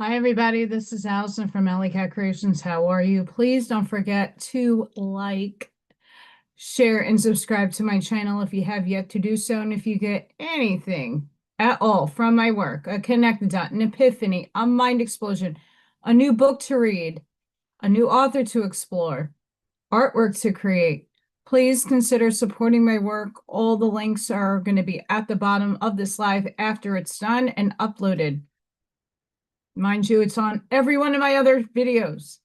Hi, everybody. This is Allison from AllyKat Creations. How are you? Please don't forget to like, share, and subscribe to my channel if you have yet to do so. And if you get anything at all from my work, a connect dot, an epiphany, a mind explosion, a new book to read, a new author to explore, artwork to create, please consider supporting my work. All the links are going to be at the bottom of this live after it's done and uploaded. Mind you, it's on every one of my other videos.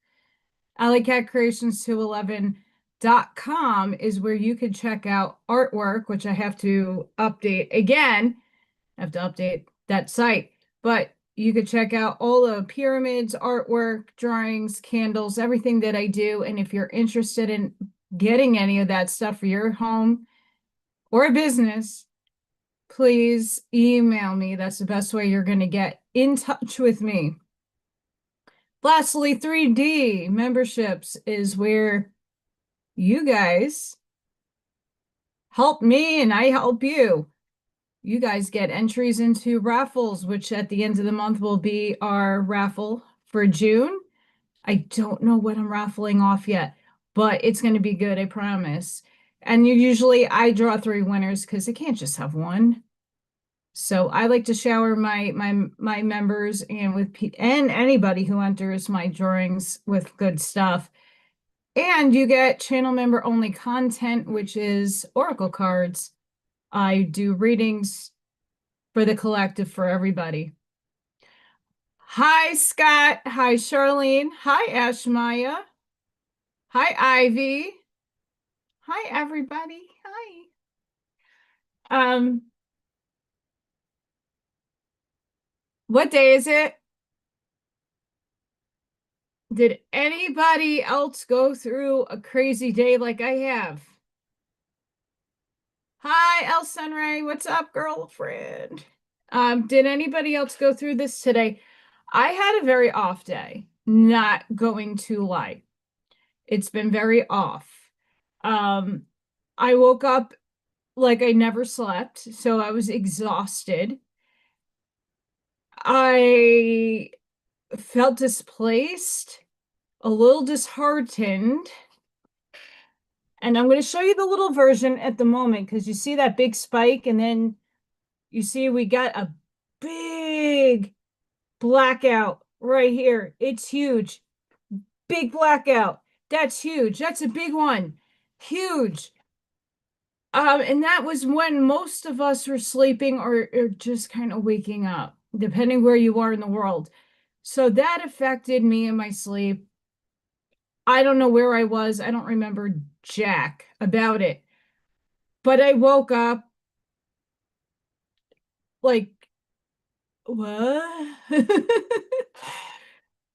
AllyKatCreations211.com is where you can check out artwork, which I have to update again. I have to update that site. But you could check out all the pyramids, artwork, drawings, candles, everything that I do. And if you're interested in getting any of that stuff for your home or business, please email me. That's the best way you're going to get in touch with me. Lastly, 3D memberships is where you guys help me and I help you. You guys get entries into raffles, which at the end of the month will be our raffle for June. I don't know what I'm raffling off yet, but it's going to be good, I promise. And I draw 3 winners because I can't just have one. So I like to shower my members and anybody who enters my drawings with good stuff. And you get channel member only content, which is oracle cards. I do readings for the collective for everybody. Hi, Scott. Hi, Charlene. Hi, Ashmaya. Hi, Ivy. Hi, everybody. Hi. What day is it? Did anybody else go through a crazy day like I have? Hi, El Sunray. What's up, girlfriend? Did anybody else go through this today? I had a very off day, not going to lie. It's been very off. I woke up like I never slept, so I was exhausted. I felt displaced, a little disheartened. And I'm going to show you the little version at the moment because you see that big spike and then you see we got a big blackout right here. It's huge. Big blackout. That's huge. That's a big one. Huge. And that was when most of us were sleeping or just kind of waking up, depending where you are in the world. So that affected me in my sleep. I don't know where I was. I don't remember jack about it. But I woke up like, what?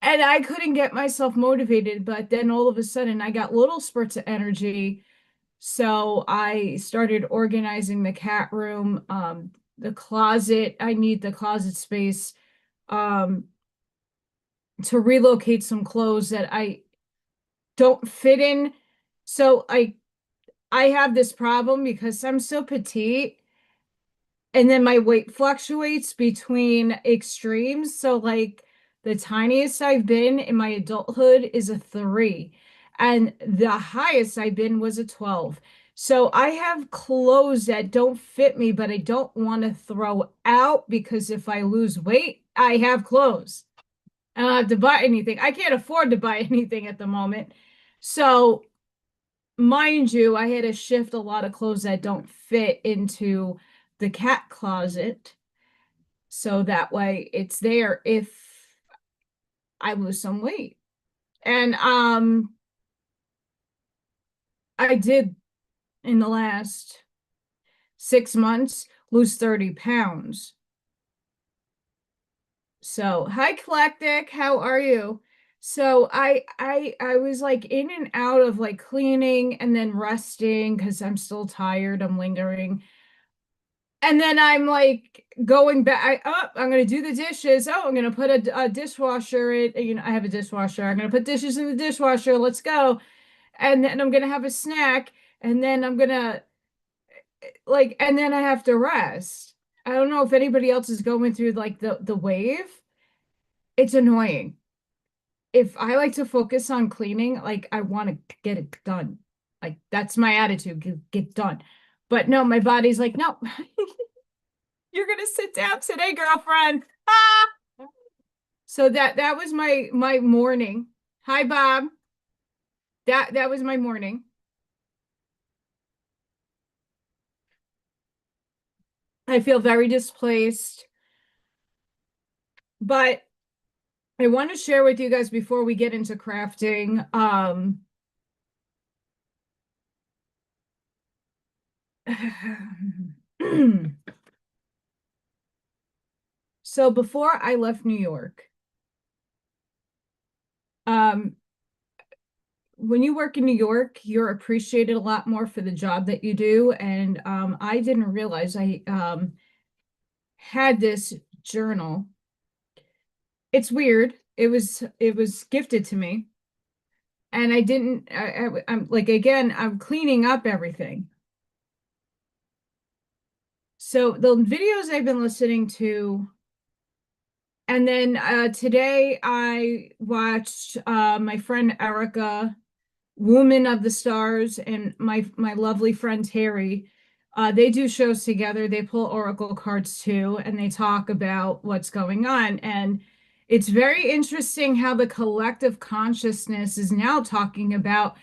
And I couldn't get myself motivated, but then all of a sudden I got little spurts of energy. So I started organizing the cat room, the closet. I need the closet space to relocate some clothes that I don't fit in. So I have this problem because I'm so petite and then my weight fluctuates between extremes. So like the tiniest I've been in my adulthood is a 3, and the highest I've been was a 12. So I have clothes that don't fit me, but I don't want to throw out because if I lose weight, I have clothes. I don't have to buy anything. I can't afford to buy anything at the moment. So mind you, I had to shift a lot of clothes that don't fit into the cat closet. So that way it's there if I lose some weight. And I did in the last 6 months lose 30 pounds. So, hi Eclectic, how are you? So I was like in and out of like cleaning and then resting because I'm still tired, I'm lingering. And then I'm like going back. I'm gonna do the dishes. Oh, I'm gonna put a dishwasher in. I have a dishwasher. I'm gonna put dishes in the dishwasher. Let's go. And then I'm gonna have a snack. And then I'm gonna and then I have to rest. I don't know if anybody else is going through like the wave. it's annoying. If I like to focus on cleaning, like I want to get it done. Like that's my attitude, get done. But no, my body's like, no, you're gonna sit down today, girlfriend. Ah! So that was my morning. Hi, Bob. That was my morning. I feel very displaced, but I want to share with you guys before we get into crafting. So before I left New York, um, when you work in New York, you're appreciated a lot more for the job that you do. And I didn't realize I had this journal. It's weird. It was gifted to me, and I didn't. I'm like again. I'm cleaning up everything. So the videos I've been listening to, and then today I watched my friend Erica, Woman of the Stars, and my lovely friend Terry. They do shows together. They pull oracle cards too, and they talk about what's going on. And it's very interesting how the collective consciousness is now talking about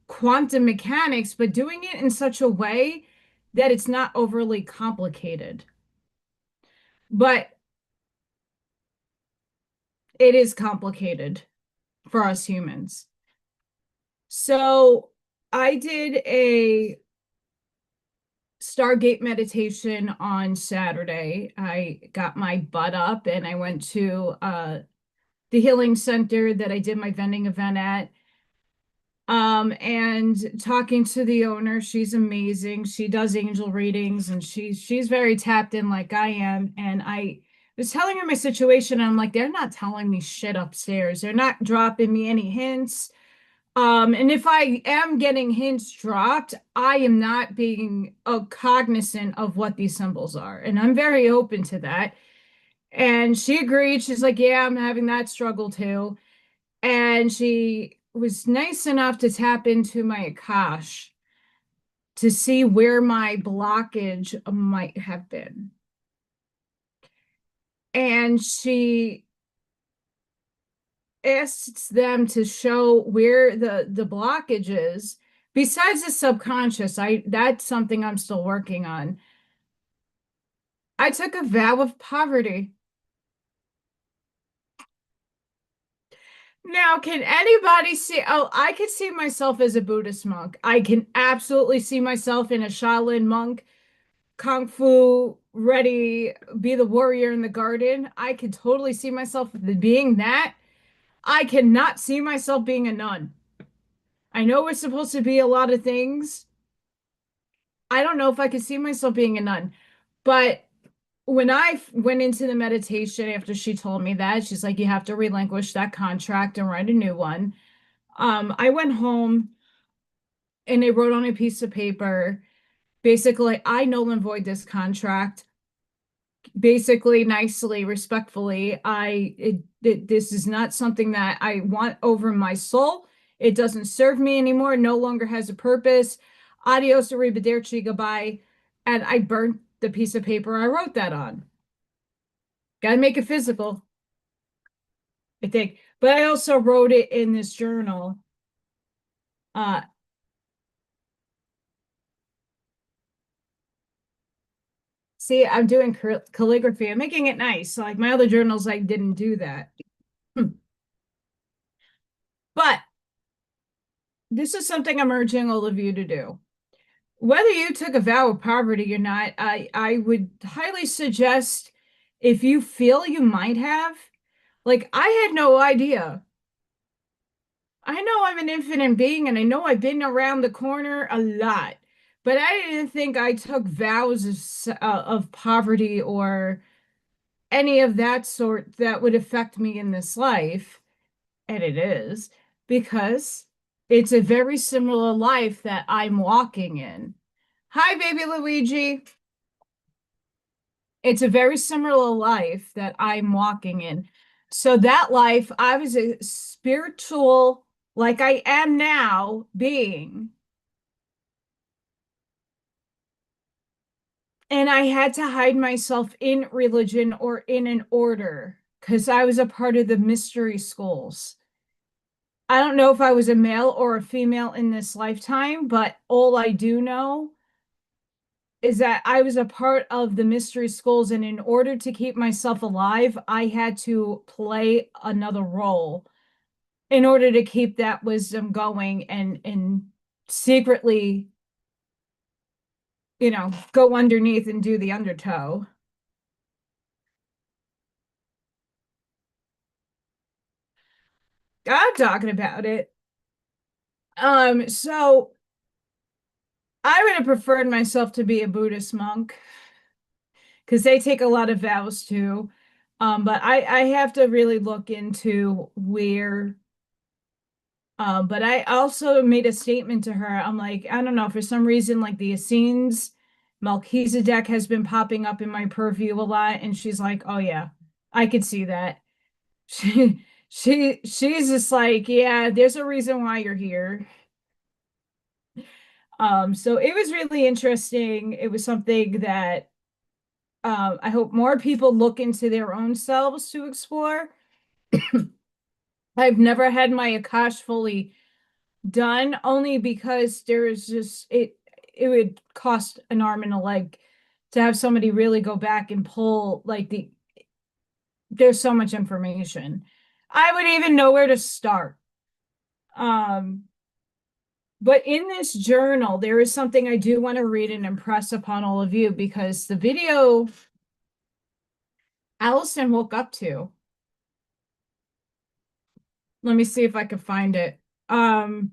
quantum mechanics, but doing it in such a way that it's not overly complicated. But it is complicated for us humans. So I did a Stargate meditation on Saturday. I got my butt up and I went to the healing center that I did my vending event at. And talking to the owner, she's amazing. She does angel readings and she's very tapped in like I am. And I was telling her my situation. I'm like, they're not telling me shit upstairs. They're not dropping me any hints. And if I am getting hints dropped, I am not being cognizant of what these symbols are. And I'm very open to that. And she agreed. She's like, yeah, I'm having that struggle too. And she was nice enough to tap into my Akash to see where my blockage might have been. And she asks them to show where the blockage is. Besides the subconscious, that's something I'm still working on. I took a vow of poverty. Now, can anybody see? Oh, I could see myself as a Buddhist monk. I can absolutely see myself in a Shaolin monk, Kung Fu, ready, be the warrior in the garden. I could totally see myself being that. I cannot see myself being a nun. I know we're supposed to be a lot of things. I don't know if I could see myself being a nun, but when I went into the meditation after she told me that, she's like, you have to relinquish that contract and write a new one. I went home and I wrote on a piece of paper, basically, I null and void this contract. Basically, nicely, respectfully, this is not something that I want over my soul. It doesn't serve me anymore, no longer has a purpose. Adios, arrivederci, goodbye. And I burnt the piece of paper I wrote that on. Gotta make it physical, I think. But I also wrote it in this journal. Uh, See, I'm doing calligraphy. I'm making it nice. Like my other journals, I didn't do that. But this is something I'm urging all of you to do. Whether you took a vow of poverty or not, I would highly suggest if you feel you might have, like I had no idea. I know I'm an infinite being and I know I've been around the corner a lot, but I didn't think I took vows of poverty or any of that sort that would affect me in this life. And it is because it's a very similar life that I'm walking in. Hi, baby Luigi. It's a very similar life that I'm walking in. So that life, I was a spiritual, like I am now, being. And I had to hide myself in religion or in an order because I was a part of the mystery schools. I don't know if I was a male or a female in this lifetime, but all I do know is that I was a part of the mystery schools. And in order to keep myself alive, I had to play another role in order to keep that wisdom going and secretly, go underneath and do the undertow. I'm talking about it. So I would have preferred myself to be a Buddhist monk because they take a lot of vows too. But I have to really look into where. But I also made a statement to her. I'm like, I don't know, for some reason, like the Essenes, Melchizedek has been popping up in my purview a lot, and she's like, oh yeah, I could see that. She's just like, yeah, there's a reason why you're here. So it was really interesting. It was something that I hope more people look into their own selves to explore. I've never had my Akash fully done only because there's just it would cost an arm and a leg to have somebody really go back and pull like there's so much information. I would even know where to start. Um, but in this journal, there is something I do want to read and impress upon all of you because the video Allison woke up to. Let me see if I can find it. I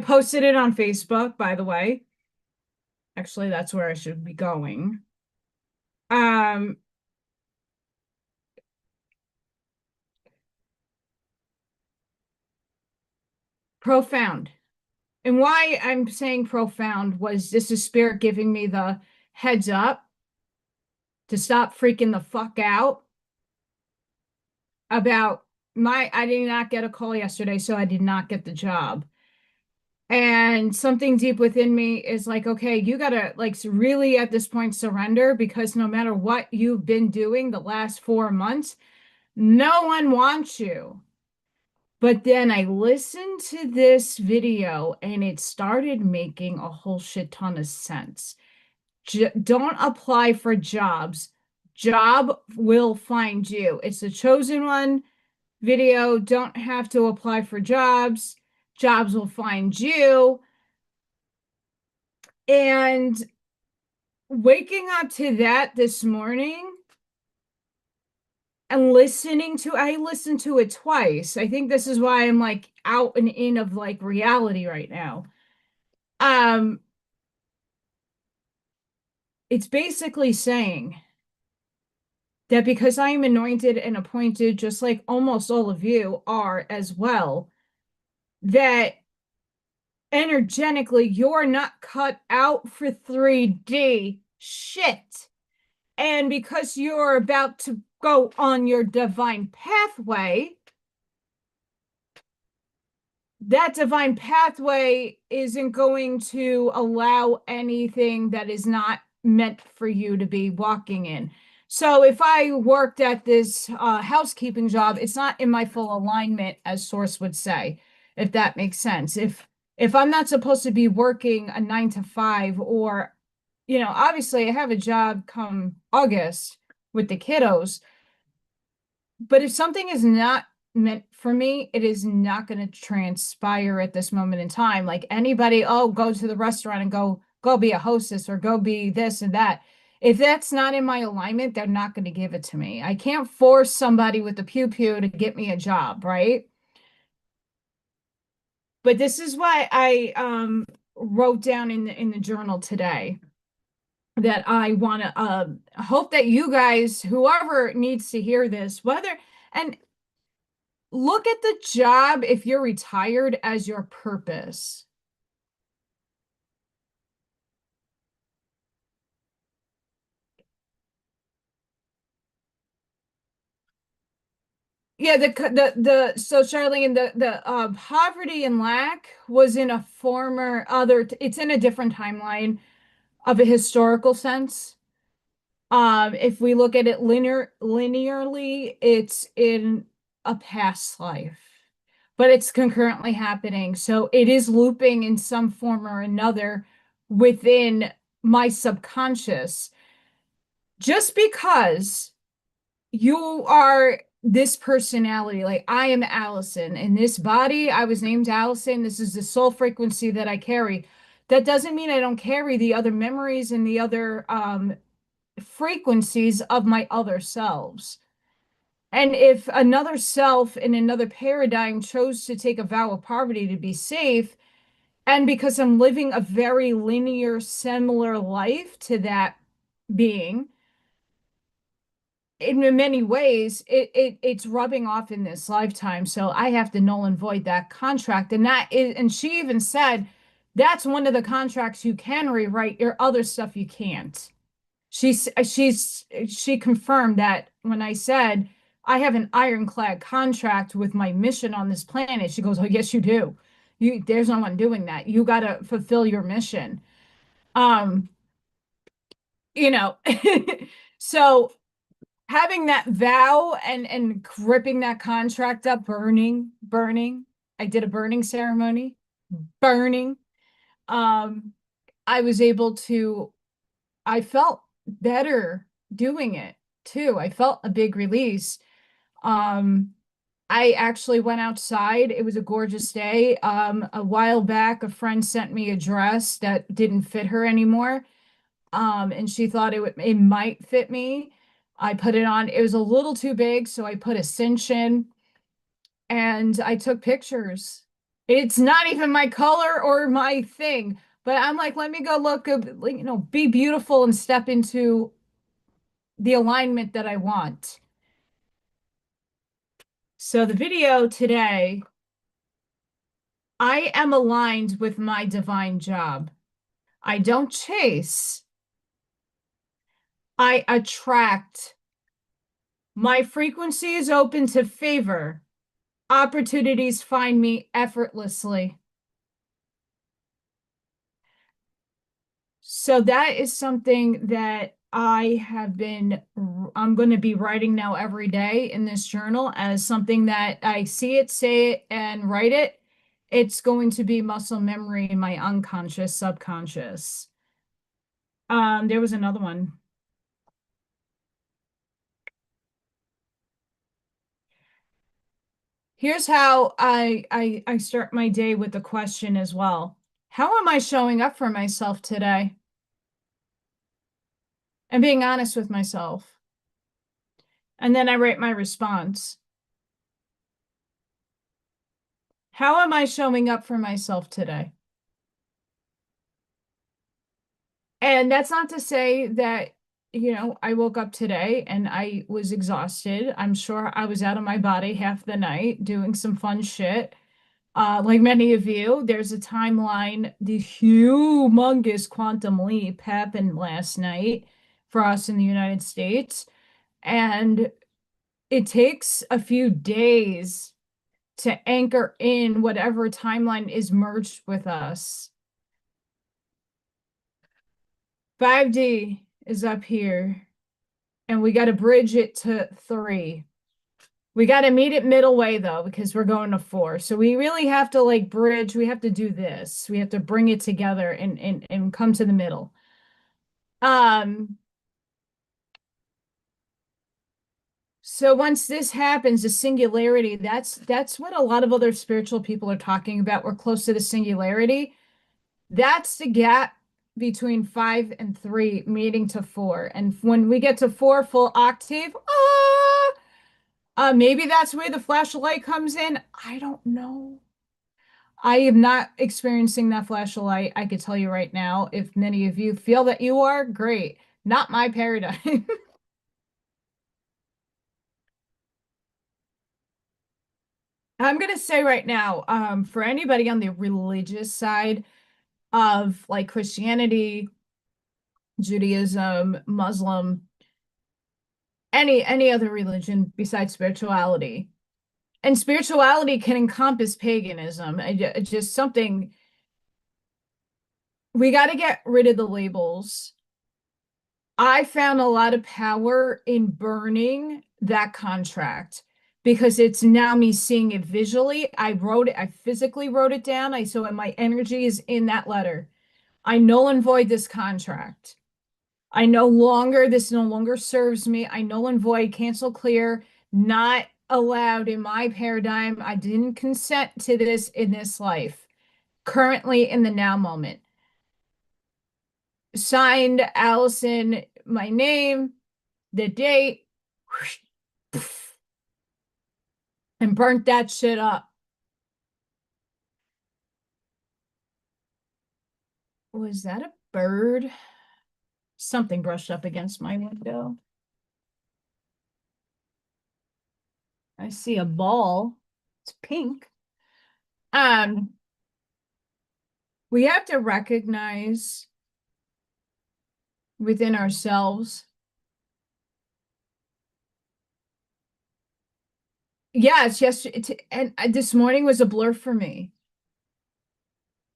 posted it on Facebook, by the way. Actually, that's where I should be going. Um, Profound. And why I'm saying profound was this is spirit giving me the heads up to stop freaking the fuck out about I did not get a call yesterday, so I did not get the job. And something deep within me is like, okay, you gotta like really at this point surrender because no matter what you've been doing the last 4 months, no one wants you. But then I listened to this video and it started making a whole shit ton of sense. Don't apply for jobs. Job will find you. It's the chosen one video. Don't have to apply for jobs. Jobs will find you. And waking up to that this morning and I listened to it twice. I think this is why I'm like out and in of like reality right now. Um, it's basically saying that because I am anointed and appointed, just like almost all of you are as well, that energetically you're not cut out for 3D shit. And because you're about to go on your divine pathway, that divine pathway isn't going to allow anything that is not meant for you to be walking in. So if I worked at this housekeeping job, it's not in my full alignment, as Source would say, if that makes sense. If I'm not supposed to be working a 9 to 5, or, obviously I have a job come August with the kiddos, but if something is not meant for me, it is not going to transpire at this moment in time. Like anybody, oh, go to the restaurant and go be a hostess or go be this and that. If that's not in my alignment, they're not going to give it to me. I can't force somebody with the pew pew to get me a job, right? But this is why I wrote down in the journal today that I want to hope that you guys, whoever needs to hear this, whether and look at the job if you're retired as your purpose. Yeah, so Charlene, the poverty and lack was in a former other, it's in a different timeline of a historical sense. If we look at it linearly, it's in a past life, but it's concurrently happening. So it is looping in some form or another within my subconscious. Just because you are this personality, like I am Allison in this body, I was named Allison. This is the soul frequency that I carry. That doesn't mean I don't carry the other memories and the other frequencies of my other selves. And if another self in another paradigm chose to take a vow of poverty to be safe, and because I'm living a very linear, similar life to that being, in many ways, it's rubbing off in this lifetime. So I have to null and void that contract. And that is, and she even said that's one of the contracts you can rewrite, your other stuff you can't. She confirmed that when I said I have an ironclad contract with my mission on this planet. She goes, "Oh, yes, you do. There's no one doing that. You got to fulfill your mission." Um, you know, so having that vow and gripping that contract up, burning. I did a burning ceremony, burning. Um, I was able to I felt better doing it too. I felt a big release. Um, I actually went outside. It was a gorgeous day. A while back, a friend sent me a dress that didn't fit her anymore. And she thought it might fit me. I put it on. It was a little too big, so I put a cinch in and I took pictures. It's not even my color or my thing, but I'm like, let me go look, be beautiful and step into the alignment that I want. So the video today, I am aligned with my divine job. I don't chase, I attract. My frequency is open to favor. Opportunities find me effortlessly. So that is something that I'm going to be writing now every day in this journal as something that I see it, say it, and write it. It's going to be muscle memory in my unconscious, subconscious. There was another one. Here's how I start my day with the question as well. How am I showing up for myself today? And being honest with myself. And then I write my response. How am I showing up for myself today? And that's not to say that, I woke up today and I was exhausted. I'm sure I was out of my body half the night doing some fun shit. Like many of you, there's a timeline, the humongous quantum leap happened last night for us in the United States. And it takes a few days to anchor in whatever timeline is merged with us. 5D is up here, and we got to bridge it to 3. We got to meet it middle way though, because we're going to 4. So we really have to like bridge. We have to do this. We have to bring it together and come to the middle. Um, so once this happens, the singularity, that's what a lot of other spiritual people are talking about. We're close to the singularity. That's the gap between 5 and 3 meeting to 4. And when we get to 4 full octave, maybe that's where the flashlight comes in. I don't know. I am not experiencing that flashlight. I could tell you right now. If many of you feel that you are, great. Not my paradigm. I'm gonna say right now, for anybody on the religious side of like Christianity, Judaism, Muslim, any other religion besides spirituality. And spirituality can encompass paganism. Just something, we got to get rid of the labels. I found a lot of power in burning that contract because it's now me seeing it visually. I wrote it, I physically wrote it down. So my energy is in that letter. I null and void this contract. This no longer serves me. I null and void, cancel, clear, not allowed in my paradigm. I didn't consent to this in this life, currently in the now moment. Signed, Allison, my name, the date, and burnt that shit up. Was that a bird? Something brushed up against my window. I see a ball. It's pink. We have to recognize within ourselves. Yes, and this morning was a blur for me.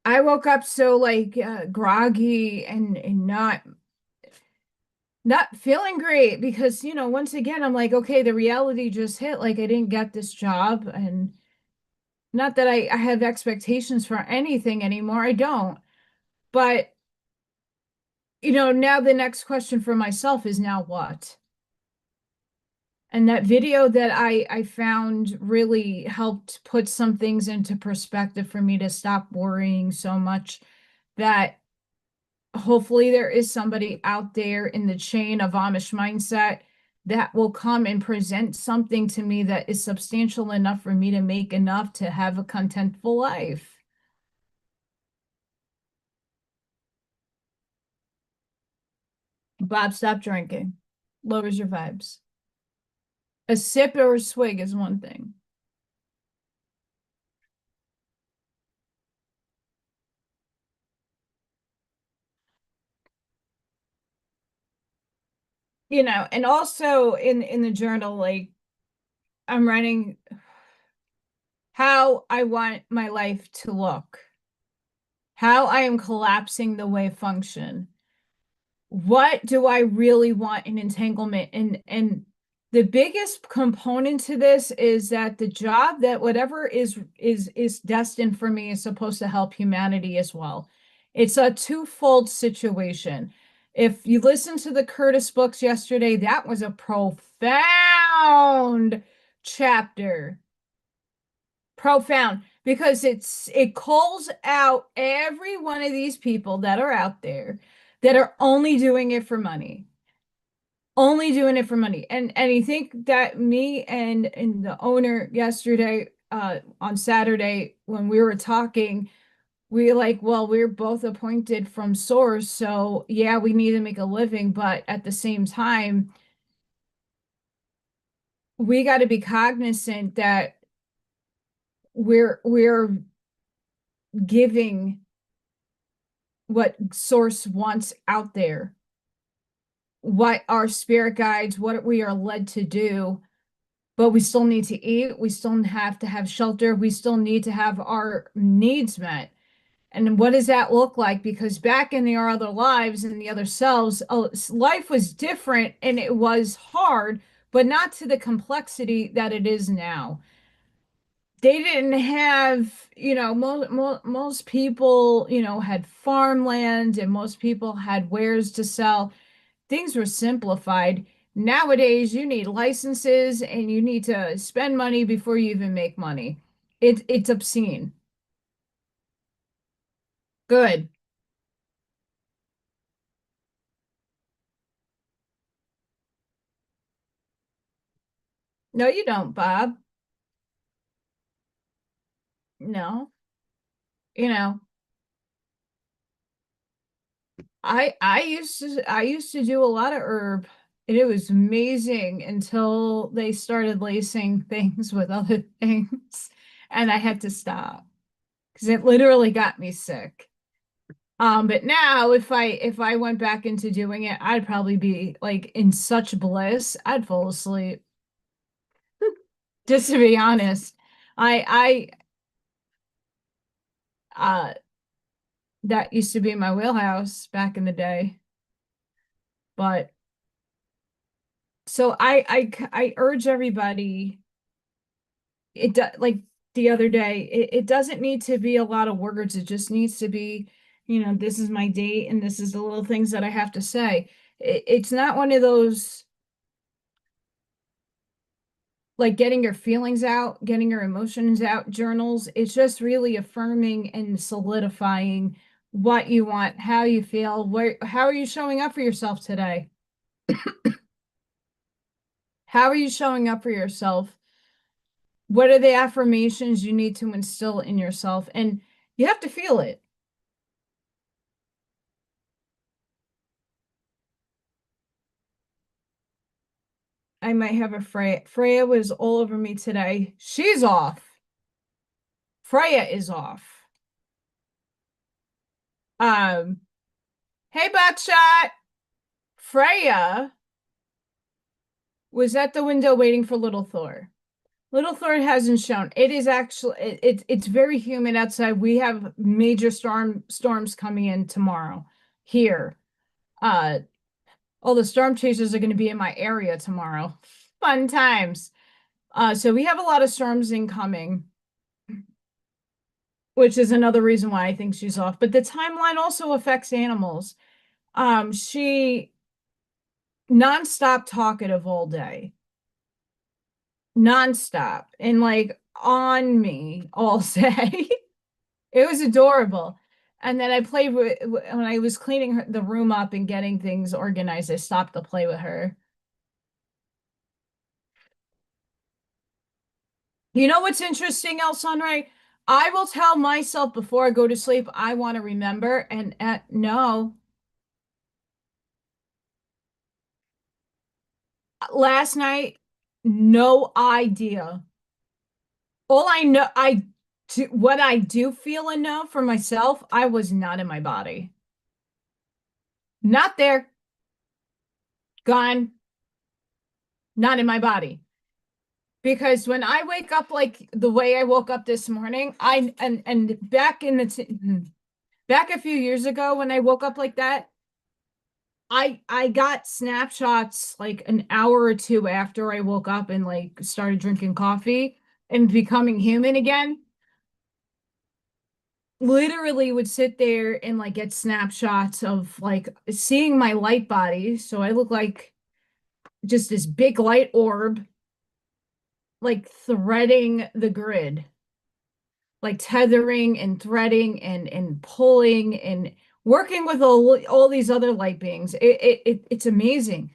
I woke up so like groggy and not feeling great because, once again, I'm like, okay, the reality just hit. Like I didn't get this job, and not that I have expectations for anything anymore. I don't. But, now the next question for myself is now what? And that video that I found really helped put some things into perspective for me to stop worrying so much, that hopefully there is somebody out there in the chain of Amish mindset that will come and present something to me that is substantial enough for me to make enough to have a contentful life. Bob, stop drinking. Lowers your vibes. A sip or a swig is one thing. And also in the journal, like I'm writing how I want my life to look, how I am collapsing the way I function. What do I really want in entanglement? And the biggest component to this is that the job, that whatever is destined for me, is supposed to help humanity as well. It's a twofold situation. If you listen to the Curtis books yesterday, that was a profound chapter. Profound, because it calls out every one of these people that are out there that are only doing it for money. Only doing it for money. And I think that me and the owner yesterday, on Saturday, when we were talking, we like, well, we're both appointed from source, so yeah, we need to make a living, but at the same time, we got to be cognizant that we're giving what source wants out there, what our spirit guides, what we are led to do. But we still need to eat, we still have to have shelter, we still need to have our needs met. And what does that look like? Because back in our other lives and the other selves, life was different and it was hard, but not to the complexity that it is now. They didn't have, most people, had farmland, and most people had wares to sell. Things were simplified. Nowadays, you need licenses and you need to spend money before you even make money. It's obscene. Good. No, you don't, Bob. No. You know, I used to do a lot of herb, and it was amazing until they started lacing things with other things, and I had to stop because it literally got me sick. But now if I went back into doing it, I'd probably be like in such bliss, I'd fall asleep, just to be honest. I that used to be my wheelhouse back in the day. But so I urge everybody, like the other day, it doesn't need to be a lot of words. It just needs to be, this is my date and this is the little things that I have to say. It's not one of those like getting your feelings out, getting your emotions out journals. It's just really affirming and solidifying what you want, how you feel, how are you showing up for yourself today? How are you showing up for yourself? What are the affirmations you need to instill in yourself? And you have to feel it. I might have a Freya. Freya was all over me today. She's off. Freya is off. Hey, Buckshot. Freya was at the window waiting for Little Thor. Little Thor hasn't shown. It is actually it's very humid outside. We have major storms coming in tomorrow here. All the storm chasers are going to be in my area tomorrow. Fun times. So we have a lot of storms incoming, which is another reason why I think she's off. But the timeline also affects animals. She nonstop talkative all day, nonstop, and like on me all day. It was adorable. And then I played when I was cleaning the room up and getting things organized. I stopped to play with her. You know what's interesting, El Sunray? I will tell myself before I go to sleep, I want to remember, and no. Last night, no idea. All I know, what I do feel and know for myself, I was not in my body. Not there, gone, not in my body. Because when I wake up like the way I woke up this morning, and back in back a few years ago when I woke up like that, I got snapshots like an hour or two after I woke up and like started drinking coffee and becoming human again. Literally would sit there and like get snapshots of like seeing my light body. So I look like just this big light orb, like threading the grid, like tethering and threading and pulling and working with all these other light beings. It's amazing.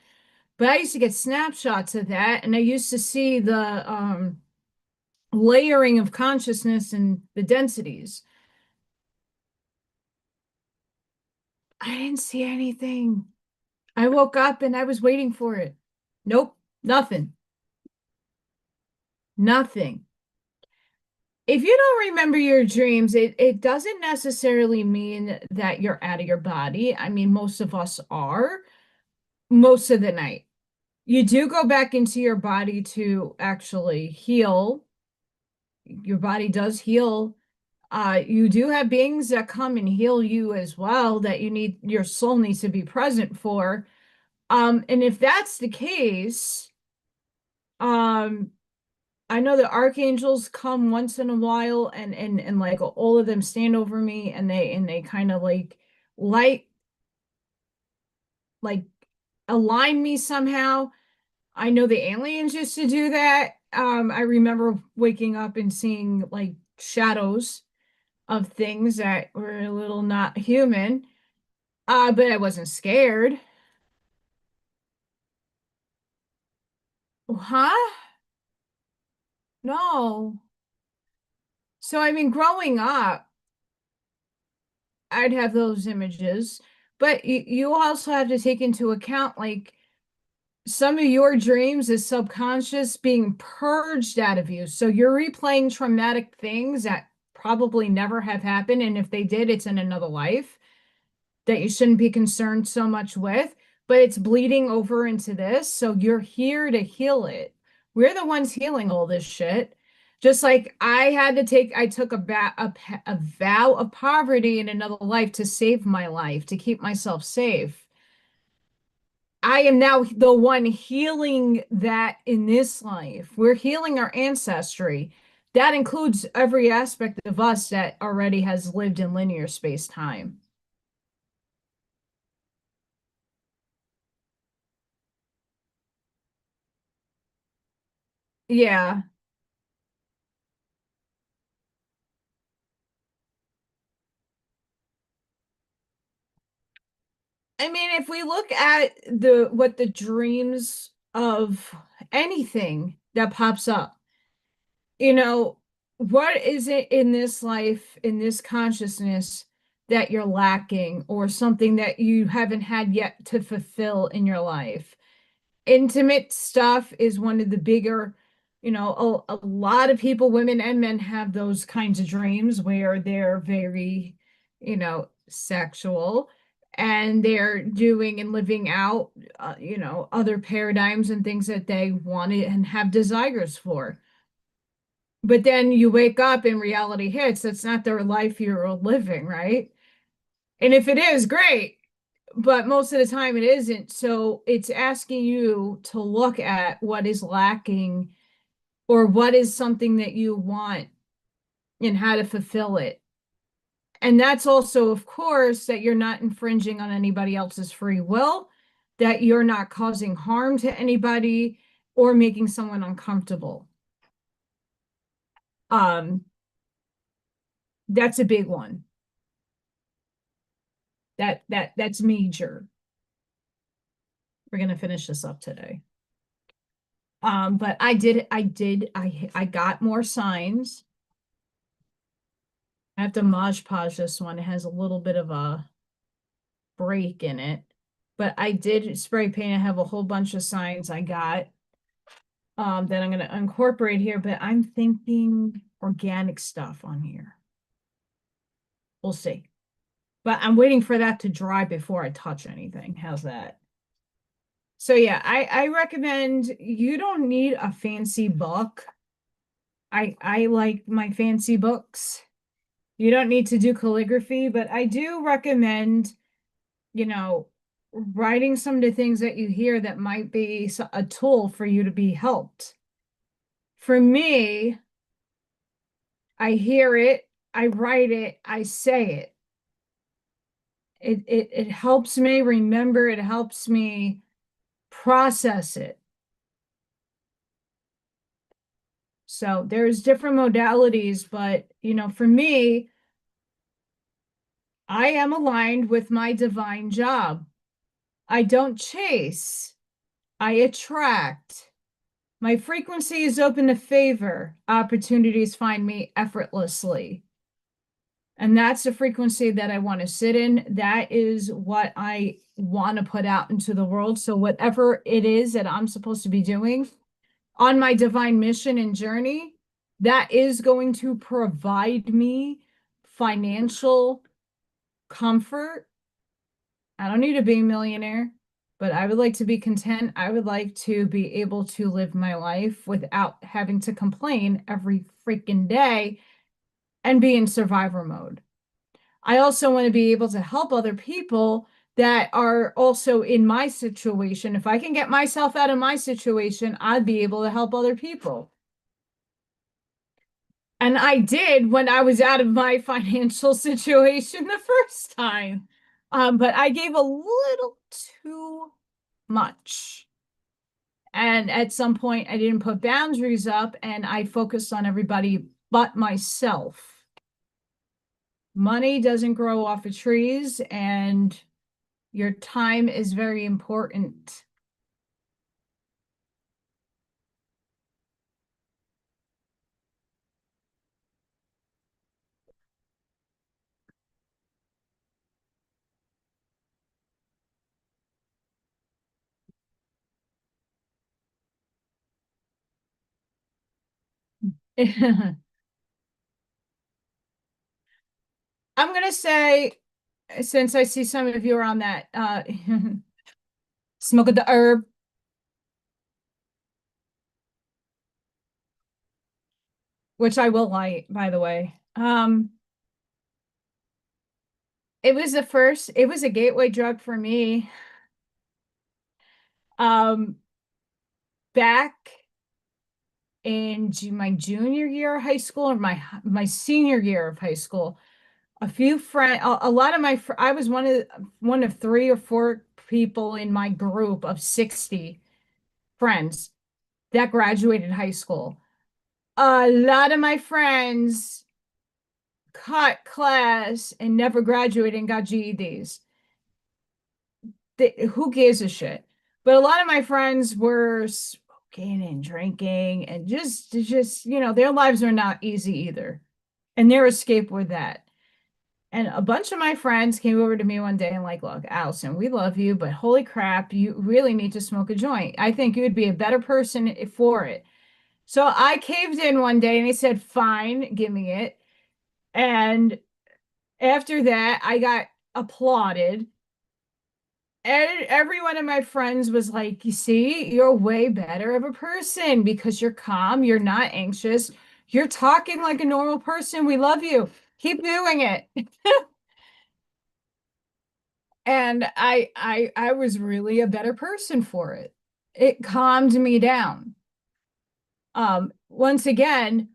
But I used to get snapshots of that, and I used to see the layering of consciousness and the densities. I didn't see anything. I woke up and I was waiting for it. Nope, nothing. Nothing. If you don't remember your dreams, it doesn't necessarily mean that you're out of your body. I mean, most of us are most of the night. You do go back into your body to actually heal. Your body does heal. You do have beings that come and heal you as well that your soul needs to be present for. And if that's the case, um, I know the archangels come once in a while and like all of them stand over me and they kind of like light like align me somehow. I know the aliens used to do that. I remember waking up and seeing like shadows of things that were a little not human. But I wasn't scared. Huh? No. So I mean, growing up, I'd have those images, but you also have to take into account like some of your dreams is subconscious being purged out of you. So you're replaying traumatic things that probably never have happened. And if they did, it's in another life that you shouldn't be concerned so much with, but it's bleeding over into this. So you're here to heal it. We're the ones healing all this shit. Just like I took a vow of poverty in another life to save my life, to keep myself safe. I am now the one healing that in this life. We're healing our ancestry. That includes every aspect of us that already has lived in linear space-time. Yeah. I mean, if we look at the dreams of anything that pops up, you know, what is it in this life, in this consciousness that you're lacking or something that you haven't had yet to fulfill in your life? Intimate stuff is one of the bigger, a lot of people, women and men, have those kinds of dreams where they're very, sexual, and they're doing and living out, other paradigms and things that they wanted and have desires for. But then you wake up and reality hits. That's not their life you're living, right? And if it is, great. But most of the time it isn't. So it's asking you to look at what is lacking or what is something that you want and how to fulfill it. And that's also, of course, that you're not infringing on anybody else's free will, that you're not causing harm to anybody or making someone uncomfortable. Um, that's a big one. That's major. We're gonna finish this up today. But I got more signs. I have to Mod Podge this one. It has a little bit of a break in it. But I did spray paint. I have a whole bunch of signs I got that I'm gonna incorporate here, but I'm thinking organic stuff on here. We'll see. But I'm waiting for that to dry before I touch anything. How's that? So yeah, I recommend you don't need a fancy book. I like my fancy books. You don't need to do calligraphy, but I do recommend, you know, writing some of the things that you hear that might be a tool for you to be helped. For me, I hear it, I write it, I say it. It helps me remember, it helps me process it. So there's different modalities, but for me, I am aligned with my divine job. I don't chase, I attract. My frequency is open to favor. Opportunities find me effortlessly. And that's the frequency that I want to sit in. That is what I want to put out into the world. So whatever it is that I'm supposed to be doing on my divine mission and journey, that is going to provide me financial comfort. I don't need to be a millionaire, but I would like to be content. I would like to be able to live my life without having to complain every freaking day and be in survivor mode. I also want to be able to help other people that are also in my situation. If I can get myself out of my situation, I'd be able to help other people. And I did when I was out of my financial situation the first time. But I gave a little too much. And at some point, I didn't put boundaries up and I focused on everybody but myself. Money doesn't grow off of trees, and your time is very important. I'm going to say, since I see some of you are on that, smoke of the herb. which I will light, by the way. It was a gateway drug for me. Um, Back in my junior year of high school or my senior year of high school, a few friends, a lot of I was one of three or four people in my group of 60 friends that graduated high school. A lot of my friends cut class and never graduated and got GEDs. Who gives a shit? But a lot of my friends were smoking and drinking and just, their lives are not easy either. And their escape with that. And a bunch of my friends came over to me one day and like, look, Allison, we love you, but holy crap, you really need to smoke a joint. I think you would be a better person for it. So I caved in one day and he said, fine, give me it. And after that, I got applauded. And every one of my friends was like, you see, you're way better of a person because you're calm, you're not anxious, you're talking like a normal person. We love you. Keep doing it. And I was really a better person for it. It calmed me down. Once again,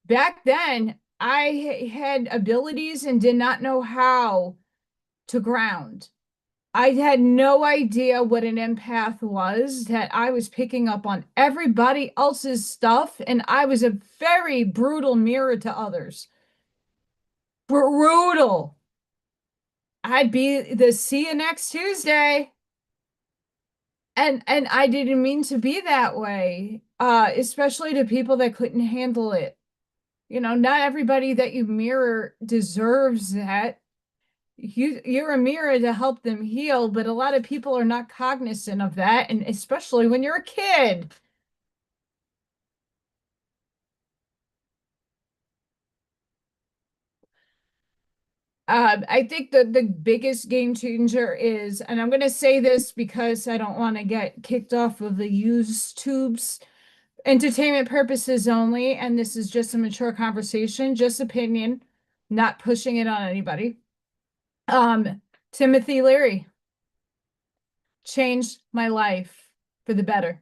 back then I had abilities and did not know how to ground. I had no idea what an empath was, that I was picking up on everybody else's stuff, and I was a very brutal mirror to others. Brutal. I'd be the see you next Tuesday. And I didn't mean to be that way, especially to people that couldn't handle it. Not everybody that you mirror deserves that. You're a mirror to help them heal, but a lot of people are not cognizant of that, and especially when you're a kid. I think the biggest game changer is, and I'm going to say this because I don't want to get kicked off of the use tubes, entertainment purposes only, and this is just a mature conversation, just opinion, not pushing it on anybody. Timothy Leary changed my life for the better.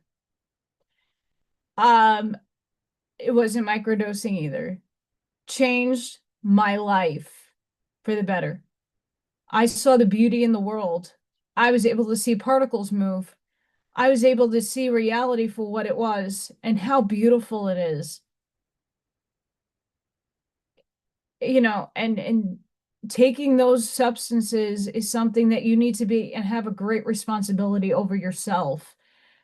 Um, it wasn't microdosing either. Changed my life for the better. I saw the beauty in the world. I was able to see particles move. I was able to see reality for what it was and how beautiful it is. And taking those substances is something that you need to be and have a great responsibility over yourself,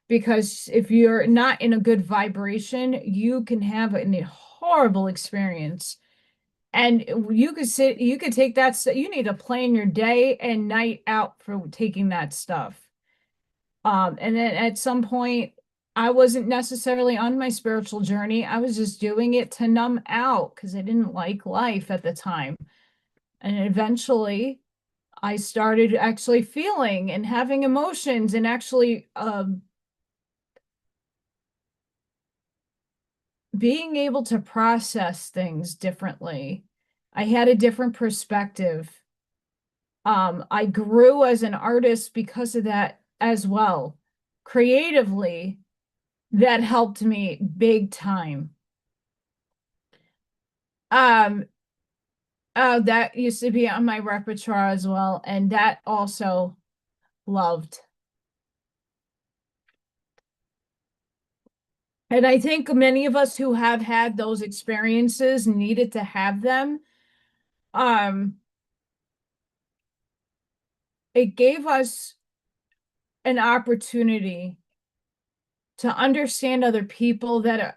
because if you're not in a good vibration, you can have a horrible experience. And you could take that, you need to plan your day and night out for taking that stuff. And then at some point, I wasn't necessarily on my spiritual journey. I was just doing it to numb out because I didn't like life at the time. And eventually, I started actually feeling and having emotions and actually being able to process things differently. I had a different perspective. I grew as an artist because of that as well. Creatively, that helped me big time. Um, that used to be on my repertoire as well, and that also loved. And I think many of us who have had those experiences needed to have them. Um, it gave us an opportunity to understand other people that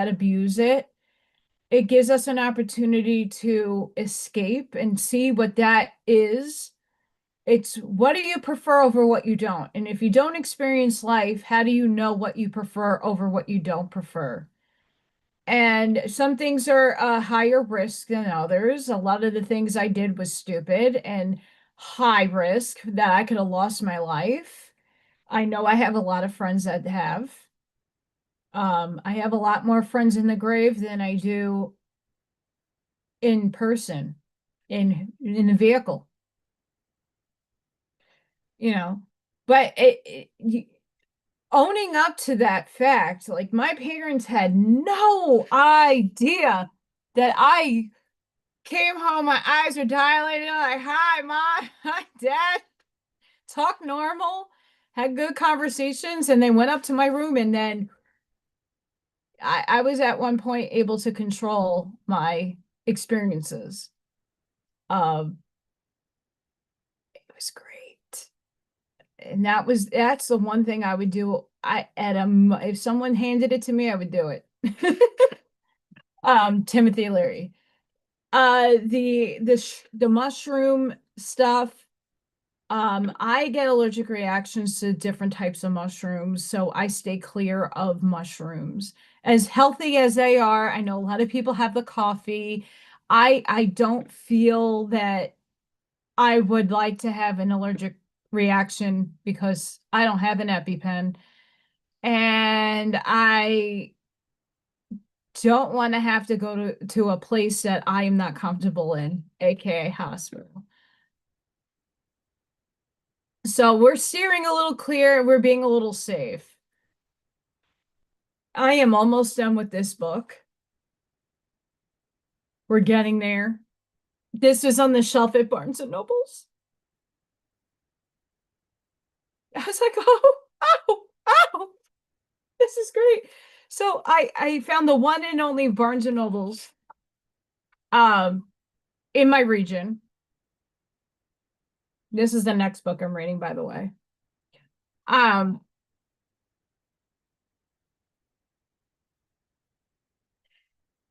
abuse it. It gives us an opportunity to escape and see what that is. It's what do you prefer over what you don't? And if you don't experience life, how do you know what you prefer over what you don't prefer? And some things are a higher risk than others. A lot of the things I did was stupid and high risk that I could have lost my life. I know I have a lot of friends that have. I have a lot more friends in the grave than I do in person, in the vehicle, you know. But owning up to that fact, like my parents had no idea that I came home, my eyes were dilated, like, hi, mom, hi, dad, talk normal, had good conversations, and they went up to my room, and then I was at one point able to control my experiences. It was great. And that's the one thing I would do. If someone handed it to me, I would do it. Timothy Leary. The mushroom stuff. I get allergic reactions to different types of mushrooms, so I stay clear of mushrooms. As healthy as they are, I know a lot of people have the coffee. I don't feel that I would like to have an allergic reaction because I don't have an EpiPen, and I don't want to have to go to a place that I am not comfortable in, aka hospital. So we're steering a little clear, we're being a little safe. I am almost done with this book. We're getting there. This is on the shelf at Barnes and Nobles. I was like, oh, oh, oh, this is great. So I found the one and only Barnes and Nobles um in my region. This is the next book I'm reading, by the way. Um,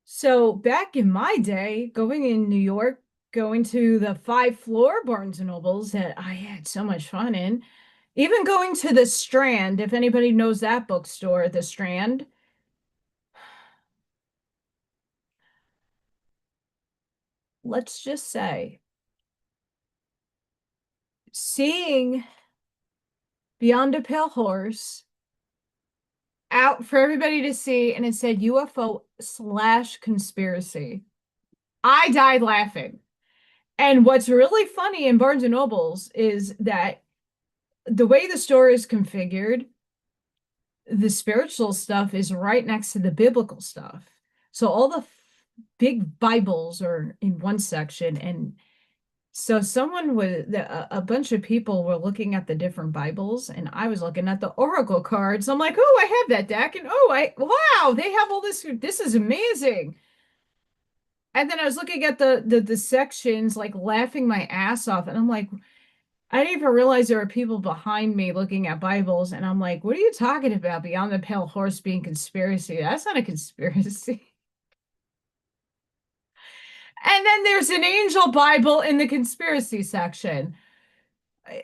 so back in my day, going in New York, going to the five floor Barnes and Nobles that I had so much fun in, even going to the Strand, if anybody knows that bookstore, the Strand, let's just say, seeing Beyond a Pale Horse out for everybody to see, and it said UFO/conspiracy. I died laughing. And what's really funny in Barnes and Nobles is that the way the store is configured, the spiritual stuff is right next to the biblical stuff. So all the big Bibles are in one section. And so a bunch of people were looking at the different Bibles, and I was looking at the Oracle cards. I'm like, oh, I have that deck. And wow, they have all this. This is amazing. And then I was looking at the sections, like laughing my ass off. And I'm like, I didn't even realize there were people behind me looking at Bibles, and I'm like, what are you talking about? Beyond the Pale Horse being conspiracy? That's not a conspiracy. And then there's an angel Bible in the conspiracy section.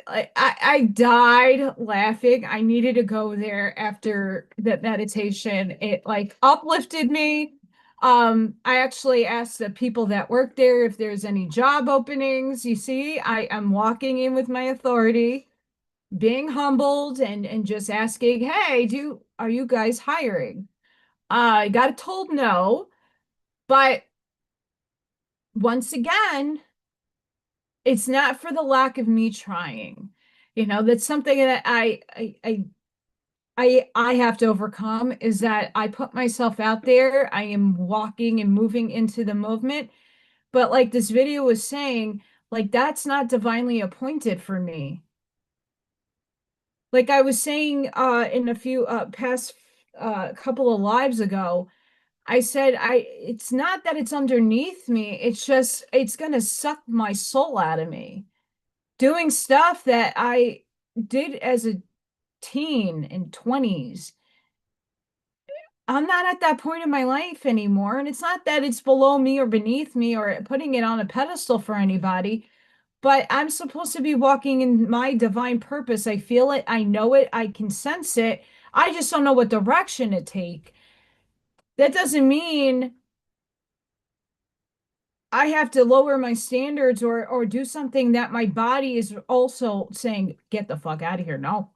I died laughing. I needed to go there after that meditation. It like uplifted me. I actually asked the people that work there if there's any job openings. You see, I am walking in with my authority, being humbled and just asking, hey, are you guys hiring? I got told no, but once again, it's not for the lack of me trying. That's something that I have to overcome, is that I put myself out there. I am walking and moving into the movement. But like this video was saying, like that's not divinely appointed for me. Like I was saying in a few past couple of lives ago, I said it's not that it's underneath me, it's just it's gonna suck my soul out of me. Doing stuff that I did as a teen and 20s. I'm not at that point in my life anymore. And it's not that it's below me or beneath me or putting it on a pedestal for anybody, but I'm supposed to be walking in my divine purpose. I feel it, I know it, I can sense it. I just don't know what direction to take. That doesn't mean I have to lower my standards or do something that my body is also saying, get the fuck out of here. No.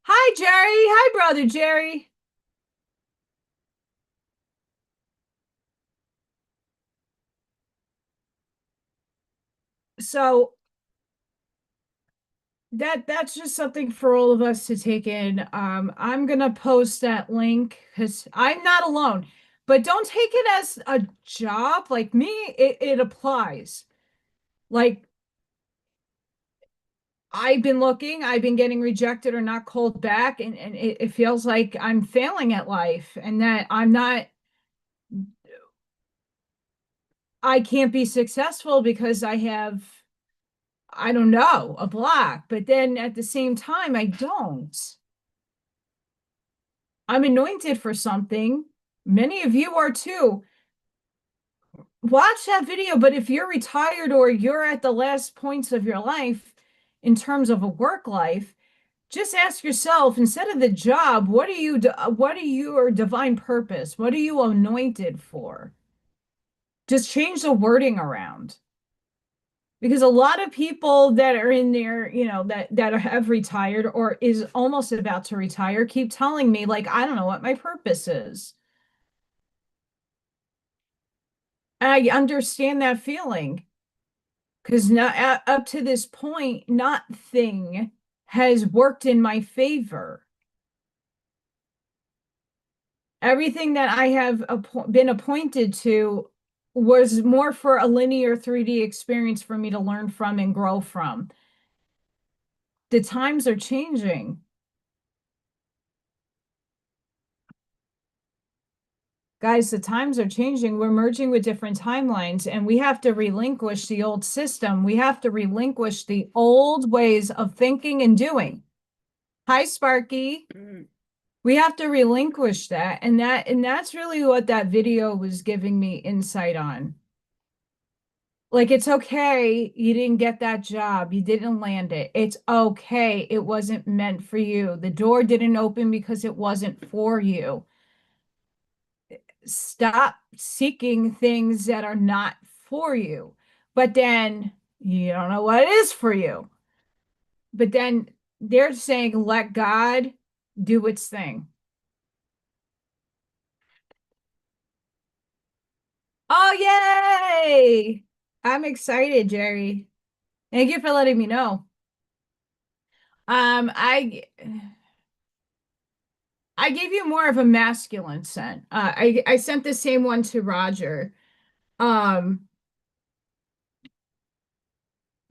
Hi, Jerry. Hi, brother Jerry. So that's just something for all of us to take in. I'm gonna post that link because I'm not alone, but don't take it as a job. Like me, it applies. Like I've been looking, I've been getting rejected or not called back, and it feels like I'm failing at life and that I can't be successful because I have, I don't know, a block. But then at the same time, I don't. I'm anointed for something. Many of you are too. Watch that video, but if you're retired or you're at the last points of your life in terms of a work life, just ask yourself, instead of the job, what are your divine purpose? What are you anointed for? Just change the wording around. Because a lot of people that are in there, that have retired or is almost about to retire keep telling me, like, I don't know what my purpose is. I understand that feeling because not up to this point, nothing has worked in my favor. Everything that I have been appointed to was more for a linear 3D experience for me to learn from and grow from. The times are changing. Guys, the times are changing. We're merging with different timelines, and we have to relinquish the old system. We have to relinquish the old ways of thinking and doing. Hi, Sparky. We have to relinquish that, and that's really what that video was giving me insight on. Like, it's okay, you didn't get that job, you didn't land it. It's okay, it wasn't meant for you. The door didn't open because it wasn't for you. Stop seeking things that are not for you. But then you don't know what is for you. But then they're saying, let God do its thing. Oh, yay! I'm excited, Jerry. Thank you for letting me know. I gave you more of a masculine scent. I sent the same one to Roger. Um,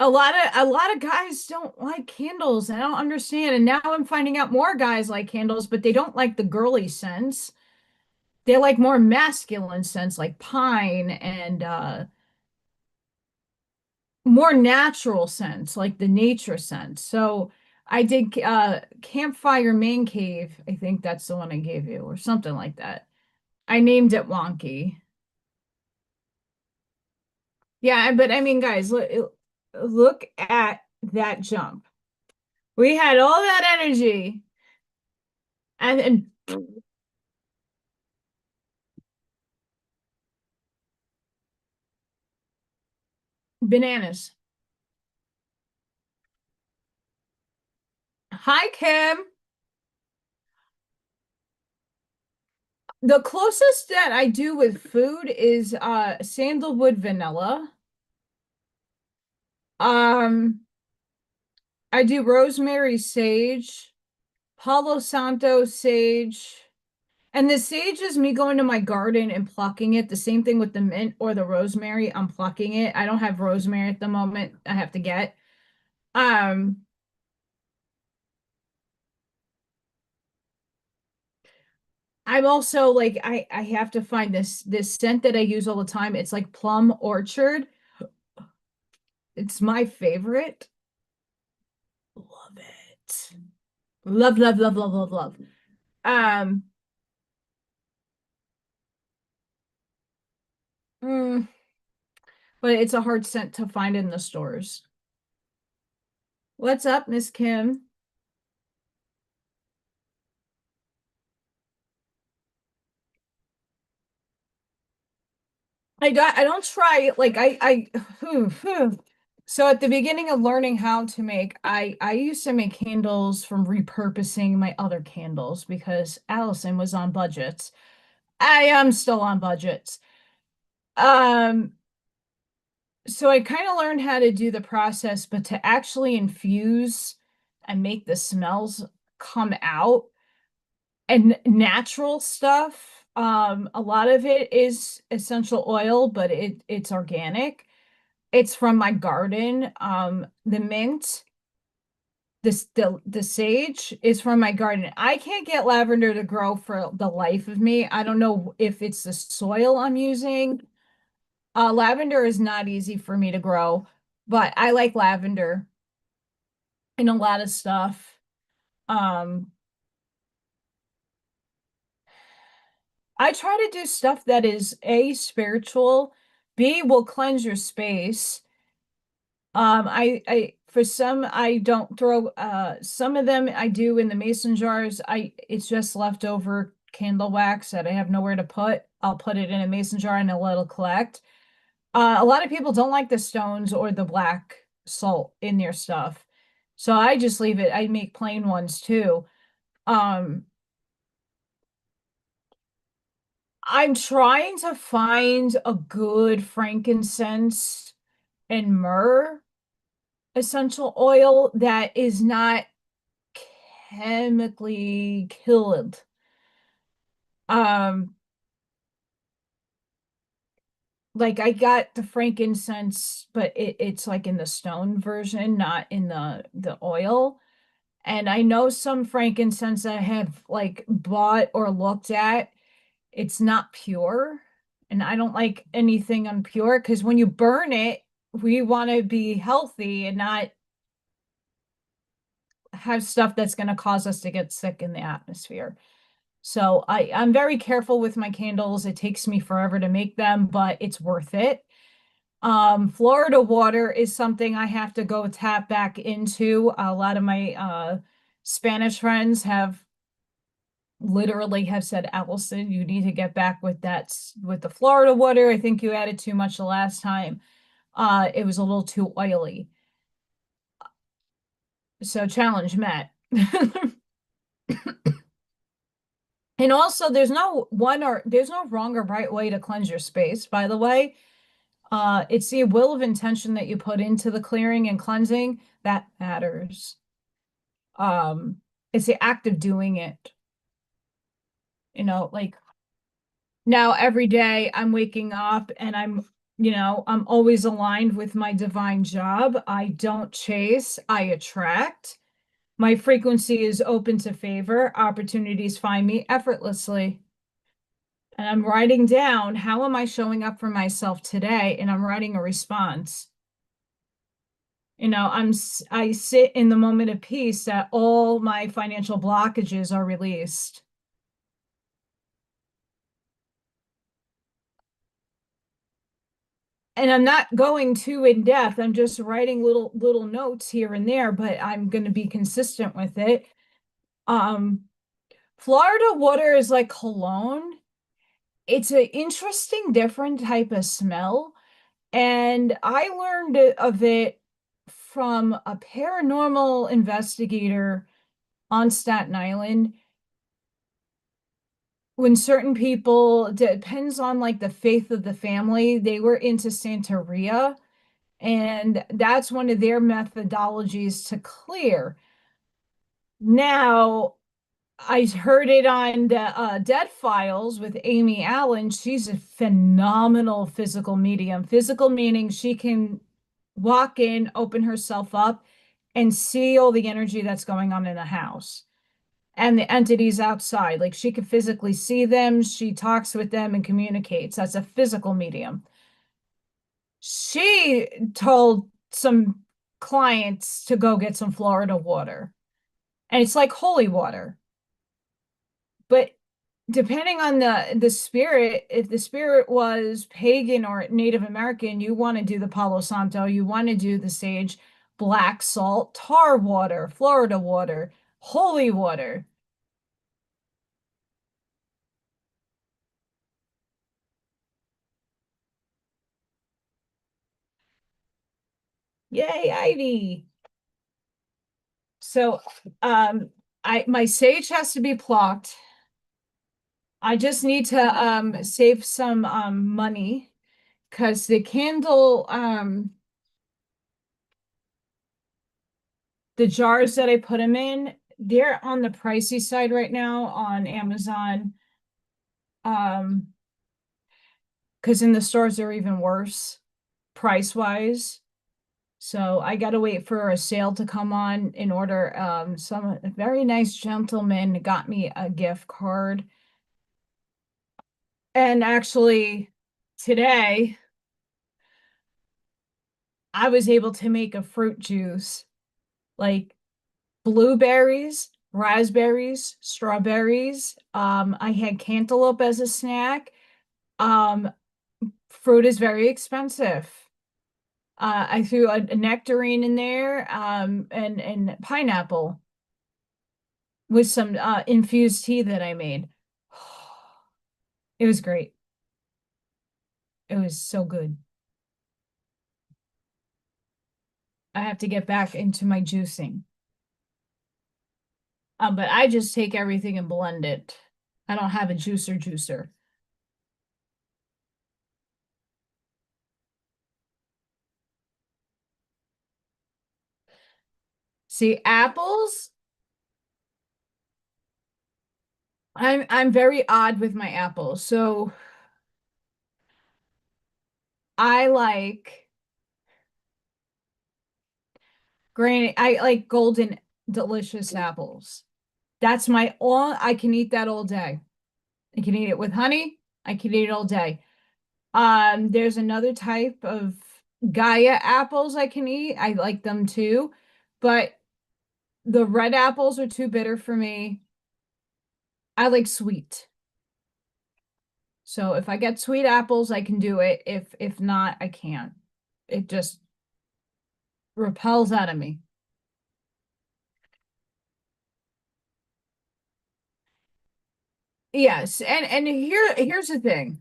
a lot of guys don't like candles. I don't understand. And now I'm finding out more guys like candles, but they don't like the girly scents. They like more masculine scents like pine and more natural scents like the nature scent. So I did Campfire Man Cave. I think that's the one I gave you or something like that. I named it Wonky. Yeah, but I mean, guys, look at that jump. We had all that energy and bananas. Hi, Kim. The closest that I do with food is sandalwood vanilla. Um, I do rosemary sage, Palo Santo sage. And the sage is me going to my garden and plucking it. The same thing with the mint or the rosemary. I'm plucking it. I don't have rosemary at the moment. I have to get. Um, I'm also like I have to find this scent that I use all the time. It's like Plum Orchard. It's my favorite. Love it. Love, love, love, love, love, love. Um, mm, but it's a hard scent to find in the stores. What's up, Miss Kim? I don't try like so at the beginning of learning how to make, I used to make candles from repurposing my other candles because Allison was on budgets. I am still on budgets. Um, So I kind of learned how to do the process, but to actually infuse and make the smells come out and natural stuff, a lot of it is essential oil, but it's organic. It's from my garden. The mint, the sage is from my garden. I can't get lavender to grow for the life of me. I don't know if it's the soil I'm using. Lavender is not easy for me to grow, but I like lavender in a lot of stuff. Um, I try to do stuff that is A, spiritual, B, will cleanse your space. For some I don't throw some of them I do in the mason jars. It's just leftover candle wax that I have nowhere to put. I'll put it in a mason jar and it'll collect. A lot of people don't like the stones or the black salt in their stuff. So I just leave it. I make plain ones too. Um, I'm trying to find a good frankincense and myrrh essential oil that is not chemically killed. Um, like I got the frankincense, but it's like in the stone version, not in the oil. And I know some frankincense I have like bought or looked at, it's not pure. And I don't like anything unpure because when you burn it, we want to be healthy and not have stuff that's going to cause us to get sick in the atmosphere. So I'm very careful with my candles. It takes me forever to make them, but it's worth it. Florida water is something I have to go tap back into. A lot of my Spanish friends have literally have said, Allison, you need to get back with that with the Florida water. I think you added too much the last time. It was a little too oily. So challenge met. And also there's no wrong or right way to cleanse your space, by the way. It's the will of intention that you put into the clearing and cleansing that matters. Um, it's the act of doing it. Like now every day I'm waking up and I'm always aligned with my divine job. I don't chase, I attract. My frequency is open to favor. Opportunities find me effortlessly. And I'm writing down, how am I showing up for myself today? And I'm writing a response. I sit in the moment of peace that all my financial blockages are released. And I'm not going too in depth. I'm just writing little notes here and there, but I'm going to be consistent with it. Um, Florida water is like cologne. It's an interesting, different type of smell. And I learned of it from a paranormal investigator on Staten Island. When certain people, depends on like the faith of the family, they were into Santeria, and that's one of their methodologies to clear. Now, I heard it on the Dead Files with Amy Allen. She's a phenomenal physical medium. Physical meaning she can walk in, open herself up, and see all the energy that's going on in the house and the entities outside. Like she can physically see them, she talks with them and communicates. That's a physical medium. She told some clients to go get some Florida water, and it's like holy water. But depending on the spirit, if the spirit was pagan or Native American, you want to do the Palo Santo, you want to do the sage, black salt, tar water, Florida water, holy water. Yay, Ivy. So I my sage has to be plucked. I just need to save some money because the candle, the jars that I put them in, they're on the pricey side right now on Amazon. Because in the stores they're even worse price wise. So I gotta wait for a sale to come on in order. Some very nice gentleman got me a gift card. And actually today I was able to make a fruit juice, like blueberries, raspberries, strawberries. I had cantaloupe as a snack. Um, Fruit is very expensive. I threw a nectarine in there, and pineapple with some infused tea that I made. It was great. It was so good. I have to get back into my juicing. But I just take everything and blend it. I don't have a juicer. See, apples, I'm very odd with my apples. So I like I like golden delicious apples. That's my all I can eat that all day. I can eat it with honey. I can eat it all day. There's another type of Gaia apples I can eat. I like them too, but the red apples are too bitter for me. I like sweet. So if I get sweet apples, I can do it. If not, I can't. It just repels out of me. Yes, and here's the thing.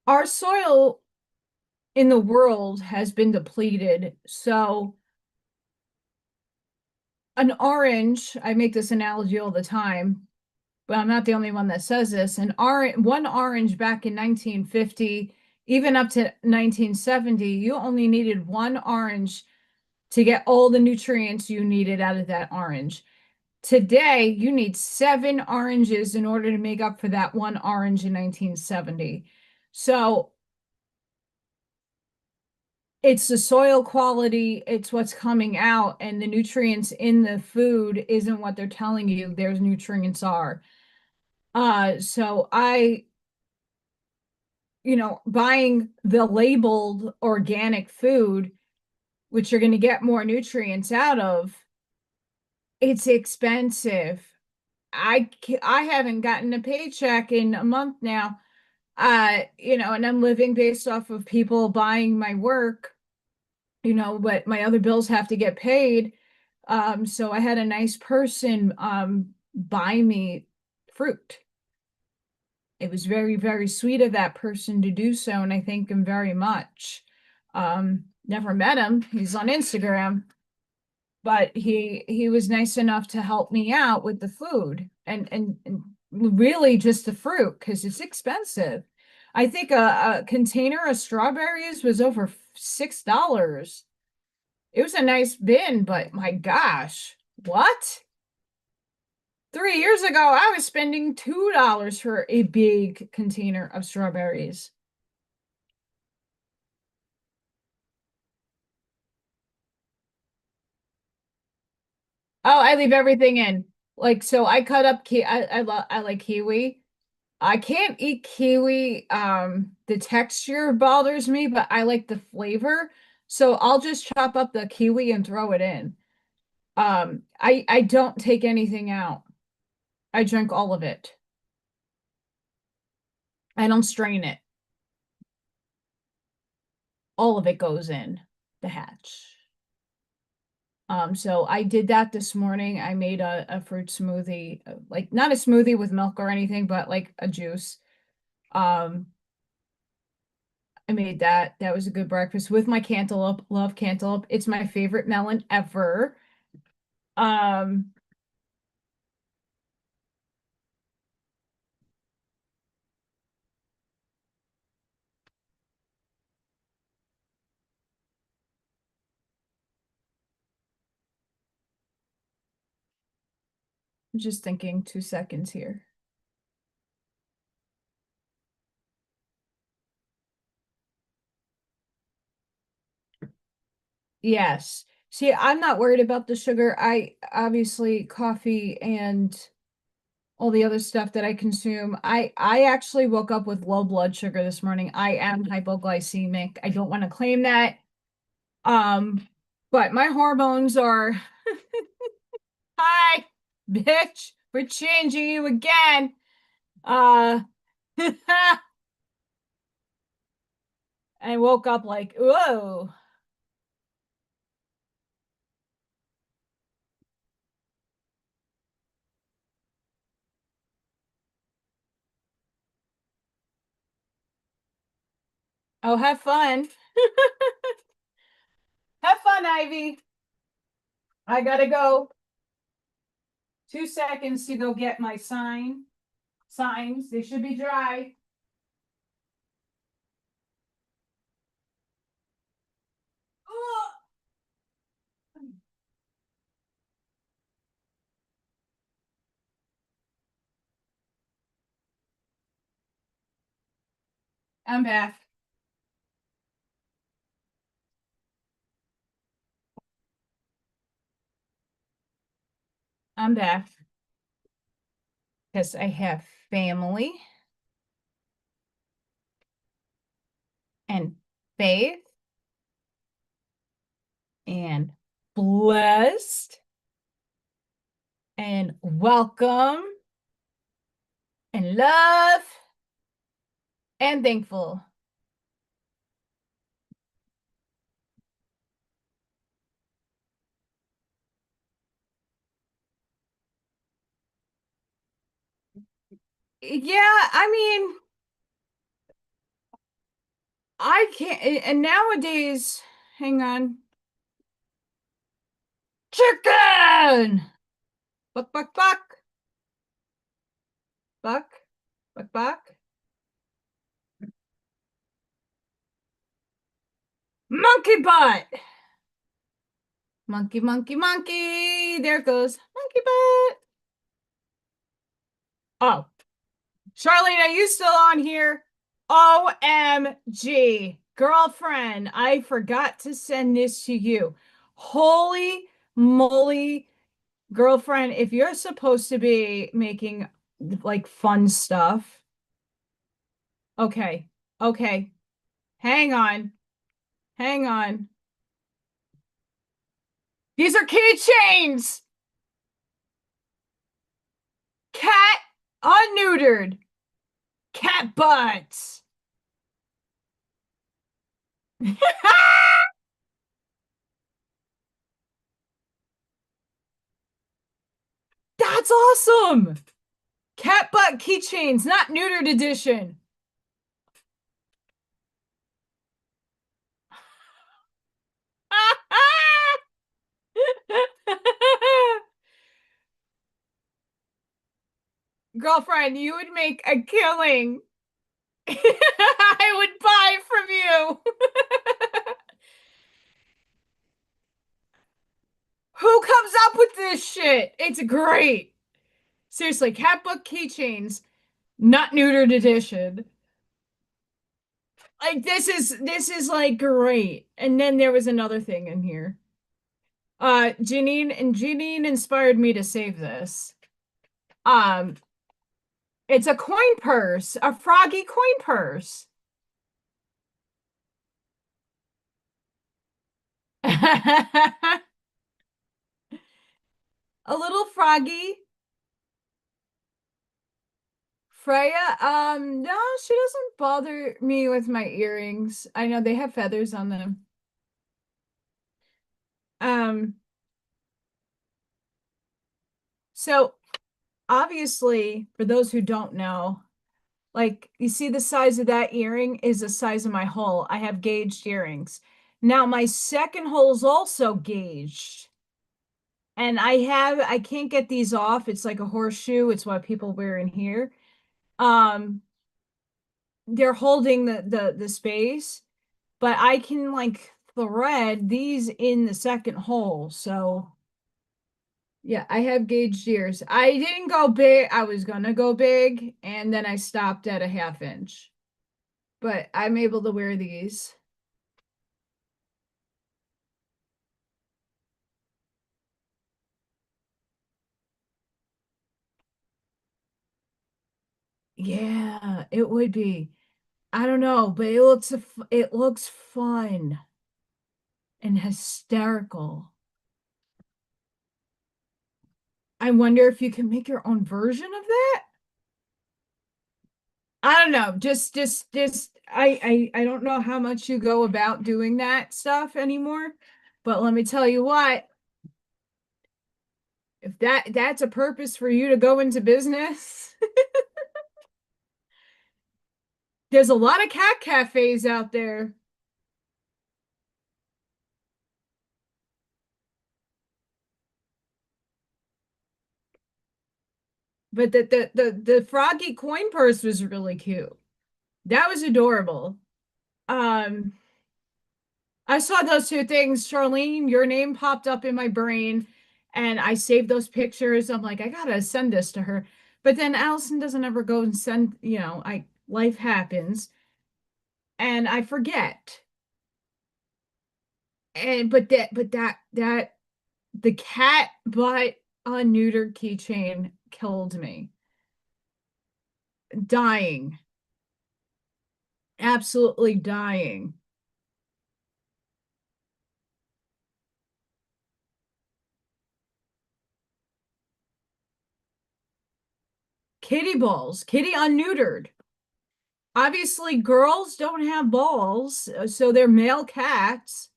Our soil in the world has been depleted. So an orange, I make this analogy all the time, but I'm not the only one that says this. One orange back in 1950, even up to 1970, you only needed one orange to get all the nutrients you needed out of that orange. Today, you need 7 oranges in order to make up for that one orange in 1970. So it's the soil quality, it's what's coming out, and the nutrients in the food isn't what they're telling you there's nutrients are. So buying the labeled organic food, which you're going to get more nutrients out of, it's expensive. I haven't gotten a paycheck in a month now. And I'm living based off of people buying my work, but my other bills have to get paid. So I had a nice person buy me fruit. It was very, very sweet of that person to do so, and I thank him very much. Never met him. He's on Instagram, but he was nice enough to help me out with the food and really just the fruit because it's expensive. I think a container of strawberries was over $6. It was a nice bin, but my gosh, what? 3 years ago, I was spending $2 for a big container of strawberries. Oh, I leave everything in. Like, so I cut up I like kiwi. I can't eat kiwi. The texture bothers me, but I like the flavor. So I'll just chop up the kiwi and throw it in. I don't take anything out. I drink all of it. I don't strain it. All of it goes in the hatch. So I did that this morning. I made a fruit smoothie, like not a smoothie with milk or anything, but like a juice. Um, I made that. That was a good breakfast with my cantaloupe. Love cantaloupe. It's my favorite melon ever. Um, I'm just thinking 2 seconds here. Yes. See, I'm not worried about the sugar. I obviously coffee and all the other stuff that I consume. I actually woke up with low blood sugar this morning. I am hypoglycemic. I don't want to claim that. But my hormones are hi, bitch, we're changing you again. Uh I woke up like, whoa. Oh, have fun. Have fun, Ivy. I gotta go. 2 seconds to go get my signs. They should be dry. Oh, I'm back. I'm back because I have family and faith and blessed and welcome and love and thankful. Yeah, I mean, I can't, and nowadays, hang on. Chicken! Buck, buck, buck. Buck, buck, buck. Monkey butt. Monkey, monkey, monkey. There it goes. Monkey butt. Oh, Charlene, are you still on here? OMG. Girlfriend, I forgot to send this to you. Holy moly, girlfriend, if you're supposed to be making like fun stuff, okay, okay, hang on, hang on. These are keychains. Cat unneutered. Cat butts. That's awesome. Cat butt keychains, not neutered edition. Girlfriend, you would make a killing. I would buy from you. Who comes up with this shit? It's great. Seriously, cat book keychains, not neutered edition. Like this is like great. And then there was another thing in here. Janine inspired me to save this. Um, it's a coin purse, a froggy coin purse. A little froggy. Freya, no, she doesn't bother me with my earrings. I know they have feathers on them. Um, so obviously, for those who don't know, like you see the size of that earring is the size of my hole. I have gauged earrings. Now my second hole is also gauged. And I can't get these off. It's like a horseshoe. It's what people wear in here. Um, they're holding the space, but I can like thread these in the second hole. So Yeah, I have gauged ears. I didn't go big. I was gonna go big, and then I stopped at a half inch. But I'm able to wear these. Yeah, it would be. I don't know, but it looks fun and hysterical. I wonder if you can make your own version of that. I don't know. Just I don't know how much you go about doing that stuff anymore. But let me tell you what, if that's a purpose for you to go into business, there's a lot of cat cafes out there. But the froggy coin purse was really cute. That was adorable. Um, I saw those two things, Charlene, your name popped up in my brain and I saved those pictures. I'm like, I gotta send this to her. But then Allison doesn't ever go and send, I life happens and I forget. And but that the cat butt neutered keychain killed me. Dying. Absolutely dying. Kitty balls, kitty unneutered. Obviously, girls don't have balls, so they're male cats.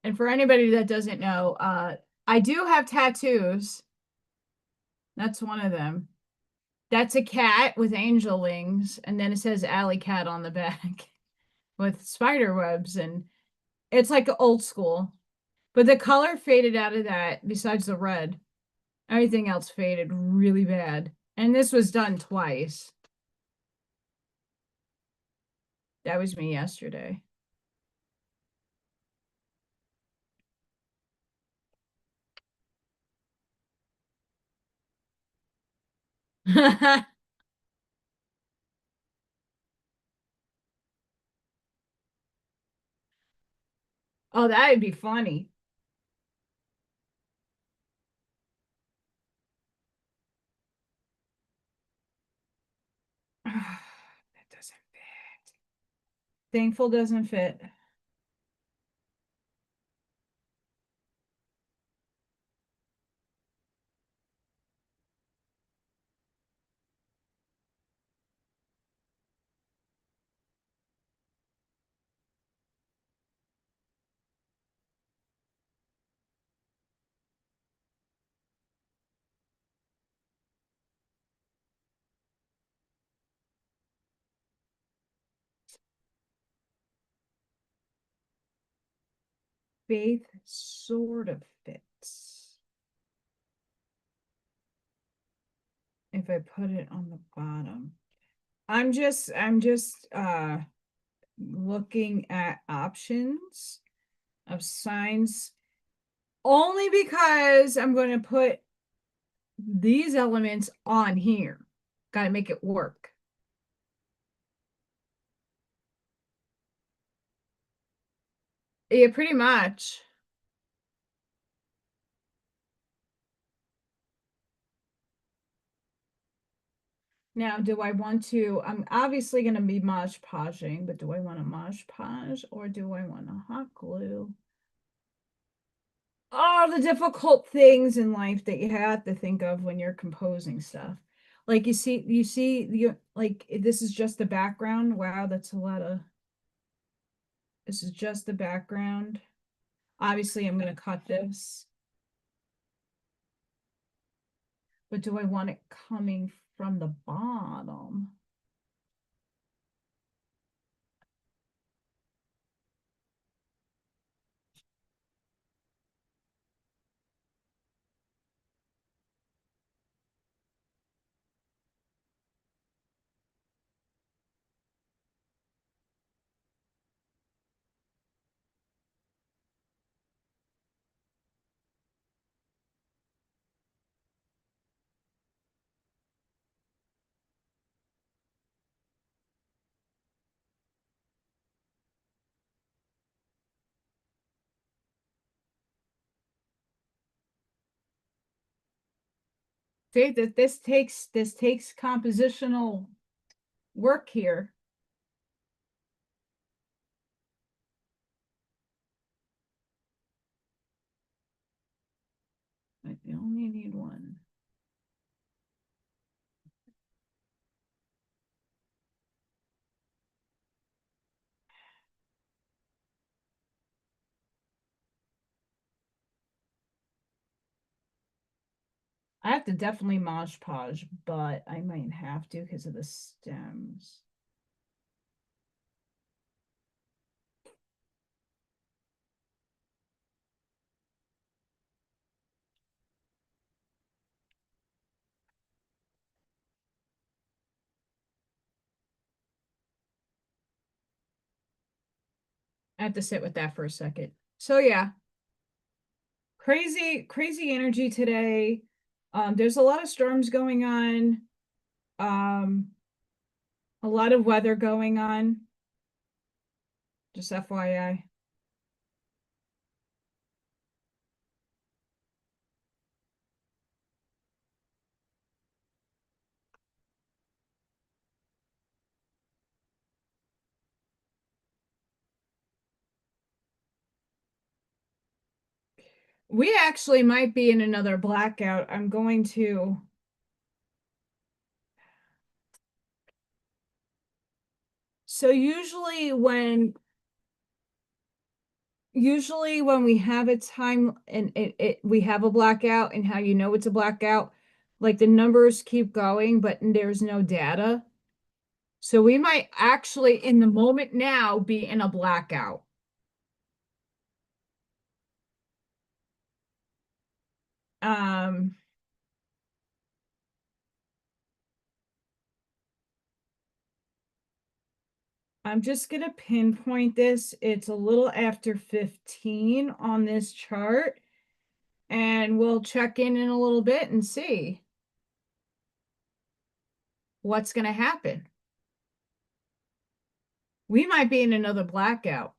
And for anybody that doesn't know, I do have tattoos. That's one of them. That's a cat with angel wings, and then it says AllyKat on the back with spider webs, and it's like old school. But the color faded out of that, besides the red. Everything else faded really bad. And this was done twice. That was me yesterday. Oh, that'd be funny. That doesn't fit. Thankful doesn't fit. Faith sort of fits. If I put it on the bottom. I'm just looking at options of signs only because I'm going to put these elements on here. Got to make it work. Yeah, pretty much. Now, do I want to? I'm obviously going to be Mod Podging, but do I want a Mod Podge or do I want a hot glue? Oh, the difficult things in life that you have to think of when you're composing stuff. Like like this is just the background. Wow, that's a lot of, this is just the background. Obviously, I'm going to cut this, but do I want it coming from the bottom? See that this takes compositional work here. I only need one. I have to definitely Mod Podge, but I might have to because of the stems. I have to sit with that for a second. So yeah, crazy energy today. There's a lot of storms going on. A lot of weather going on. Just FYI. We actually might be in another blackout. I'm going to. So usually when we have a time and we have a blackout, and how you know it's a blackout, like the numbers keep going, but there's no data. So we might actually in the moment now be in a blackout. Um, I'm just gonna pinpoint this. It's a little after 15 on this chart, and we'll check in a little bit and see what's gonna happen. We might be in another blackout.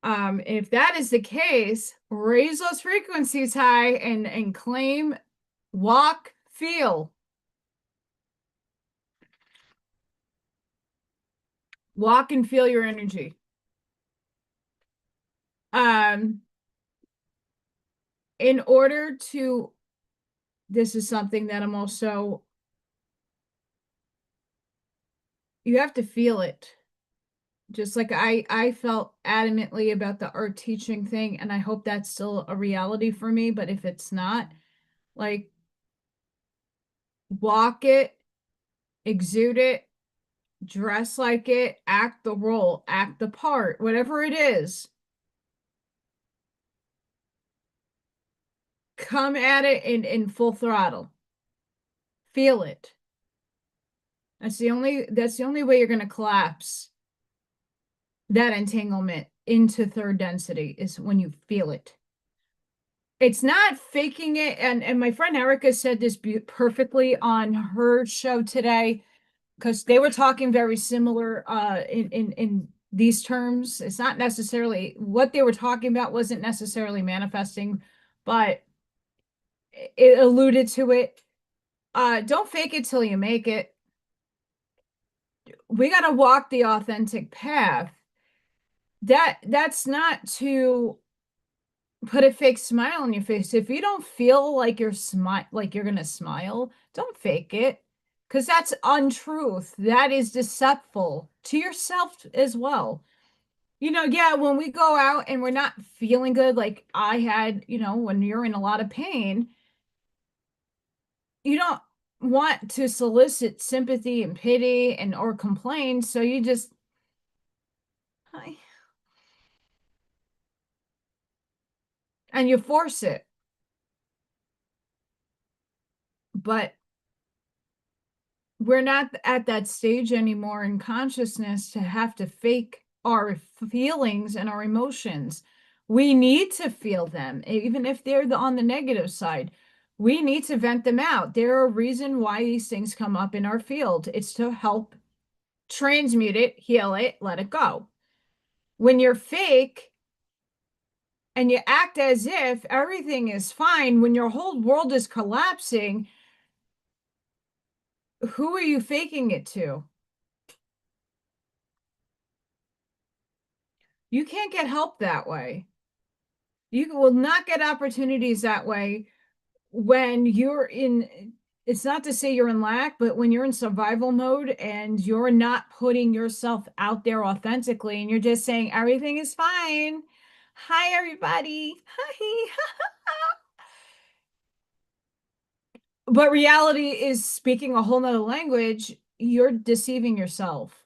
If that is the case, raise those frequencies high and claim, walk, feel. Walk and feel your energy. Um, in order to, this is something that I'm also, you have to feel it. Just like I felt adamantly about the art teaching thing, and I hope that's still a reality for me, but if it's not, like, walk it, exude it, dress like it, act the role, act the part, whatever it is. Come at it in full throttle. Feel it. That's the only way you're going to collapse that entanglement into third density, is when you feel it. It's not faking it. And my friend Erica said this perfectly on her show today, because they were talking very similar in these terms. It's not necessarily what they were talking about, wasn't necessarily manifesting, but it alluded to it. Don't fake it till you make it. We got to walk the authentic path. That's not to put a fake smile on your face. If you don't feel like you're gonna smile, don't fake it, because that's untruth. That is deceptful to yourself as well. Yeah, when we go out and we're not feeling good, like I had, when you're in a lot of pain, you don't want to solicit sympathy and pity and or complain, so you just, hi, and you force it. But we're not at that stage anymore in consciousness to have to fake our feelings and our emotions. We need to feel them, even if they're on the negative side. We need to vent them out. There are a reason why these things come up in our field. It's to help transmute it, heal it, let it go. When you're fake, and you act as if everything is fine when your whole world is collapsing. Who are you faking it to? You can't get help that way. You will not get opportunities that way when you're in, it's not to say you're in lack, but when you're in survival mode and you're not putting yourself out there authentically and you're just saying everything is fine. Hi, everybody. Hi. But reality is speaking a whole nother language. You're deceiving yourself.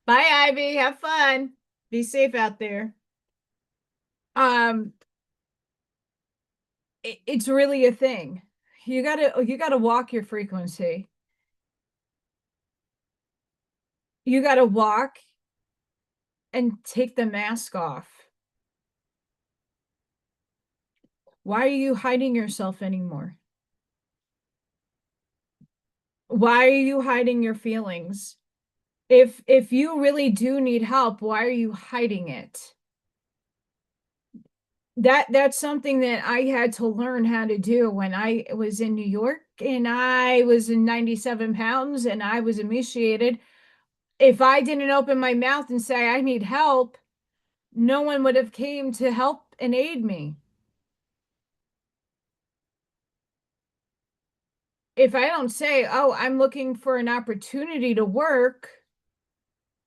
Bye, Ivy. Have fun. Be safe out there. Um, it's really a thing. You gotta walk your frequency. You gotta walk and take the mask off. Why are you hiding yourself anymore? Why are you hiding your feelings? If you really do need help, why are you hiding it? That's something that I had to learn how to do when I was in New York and I was in 97 pounds and I was emaciated. If I didn't open my mouth and say I need help, no one would have came to help and aid me. If I don't say, "Oh, I'm looking for an opportunity to work,"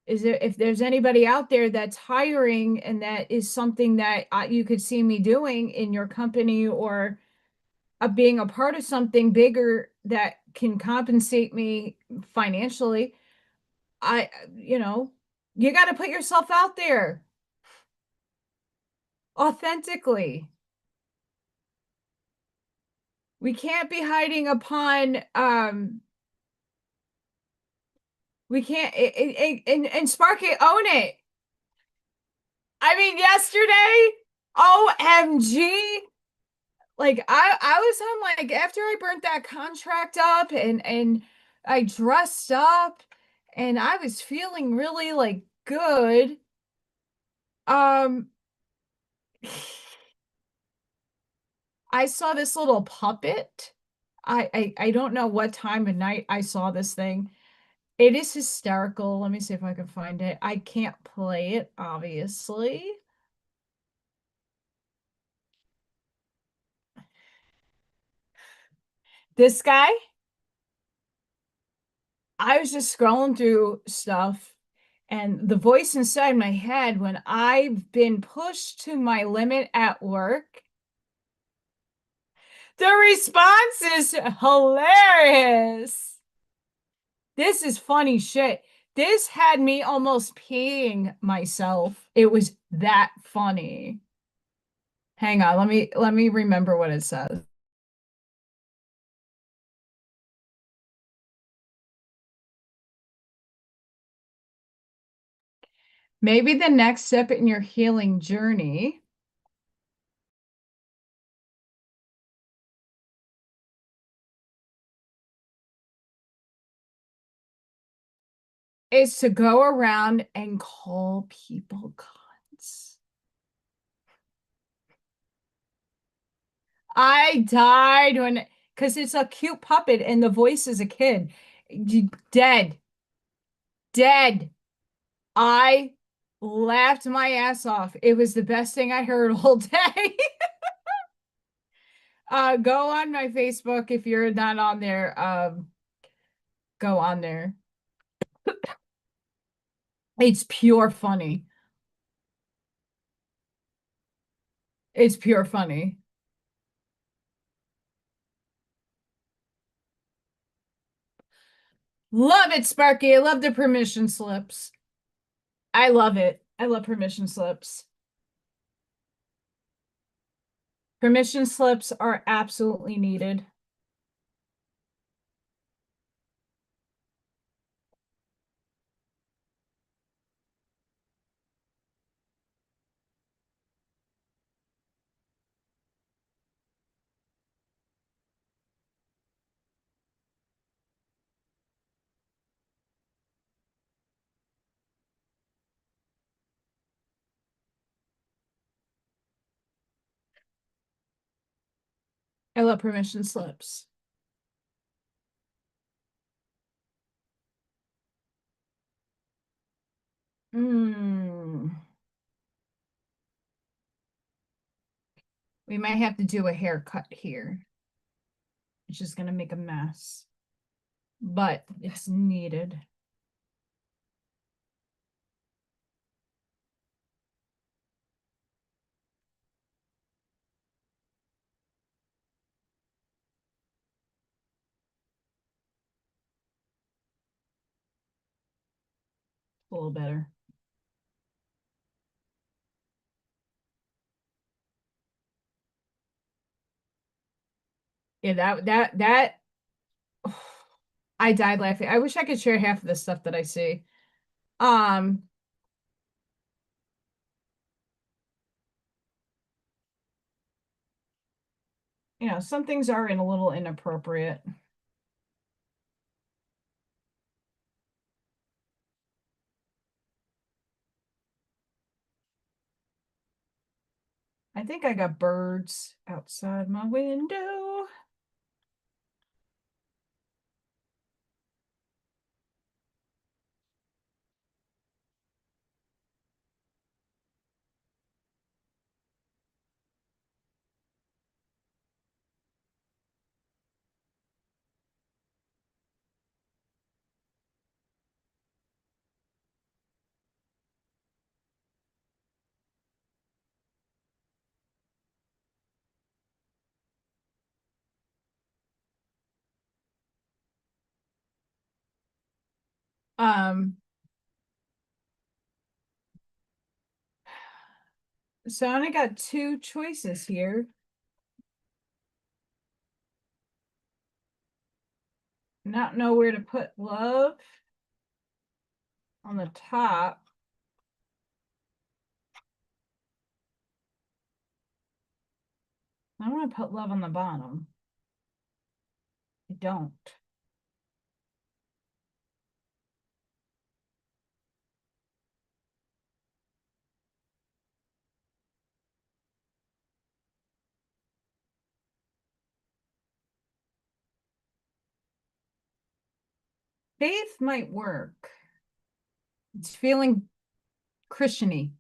is there, if there's anybody out there that's hiring and that is something that you could see me doing in your company or being a part of something bigger that can compensate me financially, I, you know, you got to put yourself out there authentically. We can't be hiding upon, we can't, and Sparky, own it. I mean, yesterday, OMG, like I was on, like, after I burnt that contract up and I dressed up and I was feeling really like good. Um I saw this little puppet. I don't know what time of night I saw this thing. It is hysterical. Let me see if I can find it. I can't play it, obviously. This guy, I was just scrolling through stuff, and the voice inside my head when I've been pushed to my limit at work, the response is hilarious. This is funny shit. This had me almost peeing myself. It was that funny. Hang on, let me remember what it says. Maybe the next step in your healing journey is to go around and call people cunts. I died when, because it's a cute puppet and the voice is a kid. Dead, dead. I laughed my ass off. It was the best thing I heard all day. Go on my Facebook if you're not on there. Go on there. It's pure funny. It's pure funny. Love it, Sparky. I love the permission slips. I love it. I love permission slips. Permission slips are absolutely needed. I love permission slips. We might have to do a haircut here. It's just gonna make a mess, but it's needed. A little better. Yeah, that I died laughing. I wish I could share half of the stuff that I see. Um, some things are a little inappropriate. I think I got birds outside my window. Um, so I only got two choices here. Not know where to put love on the top. I want to put love on the bottom. I don't. Faith might work. It's feeling Christian-y.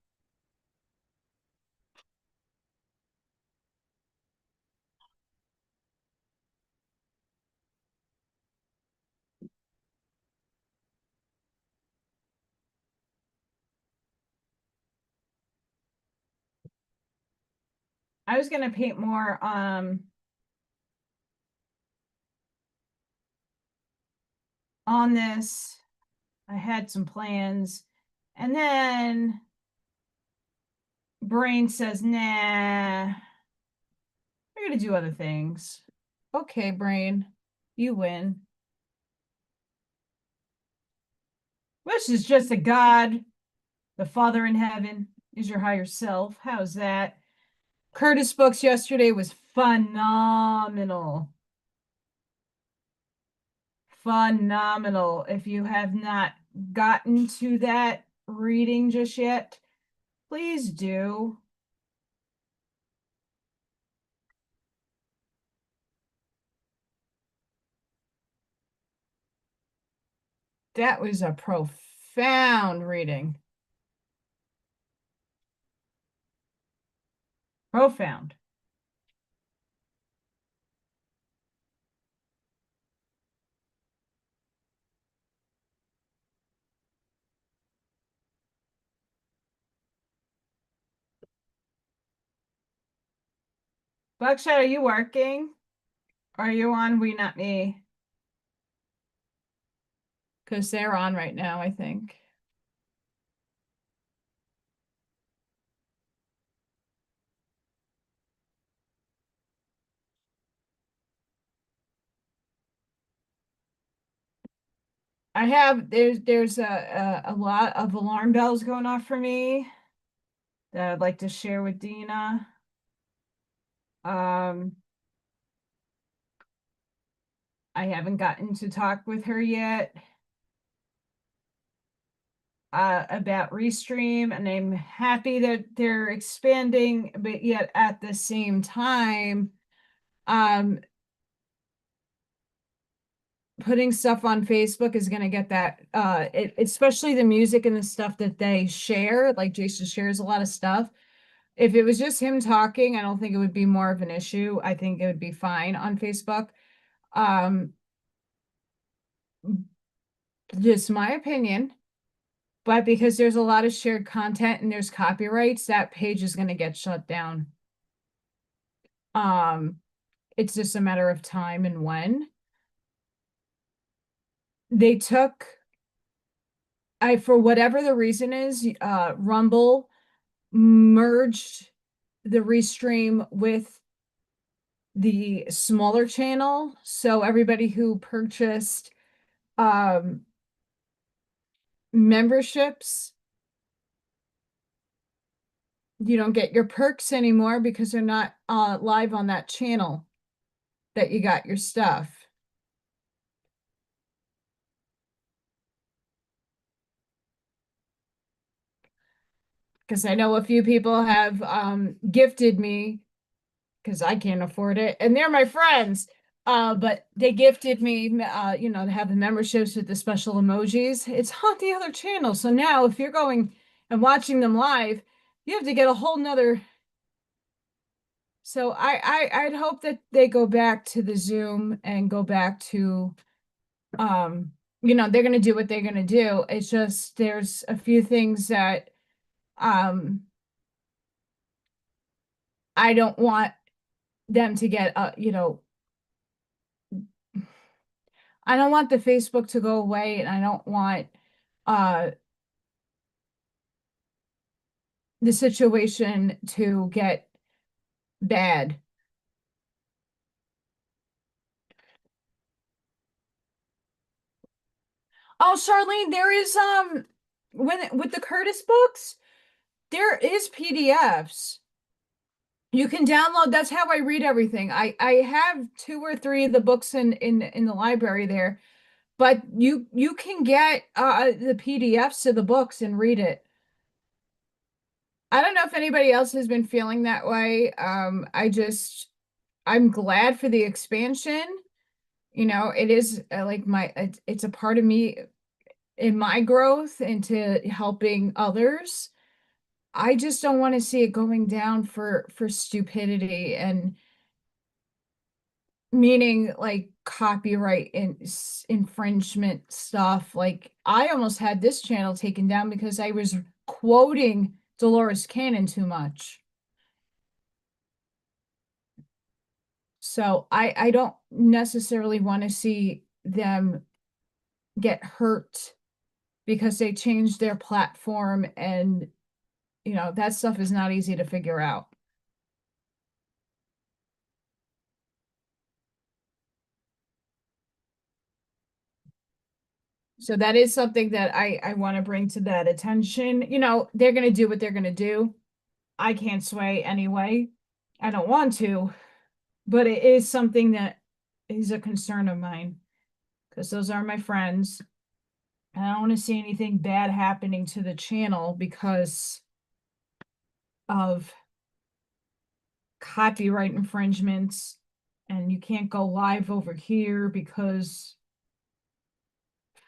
I was gonna paint more on this. I had some plans, and then brain says, nah, we're gonna do other things. Okay, brain, you win. Which is just a God, the Father in heaven, is your higher self. How's that? Curtis books yesterday was phenomenal. Phenomenal. If you have not gotten to that reading just yet, please do. That was a profound reading. Profound. Buckshot, are you working? Are you on WeNotMe? Because they're on right now, I think. I have there's a lot of alarm bells going off for me that I'd like to share with Dina. I haven't gotten to talk with her yet about Restream, and I'm happy that they're expanding, but yet at the same time, Um, Putting stuff on Facebook is going to get that, especially the music and the stuff that they share. Like Jason shares a lot of stuff. If it was just him talking, I don't think it would be more of an issue. I think it would be fine on Facebook. Um, just my opinion. But because there's a lot of shared content and there's copyrights, that page is going to get shut down. Um, it's just a matter of time and when. They took, for whatever the reason is, Rumble merged the restream with the smaller channel. So everybody who purchased memberships, you don't get your perks anymore because they're not live on that channel that you got your stuff. Because I know a few people have gifted me because I can't afford it, and they're my friends. But they gifted me, to have the memberships with the special emojis. It's on the other channel. So now if you're going and watching them live, you have to get a whole nother. So I'd hope that they go back to the Zoom and go back to, they're gonna do what they're gonna do. It's just there's a few things that I don't want them to get, I don't want the Facebook to go away, and I don't want uh the situation to get bad. Oh, Charlene, there is when with the Curtis books, there is PDFs. You can download. That's how I read everything. I have two or three of the books in the library there, but you can get the PDFs of the books and read it. I don't know if anybody else has been feeling that way. I'm glad for the expansion. It is like it's a part of me in my growth into helping others. I just don't want to see it going down for stupidity, and meaning like copyright and infringement stuff. Like I almost had this channel taken down because I was quoting Dolores Cannon too much. So I don't necessarily want to see them get hurt because they changed their platform, and that stuff is not easy to figure out. So that is something that I want to bring to that attention. They're going to do what they're going to do. I can't sway anyway. I don't want to, but it is something that is a concern of mine because those are my friends. And I don't want to see anything bad happening to the channel because of copyright infringements, and you can't go live over here because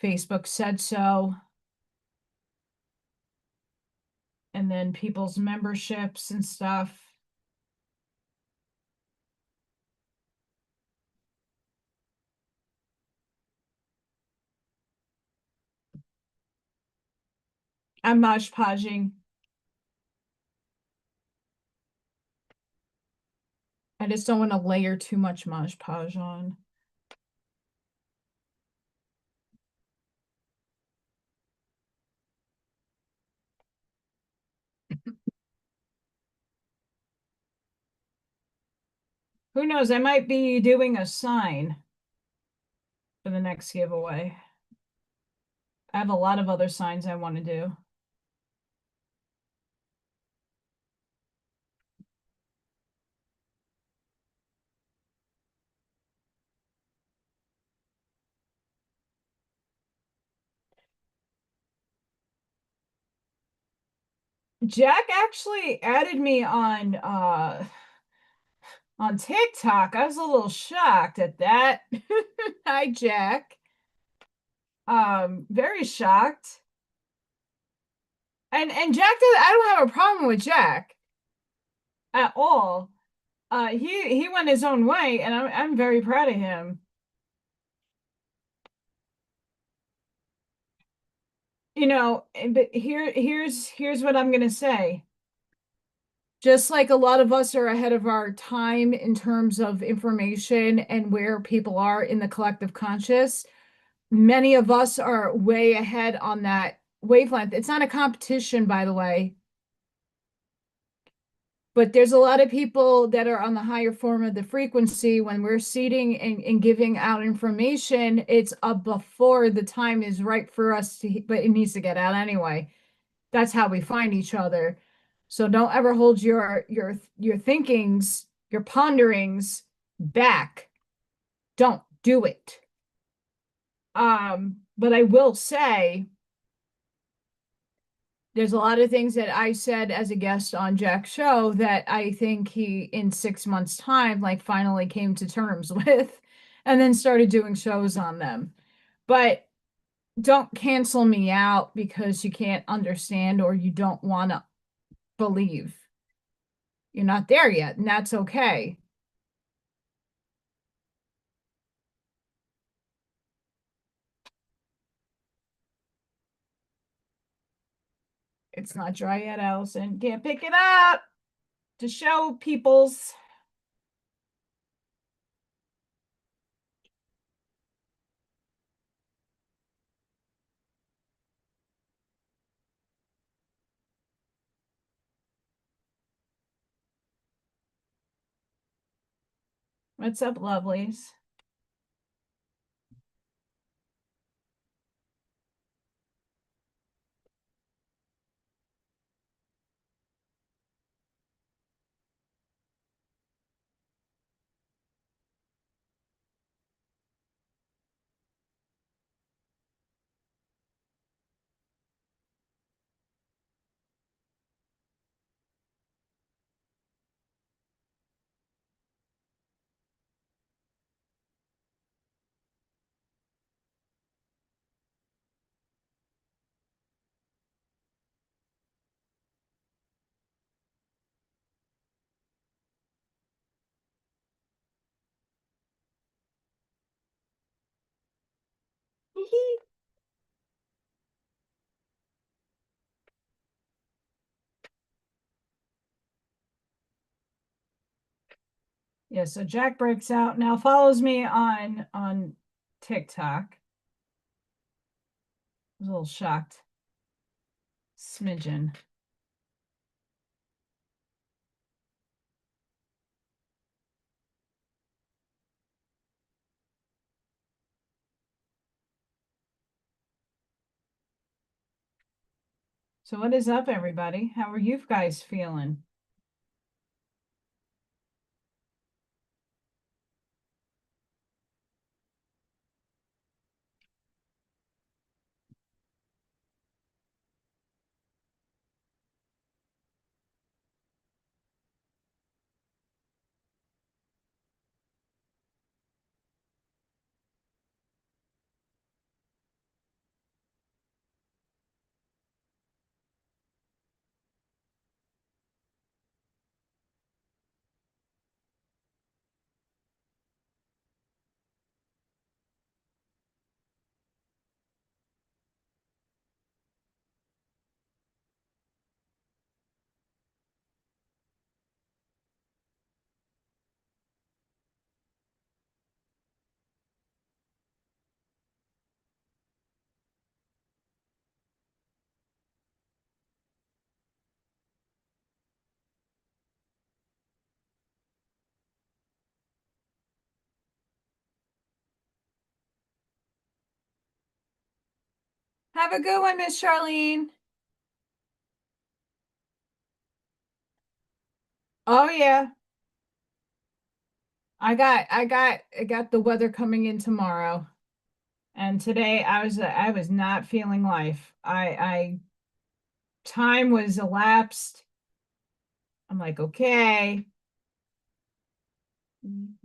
Facebook said so. And then people's memberships and stuff. I'm mosh podging. I just don't want to layer too much Mod Podge on. Who knows? I might be doing a sign for the next giveaway. I have a lot of other signs I want to do. Jack actually added me on on TikTok. I was a little shocked at that. Hi, Jack. Very shocked. And Jack does, I don't have a problem with Jack at all. He went his own way, and I'm very proud of him. But here's what I'm gonna say. Just like a lot of us are ahead of our time in terms of information and where people are in the collective conscious, many of us are way ahead on that wavelength. It's not a competition, by the way, but there's a lot of people that are on the higher form of the frequency. When we're seeding and giving out information, it's up before the time is right for us to, but it needs to get out anyway. That's how we find each other. So don't ever hold your thinkings, your ponderings back. Don't do it. But I will say there's a lot of things that I said as a guest on Jack's show that I think he, in 6 months' time, like finally came to terms with and then started doing shows on them. But don't cancel me out because you can't understand or you don't want to believe. You're not there yet, and that's okay. It's not dry yet, Allison. Can't pick it up to show people's. What's up, lovelies? Yeah, so Jack breaks out now, follows me on TikTok. I was a little shocked. Smidgen. So what is up, everybody? How are you guys feeling? Have a good one, Miss Charlene. Oh yeah. I got the weather coming in tomorrow. And today I was not feeling life. I time was elapsed. I'm like, okay.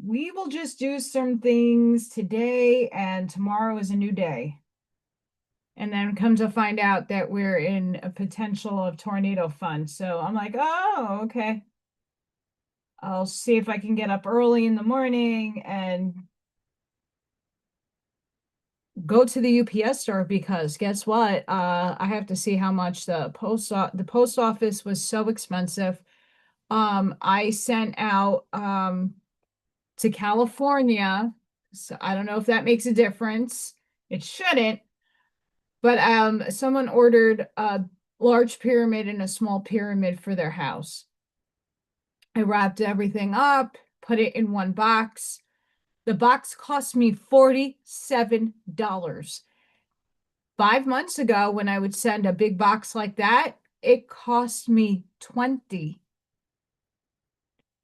We will just do some things today, and tomorrow is a new day. And then come to find out that we're in a potential of tornado fund. So I'm like, oh, okay. I'll see if I can get up early in the morning and go to the UPS store, because guess what? I have to see how much the post office was so expensive. I sent out to California. So I don't know if that makes a difference. It shouldn't, but someone ordered a large pyramid and a small pyramid for their house. I wrapped everything up, put it in one box. The box cost me $47. 5 months ago, when I would send a big box like that, it cost me 20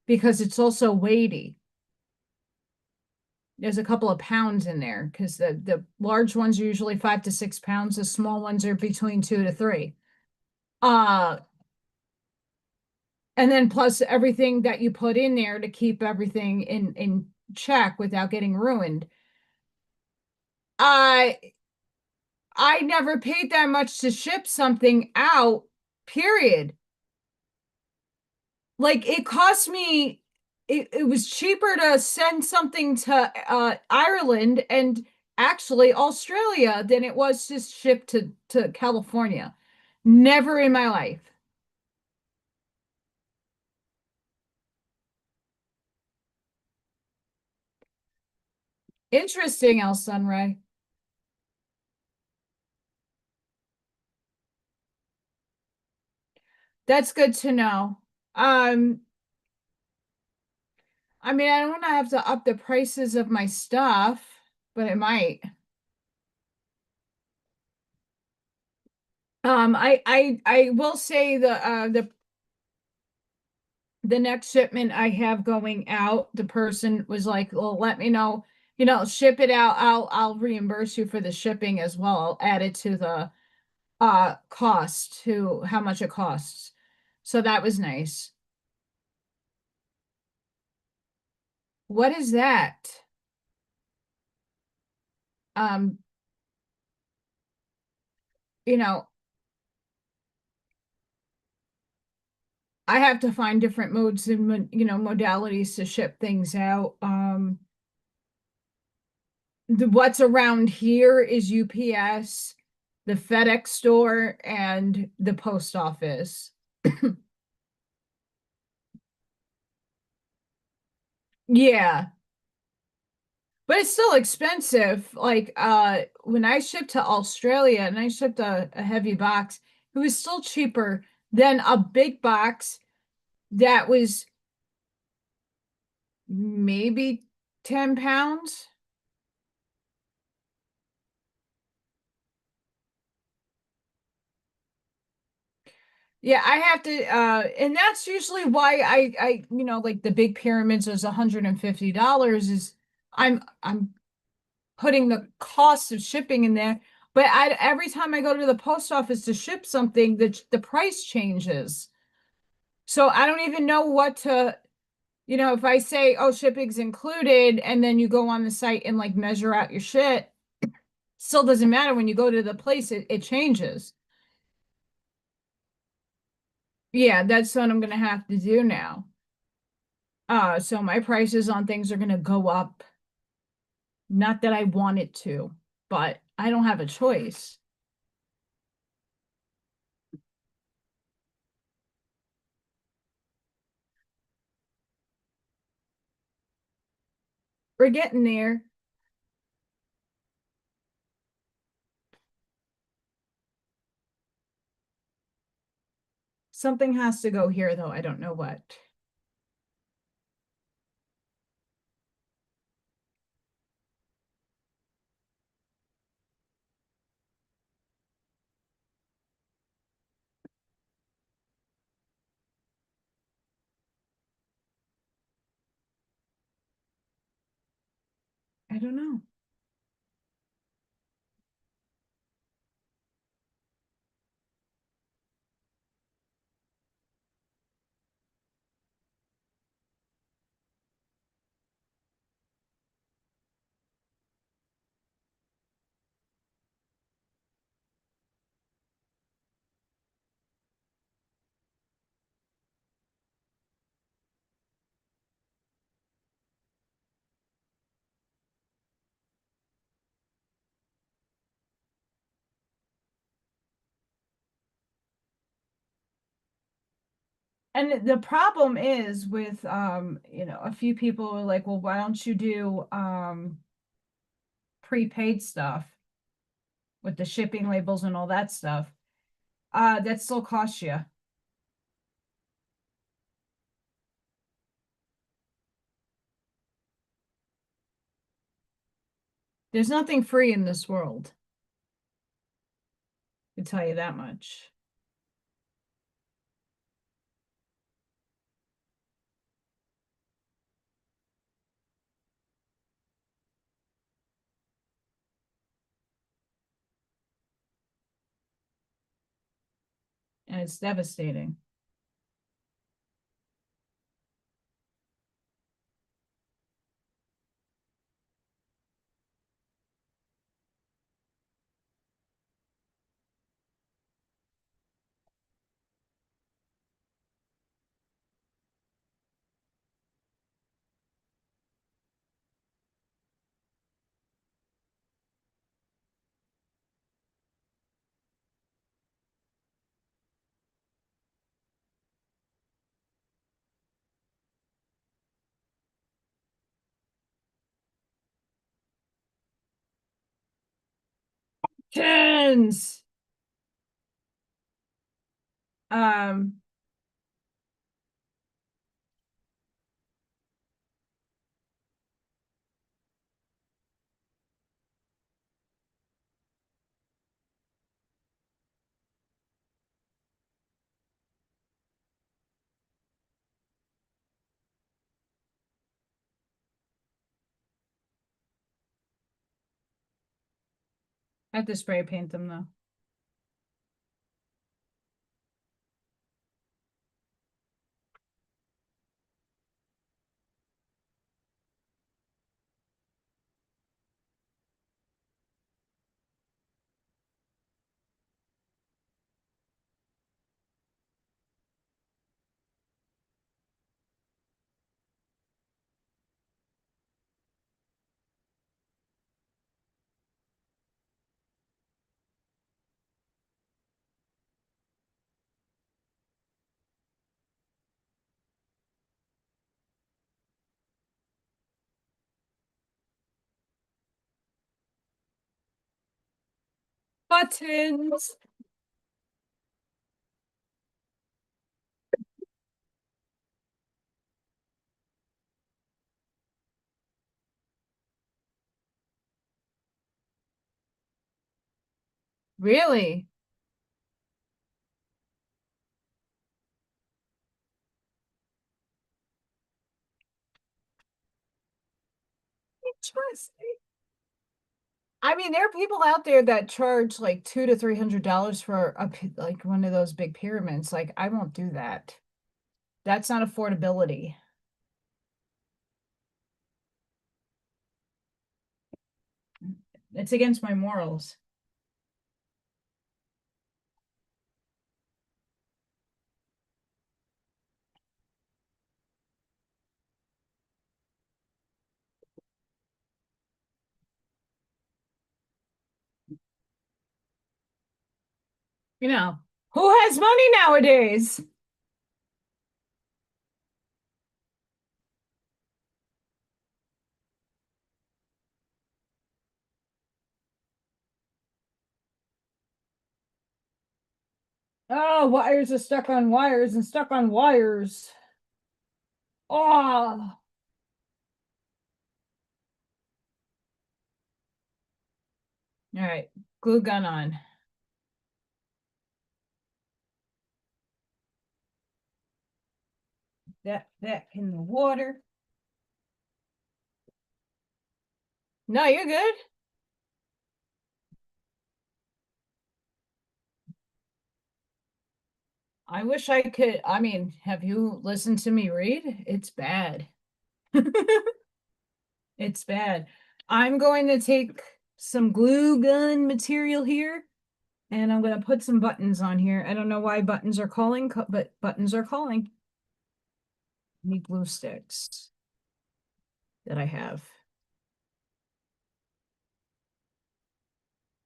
because it's also weighty. There's a couple of pounds in there because the large ones are usually 5 to 6 pounds. The small ones are between 2 to 3. Uh, and then plus everything that you put in there to keep everything in check without getting ruined. I I never paid that much to ship something out, period. Like it cost me, it was cheaper to send something to Ireland and actually Australia than it was just shipped to California. Never in my life. Interesting, El Sunray. That's good to know. Um, I mean, I don't want to have to up the prices of my stuff, but it might. I will say the next shipment I have going out, the person was like, "Well, let me know, ship it out. I'll reimburse you for the shipping as well. I'll add it to the cost to how much it costs." So that was nice. What is that? Um, you know, I have to find different modes and modalities to ship things out. What's around here is UPS, the FedEx store, and the post office. Yeah, but it's still expensive. Like when I shipped to Australia and I shipped a heavy box, it was still cheaper than a big box that was maybe 10 pounds. Yeah, I have to and that's usually why like the big pyramids is $150 is I'm putting the cost of shipping in there. But every time I go to the post office to ship something, the price changes. So I don't even know what to, if I say, oh, shipping's included, and then you go on the site and like measure out your shit, still doesn't matter when you go to the place, it changes. Yeah, that's what I'm gonna have to do now. So my prices on things are gonna go up. Not that I want it to, but I don't have a choice. We're getting there. Something has to go here, though. I don't know what. I don't know. And the problem is with a few people are like, well, why don't you do prepaid stuff with the shipping labels and all that stuff? That still costs you. There's nothing free in this world, I can tell you that much. And it's devastating. Tens. Um, I have to spray paint them though. Buttons. Really? Interesting. I mean, there are people out there that charge like $200 to $300 for like one of those big pyramids. Like, I won't do that. That's not affordability. It's against my morals. You know, who has money nowadays? Oh, wires are stuck on wires and stuck on wires. Oh, all right. Glue gun on. That in the water. No, you're good. I wish I could. I mean, have you listened to me read? It's bad. It's bad. I'm going to take some glue gun material here and I'm going to put some buttons on here. I don't know why buttons are calling, but buttons are calling. Need glue sticks that I have.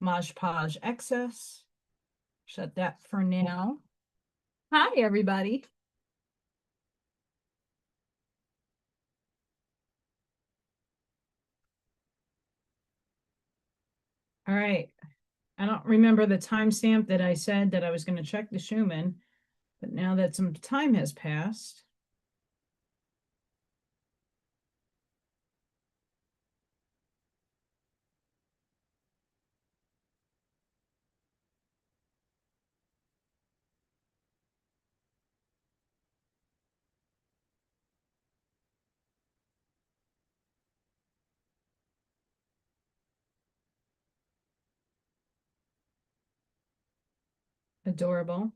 Mod Podge excess. Shut that for now. Hi, everybody. All right. I don't remember the timestamp that I said that I was going to check the Schumann, but now that some time has passed. Adorable.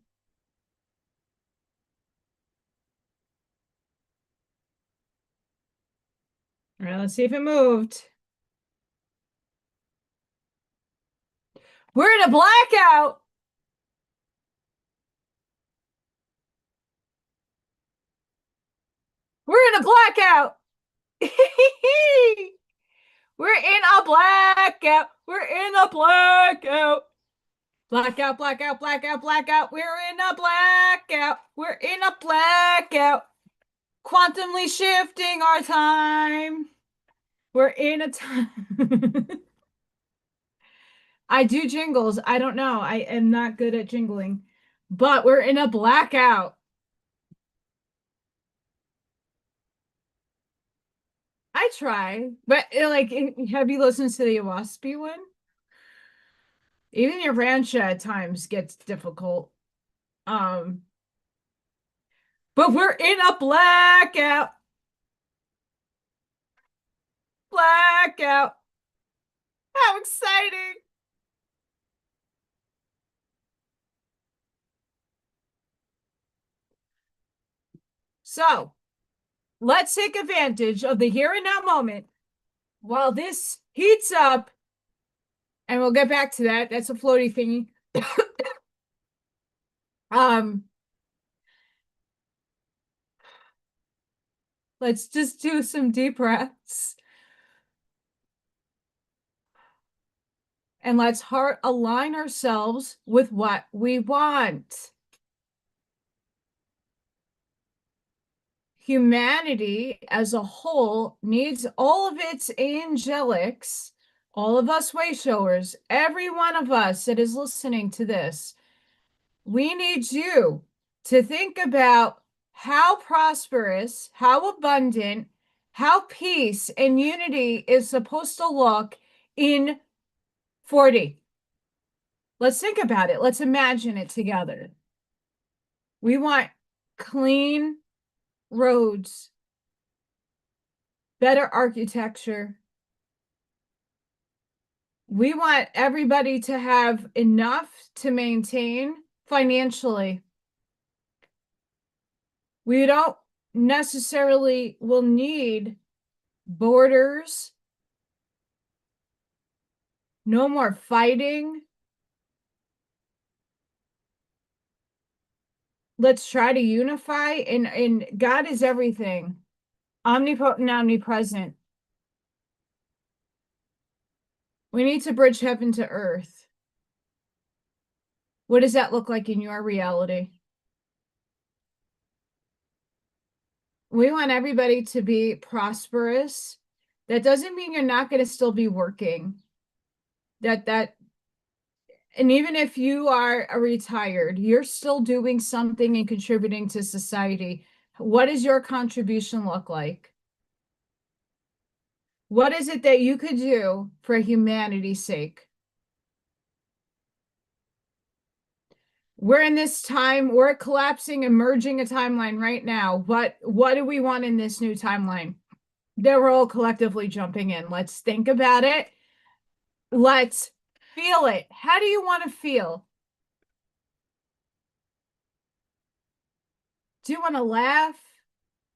All right, let's see if it moved. We're in a blackout. We're in a blackout. We're in a blackout. We're in a blackout. Blackout, blackout, blackout, blackout. We're in a blackout. We're in a blackout. Quantumly shifting our time. We're in a time. I do jingles. I don't know. I am not good at jingling, but we're in a blackout. I try, but like, have you listened to the Waspy one? Even your ranch at times gets difficult. Um, but we're in a blackout. Blackout. How exciting. So let's take advantage of the here and now moment while this heats up, and we'll get back to that. That's a floaty thingy. um, let's just do some deep breaths. And let's heart align ourselves with what we want. Humanity as a whole needs all of its angelics, all of us way showers, every one of us that is listening to this. We need you to think about how prosperous, how abundant, how peace and unity is supposed to look in 40. Let's think about it. Let's imagine it together. We want clean roads, better architecture. We want everybody to have enough to maintain financially. We don't necessarily will need borders, no more fighting. Let's try to unify, and God is everything, omnipotent, omnipresent. We need to bridge heaven to earth. What does that look like in your reality? We want everybody to be prosperous. That doesn't mean you're not going to still be working. And even if you are a retired, you're still doing something and contributing to society. What does your contribution look like? What is it that you could do for humanity's sake? We're in this time, we're collapsing and merging a timeline right now. What do we want in this new timeline? That we're all collectively jumping in. Let's think about it. Let's feel it. How do you want to feel? Do you want to laugh?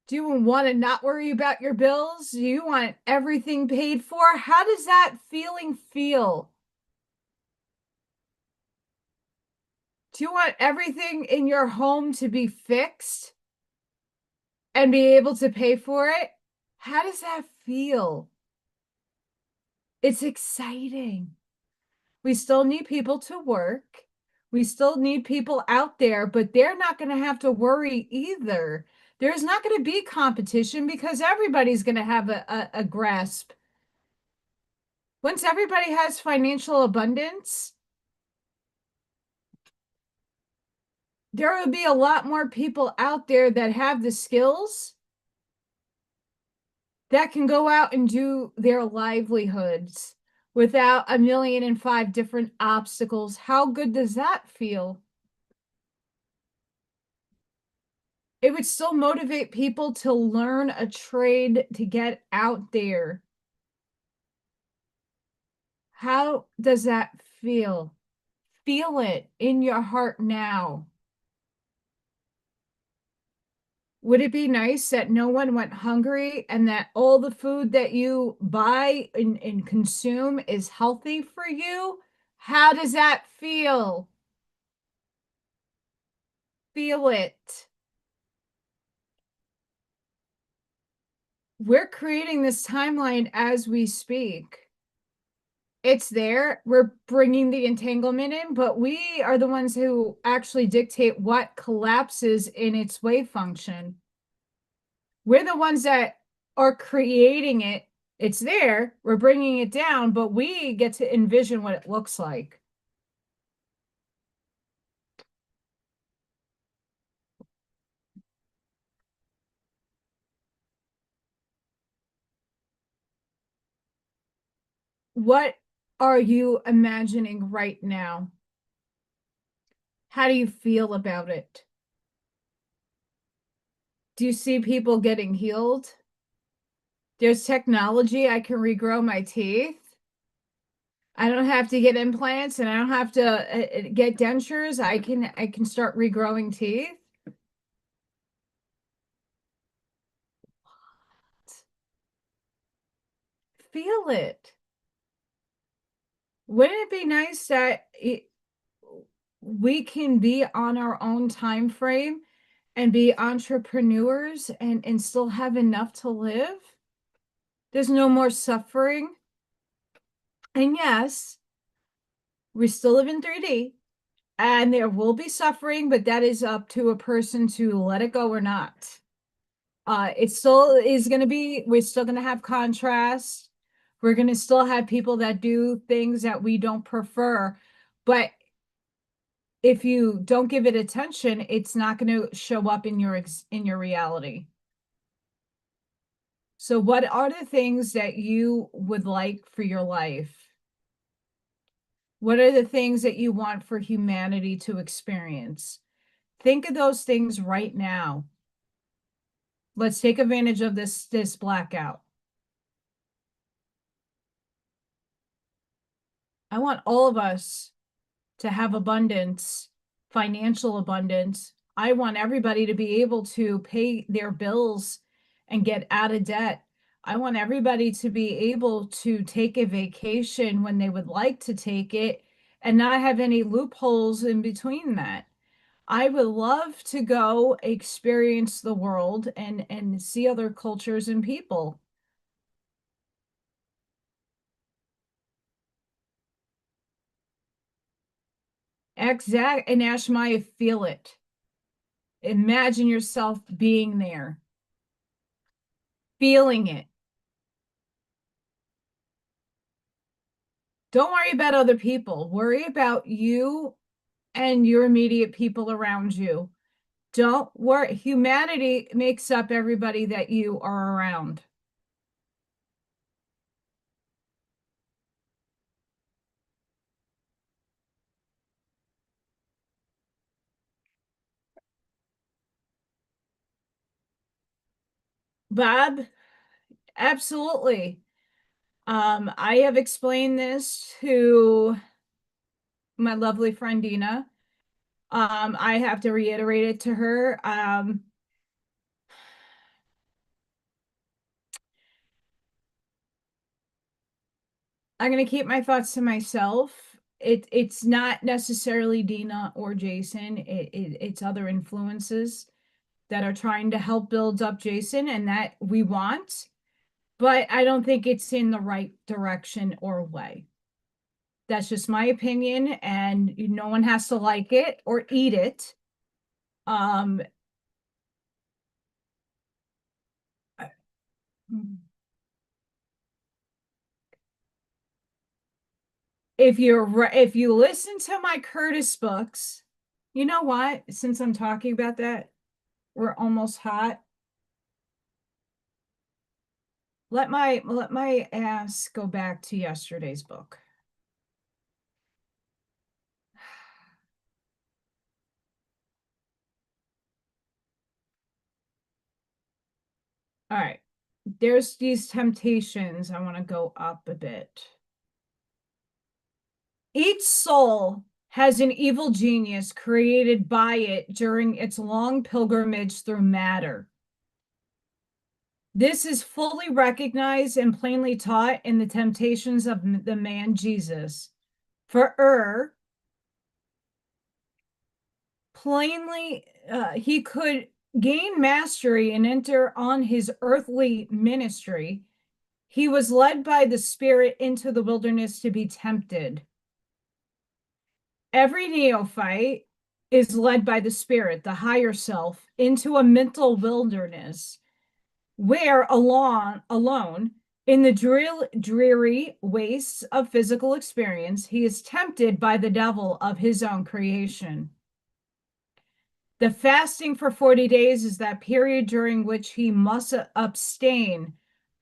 Do you want to not worry about your bills? Do you want everything paid for? How does that feeling feel? Do you want everything in your home to be fixed and be able to pay for it? How does that feel? It's exciting. We still need people to work. We still need people out there, but they're not going to have to worry either. There's not going to be competition because everybody's going to have a grasp. Once everybody has financial abundance, there will be a lot more people out there that have the skills that can go out and do their livelihoods without 1,000,005 different obstacles. How good does that feel? It would still motivate people to learn a trade to get out there. How does that feel? Feel it in your heart now. Would it be nice that no one went hungry and that all the food that you buy and consume is healthy for you? How does that feel? Feel it. We're creating this timeline as we speak. It's there. We're bringing the entanglement in, but we are the ones who actually dictate what collapses in its wave function. We're the ones that are creating it. It's there. We're bringing it down, but we get to envision what it looks like. What are you imagining right now? How do you feel about it? Do you see people getting healed? There's technology. I can regrow my teeth. I don't have to get implants and I don't have to get dentures. I can start regrowing teeth. Feel it. Wouldn't it be nice that we can be on our own time frame and be entrepreneurs and still have enough to live? There's no more suffering. And yes, we still live in 3D and there will be suffering, but that is up to a person to let it go or not. It still is going to be, we're still going to have contrast. We're going to still have people that do things that we don't prefer. But if you don't give it attention, it's not going to show up in your reality. So what are the things that you would like for your life? What are the things that you want for humanity to experience? Think of those things right now. Let's take advantage of this blackout. I want all of us to have abundance, financial abundance. I want everybody to be able to pay their bills and get out of debt. I want everybody to be able to take a vacation when they would like to take it and not have any loopholes in between that. I would love to go experience the world and see other cultures and people. Exact. And Ashmaya, feel it. Imagine yourself being there, feeling it. Don't worry about other people. Worry about you and your immediate people around you. Don't worry. Humanity makes up everybody that you are around. Bob, absolutely. I have explained this to my lovely friend Dina. I have to reiterate it to her. I'm going to keep my thoughts to myself. It's not necessarily Dina or Jason. It's other influences that are trying to help build up Jason and that we want, but I don't think it's in the right direction or way. That's just my opinion, and no one has to like it or eat it. Um, if you listen to my Curtis books, you know what? Since I'm talking about that, we're almost hot. Let my ass go back to yesterday's book. All right. There's these temptations. I want to go up a bit. Each soul has an evil genius created by it during its long pilgrimage through matter. This is fully recognized and plainly taught in the temptations of the man Jesus. For plainly, he could gain mastery and enter on his earthly ministry. He was led by the Spirit into the wilderness to be tempted. Every neophyte is led by the Spirit, the higher self, into a mental wilderness where alone in the dreary wastes of physical experience, he is tempted by the devil of his own creation. The fasting for 40 days is that period during which he must abstain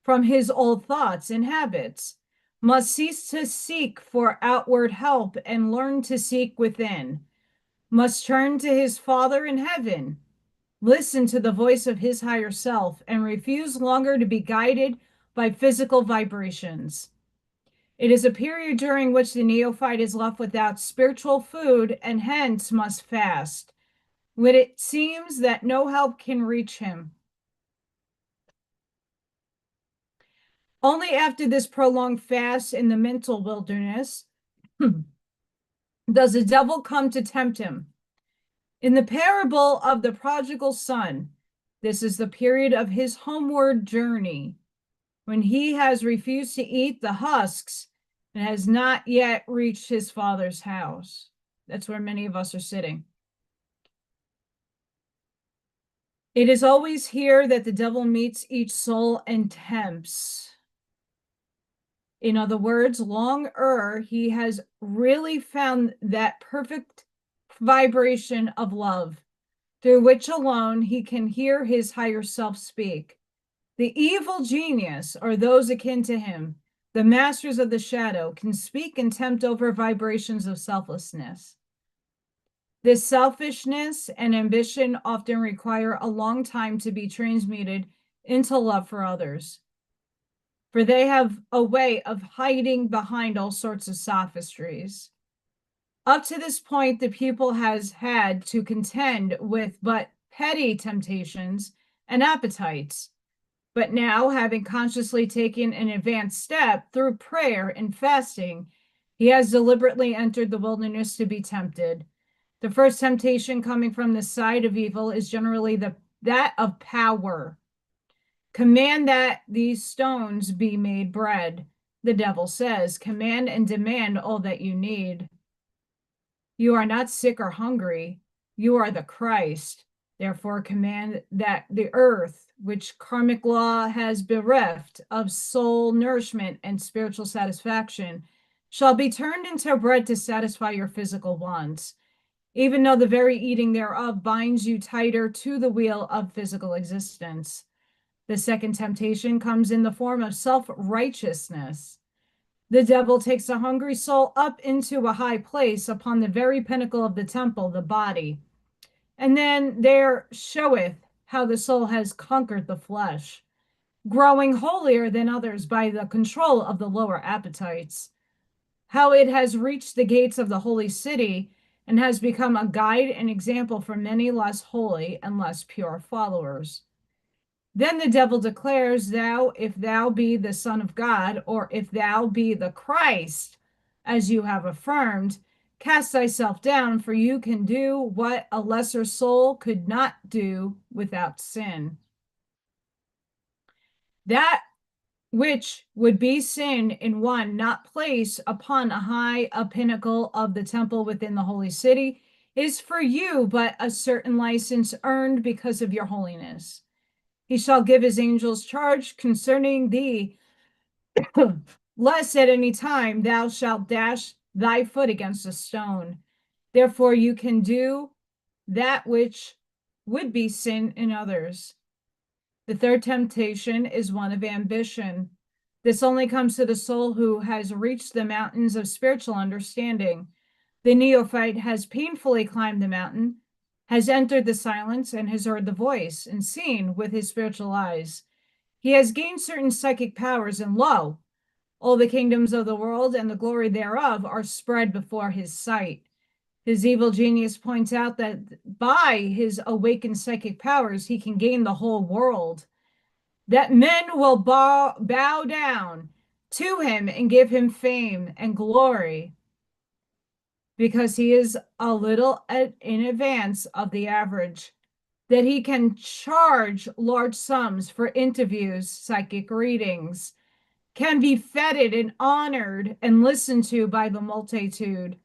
from his old thoughts and habits, must cease to seek for outward help and learn to seek within, must turn to his Father in heaven, listen to the voice of his higher self, and refuse longer to be guided by physical vibrations. It is a period during which the neophyte is left without spiritual food and hence must fast, when it seems that no help can reach him. Only after this prolonged fast in the mental wilderness does the devil come to tempt him. In the parable of the prodigal son, this is the period of his homeward journey, when he has refused to eat the husks and has not yet reached his father's house. That's where many of us are sitting. It is always here that the devil meets each soul and tempts. In other words, long ere he has really found that perfect vibration of love, through which alone he can hear his higher self speak. The evil genius, or those akin to him, the masters of the shadow, can speak and tempt over vibrations of selflessness. This selfishness and ambition often require a long time to be transmuted into love for others, for they have a way of hiding behind all sorts of sophistries. Up to this point, the pupil has had to contend with but petty temptations and appetites. But now, having consciously taken an advanced step through prayer and fasting, he has deliberately entered the wilderness to be tempted. The first temptation coming from the side of evil is generally that of power. Command that these stones be made bread, the devil says. Command and demand all that you need. You are not sick or hungry. You are the Christ. Therefore, command that the earth, which karmic law has bereft of soul nourishment and spiritual satisfaction, shall be turned into bread to satisfy your physical wants, even though the very eating thereof binds you tighter to the wheel of physical existence. The second temptation comes in the form of self-righteousness. The devil takes a hungry soul up into a high place upon the very pinnacle of the temple, the body, and then there showeth how the soul has conquered the flesh, growing holier than others by the control of the lower appetites, how it has reached the gates of the holy city and has become a guide and example for many less holy and less pure followers. Then the devil declares, if thou be the Son of God, or if thou be the Christ, as you have affirmed, cast thyself down, for you can do what a lesser soul could not do without sin. That which would be sin in one not placed upon a pinnacle of the temple within the holy city is for you but a certain license earned because of your holiness. He shall give his angels charge concerning thee, lest at any time thou shalt dash thy foot against a stone. Therefore you can do that which would be sin in others. The third temptation is one of ambition. This only comes to the soul who has reached the mountains of spiritual understanding. The neophyte has painfully climbed the mountain, has entered the silence, and has heard the voice and seen with his spiritual eyes. He has gained certain psychic powers, and lo, all the kingdoms of the world and the glory thereof are spread before his sight. His evil genius points out that by his awakened psychic powers, he can gain the whole world, that men will bow down to him and give him fame and glory because he is a little in advance of the average, that he can charge large sums for interviews, psychic readings, can be feted and honored and listened to by the multitude,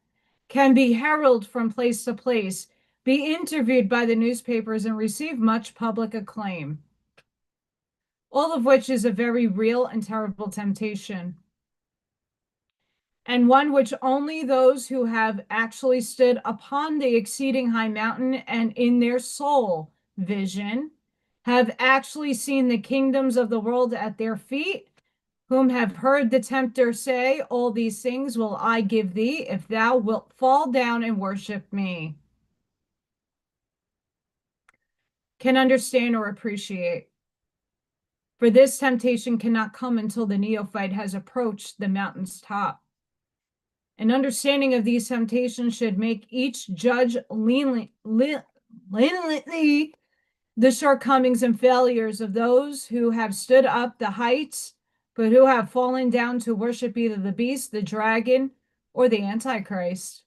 can be heralded from place to place, be interviewed by the newspapers, and receive much public acclaim. All of which is a very real and terrible temptation, and one which only those who have actually stood upon the exceeding high mountain and in their soul vision have actually seen the kingdoms of the world at their feet, whom have heard the tempter say, all these things will I give thee if thou wilt fall down and worship me, can understand or appreciate. For this temptation cannot come until the neophyte has approached the mountain's top. An understanding of these temptations should make each judge leniently the shortcomings and failures of those who have stood up the heights, but who have fallen down to worship either the beast, the dragon, or the Antichrist.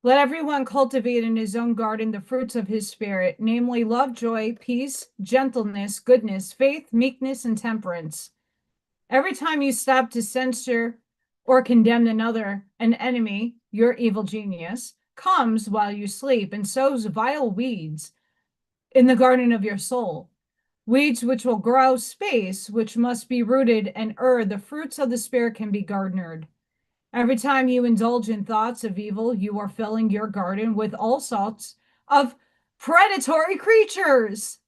Let everyone cultivate in his own garden the fruits of his spirit, namely love, joy, peace, gentleness, goodness, faith, meekness, and temperance. Every time you stop to censure or condemn another, an enemy, your evil genius, comes while you sleep and sows vile weeds in the garden of your soul, weeds which will grow space, which must be rooted, and the fruits of the spirit can be garnered. Every time you indulge in thoughts of evil, you are filling your garden with all sorts of predatory creatures,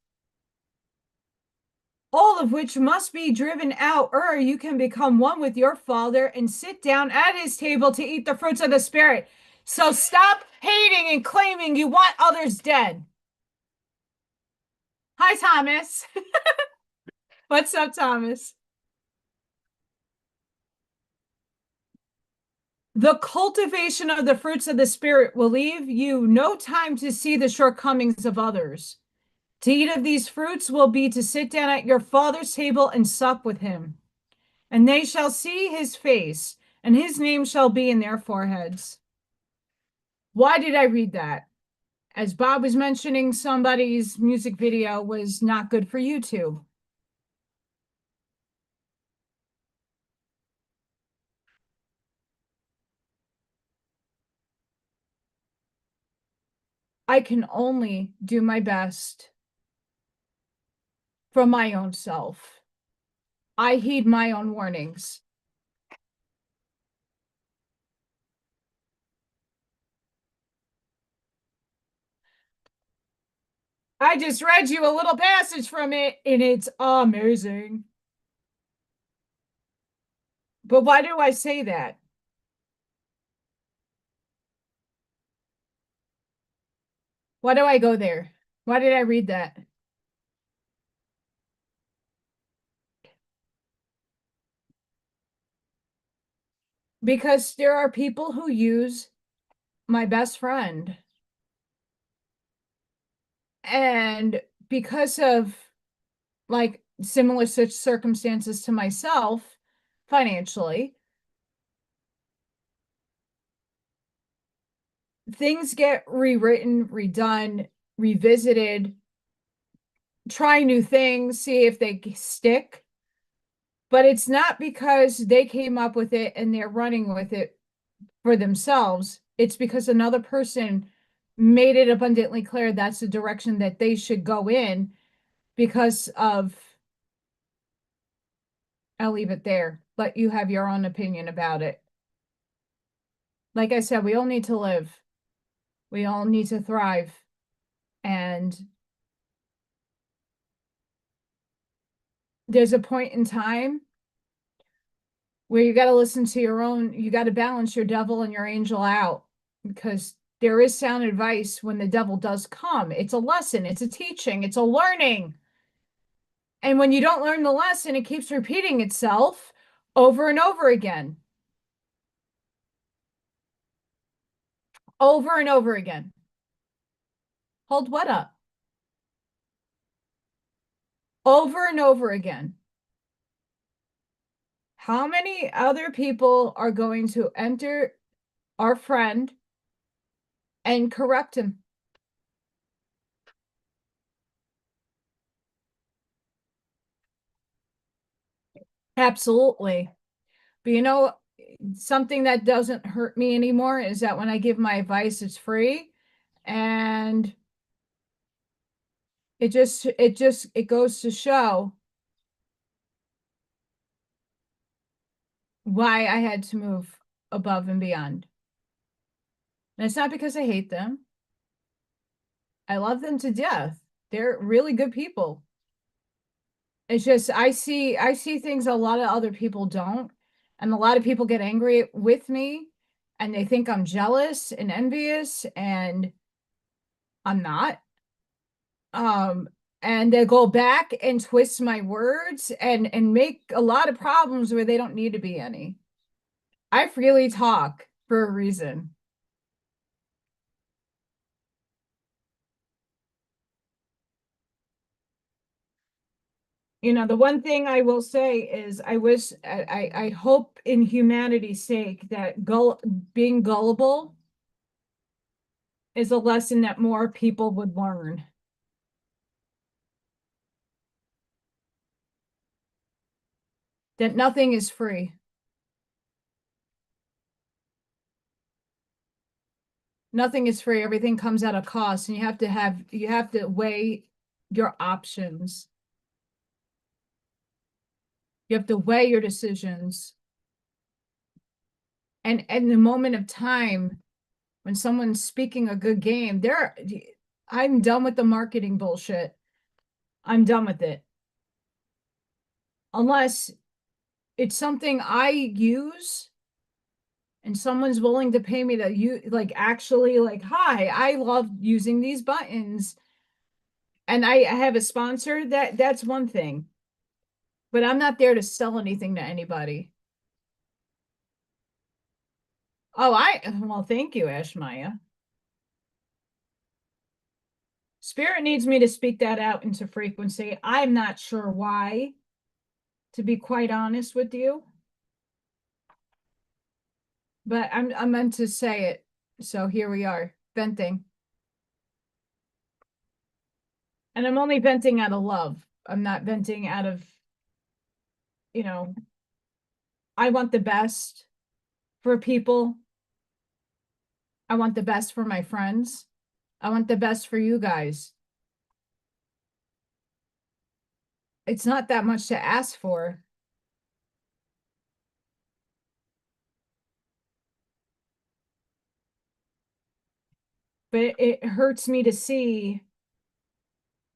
all of which must be driven out, or you can become one with your Father and sit down at his table to eat the fruits of the Spirit. So stop hating and claiming you want others dead. Hi, Thomas. What's up, Thomas? The cultivation of the fruits of the Spirit will leave you no time to see the shortcomings of others. To eat of these fruits will be to sit down at your Father's table and sup with him. And they shall see his face, and his name shall be in their foreheads. Why did I read that? As Bob was mentioning, somebody's music video was not good for YouTube. I can only do my best for my own self. I heed my own warnings. I just read you a little passage from it, and it's amazing. But why do I say that? Why do I go there? Why did I read that? Because there are people who use my best friend, and because of like similar such circumstances to myself financially, things get rewritten, redone, revisited, try new things, see if they stick. But it's not because they came up with it and they're running with it for themselves. It's because another person made it abundantly clear that's the direction that they should go in because of, I'll leave it there, but you have your own opinion about it. like I said, we all need to live. We all need to thrive. And there's a point in time where you got to listen to your own, you got to balance your devil and your angel out, because there is sound advice when the devil does come. It's a lesson, it's a teaching, it's a learning. And when you don't learn the lesson, it keeps repeating itself over and over again. Over and over again. Hold what up? Over and over again. How many other people are going to enter our friend and correct him? Absolutely. But you know, something that doesn't hurt me anymore is that when I give my advice, it's free. And it goes to show why I had to move above and beyond. And it's not because I hate them. I love them to death. They're really good people. It's just I see things a lot of other people don't. And a lot of people get angry with me and they think I'm jealous and envious, and I'm not. Um, and they go back and twist my words and make a lot of problems where they don't need to be any. I freely talk for a reason. You know, the one thing I will say is I hope in humanity's sake that being gullible is a lesson that more people would learn. That nothing is free. Nothing is free. Everything comes at a cost, and you have to weigh your options. You have to weigh your decisions. And in the moment of time, when someone's speaking a good game, I'm done with the marketing bullshit. I'm done with it. Unless it's something I use and someone's willing to pay me to use, like, actually, like, hi, I love using these buttons and I have a sponsor, that's one thing. But I'm not there to sell anything to anybody. Oh, well, thank you, Ashmaya. Spirit needs me to speak that out into frequency. I'm not sure why, to be quite honest with you. But I'm meant to say it. So here we are, venting. And I'm only venting out of love. I'm not venting out of, you know, I want the best for people. I want the best for my friends. I want the best for you guys. It's not that much to ask for. But it hurts me to see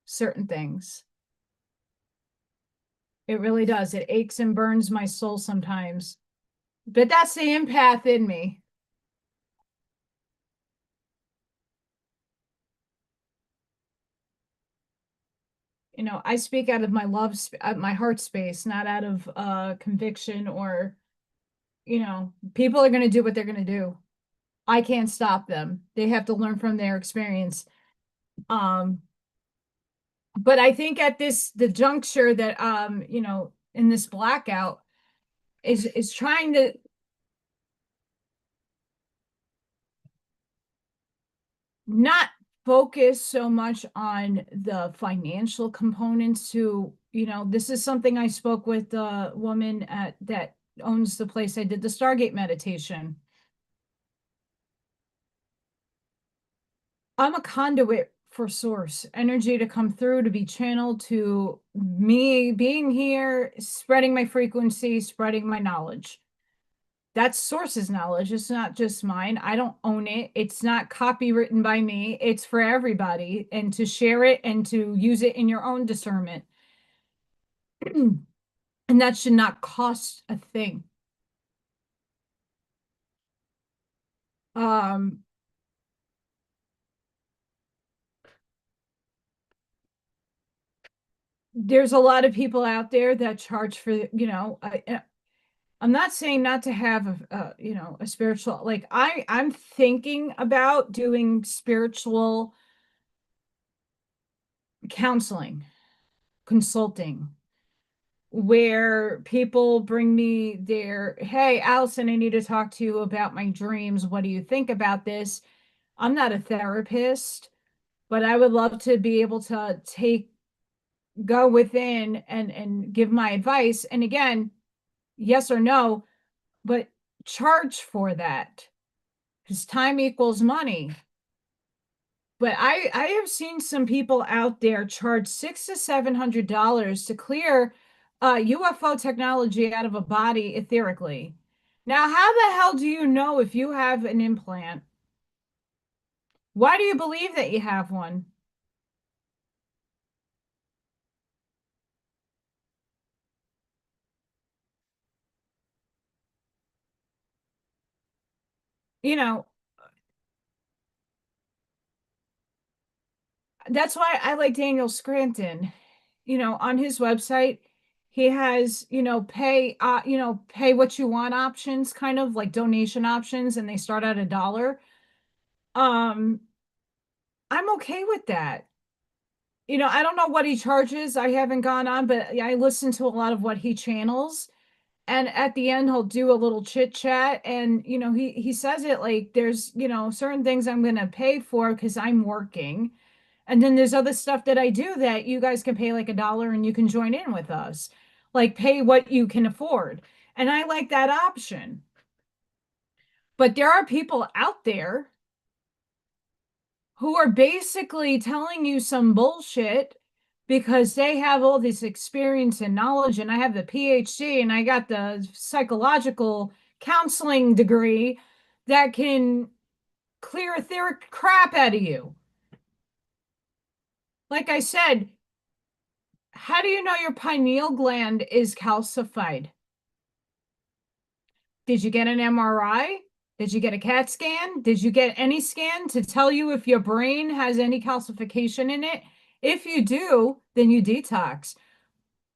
certain things. It really does. It aches and burns my soul sometimes. But that's the empath in me. You know, I speak out of my my heart space, not out of conviction or, you know, people are going to do what they're going to do. I can't stop them. They have to learn from their experience. Um, but I think at the juncture that, you know, in this blackout is trying to not focus so much on the financial components to, you know, this is something I spoke with the woman that owns the place I did the Stargate meditation. I'm a conduit for source energy to come through, to be channeled to me being here, spreading my frequency, spreading my knowledge. That's sources knowledge. It's not just mine. I don't own it. It's not copywritten by me. It's for everybody and to share it and to use it in your own discernment. And that should not cost a thing. Um, there's a lot of people out there that charge for, I'm not saying not to have a spiritual, like I'm thinking about doing spiritual counseling, consulting, where people bring me their, hey, Allison, I need to talk to you about my dreams. What do you think about this? I'm not a therapist, but I would love to be able to go within and give my advice. And again, yes or no, but charge for that because time equals money. But I have seen some people out there charge $600 to $700 to clear UFO technology out of a body etherically. Now, how the hell do you know if you have an implant? Why do you believe that you have one? You know, that's why I like Daniel Scranton. On his website, he has, pay what you want options, kind of like donation options, and they start at $1. Um, I'm okay with that. I don't know what he charges. I haven't gone on, but I listen to a lot of what he channels. And at the end, he'll do a little chit chat. And, he says it like there's, certain things I'm going to pay for because I'm working. And then there's other stuff that I do that you guys can pay like $1 and you can join in with us, like pay what you can afford. And I like that option. But there are people out there who are basically telling you some bullshit because they have all this experience and knowledge, and I have the PhD and I got the psychological counseling degree that can clear etheric crap out of you. Like I said, how do you know your pineal gland is calcified? Did you get an MRI? Did you get a CAT scan? Did you get any scan to tell you if your brain has any calcification in it? If you do, then you detox.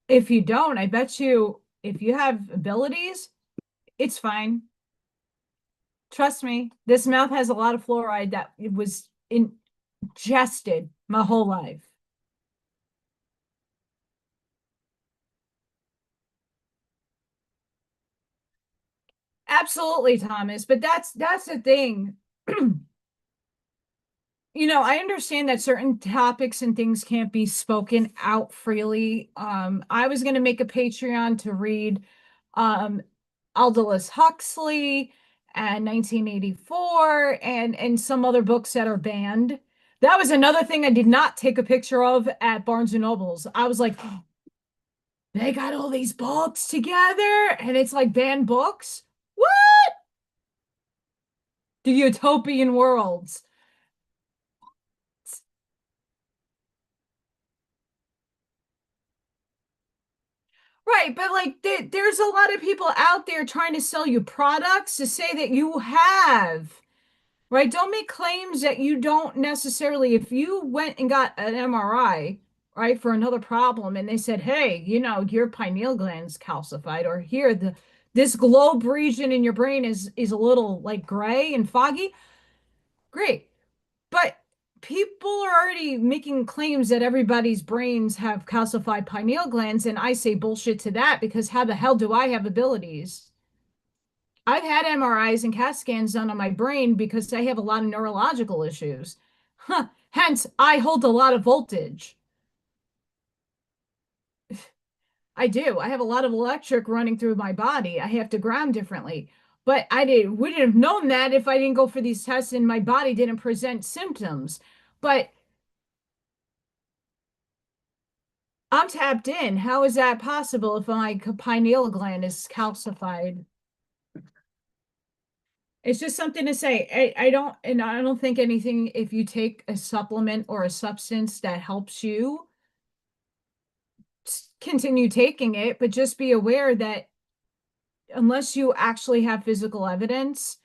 If you don't, I bet you if you have abilities, it's fine. Trust me, this mouth has a lot of fluoride that it was ingested my whole life. Absolutely, Thomas. But that's the thing. I understand that certain topics and things can't be spoken out freely. I was going to make a Patreon to read um, Aldous Huxley and 1984 and some other books that are banned. That was another thing I did not take a picture of at Barnes and Nobles. I was like, oh, they got all these books together and it's like banned books. What? The utopian worlds. Right, but like there's a lot of people out there trying to sell you products to say that you have, right? Don't make claims that you don't necessarily. If you went and got an MRI, right, for another problem and they said, "Hey, your pineal gland's calcified or here this globe region in your brain is a little like gray and foggy." Great. But people are already making claims that everybody's brains have calcified pineal glands, and I say bullshit to that because how the hell do I have abilities? I've had MRIs and CAT scans done on my brain because I have a lot of neurological issues. Huh. Hence, I hold a lot of voltage. I do. I have a lot of electric running through my body. I have to ground differently. But wouldn't have known that if I didn't go for these tests and my body didn't present symptoms. But I'm tapped in. How is that possible if my pineal gland is calcified? It's just something to say. I don't think anything, if you take a supplement or a substance that helps you, continue taking it, but just be aware that unless you actually have physical evidence,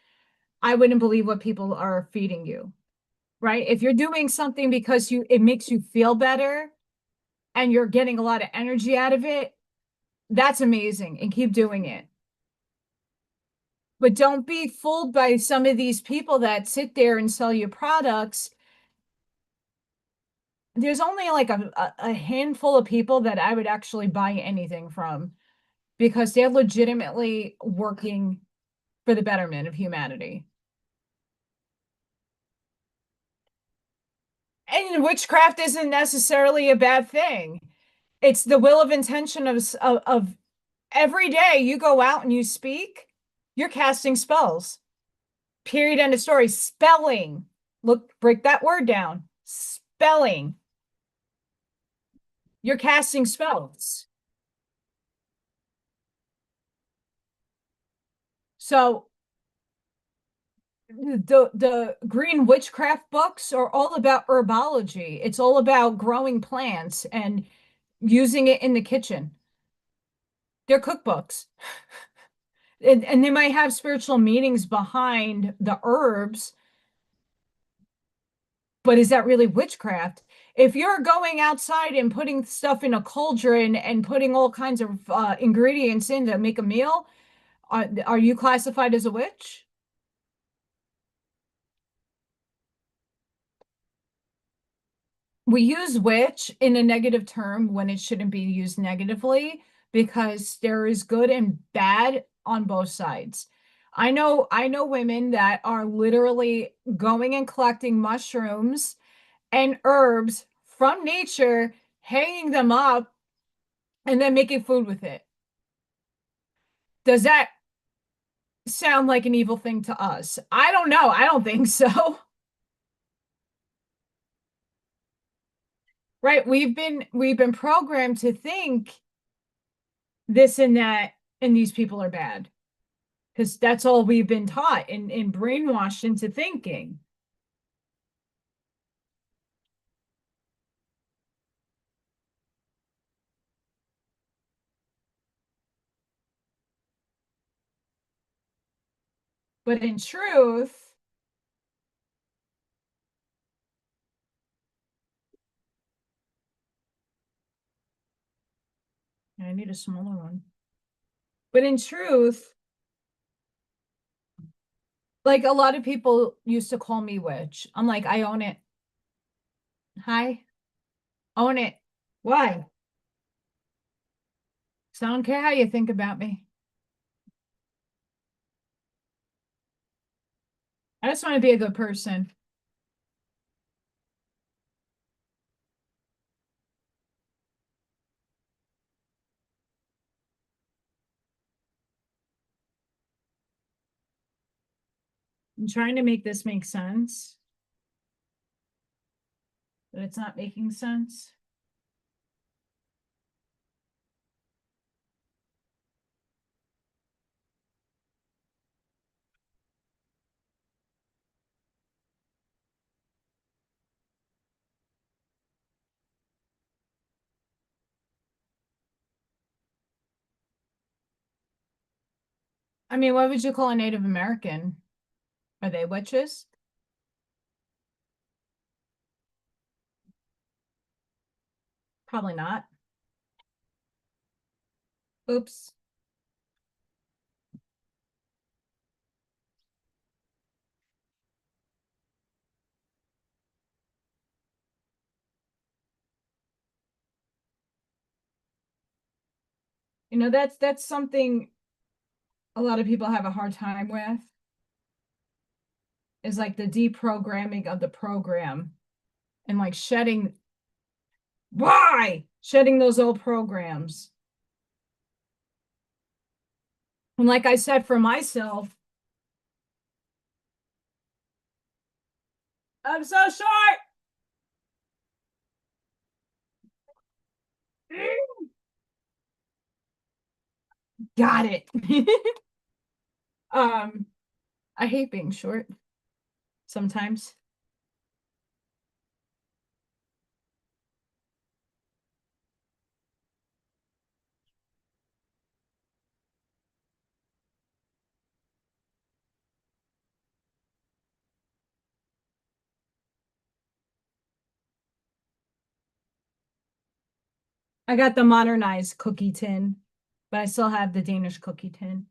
I wouldn't believe what people are feeding you, right? If you're doing something because it makes you feel better and you're getting a lot of energy out of it, that's amazing and keep doing it. But don't be fooled by some of these people that sit there and sell you products. There's only like a handful of people that I would actually buy anything from because they're legitimately working for the betterment of humanity. And witchcraft isn't necessarily a bad thing. It's the will of intention of every day you go out and you speak, you're casting spells. Period. End of story. Spelling. Look, break that word down. Spelling. You're casting spells. So the green witchcraft books are all about herbology. It's all about growing plants and using it in the kitchen. They're cookbooks. And they might have spiritual meanings behind the herbs, but is that really witchcraft? If you're going outside and putting stuff in a cauldron and putting all kinds of ingredients in to make a meal, are you classified as a witch? We use witch in a negative term when it shouldn't be used negatively because there is good and bad on both sides. I know women that are literally going and collecting mushrooms and herbs from nature, hanging them up, and then making food with it. Does that sound like an evil thing to us? I don't know. I don't think so. Right? We've been programmed to think this and that, and these people are bad because that's all we've been taught and brainwashed into thinking. But in truth, I need a smaller one. But in truth, like a lot of people used to call me witch. I'm like, I own it. Hi, own it. Why? So I don't care how you think about me. I just want to be a good person. I'm trying to make this make sense, but it's not making sense. I mean, what would you call a Native American? Are they witches? Probably not. Oops. That's something a lot of people have a hard time with, is like the deprogramming of the program and like shedding those old programs. And like I said for myself, I'm so short. Got it. um I hate being short sometimes. I got the modernized cookie tin, but I still have the Danish cookie tin,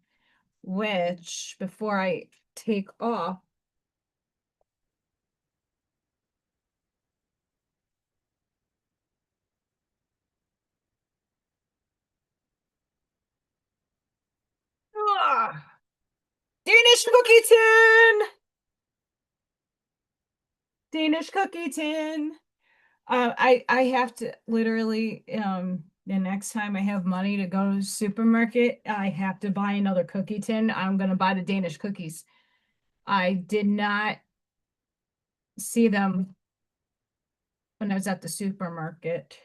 which before I take off, ah, Danish cookie tin, Danish cookie tin. I have to literally the next time I have money to go to the supermarket, I have to buy another cookie tin. I'm gonna buy the Danish cookies. I did not see them when I was at the supermarket.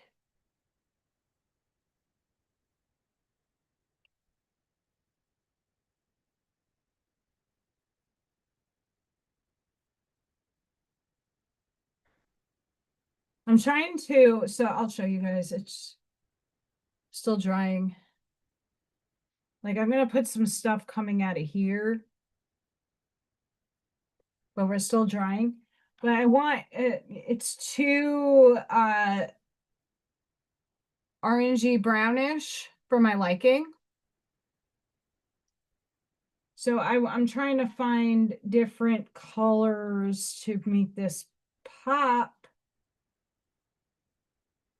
I'm trying to, so I'll show you guys. It's still drying. Like I'm gonna put some stuff coming out of here, but we're still drying. But I want it's too orangey brownish for my liking. So I'm trying to find different colors to make this pop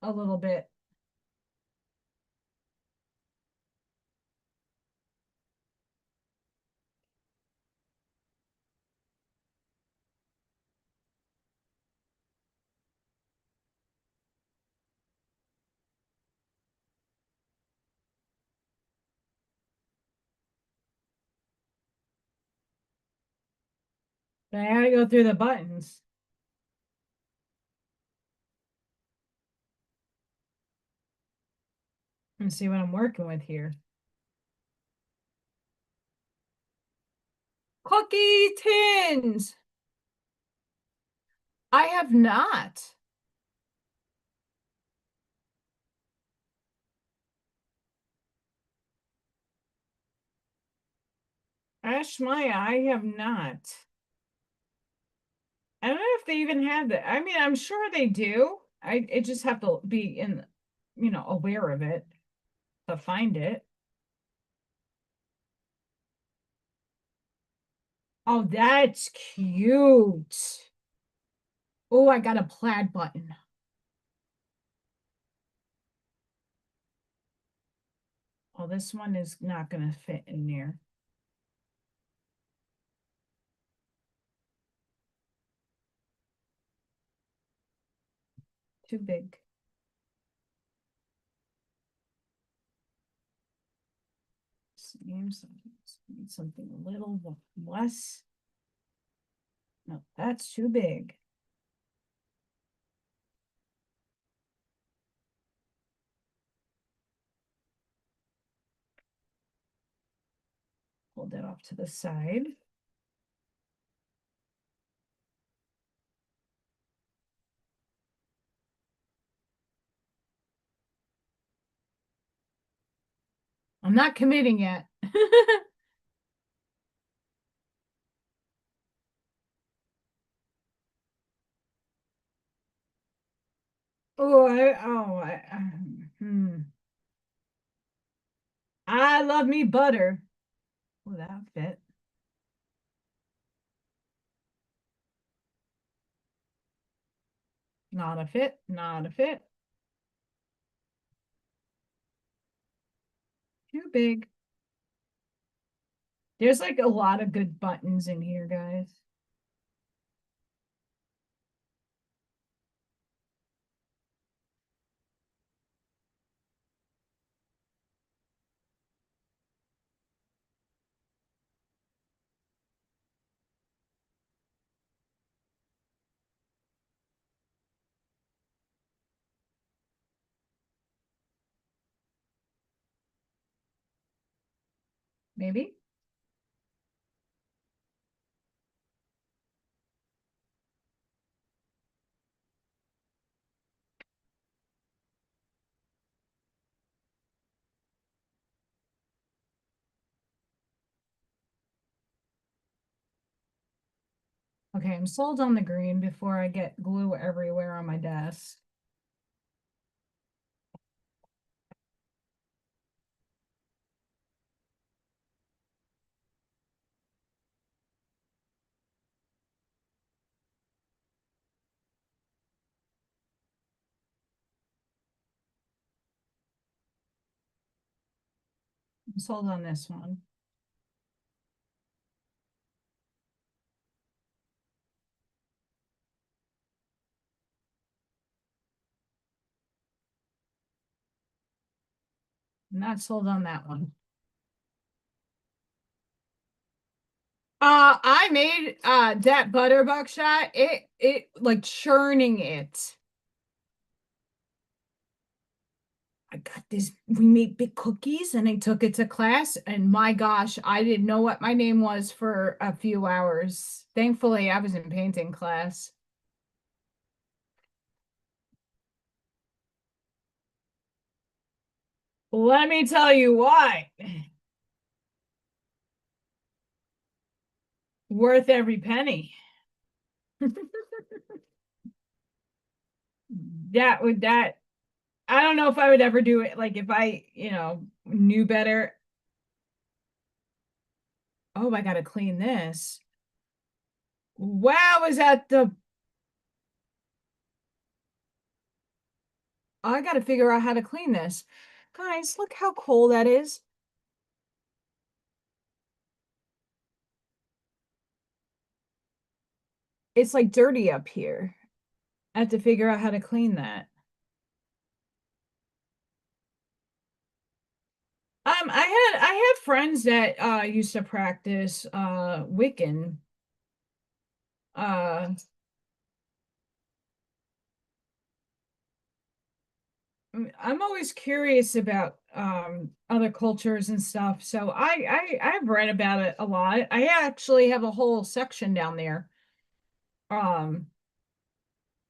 a little bit. But I gotta go through the buttons and see what I'm working with here. Cookie tins. I have not. Ash Maya, I have not. I don't know if they even have that. I mean, I'm sure they do. I just have to be in, aware of it to find it. Oh, that's cute. Oh, I got a plaid button. Oh, this one is not going to fit in there. Too big. Need something a little less. No, that's too big. Hold that off to the side. I'm not committing yet. I love me butter. Oh, that fit. Not a fit, not a fit. Too big. There's like a lot of good buttons in here, guys. Maybe. Okay, I'm sold on the green before I get glue everywhere on my desk. I'm sold on this one. I'm not sold on that one. I made that butter buckshot. It like churning it. I got this. We made big cookies and I took it to class. And my gosh, I didn't know what my name was for a few hours. Thankfully, I was in painting class. Let me tell you why. Worth every penny. That I don't know if I would ever do it. Like if I, knew better. Oh, I gotta clean this. Wow, is that the I gotta figure out how to clean this. Guys, look how cool that is. It's like dirty up here. I have to figure out how to clean that. I had friends that used to practice Wiccan. Uh I'm always curious about other cultures and stuff. So I've read about it a lot. I actually have a whole section down there um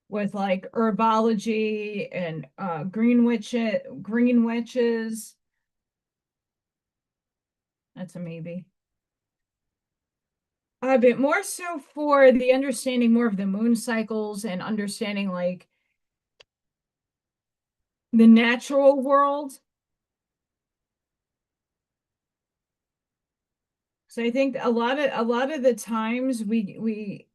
with like herbology and green witches. That's a maybe. But more so for the understanding more of the moon cycles and understanding like the natural world. So I think a lot of the times we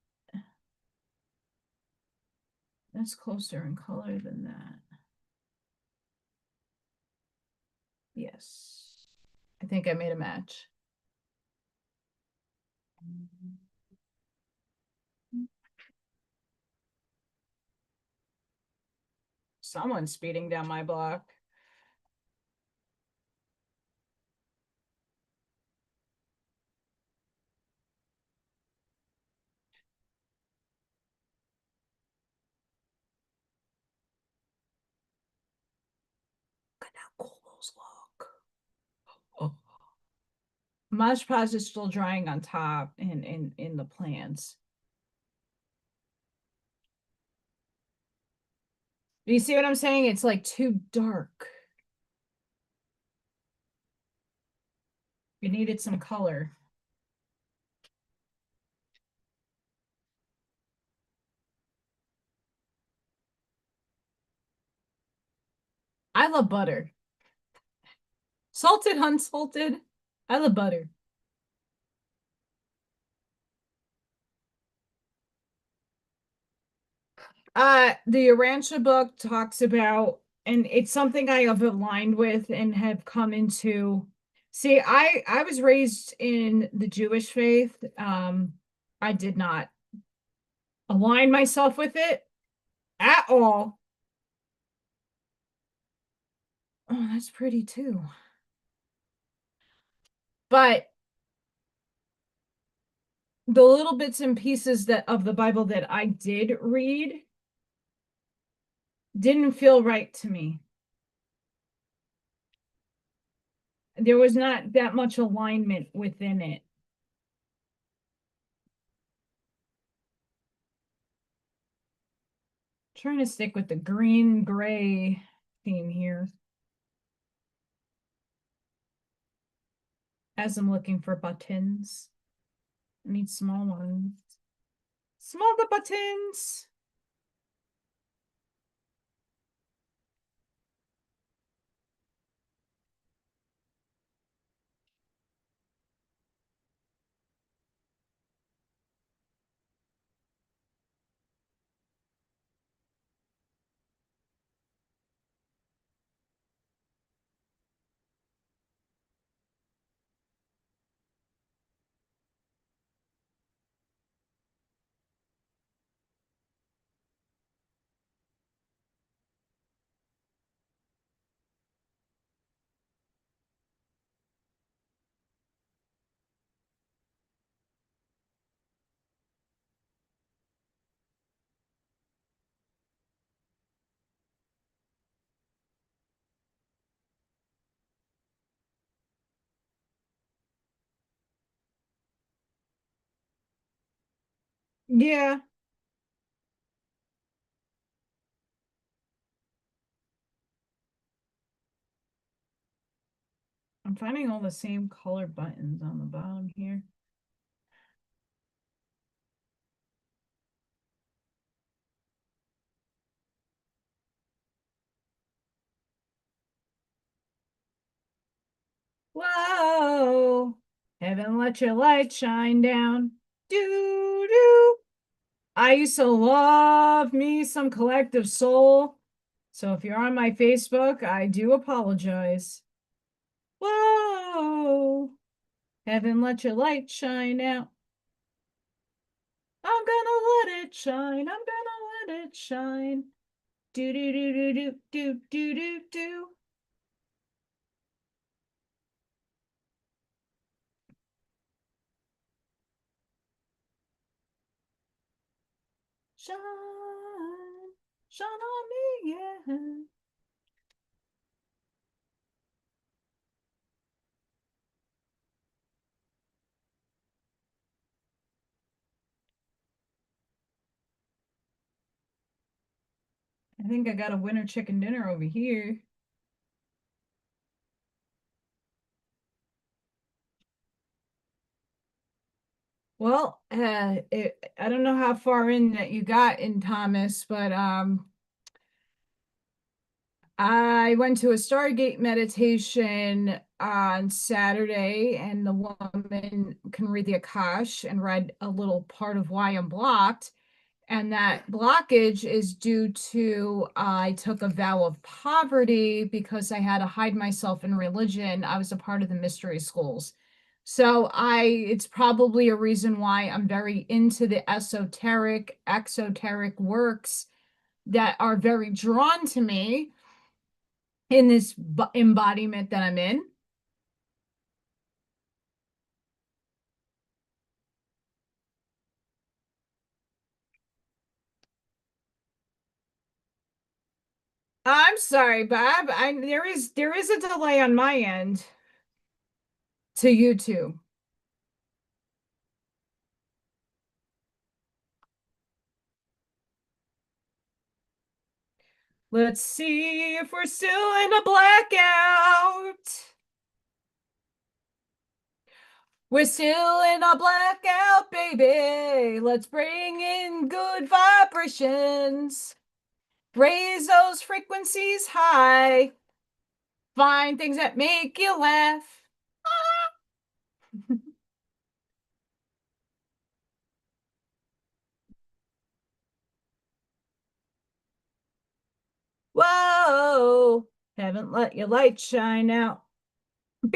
that's closer in color than that. Yes. I think I made a match. Someone's speeding down my block. Look at how cool those look. Oh. Mod Podge is still drying on top and in the plants. Do you see what I'm saying? It's like too dark. You needed some color. I love butter. Salted, unsalted. I love butter. The Arancha book talks about, and it's something I have aligned with and have come into. See, I was raised in the Jewish faith. I did not align myself with it at all. Oh, that's pretty too. But the little bits and pieces that of the Bible that I did read didn't feel right to me. There was not that much alignment within it. Trying to stick with the green gray theme here as I'm looking for buttons. I need small ones. Small the buttons. Yeah, I'm finding all the same color buttons on the bottom here. Whoa, heaven let your light shine down. Do do. I used to love me some Collective Soul. So if you're on my Facebook, I do apologize. Whoa, heaven let your light shine out. I'm gonna let it shine. I'm gonna let it shine. Do do do do do do do do do. Shine, shine on me, yeah. I think I got a winter chicken dinner over here. Well, I don't know how far in that you got in Thomas, but I went to a Stargate meditation on Saturday, and the woman can read the Akash and read a little part of why I'm blocked. And that blockage is due to I took a vow of poverty because I had to hide myself in religion. I was a part of the mystery schools. So it's probably a reason why I'm very into the esoteric, exoteric works that are very drawn to me in this embodiment that I'm in. I'm sorry, Bob. There is a delay on my end to YouTube. Let's see if we're still in a blackout. We're still in a blackout, baby. Let's bring in good vibrations. Raise those frequencies high. Find things that make you laugh. Whoa, haven't let your light shine out. Beer,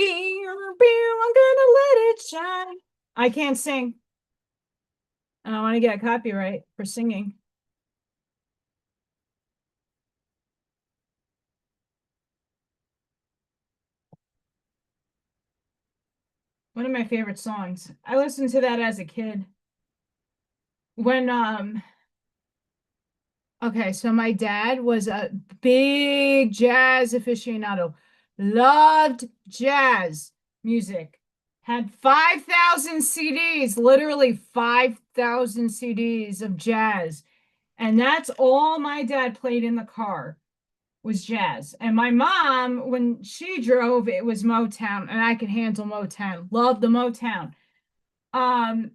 beer, I'm gonna let it shine. I can't sing. I don't want to get copyright for singing. One of my favorite songs. I listened to that as a kid. When okay, so my dad was a big jazz aficionado. Loved jazz music. Had 5,000 CDs, literally 5,000 CDs of jazz. And that's all my dad played in the car was jazz. And my mom, when she drove, it was Motown, and I could handle Motown. Love the Motown. Um,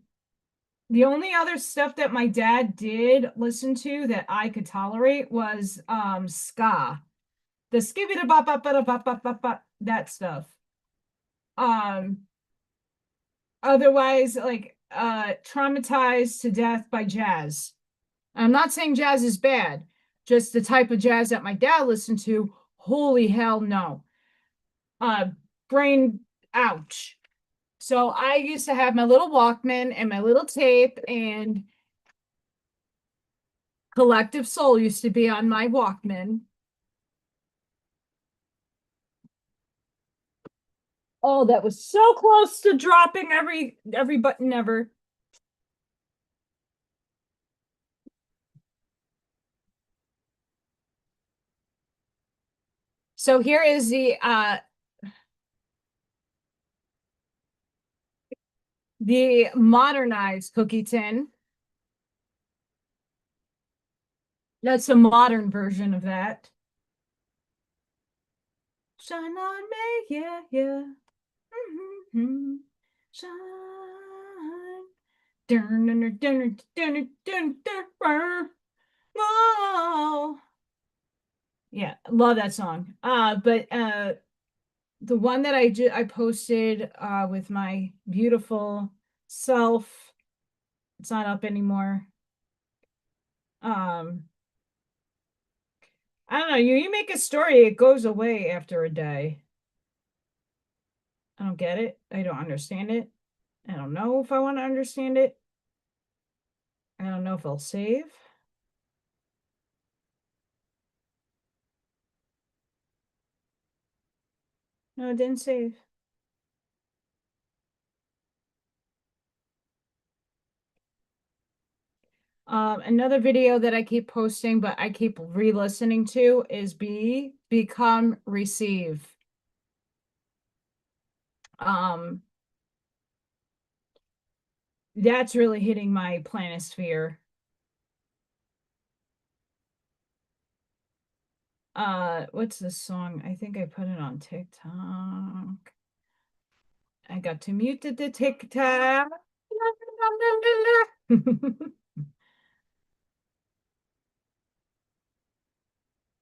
The only other stuff that my dad did listen to that I could tolerate was ska. The skibidi bop bop bop bop bop bop bop, that stuff. Um Otherwise, like traumatized to death by jazz. I'm not saying jazz is bad, just the type of jazz that my dad listened to. Holy hell no. Uh Brain ouch. So I used to have my little Walkman and my little tape, and Collective Soul used to be on my Walkman. Oh, that was so close to dropping every button ever. So here is the modernized cookie tin. That's a modern version of that. Shine on me, yeah, yeah. Mm-hmm. Shine. Dun, dun, dun, dun, dun, dun, dun, dun. Oh. Yeah, love that song. But the one that I posted with my beautiful self, it's not up anymore. Um, I don't know, you make a story, it goes away after a day. I don't get it. I don't understand it. I don't know if I want to understand it. I don't know if I'll save. No, it didn't save. Another video that I keep posting, but I keep re-listening to is Become Receive. Um, that's really hitting my planisphere. What's this song? I think I put it on TikTok. I got to mute the TikTok.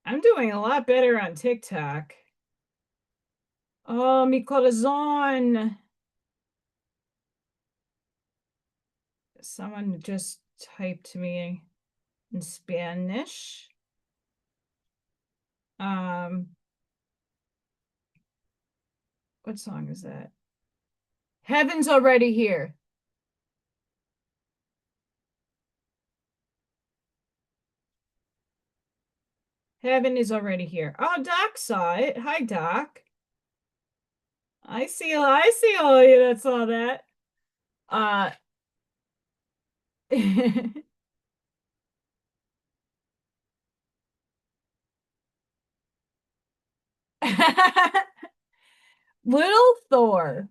I'm doing a lot better on TikTok. Oh, mi corazón. Someone just typed me in Spanish. Um, what song is that? Heaven's Already Here. Heaven is already here. Oh, Doc saw it. Hi, Doc. I see all of you that saw that. Uh Little Thor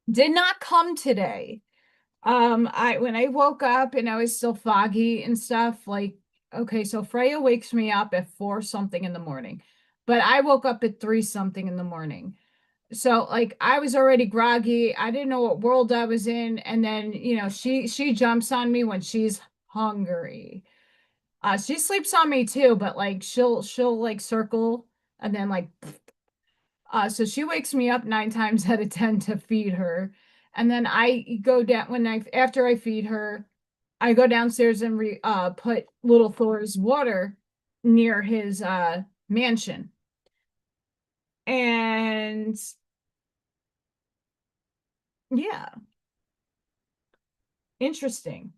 did not come today. I when I woke up and I was still foggy and stuff, like, okay, so Freya wakes me up at 4 something in the morning, but I woke up at 3 something in the morning. So like I was already groggy. I didn't know what world I was in. And then, she jumps on me when she's hungry. She sleeps on me too, but like she'll like circle and then like so she wakes me up 9 times out of 10 to feed her. And then I go down when I after I feed her, I go downstairs and put little Thor's water near his mansion. And yeah, interesting.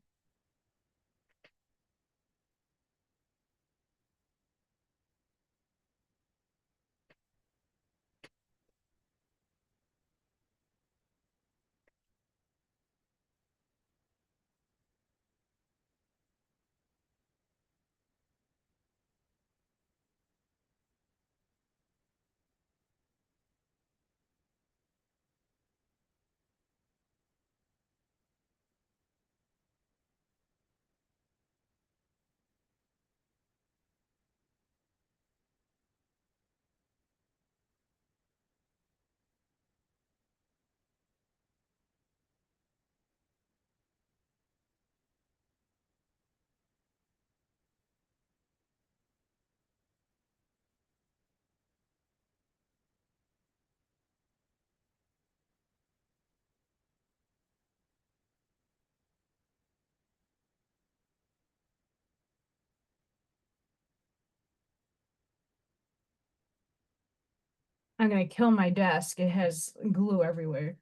I'm gonna kill my desk. It has glue everywhere.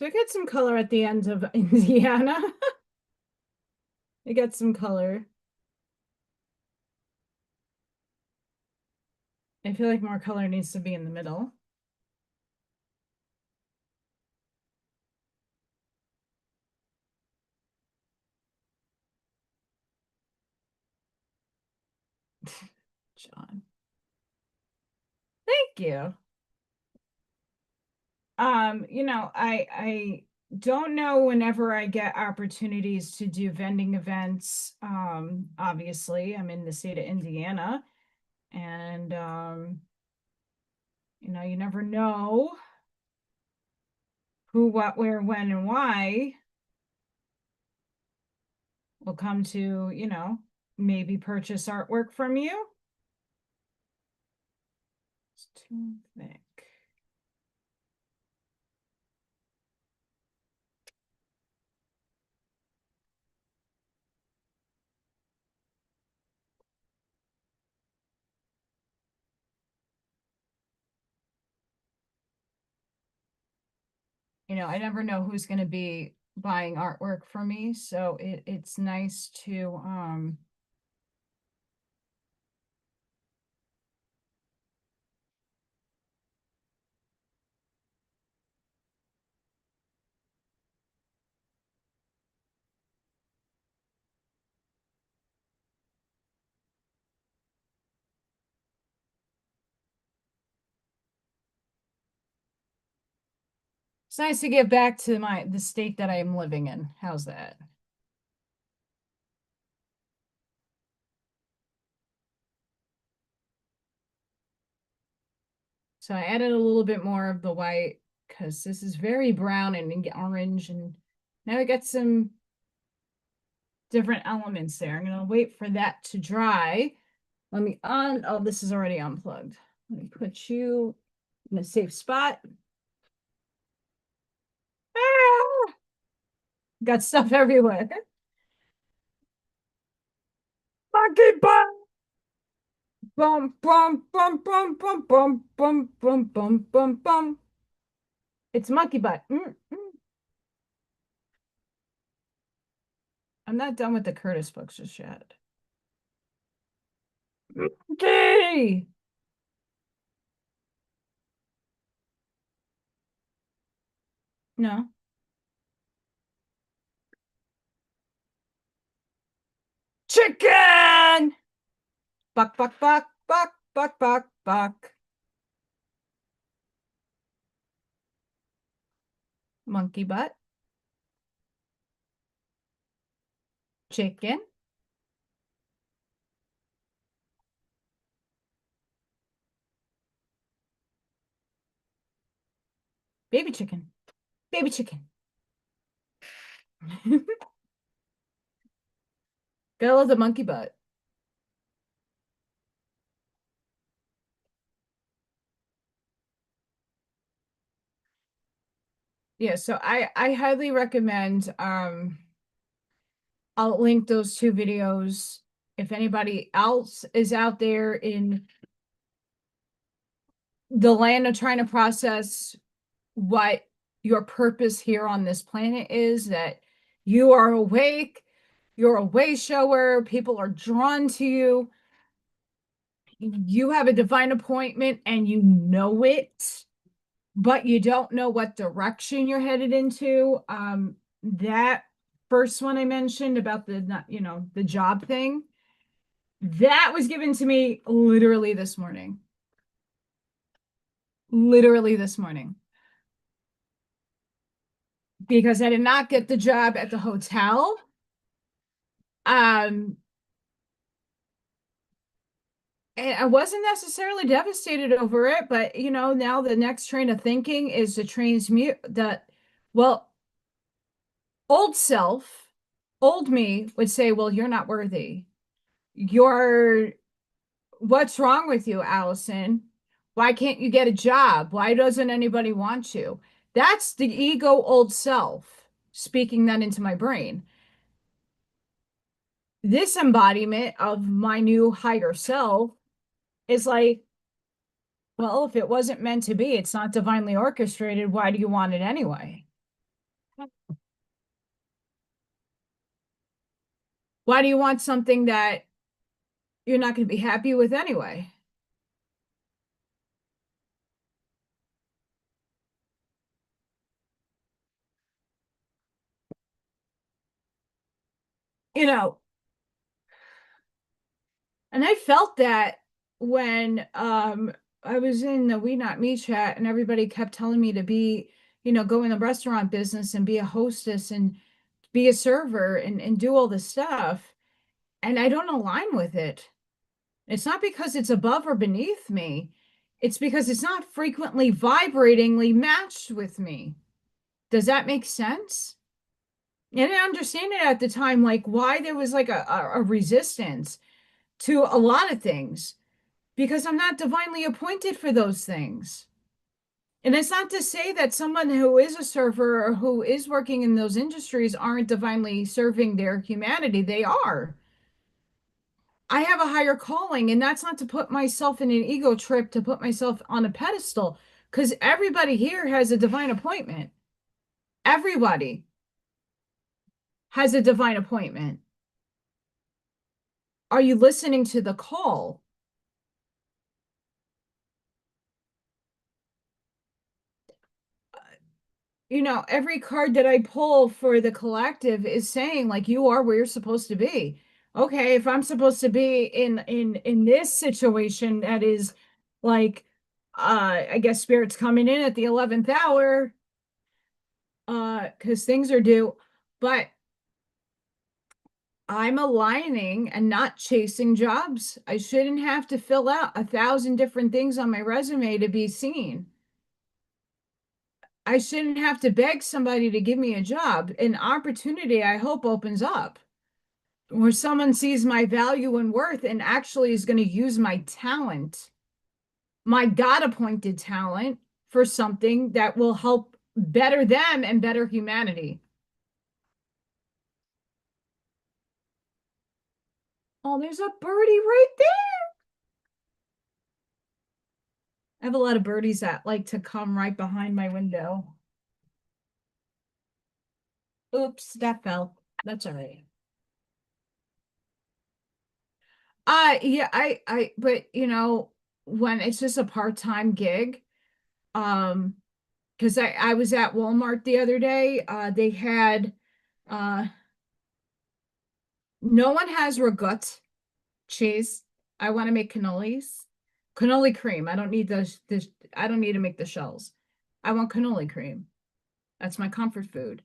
So I get some color at the end of Indiana. I get some color. I feel like more color needs to be in the middle. John. Thank you. I don't know whenever I get opportunities to do vending events. Obviously, I'm in the state of Indiana, and you never know who, what, where, when, and why will come to, maybe purchase artwork from you. It's too thick. I never know who's going to be buying artwork for me, so it's nice to it's nice to get back to the state that I am living in. How's that? So I added a little bit more of the white because this is very brown and orange, and now I got some different elements there. I'm gonna wait for that to dry. Let me oh, this is already unplugged. Let me put you in a safe spot. Ah! Got stuff everywhere. Monkey bum! Bum, bum, bum, bum, bum, bum, bum, bum, bum, bum, bum. It's monkey butt. I'm not done with the Curtis books just yet. Okay. No. Chicken! Buck, buck, buck, buck, buck, buck, buck. Monkey butt. Chicken. Baby chicken. Baby chicken. Gotta love the monkey butt. Yeah, so I highly recommend I'll link those two videos if anybody else is out there in the land of trying to process what your purpose here on this planet is, that you are awake, you're a way shower, people are drawn to you, you have a divine appointment and you know it, but you don't know what direction you're headed into. That first one I mentioned about the job thing, that was given to me literally this morning. Literally this morning. Because I did not get the job at the hotel. And I wasn't necessarily devastated over it, but now the next train of thinking is to transmute that. Well, old self, old me would say, well, you're not worthy. What's wrong with you, Allison? Why can't you get a job? Why doesn't anybody want you? That's the ego old self speaking that into my brain. This embodiment of my new higher self is like, well, if it wasn't meant to be, it's not divinely orchestrated. Why do you want it anyway? Why do you want something that you're not going to be happy with anyway? You know, and I felt that when I was in the WeNotMe chat and everybody kept telling me to be, go in the restaurant business and be a hostess and be a server and do all this stuff. And I don't align with it. It's not because it's above or beneath me. It's because it's not frequently vibratingly matched with me. Does that make sense? And I understand it at the time, like why there was like a resistance to a lot of things, because I'm not divinely appointed for those things. And it's not to say that someone who is a server or who is working in those industries aren't divinely serving their humanity. They are. I have a higher calling, and that's not to put myself in an ego trip, to put myself on a pedestal, because everybody here has a divine appointment. Everybody has a divine appointment. Are you listening to the call? Every card that I pull for the collective is saying like you are where you're supposed to be. Okay, if I'm supposed to be in this situation that is like I guess spirit's coming in at the 11th hour because things are due, but I'm aligning and not chasing jobs. I shouldn't have to fill out 1,000 different things on my resume to be seen. I shouldn't have to beg somebody to give me a job. An opportunity, I hope, opens up where someone sees my value and worth and actually is going to use my talent, my God-appointed talent, for something that will help better them and better humanity. Oh, there's a birdie right there. I have a lot of birdies that like to come right behind my window. Oops, that fell. That's all right. Yeah, but when it's just a part-time gig, um, because I was at Walmart the other day, they had, uh, no one has ragut cheese. I want to make cannolis, cannoli cream. I don't need this. I don't need to make the shells. I want cannoli cream. That's my comfort food.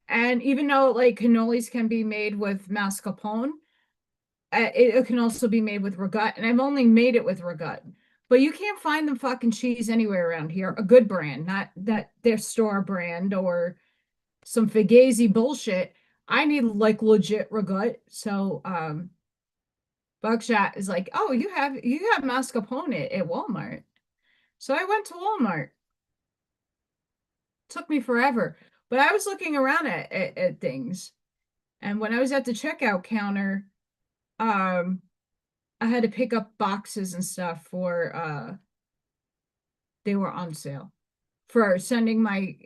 And even though like cannolis can be made with mascarpone, it can also be made with ragut, and I've only made it with ragut. But you can't find the fucking cheese anywhere around here. A good brand, not that their store brand or some Fugazi bullshit. I need like legit ragut. So Buckshot is like, oh, you have mascarpone at Walmart. So I went to Walmart. Took me forever. But I was looking around at things. And when I was at the checkout counter, um, I had to pick up boxes and stuff for they were on sale for sending my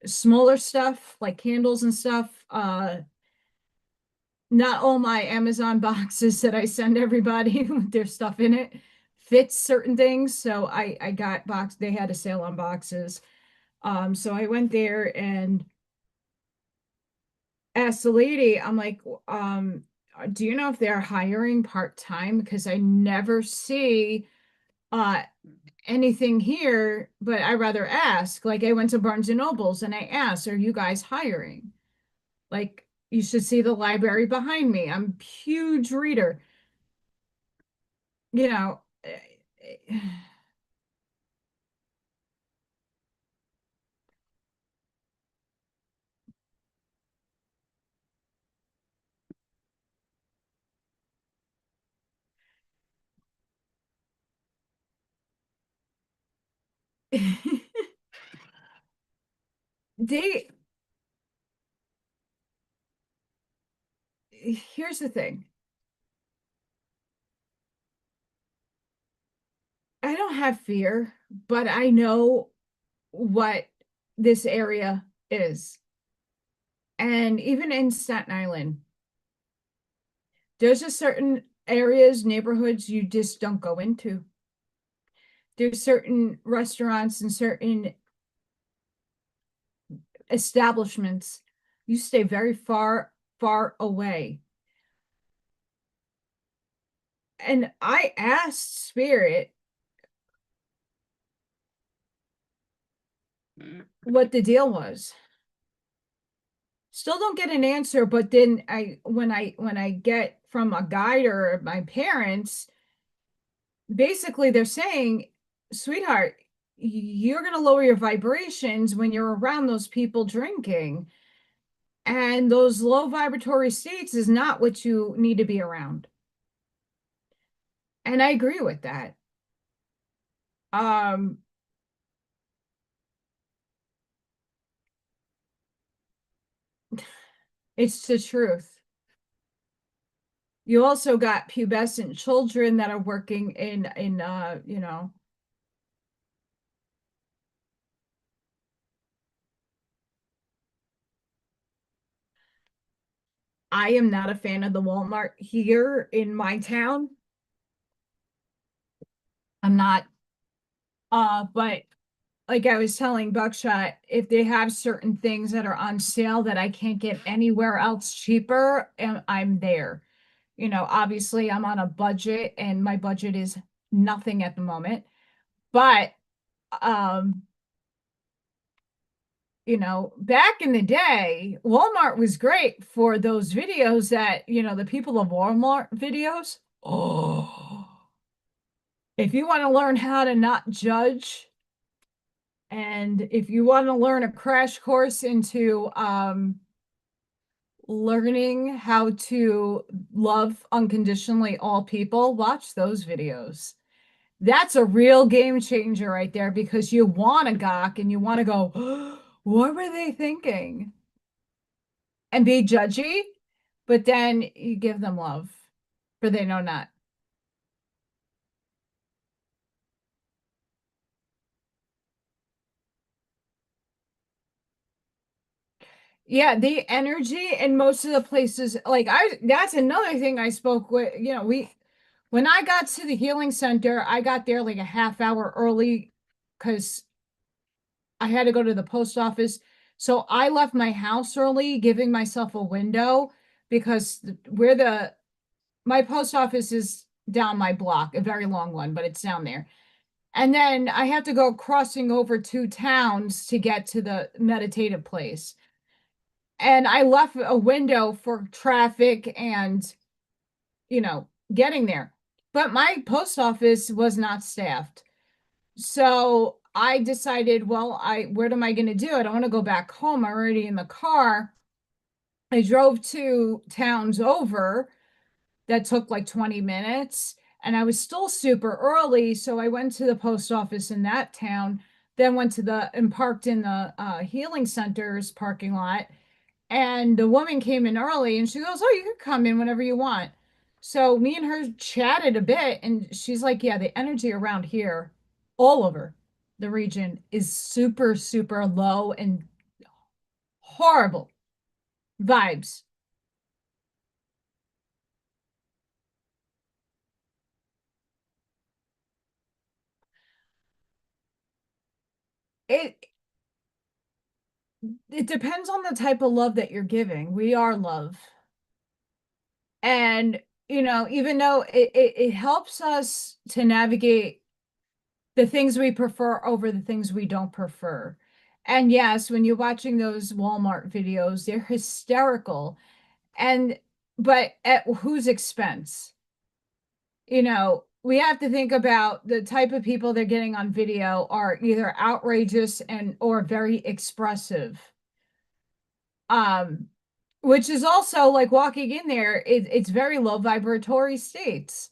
smaller stuff like candles and stuff. Not all my Amazon boxes that I send everybody with their stuff in it fits certain things. So I got they had a sale on boxes. So I went there and asked the lady, I'm like, do you know if they're hiring part-time? Because I never see uh anything here, but I rather ask. Like I went to Barnes and Nobles and I asked, are you guys hiring? Like you should see the library behind me. I'm a huge reader. You know, they here's the thing. I don't have fear, but I know what this area is. And even in Staten Island, there's a certain areas, neighborhoods you just don't go into. There's certain restaurants and certain establishments you stay very far, far away. And I asked Spirit what the deal was. Still don't get an answer, but then when I get from a guide or my parents, basically they're saying, sweetheart, you're going to lower your vibrations when you're around those people drinking. And those low vibratory states is not what you need to be around. And I agree with that. Um, it's the truth. You also got pubescent children that are working in I am not a fan of the Walmart here in my town. I'm not. But like I was telling Buckshot, if they have certain things that are on sale that I can't get anywhere else cheaper, and I'm there. Obviously I'm on a budget and my budget is nothing at the moment. But um, back in the day, Walmart was great for those videos that, the people of Walmart videos. Oh, if you want to learn how to not judge, and if you want to learn a crash course into learning how to love unconditionally all people, watch those videos. That's a real game changer right there because you want to gawk and you want to go, oh, what were they thinking? And be judgy, but then you give them love, for they know not. Yeah, the energy in most of the places, like that's another thing I spoke with, when I got to the healing center, I got there like a half hour early because I had to go to the post office. So I left my house early, giving myself a window because where my post office is down my block, a very long one, but it's down there. And then I have to go crossing over two towns to get to the meditative place. And I left a window for traffic and, getting there. But my post office was not staffed. So I decided, well, what am I going to do? I don't want to go back home. I'm already in the car. I drove two towns over that took like 20 minutes and I was still super early. So I went to the post office in that town, then went to and parked in the healing center's parking lot. And the woman came in early and she goes, oh, you can come in whenever you want. So me and her chatted a bit and she's like, yeah, the energy around here, all over the region, is super, super low and horrible vibes. It it depends on the type of love that you're giving. We are love. And, even though it helps us to navigate the things we prefer over the things we don't prefer. And yes, when you're watching those Walmart videos, they're hysterical. And, but at whose expense? We have to think about the type of people they're getting on video are either outrageous and or very expressive. Um, which is also like walking in there, it's very low vibratory states.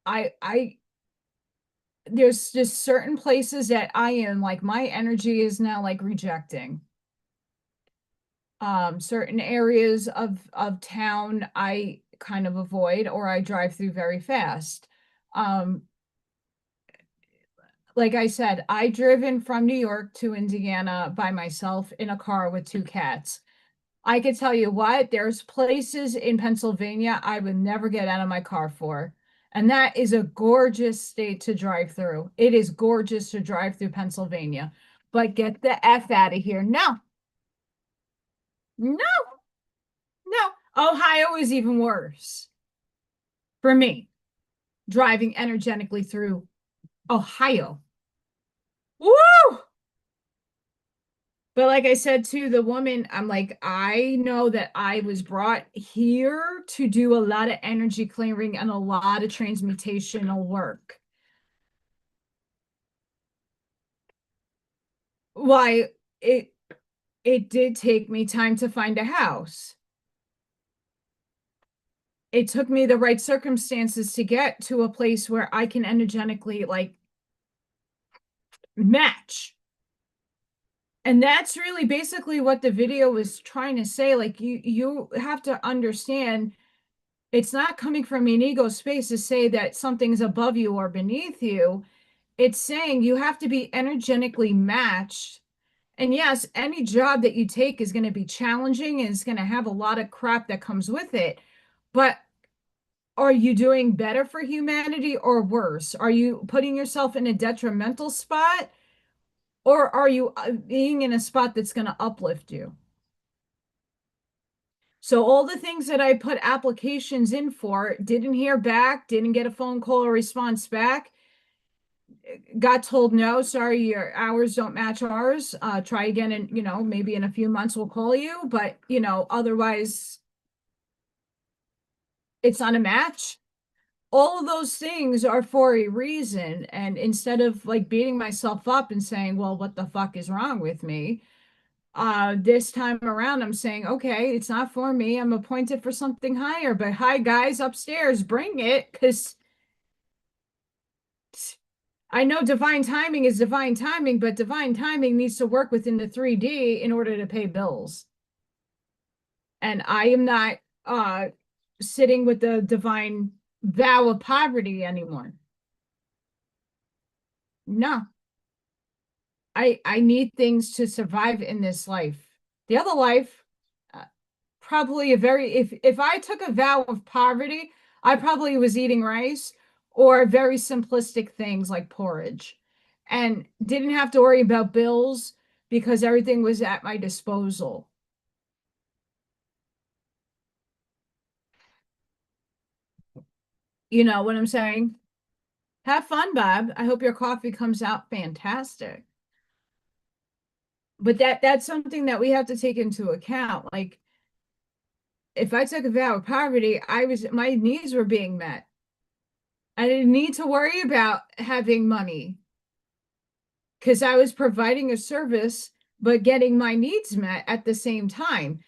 I there's just certain places that I am like my energy is now like rejecting. Certain areas of town I kind of avoid or I drive through very fast. Um, like I said, I driven from New York to Indiana by myself in a car with two cats. I could tell you what, there's places in Pennsylvania I would never get out of my car for. And that is a gorgeous state to drive through. It is gorgeous to drive through Pennsylvania. But get the F out of here. No, no, no. Ohio is even worse for me, driving energetically through Ohio. Woo! But like I said to the woman, I'm like, I know that I was brought here to do a lot of energy clearing and a lot of transmutational work. Why it did take me time to find a house. It took me the right circumstances to get to a place where I can energetically like match. And that's really basically what the video was trying to say. Like you have to understand it's not coming from an ego space to say that something's above you or beneath you. It's saying you have to be energetically matched. And yes, any job that you take is going to be challenging and it's going to have a lot of crap that comes with it. But are you doing better for humanity or worse? Are you putting yourself in a detrimental spot or are you being in a spot that's going to uplift you? So all the things that I put applications in for, didn't hear back, didn't get a phone call or response back, got told no, sorry, your hours don't match ours. Try again and maybe in a few months we'll call you, but otherwise it's not a match. All of those things are for a reason. And instead of like beating myself up and saying, well, what the fuck is wrong with me? This time around, I'm saying, okay, it's not for me. I'm appointed for something higher, but hi guys upstairs, bring it. Cause I know divine timing is divine timing, but divine timing needs to work within the 3D in order to pay bills. And I am not sitting with the divine vow of poverty anymore. No, I need things to survive in this life. The other life, uh, probably a very if I took a vow of poverty, I probably was eating rice or very simplistic things like porridge and didn't have to worry about bills because everything was at my disposal. You know what I'm saying? Have fun, Bob. I hope your coffee comes out fantastic. But that's something that we have to take into account. Like if I took a vow of poverty, my needs were being met. I didn't need to worry about having money because I was providing a service but getting my needs met at the same time.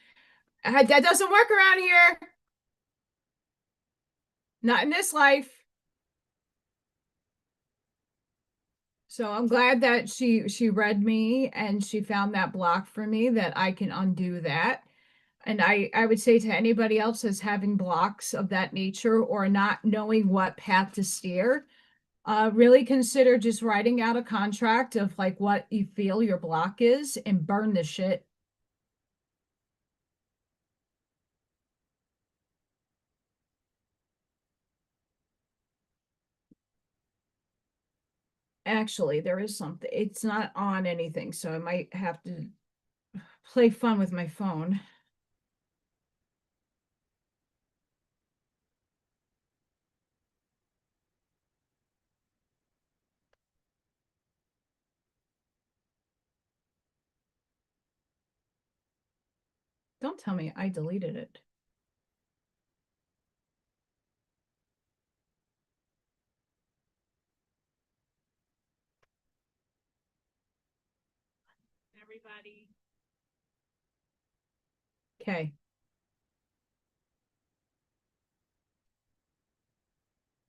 That doesn't work around here. Not in this life. So I'm glad that she read me and she found that block for me that I can undo that. And I would say to anybody else that's having blocks of that nature or not knowing what path to steer, really consider just writing out a contract of like what you feel your block is and burn the shit. actually, there is something. It's not on anything, so I might have to play fun with my phone. Don't tell me I deleted it. Everybody. Okay.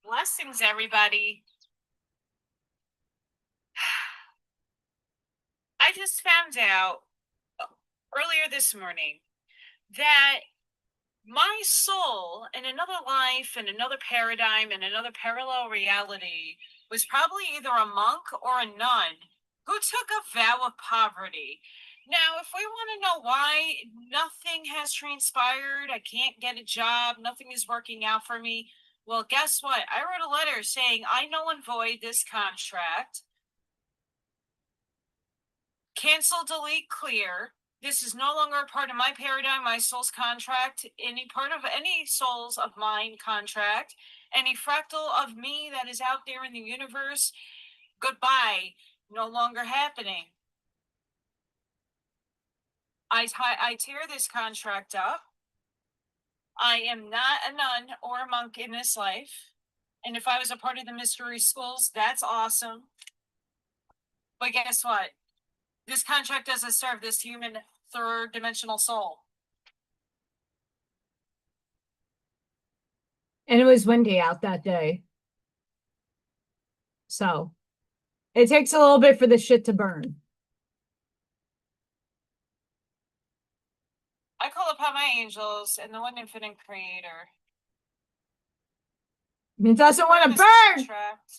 Blessings, everybody. I just found out earlier this morning that my soul in another life, in another paradigm, in another parallel reality was probably either a monk or a nun who took a vow of poverty. Now, if we want to know why nothing has transpired, I can't get a job, nothing is working out for me, well, guess what? I wrote a letter saying I null and void this contract. Cancel, delete, clear. This is no longer a part of my paradigm, my soul's contract, any part of any souls of mine contract, any fractal of me that is out there in the universe. Goodbye. No longer happening. I tear this contract up. I am not a nun or a monk in this life. And if I was a part of the mystery schools, that's awesome. But guess what? This contract doesn't serve this human third dimensional soul. And it was windy out that day. So it takes a little bit for the shit to burn. I call upon my angels and the one infinite creator. It doesn't want to burn! Contract.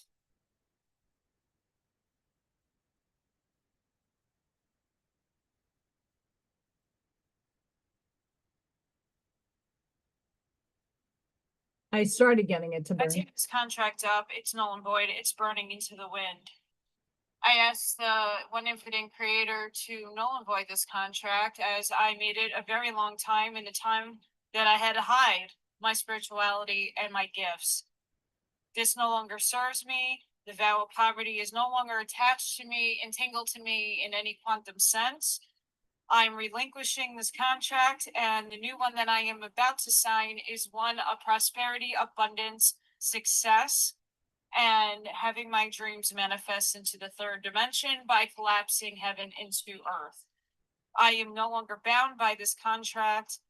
I started getting it to burn. I take this contract up. It's null and void. It's burning into the wind. I asked the one infinite creator to null and void this contract, as I made it a very long time in a time that I had to hide my spirituality and my gifts. This no longer serves me. The vow of poverty is no longer attached to me, entangled to me in any quantum sense. I'm relinquishing this contract, and the new one that I am about to sign is one of prosperity, abundance, success, and having my dreams manifest into the third dimension by collapsing heaven into earth. I am no longer bound by this contract.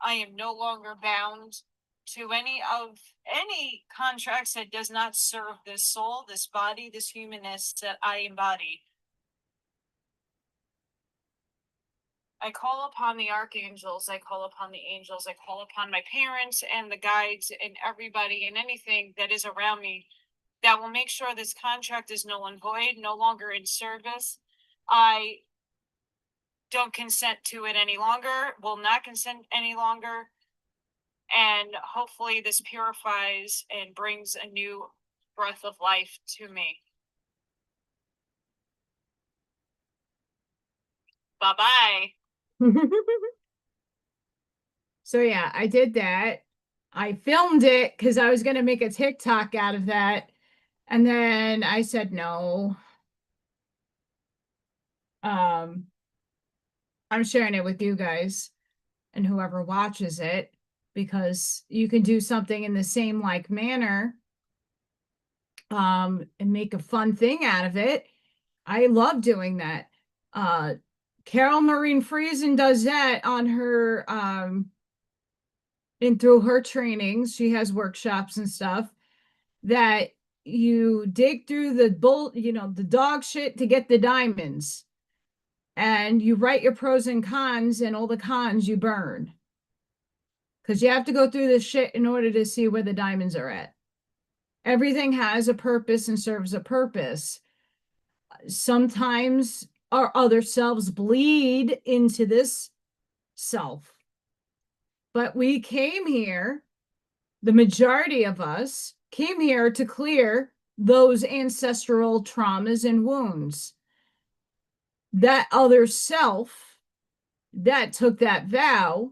I am no longer bound to any contracts that does not serve this soul, this body, this humanness that I embody. I call upon the archangels, I call upon the angels, I call upon my parents and the guides and everybody and anything that is around me that will make sure this contract is null and void, no longer in service. I don't consent to it any longer, will not consent any longer. And hopefully this purifies and brings a new breath of life to me. Bye-bye. So yeah, I did that. I filmed it because I was going to make a TikTok out of that. And then I said no. I'm sharing it with you guys and whoever watches it, because you can do something in the same like manner and make a fun thing out of it. I love doing that. Carol Maureen Friesen does that on her and through her trainings. She has workshops and stuff that you dig through the the dog shit to get the diamonds, and you write your pros and cons, and all the cons you burn, because you have to go through this shit in order to see where the diamonds are at. Everything has a purpose and serves a purpose. Sometimes our other selves bleed into this self, but we came here, the majority of us came here to clear those ancestral traumas and wounds. That other self that took that vow,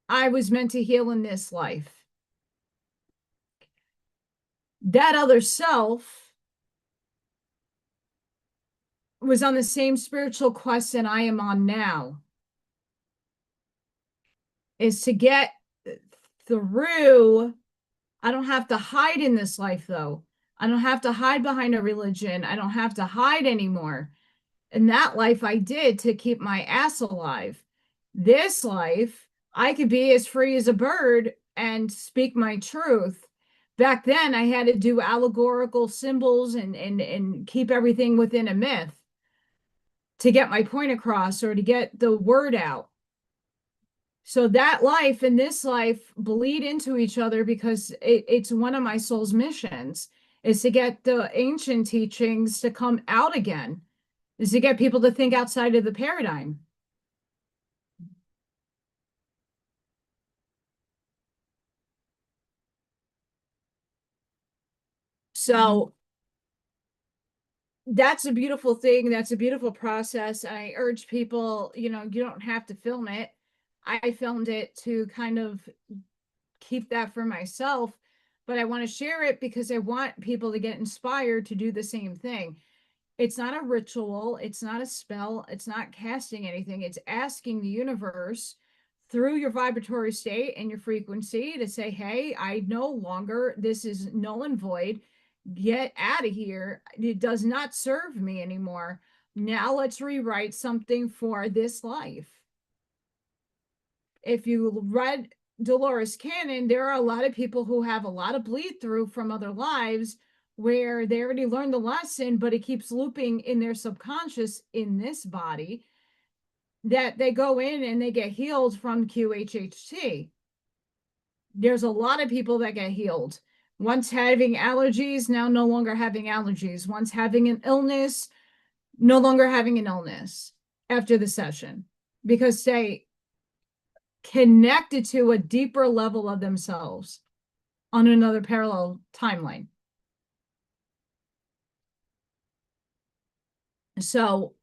I was meant to heal in this life. That other self was on the same spiritual quest that I am on now, is to get through. I don't have to hide in this life, though. I don't have to hide behind a religion. I don't have to hide anymore. In that life, I did to keep my ass alive. This life, I could be as free as a bird and speak my truth. Back then, I had to do allegorical symbols and keep everything within a myth to get my point across or to get the word out. So that life and this life bleed into each other because it's one of my soul's missions is to get the ancient teachings to come out again, is to get people to think outside of the paradigm. So that's a beautiful thing. That's a beautiful process. I urge people, you don't have to film it. I filmed it to kind of keep that for myself, but I want to share it because I want people to get inspired to do the same thing. It's not a ritual, it's not a spell, it's not casting anything. It's asking the universe through your vibratory state and your frequency to say, hey, I no longer, this is null and void. Get out of here. It does not serve me anymore. Now let's rewrite something for this life. If you read Dolores Cannon, there are a lot of people who have a lot of bleed through from other lives where they already learned the lesson, but it keeps looping in their subconscious in this body, that they go in and they get healed from QHHT. There's a lot of people that get healed. Once having allergies, now no longer having allergies. Once having an illness, no longer having an illness after the session because they connected to a deeper level of themselves on another parallel timeline. So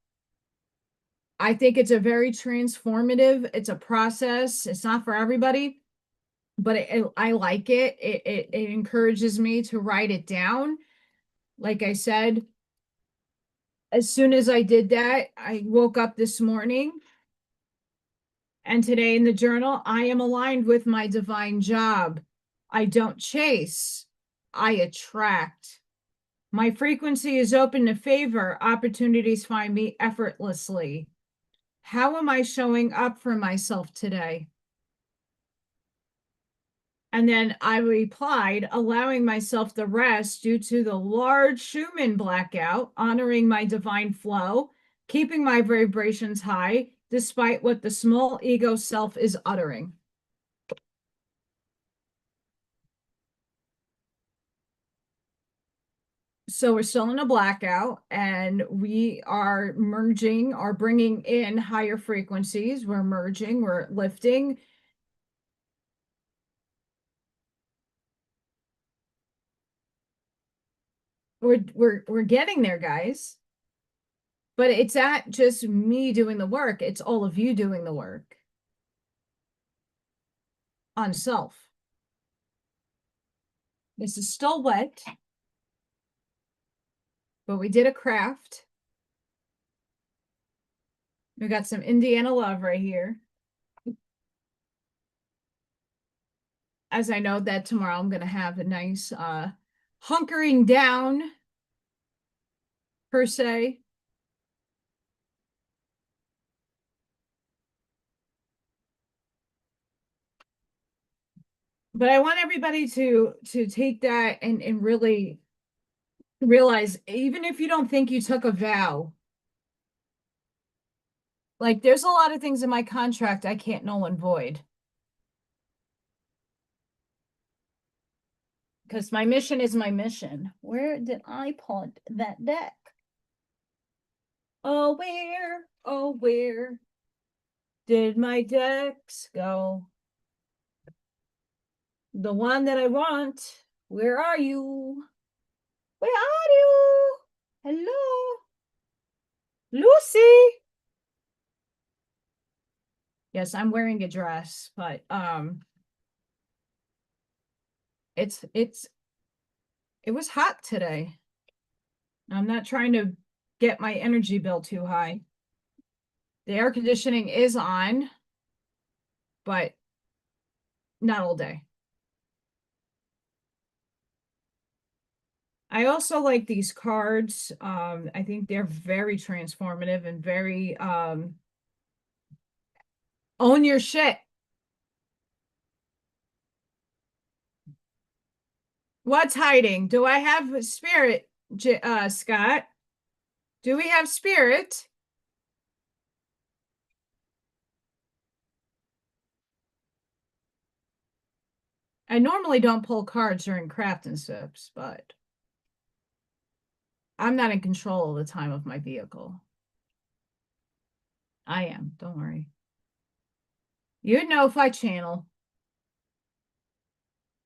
I think it's a very transformative, it's a process. It's not for everybody, but I like it. It encourages me to write it down. Like I said, as soon as I did that, I woke up this morning and today in the journal, I am aligned with my divine job. I don't chase, I attract. My frequency is open to favor. Opportunities find me effortlessly. How am I showing up for myself today? And then I replied, allowing myself the rest due to the large Schumann blackout, honoring my divine flow, keeping my vibrations high, despite what the small ego self is uttering. So we're still in a blackout and we are merging or bringing in higher frequencies. We're merging, we're lifting. We're getting there, guys. But it's not just me doing the work, it's all of you doing the work on self. This is still wet, but we did a craft. We got some Indiana love right here. As I know that tomorrow I'm going to have a nice hunkering down per se. But I want everybody to take that and really realize, even if you don't think you took a vow, like there's a lot of things in my contract I can't null and void. Because my mission is my mission. Where did I put that deck? Oh, where did my decks go? The one that I want, where are you? Where are you? Hello, Lucy. Yes, I'm wearing a dress, but it was hot today. I'm not trying to get my energy bill too high. The air conditioning is on, but not all day. I also like these cards. I think they're very transformative and very own your shit. What's hiding? Do I have spirit, Scott? Do we have spirit? I normally don't pull cards during craft and sips, but I'm not in control of the time of my vehicle. I am, don't worry. You'd know if I channel.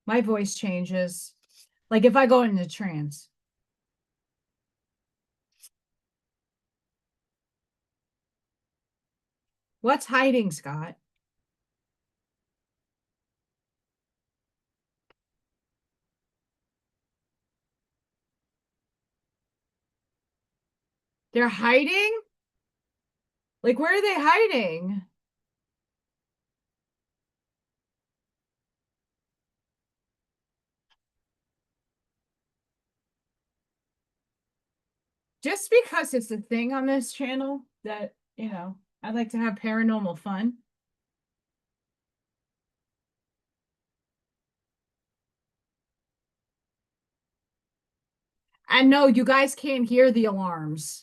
My voice changes. Like if I go into trance. What's hiding, Scott? They're hiding? Like, where are they hiding? Just because it's a thing on this channel that, I like to have paranormal fun. And no, you guys can't hear the alarms.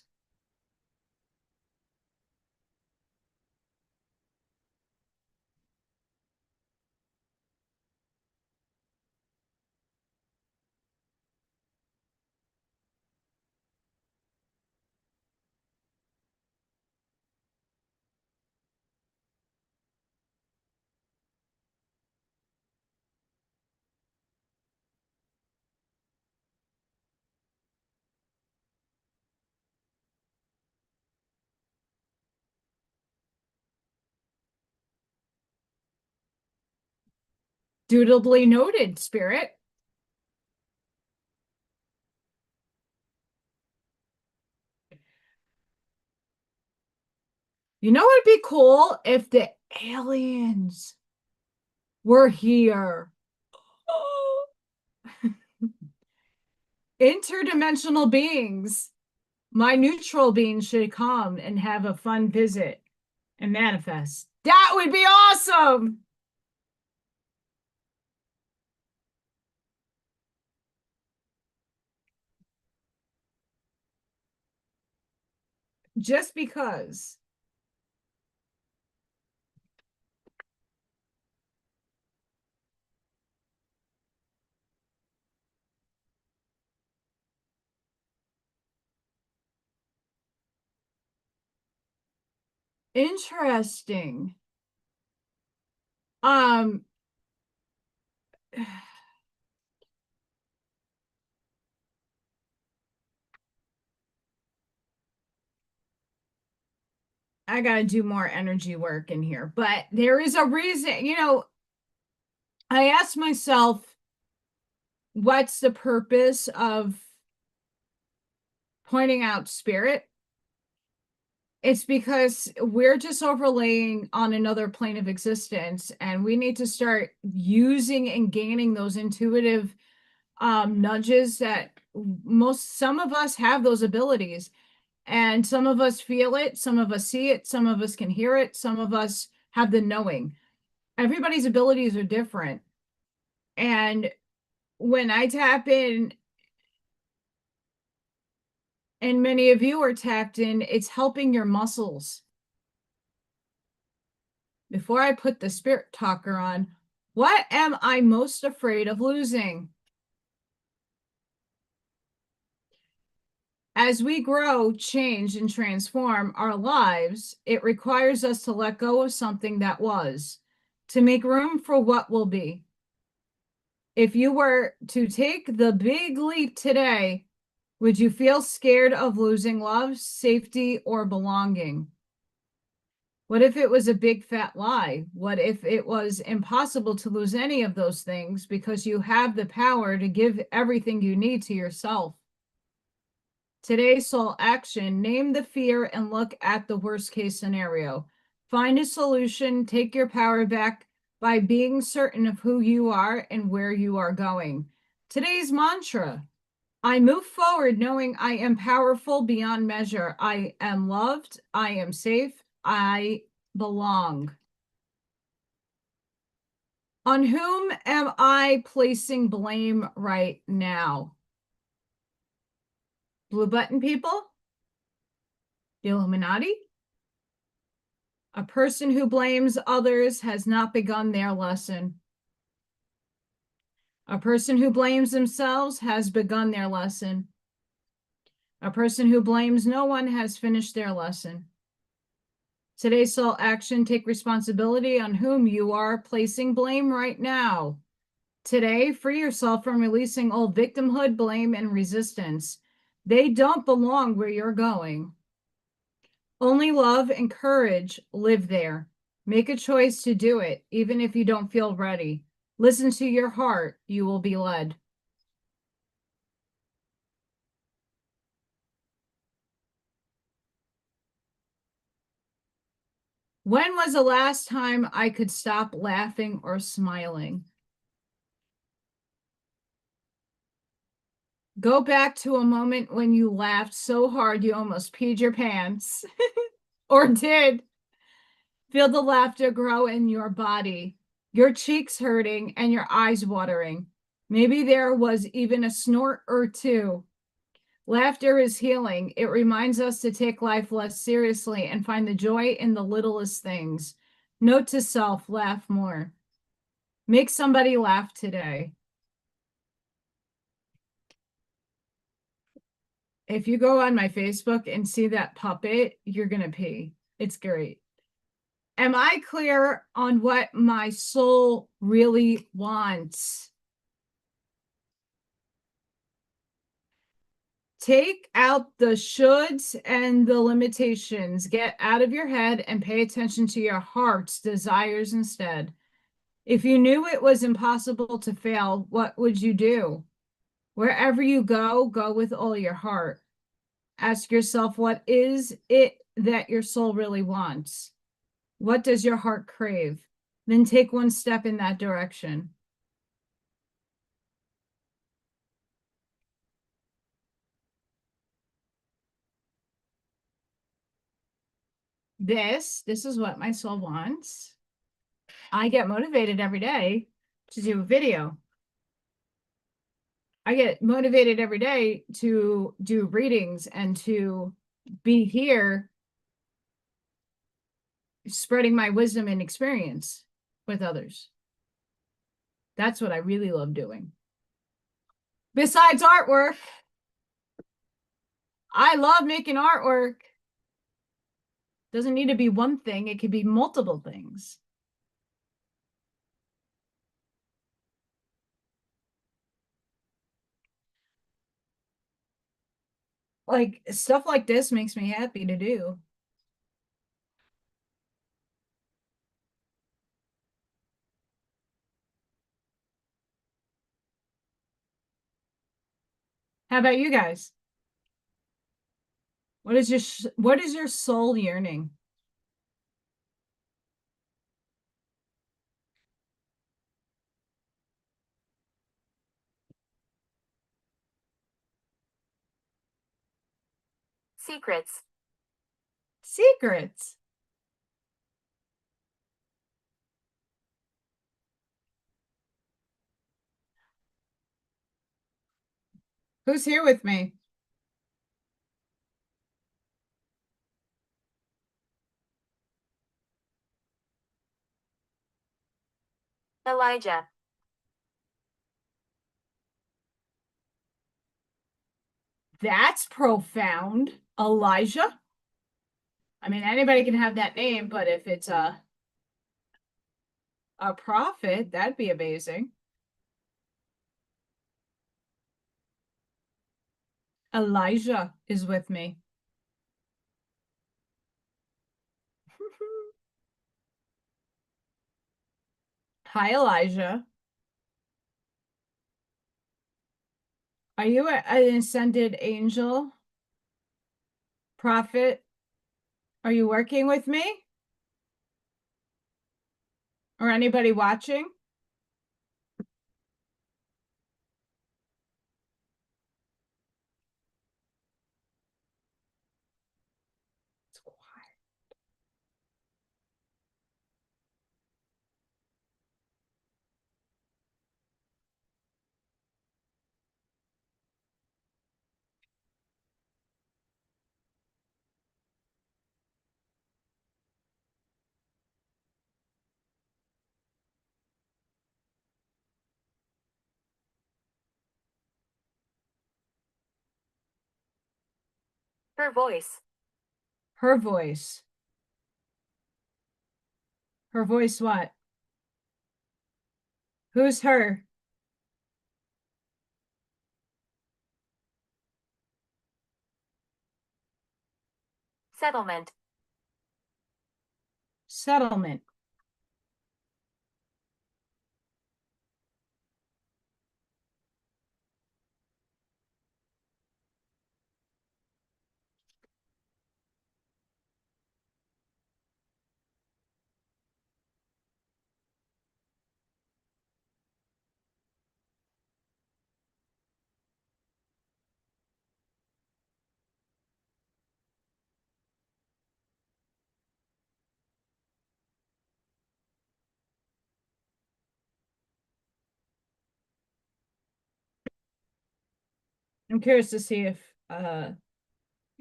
Dutifully noted, Spirit. You know what'd be cool if the aliens were here? Interdimensional beings. My neutral being should come and have a fun visit and manifest. That would be awesome. Just because. Interesting. Um, I gotta do more energy work in here, but there is a reason, I asked myself, what's the purpose of pointing out spirit? It's because we're just overlaying on another plane of existence, and we need to start using and gaining those intuitive nudges that some of us have those abilities, and some of us feel it, some of us see it, some of us can hear it, some of us have the knowing. Everybody's abilities are different. And when I tap in, and many of you are tapped in, it's helping your muscles. Before I put the spirit talker on, what am I most afraid of losing? As we grow, change, and transform our lives, it requires us to let go of something that was, to make room for what will be. If you were to take the big leap today, Would you feel scared of losing love, safety, or belonging? What if it was a big fat lie? What if it was impossible to lose any of those things because you have the power to give everything you need to yourself? Today's soul action, name the fear and look at the worst case scenario. Find a solution, take your power back by being certain of who you are and where you are going. Today's mantra, I move forward knowing I am powerful beyond measure. I am loved. I am safe. I belong. On whom am I placing blame right now? Blue button people? The Illuminati? A person who blames others has not begun their lesson. A person who blames themselves has begun their lesson. A person who blames no one has finished their lesson. Today's soul action, take responsibility on whom you are placing blame right now. Today, free yourself from releasing old victimhood, blame, and resistance. They don't belong where you're going. Only love and courage live there. Make a choice to do it, even if you don't feel ready. Listen to your heart. You will be led. When was the last time I could stop laughing or smiling? Go back to a moment when you laughed so hard you almost peed your pants. Or did. Feel the laughter grow in your body, your cheeks hurting and your eyes watering. Maybe there was even a snort or two. Laughter is healing. It reminds us to take life less seriously and find the joy in the littlest things. Note to self, laugh more. Make somebody laugh today. If you go on my Facebook and see that puppet, you're going to pee. It's great. Am I clear on what my soul really wants? Take out the shoulds and the limitations. Get out of your head and pay attention to your heart's desires instead. If you knew it was impossible to fail, what would you do? Wherever you go, go with all your heart. Ask yourself, what is it that your soul really wants? What does your heart crave? Then take one step in that direction. This is what my soul wants. I get motivated every day to do a video. I get motivated every day to do readings and to be here spreading my wisdom and experience with others. That's what I really love doing. Besides artwork, I love making artwork. Doesn't need to be one thing. It could be multiple things. Like stuff like this makes me happy to do. How about you guys? What is your soul yearning? Secrets. Secrets. Who's here with me? Elijah. That's profound. Elijah? I mean, anybody can have that name, but if it's a prophet, that'd be amazing. Elijah is with me. Hi, Elijah. Are you an ascended angel? Prophet? Are you working with me? Or anybody watching? It's quiet. Her voice. Her voice. Her voice what? Who's her? Settlement. Settlement. I'm curious to see if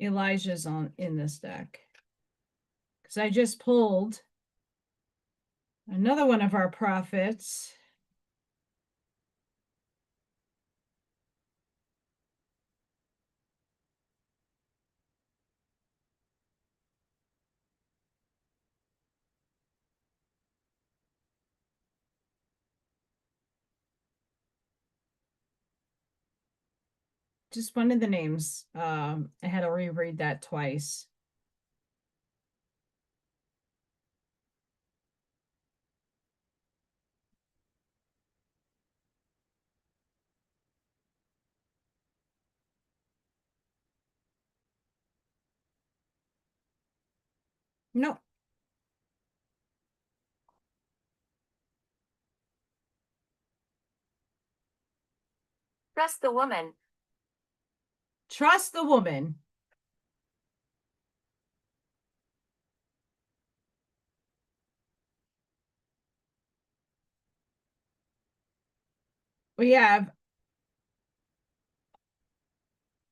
Elijah's in this deck. Because I just pulled another one of our prophets. Just one of the names. I had to reread that twice. No. Trust the woman. Trust the woman. We have,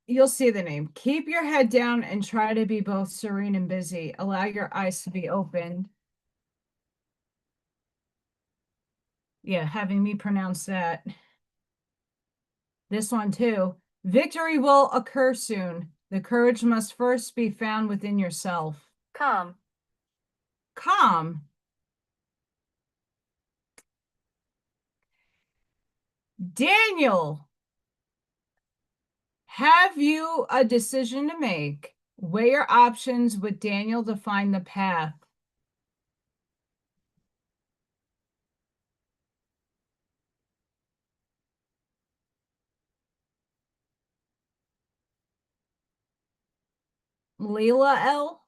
you'll see the name. Keep your head down and try to be both serene and busy. Allow your eyes to be opened. Yeah, having me pronounce that. This one too. Victory will occur soon. The courage must first be found within yourself. Calm. Calm. Daniel, have you a decision to make? Weigh your options with Daniel to find the path. Leela L,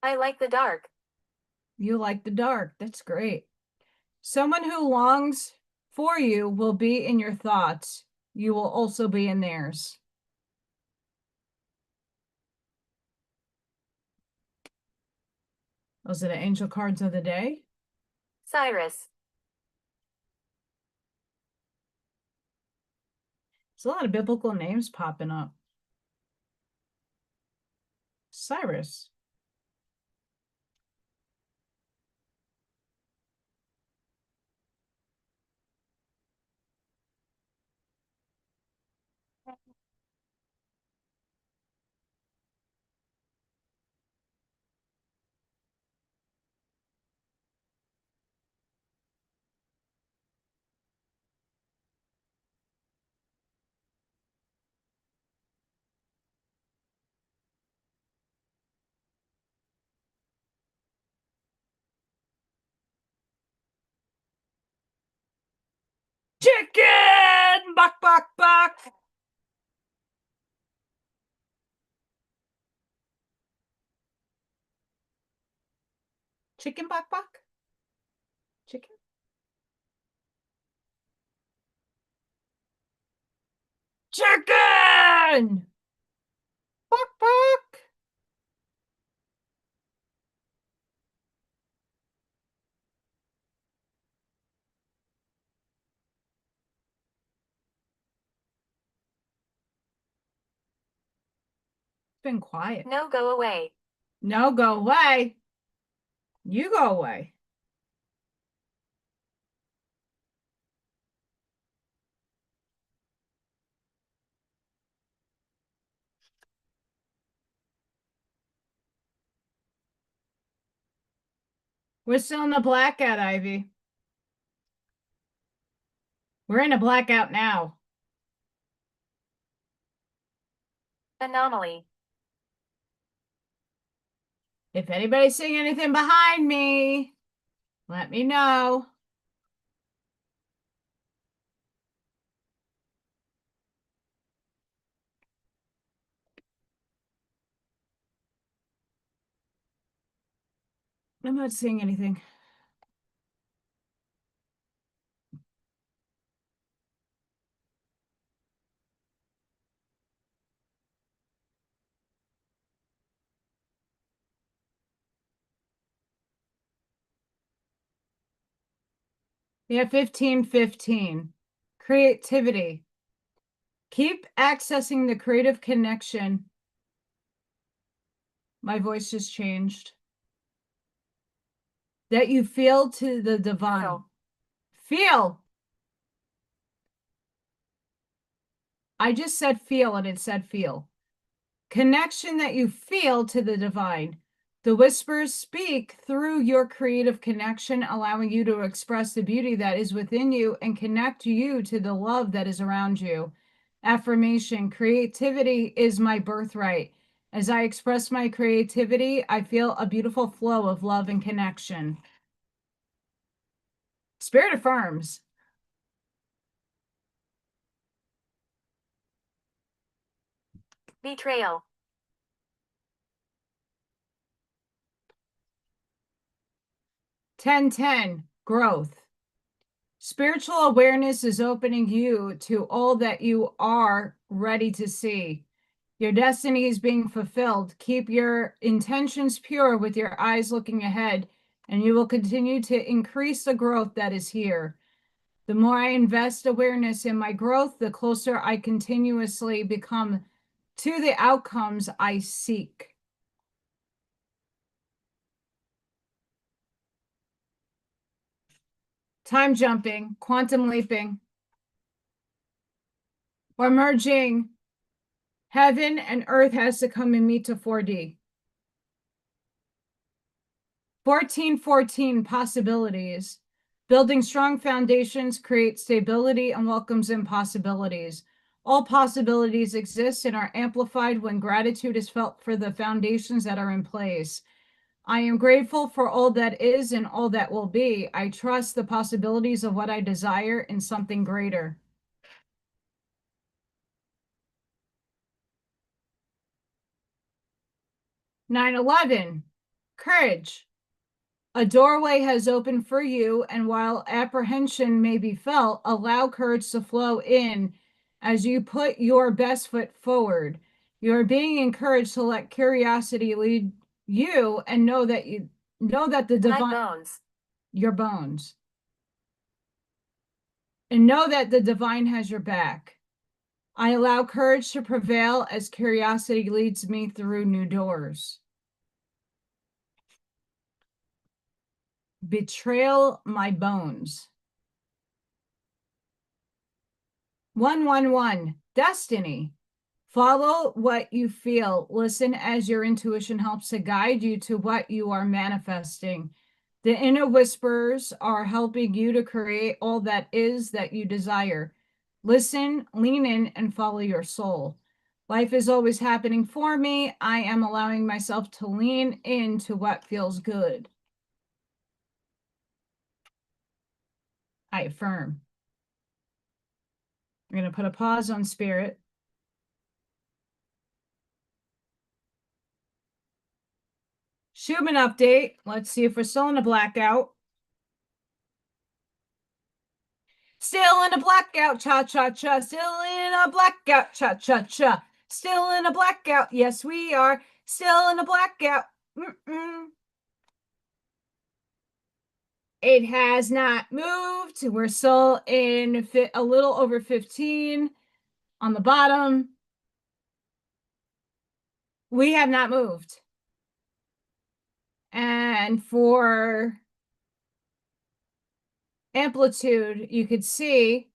I like the dark. you like the dark. That's great. Someone who longs for you will be in your thoughts. You will also be in theirs. Those are the angel cards of the day. Cyrus. There's a lot of biblical names popping up. Cyrus. Chicken! Buck, buck, buck! Chicken, buck, buck? Chicken? Chicken! Buck, buck! It's been quiet. No, go away. No, go away. You go away. We're still in the blackout, Ivy. We're in a blackout now. Anomaly. If anybody's seeing anything behind me, let me know. I'm not seeing anything. Yeah, 1515. Creativity. Keep accessing the creative connection. My voice just changed. That you feel to the divine. Feel. I just said feel and it said feel. Connection that you feel to the divine. The whispers speak through your creative connection, allowing you to express the beauty that is within you and connect you to the love that is around you. Affirmation, creativity is my birthright. As I express my creativity, I feel a beautiful flow of love and connection. Spirit affirms. Betrayal. 1010, growth. Spiritual awareness is opening you to all that you are ready to see. Your destiny is being fulfilled. Keep your intentions pure with your eyes looking ahead, and you will continue to increase the growth that is here. The more I invest awareness in my growth, the closer I continuously become to the outcomes I seek. Time jumping, quantum leaping, or merging. Heaven and earth has to come and meet to 4D. 1414, possibilities. Building strong foundations creates stability and welcomes in possibilities. All possibilities exist and are amplified when gratitude is felt for the foundations that are in place. I am grateful for all that is and all that will be. I trust the possibilities of what I desire in something greater. (9/11), courage. A doorway has opened for you, and while apprehension may be felt, allow courage to flow in as you put your best foot forward. You are being encouraged to let curiosity lead you and know that the divine, bones. your bones, and know that the divine has your back. I allow courage to prevail as curiosity leads me through new doors. Betrayal my bones. 111, destiny. Follow what you feel. Listen as your intuition helps to guide you to what you are manifesting. The inner whispers are helping you to create all that is that you desire. Listen, lean in, and follow your soul. Life is always happening for me. I am allowing myself to lean into what feels good. I affirm. I'm going to put a pause on Spirit. Schumann update. Let's see if we're still in a blackout. Still in a blackout, cha-cha-cha. Still in a blackout, cha-cha-cha. Still in a blackout. Yes, we are. Still in a blackout. It has not moved. We're still in a little over 15 on the bottom. We have not moved. And for amplitude, you could see,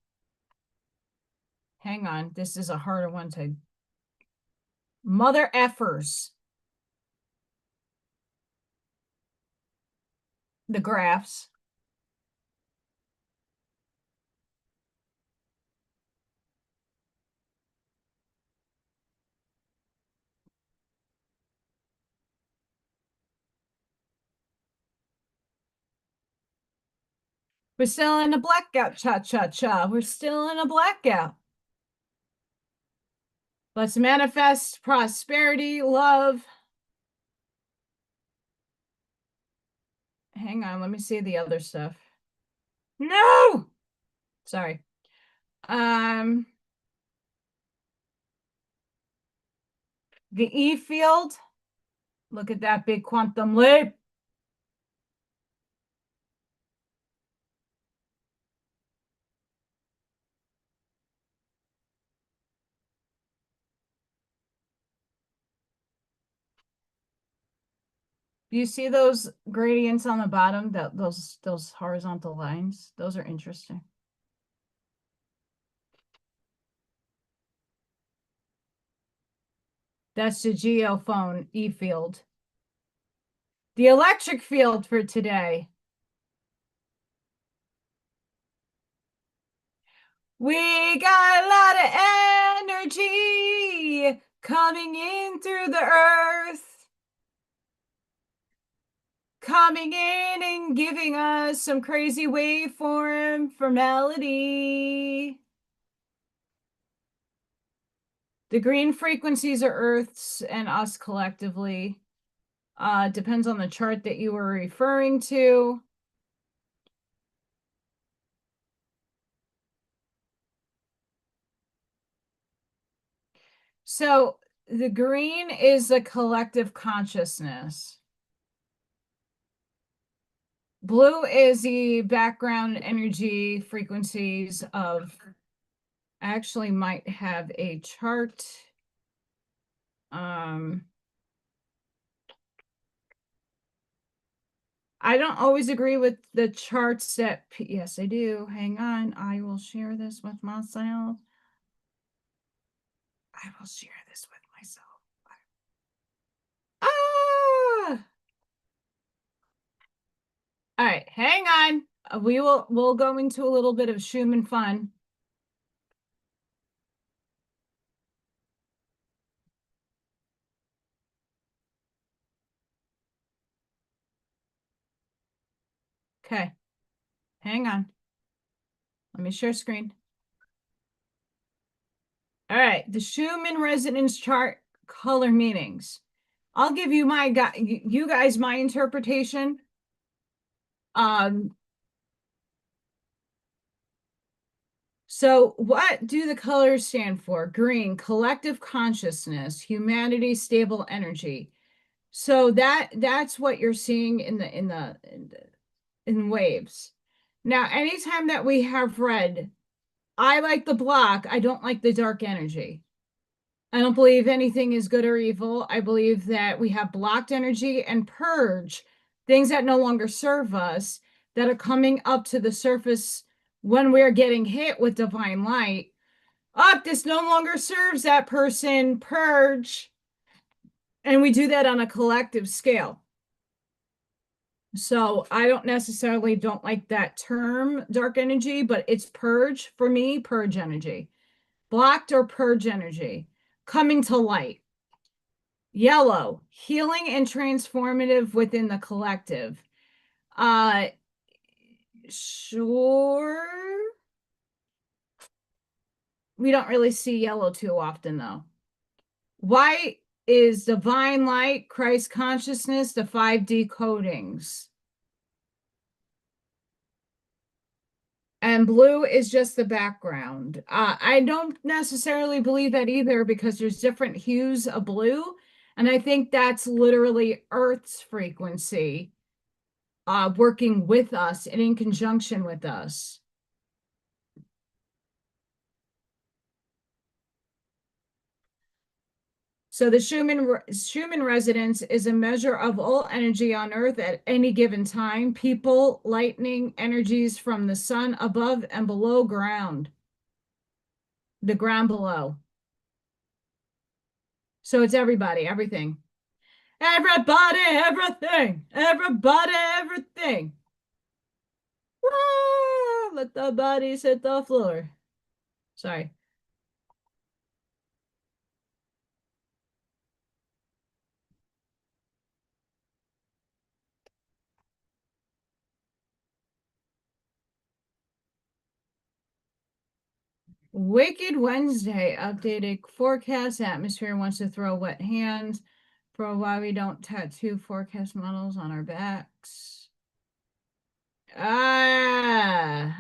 hang on, this is a harder one to, mother effers. The graphs. We're still in a blackout, cha-cha-cha. We're still in a blackout. Let's manifest prosperity, love. Hang on, let me see the other stuff. No! Sorry. The E field. Look at that big quantum leap. Do you see those gradients on the bottom? Those horizontal lines? Those are interesting. That's the geophone E field. The electric field for today. We got a lot of energy coming in through the earth, coming in and giving us some crazy waveform for melody. The green frequencies are Earth's and us collectively. Depends on the chart that you were referring to. So the green is the collective consciousness. Blue is the background energy frequencies of, I actually might have a chart. I don't always agree with the charts that, yes, I do. Hang on. I will share this with myself. I will share this with myself. Ah! All right, hang on. We'll go into a little bit of Schumann fun. Okay, hang on. Let me share screen. All right, the Schumann resonance chart color meanings. I'll give you you guys my interpretation. So what do the colors stand for? Green, collective consciousness, humanity, stable energy. So that's what you're seeing in waves. Now, anytime that we have red, I like the block. I don't like the dark energy. I don't believe anything is good or evil. I believe that we have blocked energy and purge, things that no longer serve us, that are coming up to the surface when we're getting hit with divine light. This no longer serves that person, purge. And we do that on a collective scale. So I don't necessarily don't like that term, dark energy, but it's purge for me, purge energy. Blocked or purge energy, coming to light. Yellow, healing and transformative within the collective. Sure. we don't really see yellow too often though. White is divine light, Christ consciousness, the 5D codings. And blue is just the background. I don't necessarily believe that either because there's different hues of blue. And I think that's literally Earth's frequency working with us and in conjunction with us. So the Schumann resonance is a measure of all energy on Earth at any given time, people, lightning, energies from the sun above and below ground, the ground below. So it's everybody, everything. Everybody, everything. Everybody, everything. Ah, let the bodies hit the floor. Sorry. Wicked Wednesday updated forecast atmosphere wants to throw wet hands for why we don't tattoo forecast models on our backs. I'm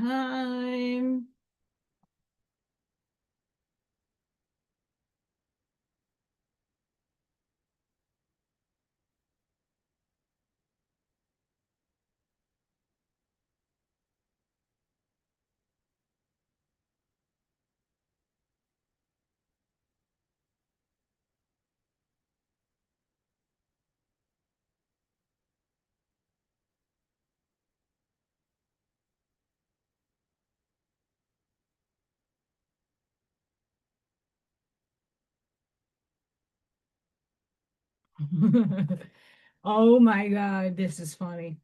oh my God, this is funny.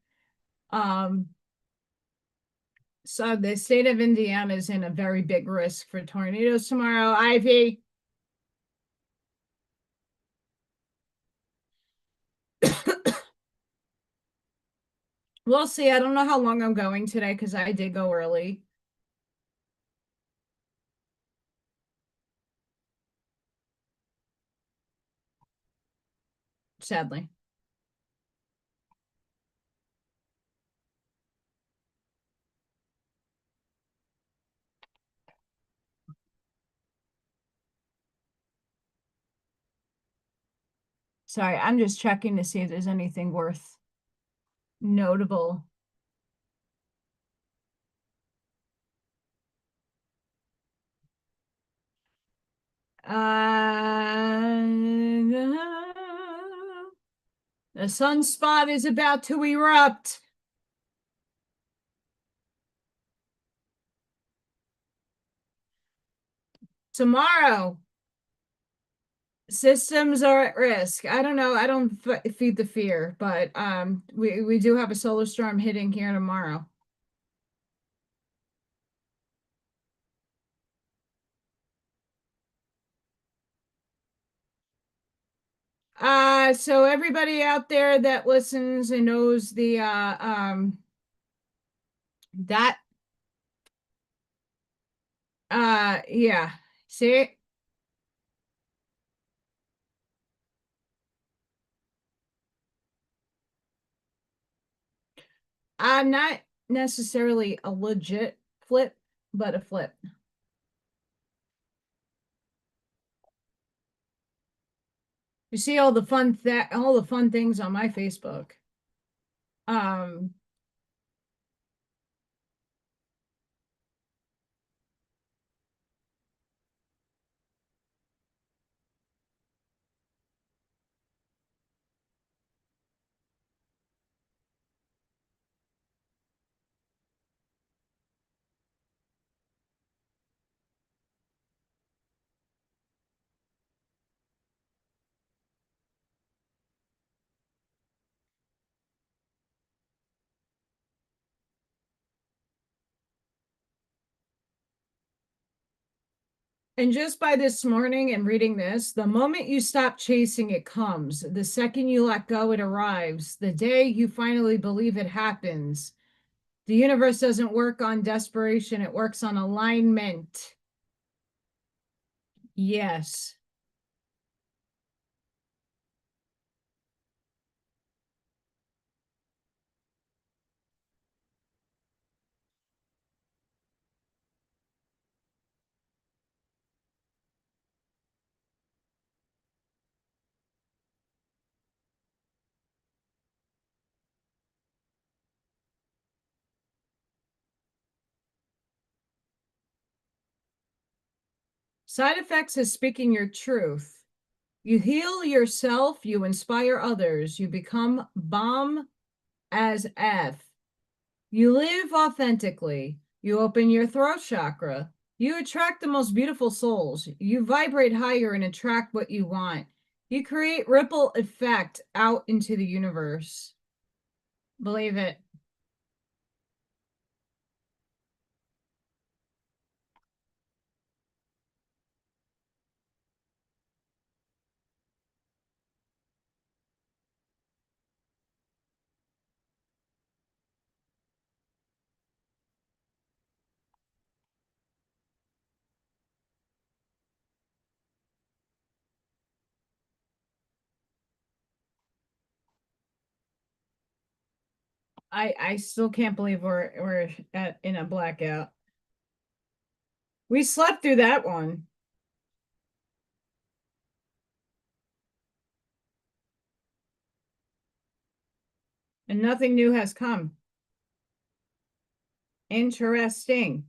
So the state of Indiana is in a very big risk for tornadoes tomorrow. Ivy. We'll see. I don't know how long I'm going today because I did go early. Sadly. Sorry, I'm just checking to see if there's anything worth notable. The sunspot is about to erupt. Tomorrow, systems are at risk. I don't know. I don't feed the fear, but we do have a solar storm hitting here tomorrow. So everybody out there that listens and knows the that yeah. See? I'm not necessarily a legit flip, but a flip. You see all the fun things on my Facebook. And just by this morning and reading this, the moment you stop chasing, it comes. The second you let go, it arrives. The day you finally believe it happens. The universe doesn't work on desperation, it works on alignment. Yes. Side effects is speaking your truth. You heal yourself, you inspire others, you become bomb as F. You live authentically. You open your throat chakra. You attract the most beautiful souls. You vibrate higher and attract what you want. You create ripple effect out into the universe. Believe it. I still can't believe we're in a blackout. We slept through that one. And nothing new has come. Interesting.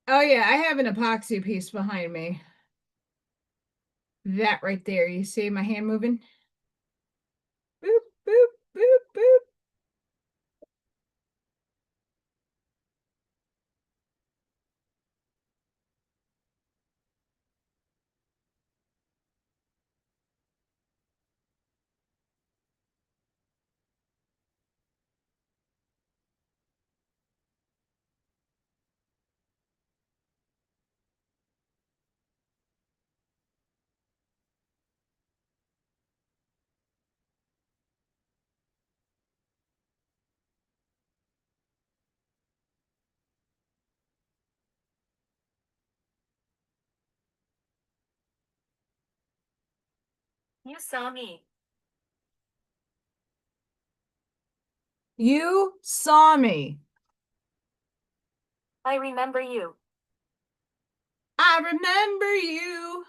Oh yeah, I have an epoxy piece behind me. That right there. You see my hand moving? Boop, boop, boop, boop. You saw me. You saw me. I remember you. I remember you.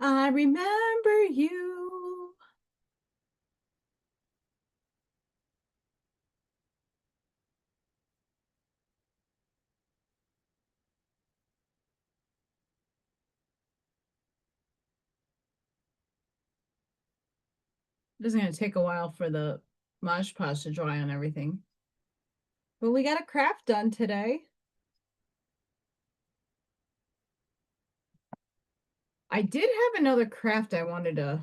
I remember you. This is going to take a while for the Mod Podge to dry on everything. But we got a craft done today. I did have another craft I wanted to.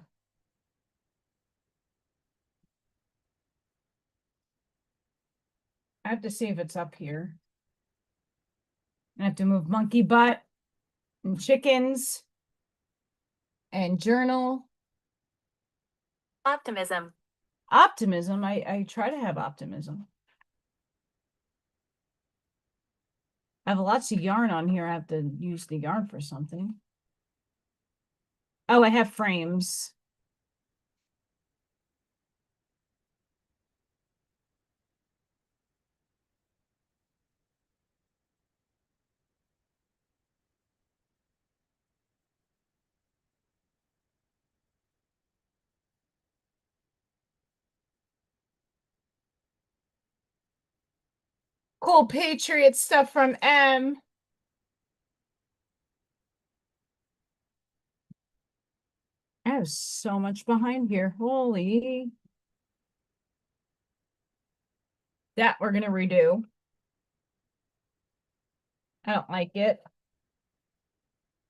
I have to see if it's up here. I have to move monkey butt and chickens and journal. Optimism. Optimism. I try to have optimism. I have lots of yarn on here. I have to use the yarn for something. Oh, I have frames. Cool Patriot stuff from M. I have so much behind here. Holy. That we're gonna redo. I don't like it.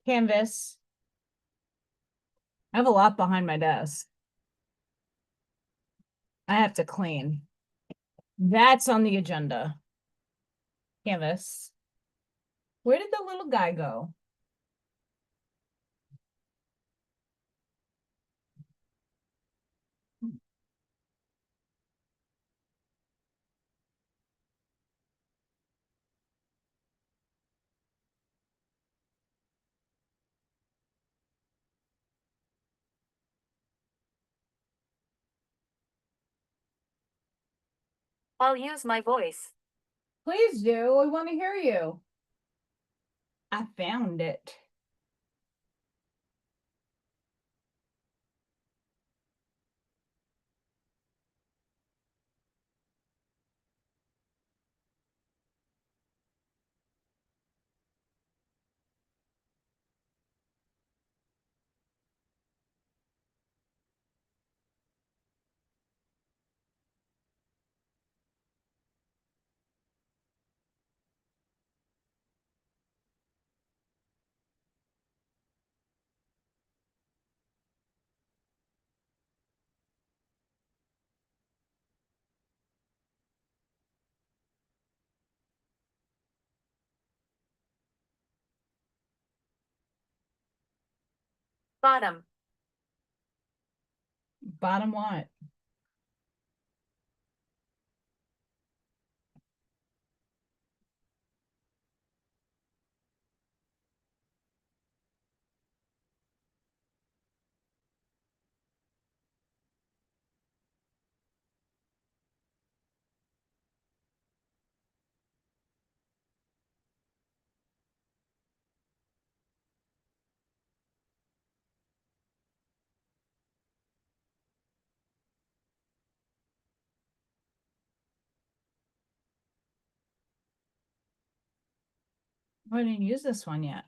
Canvas. I have a lot behind my desk. I have to clean. That's on the agenda. Canvas. Where did the little guy go? I'll use my voice. Please do. I want to hear you. I found it. Bottom. Bottom what? I didn't use this one yet.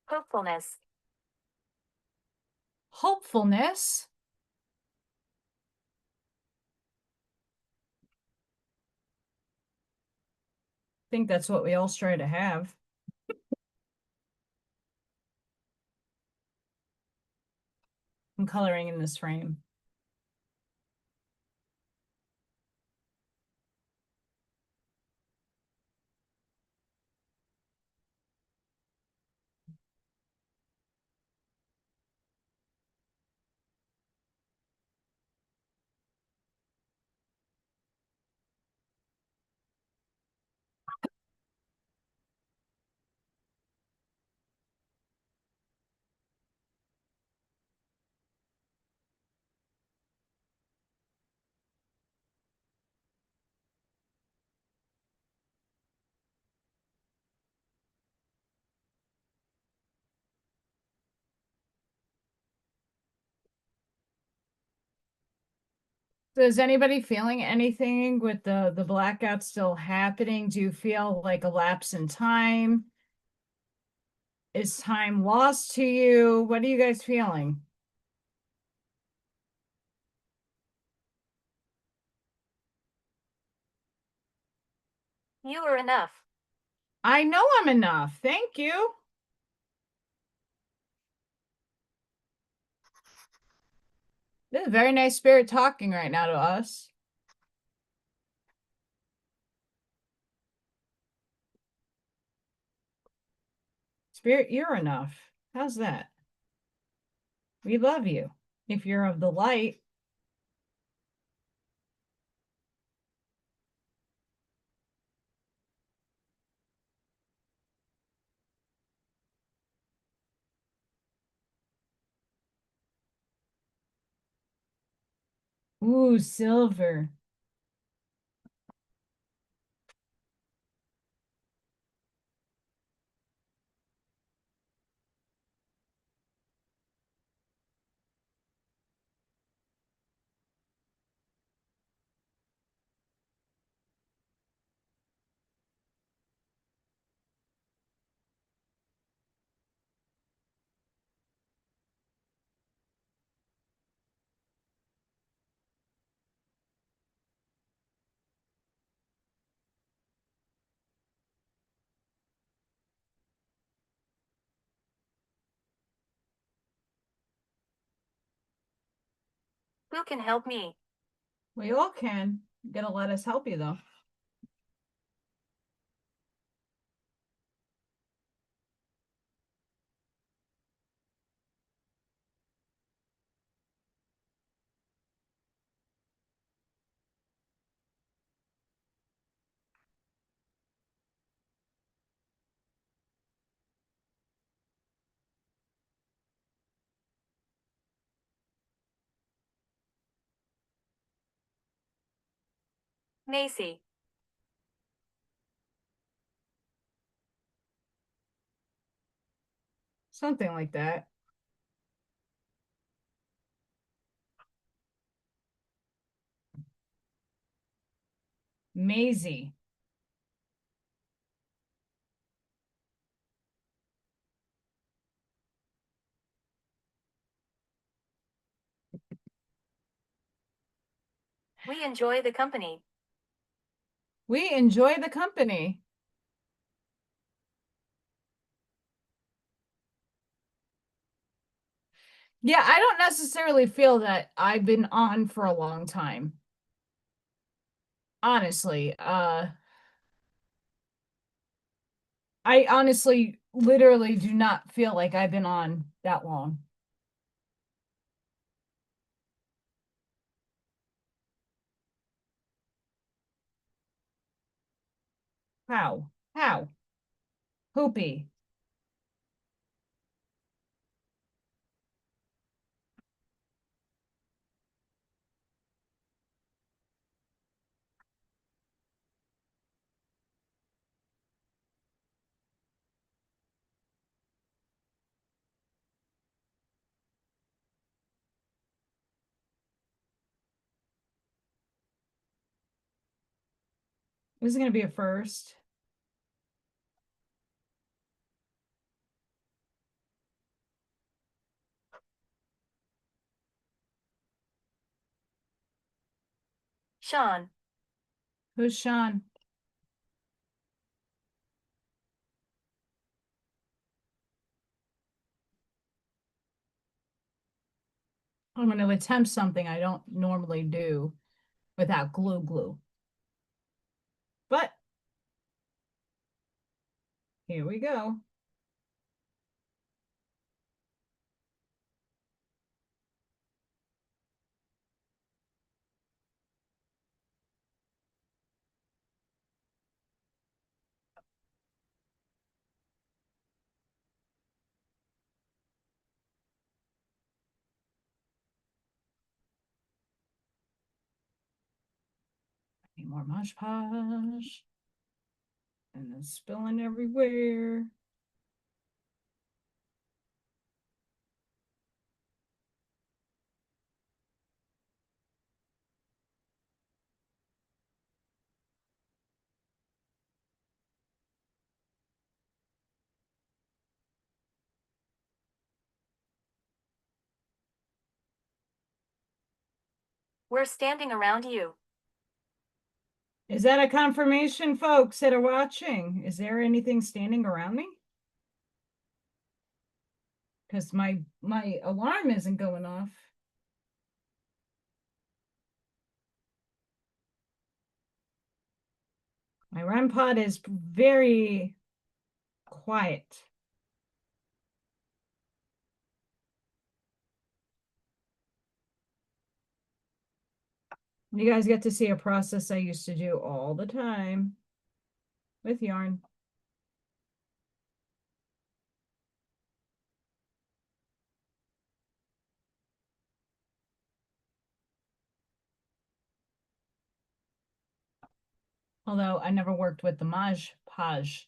Hopefulness. Hopefulness. I think that's what we all strive to have. I'm coloring in this frame. So is anybody feeling anything with the blackout still happening? Do you feel like a lapse in time? Is time lost to you? What are you guys feeling? You are enough. I know I'm enough. Thank you. This is a very nice spirit talking right now to us. Spirit, you're enough. How's that? We love you. If you're of the light. Ooh, silver. Who can help me? We all can. You gotta let us help you though. Macy. Something like that. Maisie. We enjoy the company. We enjoy the company. Yeah, I don't necessarily feel that I've been on for a long time. Honestly, I honestly literally do not feel like I've been on that long. How? How? Hoopy. This is going to be a first. Sean. Who's Sean? I'm going to attempt something I don't normally do without glue. But here we go. Need more Mosh Posh. And it's spilling everywhere. We're standing around you. Is that a confirmation, folks that are watching? Is there anything standing around me? Because my alarm isn't going off. My REM pod is very quiet. You guys get to see a process I used to do all the time with yarn. Although I never worked with the Maj Podge.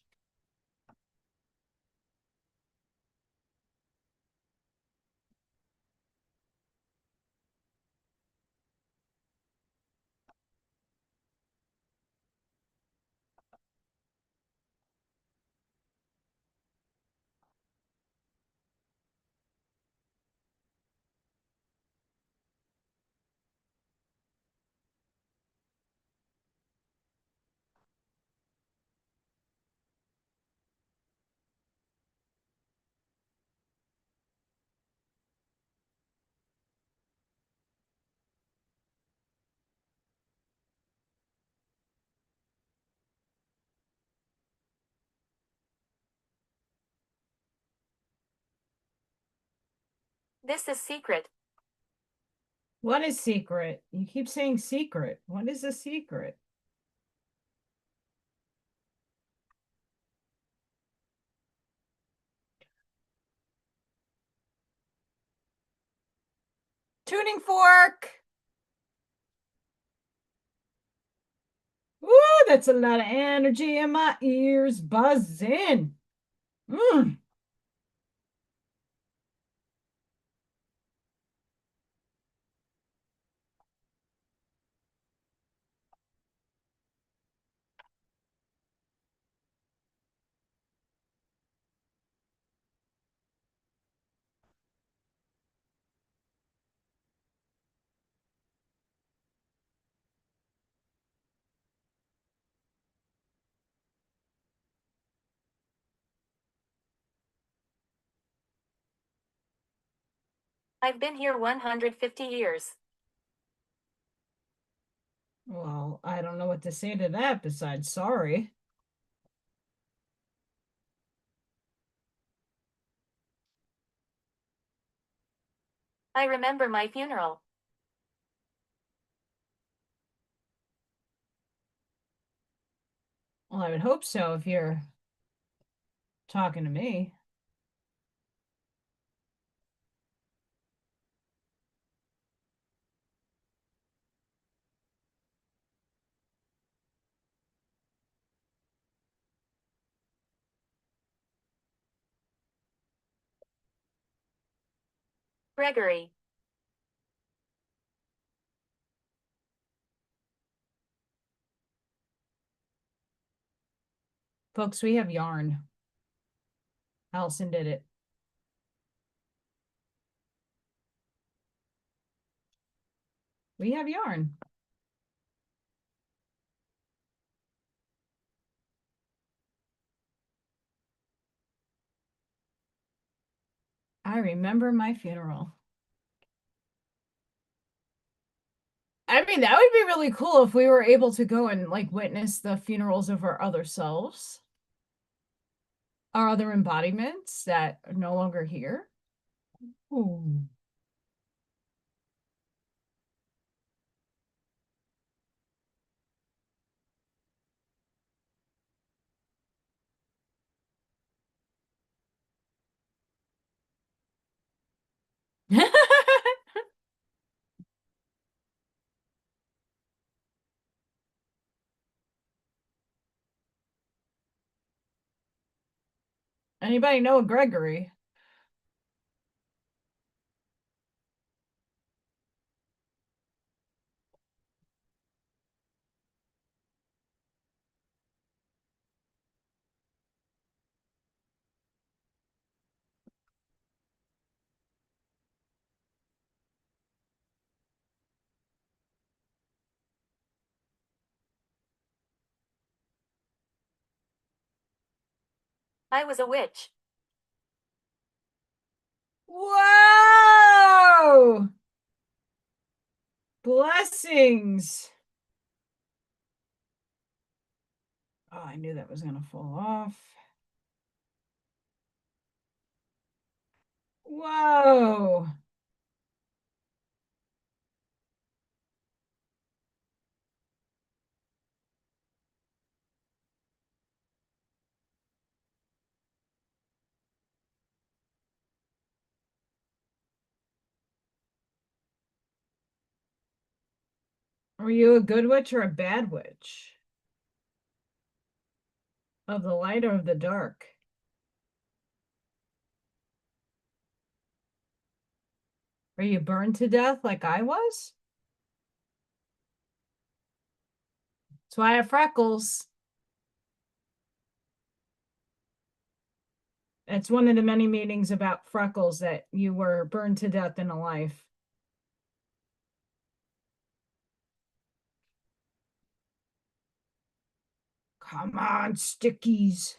This is secret. What is secret? You keep saying secret. What is a secret? Tuning fork. Woo, that's a lot of energy in my ears buzzing. Mm. I've been here 150 years. Well, I don't know what to say to that besides sorry. I remember my funeral. Well, I would hope so if you're talking to me. Gregory. Folks, we have yarn. Allison did it. We have yarn. I remember my funeral. I mean, that would be really cool if we were able to go and like witness the funerals of our other selves, our other embodiments that are no longer here. Ooh. Anybody know a Gregory? I was a witch. Whoa! Blessings. Oh, I knew that was gonna fall off. Whoa. Were you a good witch or a bad witch? Of the light or of the dark? Are you burned to death like I was? That's why I have freckles. It's one of the many meanings about freckles that you were burned to death in a life. Come on, stickies.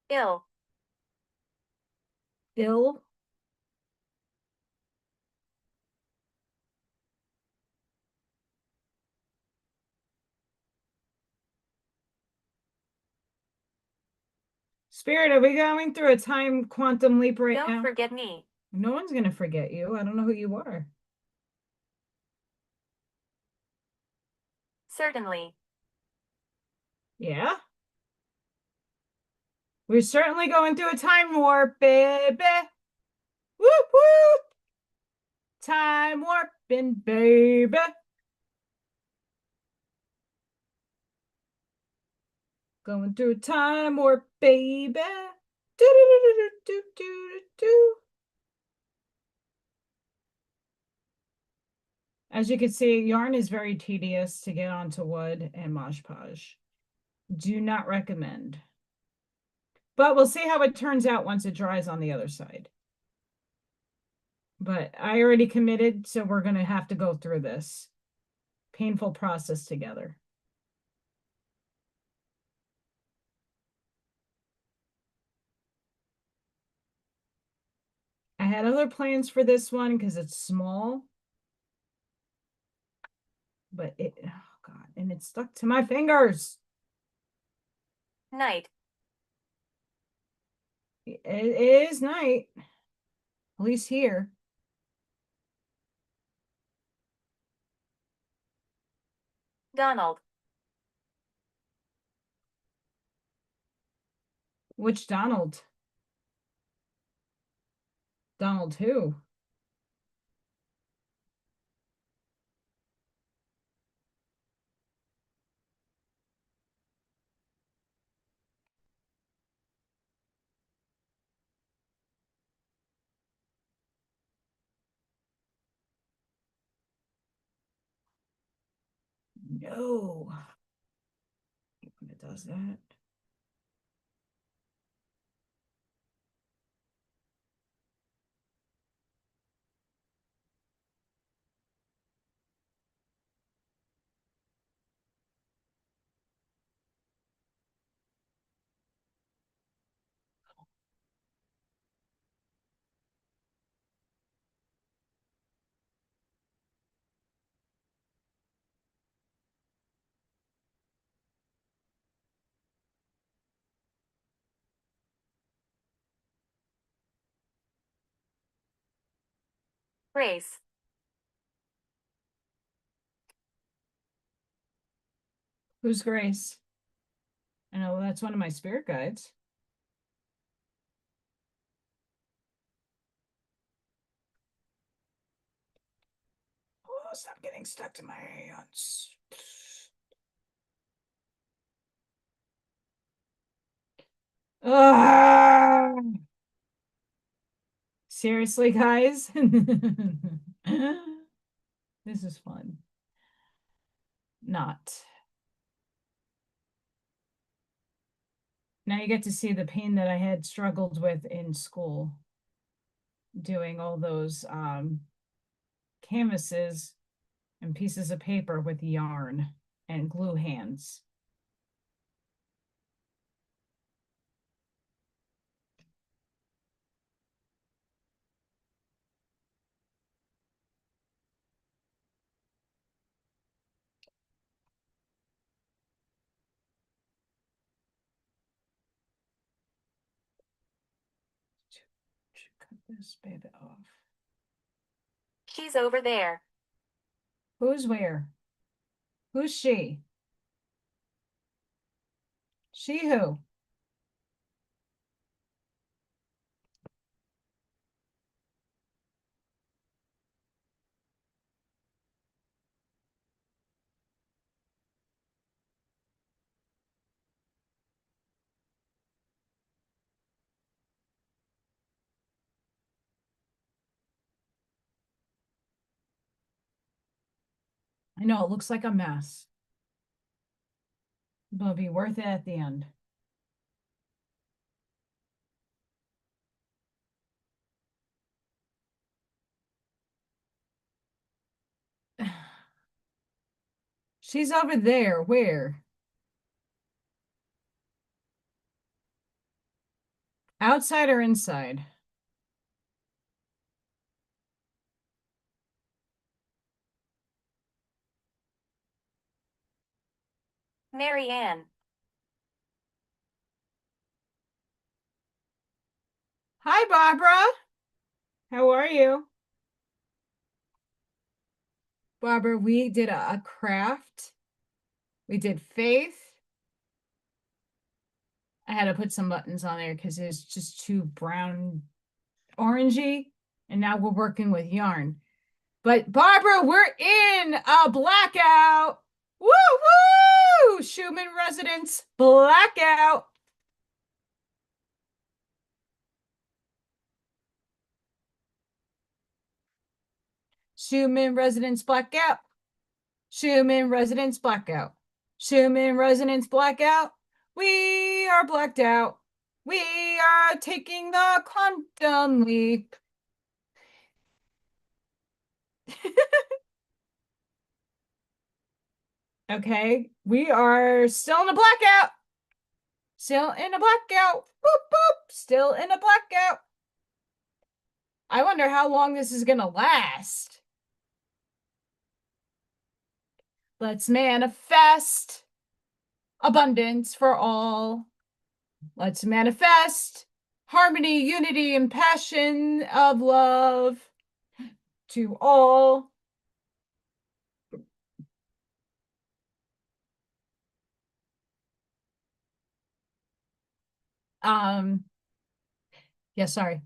Ill. Ill? Spirit, are we going through a time quantum leap right now? Don't forget me. No one's going to forget you. I don't know who you are. Certainly. Yeah? We're certainly going through a time warp, baby. Whoop, whoop. Time warping, baby. Going through a time warp, baby. Do, do, do, do, do, do, do. As you can see, yarn is very tedious to get onto wood and Mod Podge. Do not recommend. But we'll see how it turns out once it dries on the other side. But I already committed, so we're going to have to go through this painful process together. I had other plans for this one because it's small. But it, oh God, and it stuck to my fingers. Night. It is night, at least here. Donald. Which Donald? Donald who? No. When it does that. Grace. Who's Grace? I know that's one of my spirit guides. Oh, stop getting stuck to my hands. Seriously, guys? This is fun. Not. Now you get to see the pain that I had struggled with in school, doing all those canvases and pieces of paper with yarn and glue hands. Cut this baby off. She's over there. Who's where? Who's she? She who? I know it looks like a mess, but it'll be worth it at the end. She's over there. Where? Outside or inside? Mary Ann. Hi, Barbara. How are you? Barbara, we did a craft. We did faith. I had to put some buttons on there because it's just too brown orangey. And now we're working with yarn. But Barbara, we're in a blackout. Woo woo! Schumann residence blackout. Schumann residence blackout. Schumann residence blackout. Schumann residence blackout. We are blacked out. We are taking the quantum leap. Okay, we are still in a blackout. Still in a blackout. Boop, boop. Still in a blackout. I wonder how long this is going to last. Let's manifest abundance for all. Let's manifest harmony, unity, and passion of love to all. Yeah, sorry.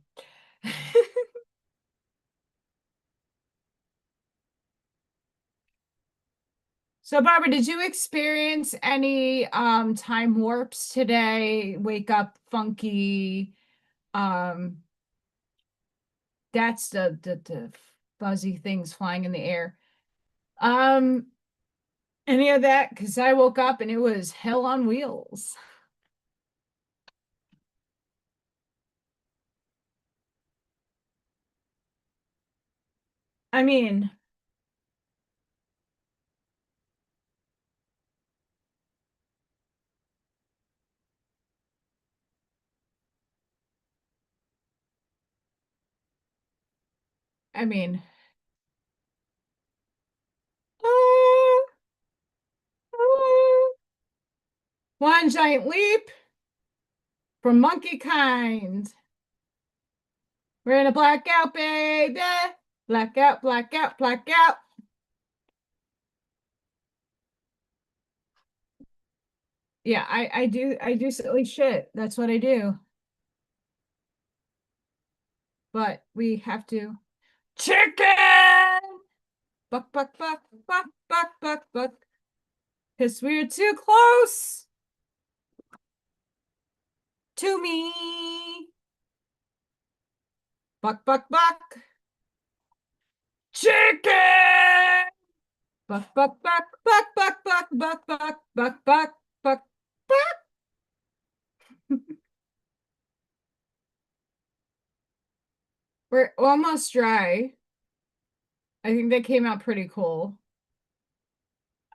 So Barbara, did you experience any time warps today? Wake up funky. Um that's the fuzzy things flying in the air. Um any of that? Because I woke up and it was hell on wheels. I mean, I mean, ah, ah. One giant leap from monkey kind. We're in a blackout, baby. Blackout, blackout, blackout. Yeah, I do silly shit. That's what I do. But we have to chicken. Buck, buck, buck, buck, buck, buck, buck. Because we're too close to me. Buck, buck, buck. Chicken. Buck, buck, buck, buck, buck, buck, buck, buck, buck, buck, buck, buck. We're almost dry. I think that came out pretty cool.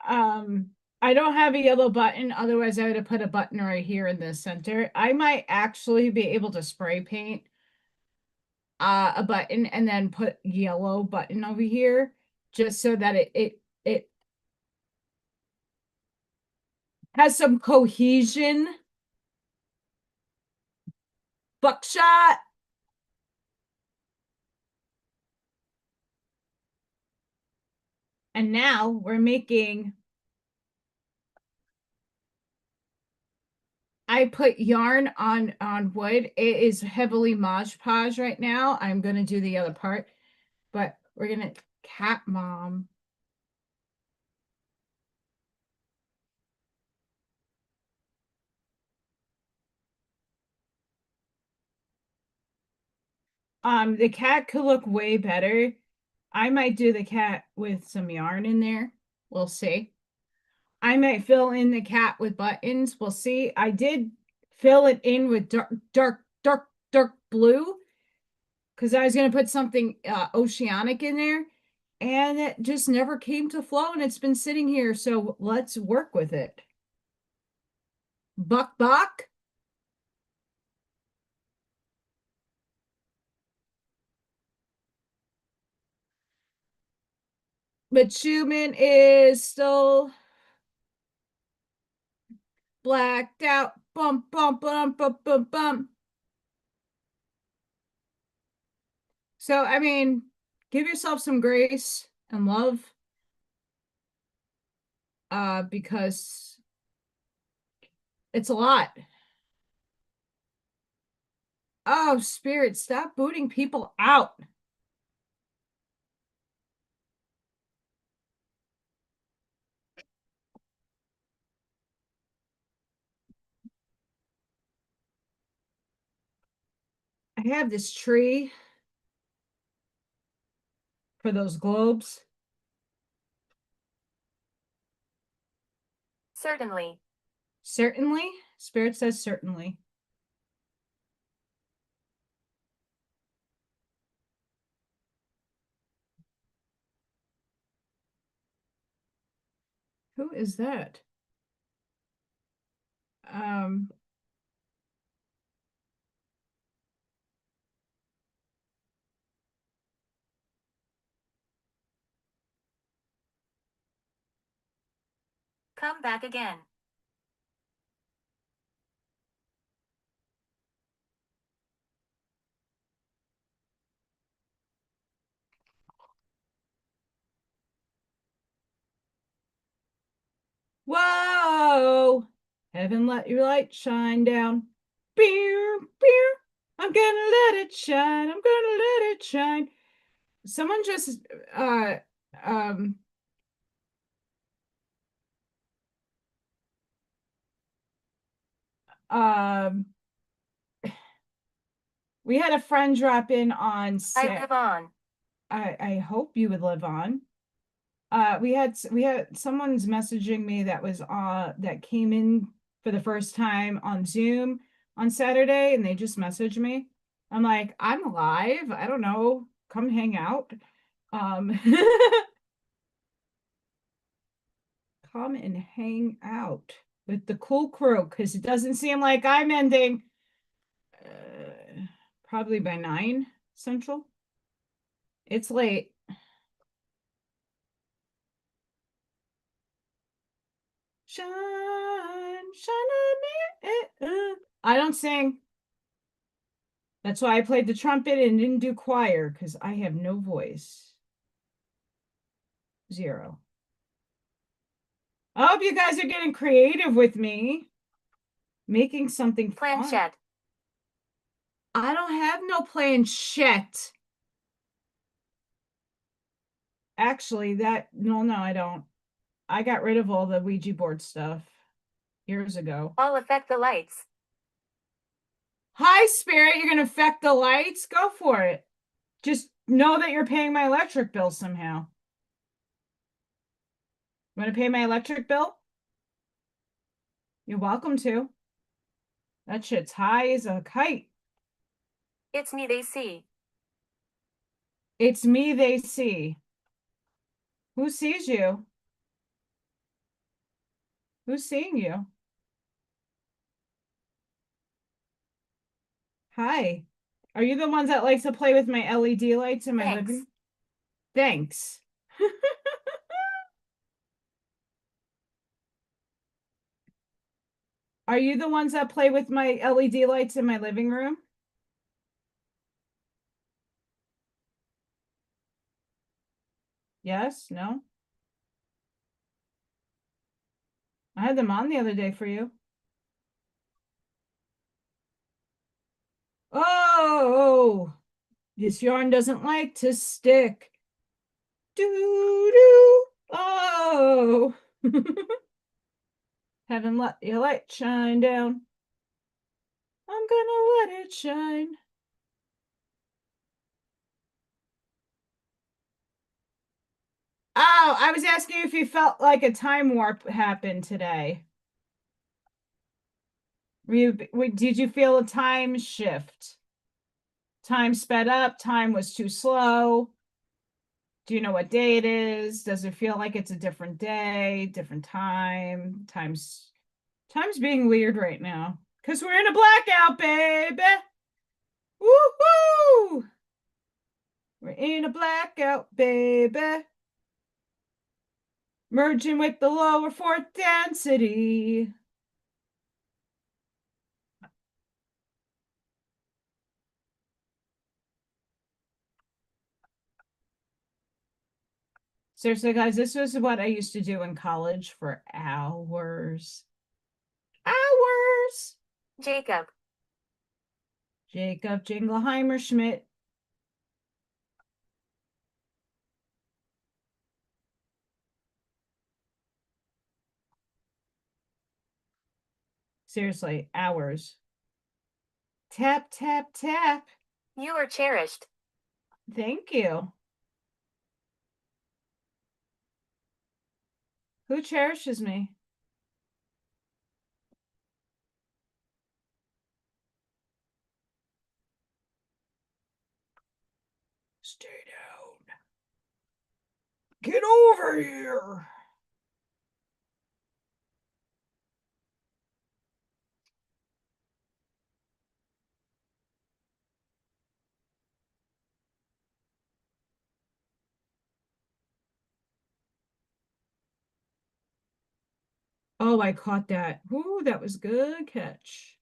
Um, I don't have a yellow button, otherwise I would have put a button right here in the center. I might actually be able to spray paint a button and then put yellow button over here just so that it has some cohesion. Buckshot. And now we're making, I put yarn on wood. It is heavily Mod Podge right now. I'm gonna do the other part, but we're gonna cat mom. The cat could look way better. I might do the cat with some yarn in there. We'll see. I might fill in the cat with buttons. We'll see. I did fill it in with dark blue because I was going to put something oceanic in there, and it just never came to flow, and it's been sitting here. So let's work with it. Buck buck. But Schumann is still blacked out. Bump, bump, bump, bump, bump, bump. So, I mean, give yourself some grace and love, because it's a lot. Oh, Spirit, stop booting people out. I have this tree for those globes. Certainly. Certainly. Spirit says certainly. Who is that? Um, Come back again. whoa! Heaven, let your light shine down. Beer, beer. I'm gonna let it shine. I'm gonna let it shine. Someone just um um we had a friend drop in on I live on. I hope you would live on. We had someone's messaging me that was that came in for the first time on Zoom on Saturday, and they just messaged me. I'm like, I'm alive. I don't know. Come hang out. Um come and hang out with the cool crew, because it doesn't seem like I'm ending probably by 9 Central. It's late. Shine, shine on me. I don't sing. That's why I played the trumpet and didn't do choir, because I have no voice. 0. I hope you guys are getting creative with me, making something fun. Planchette. I don't have no planchette. Actually, no, I don't. I got rid of all the Ouija board stuff years ago. I'll affect the lights. Hi, Spirit, you're gonna affect the lights? Go for it. Just know that you're paying my electric bill somehow. Want to pay my electric bill? You're welcome to. That shit's high as a kite. It's me they see. It's me they see. Who sees you? Who's seeing you? Hi. Are you the ones that like to play with my LED lights in my Thanks. living? Thanks. Are you the ones that play with my LED lights in my living room? Yes? No? I had them on the other day for you. Oh, this yarn doesn't like to stick. Doo doo. Oh. Heaven, let your light shine down. I'm gonna let it shine. Oh, I was asking if you felt like a time warp happened today. Did you feel a time shift? Time sped up, time was too slow. Do you know what day it is? Does it feel like it's a different day, different time? Time's being weird right now. Because we're in a blackout, baby. Woohoo! We're in a blackout, baby. Merging with the lower fourth density. Seriously, guys, this was what I used to do in college for hours. Hours. Jacob. Jacob Jingleheimer Schmidt. Seriously, hours. Tap, tap, tap. You are cherished. Thank you. Who cherishes me? Stay down. Get over here. Oh, I caught that. Ooh, that was good catch.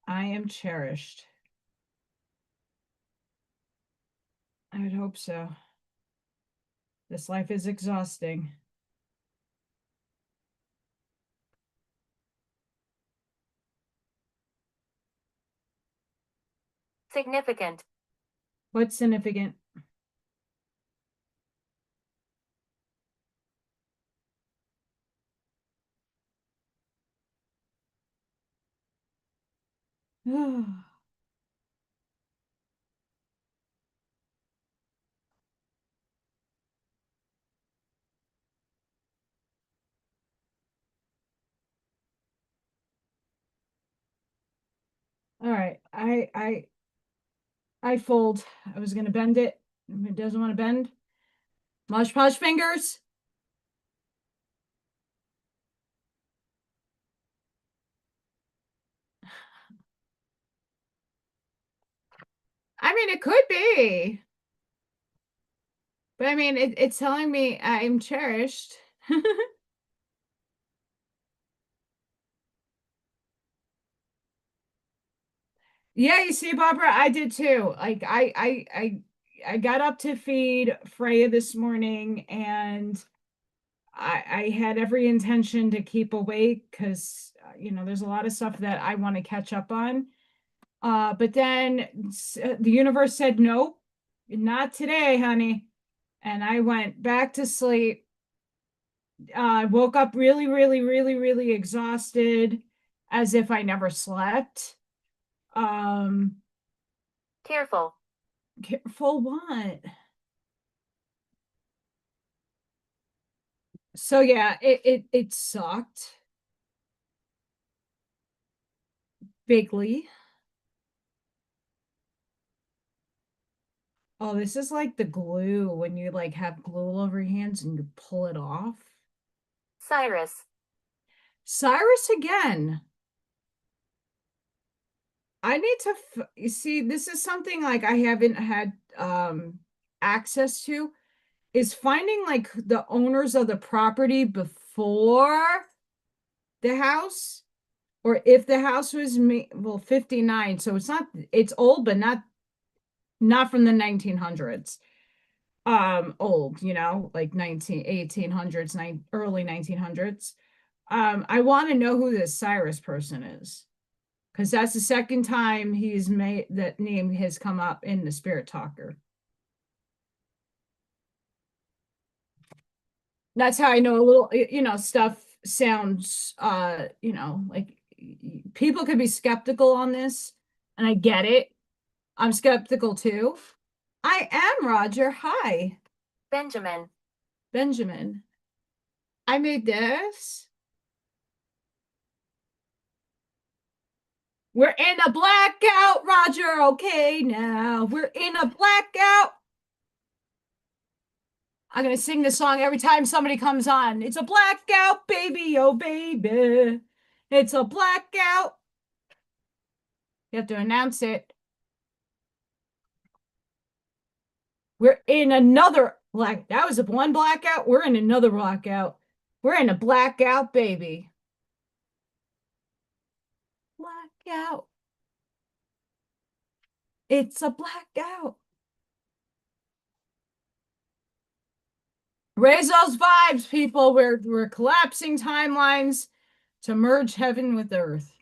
I am cherished. I would hope so. This life is exhausting. Significant. What's significant? All right. I fold. I was gonna bend it. It doesn't want to bend. Mosh Posh fingers. I mean, it could be. But I mean, it's telling me I'm cherished. Yeah, you see, Barbara, I did too. Like I got up to feed Freya this morning, and I had every intention to keep awake because you know there's a lot of stuff that I want to catch up on. But then the universe said nope, not today, honey. And I went back to sleep. I woke up really, really, really, really exhausted, as if I never slept. Um, Careful. Careful what? So yeah, it sucked bigly. Oh, this is like the glue when you like have glue all over your hands and you pull it off. Cyrus. Cyrus again. I need to you see, this is something like I haven't had access to, is finding like the owners of the property before the house, or if the house was 59, so it's not, it's old but not from the 1900s. Old, you know, like 1800s, early 1900s. I want to know who this Cyrus person is, because that's the second time he's made that name has come up in the Spirit Talker. That's how I know a little, you know, stuff sounds you know, like people could be skeptical on this, and I get it. I'm skeptical too. I am Roger. Hi, Benjamin. Benjamin. I made this. We're in a blackout, Roger. Okay, now we're in a blackout. I'm gonna sing this song every time somebody comes on. It's a blackout, baby, oh baby. It's a blackout. You have to announce it. We're in another Black. That was a one blackout. We're in another blackout. We're in a blackout, baby. Blackout. It's a blackout. Raise those vibes, people. We're collapsing timelines to merge heaven with earth.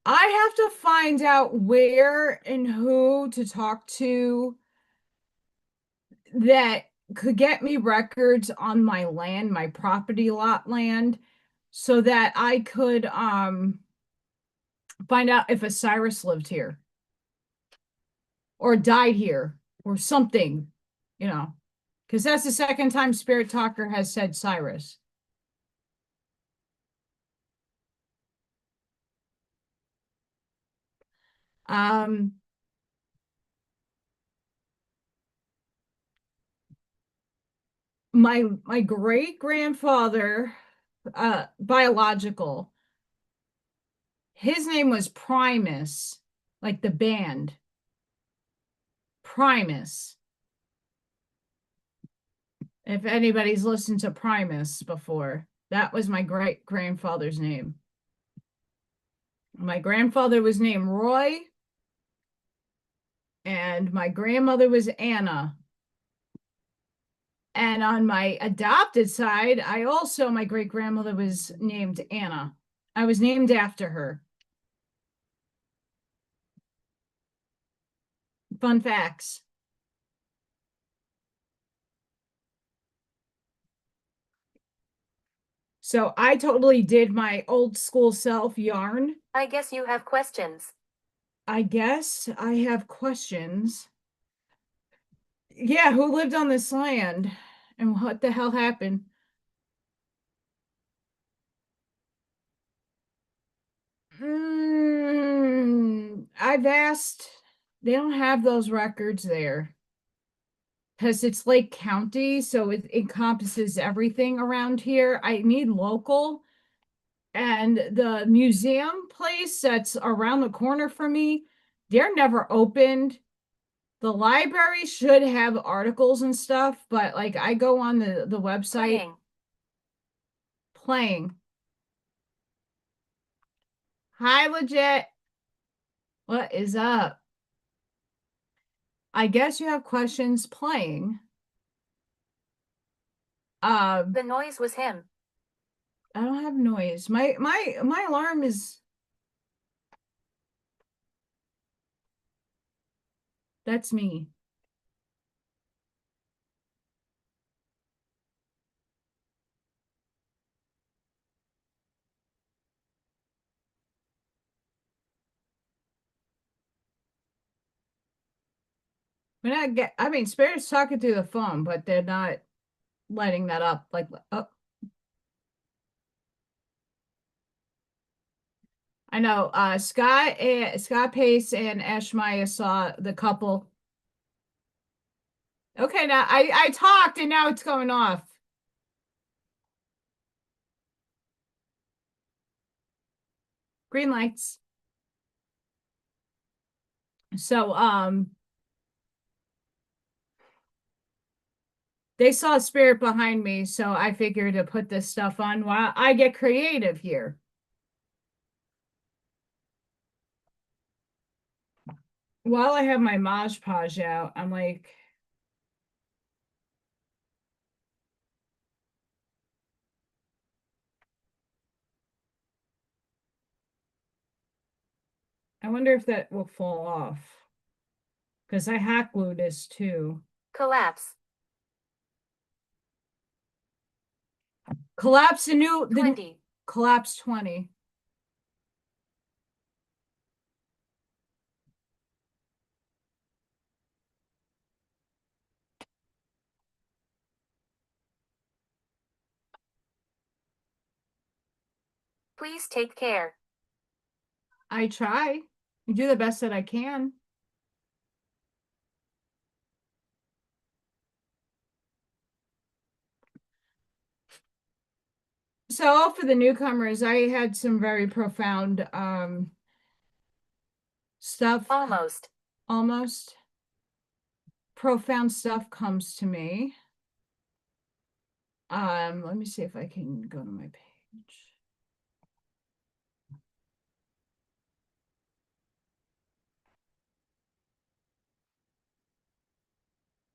I have to find out where and who to talk to that could get me records on my land, my property lot land, so that I could find out if Osiris lived here or died here or something, you know, because that's the second time Spirit Talker has said Cyrus. Um, my great grandfather, biological, his name was Primus, like the band Primus. If anybody's listened to Primus before, that was my great grandfather's name. My grandfather was named Roy, and my grandmother was Anna. And on my adopted side, my great grandmother was named Anna. I was named after her. Fun facts. So I totally did my old school self yarn. I guess you have questions. I guess I have questions. Yeah, who lived on this land and what the hell happened? I've asked, they don't have those records there because it's Lake County, so it encompasses everything around here. I need local, and the museum place that's around the corner from me, they're never opened. The library should have articles and stuff, but like I go on the website playing. Hi, legit. What is up? I guess you have questions playing. The noise was him. I don't have noise. My alarm is, that's me. I mean, Spirit's talking through the phone, but they're not letting that up. Like, oh, I know. Scott Pace and Ash Maya saw the couple. Okay, now I talked and now it's going off. Green lights. So they saw Spirit behind me, so I figured to put this stuff on while I get creative here. While I have my Mod Podge out, I'm like, I wonder if that will fall off. Because I hot glue this too. Collapse. Collapse 20. Collapse 20. Please take care. I try. I do the best that I can. So for the newcomers, I had some very profound stuff. Almost. almost profound stuff comes to me. Let me see if I can go to my page.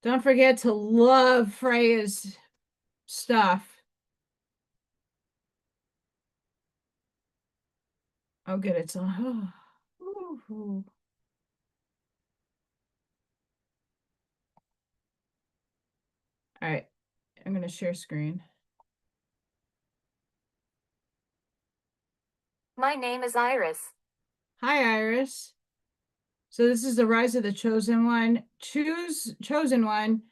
Don't forget to love Freya's stuff. Oh, good. It's all. All right. I'm going to share screen. My name is Iris. Hi, Iris. So this is the rise of the chosen one. Choose chosen one.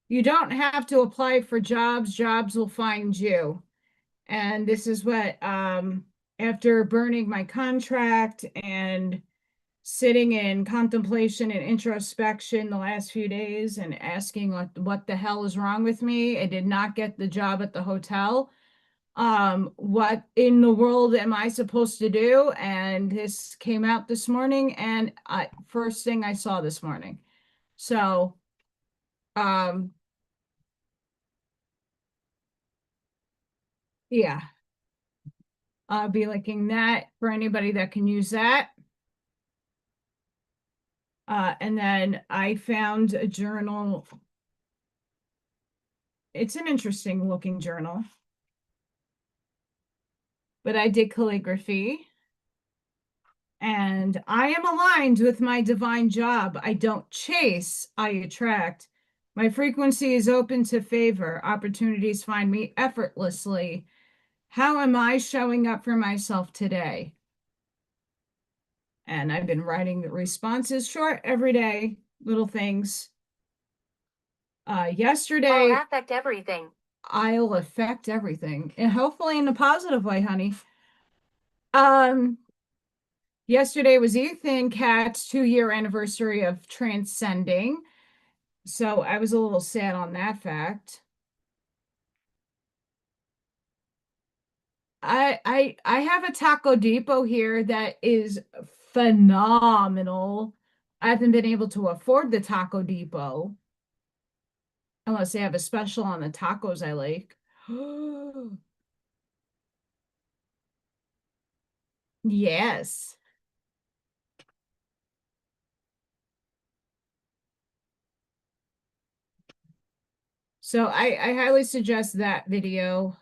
You don't have to apply for jobs. Jobs will find you. And this is what, after burning my contract and sitting in contemplation and introspection the last few days and asking what the hell is wrong with me, I did not get the job at the hotel. What in the world am I supposed to do? And this came out this morning, and first thing I saw this morning. So, yeah, I'll be linking that for anybody that can use that. And then I found a journal. It's an interesting looking journal, but I did calligraphy. And I am aligned with my divine job. I don't chase, I attract. My frequency is open to favor. Opportunities find me effortlessly. How am I showing up for myself today? And I've been writing the responses short every day, little things. Yesterday, I'll affect everything. I'll affect everything, and hopefully in a positive way, honey. Yesterday was Ethan Kat's 2-year anniversary of transcending. So I was a little sad on that fact. I have a Taco Depot here that is phenomenal. I haven't been able to afford the Taco Depot unless they have a special on the tacos I like. Yes. So I highly suggest that video.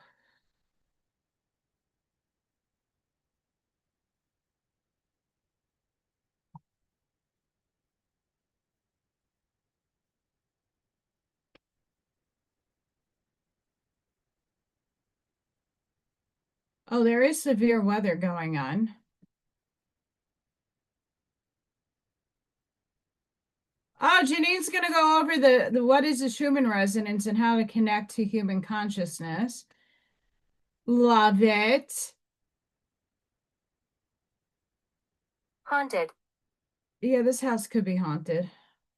Oh, there is severe weather going on. Oh, Janine's going to go over the what is a Schumann resonance and how to connect to human consciousness. Love it. Haunted. Yeah, this house could be haunted,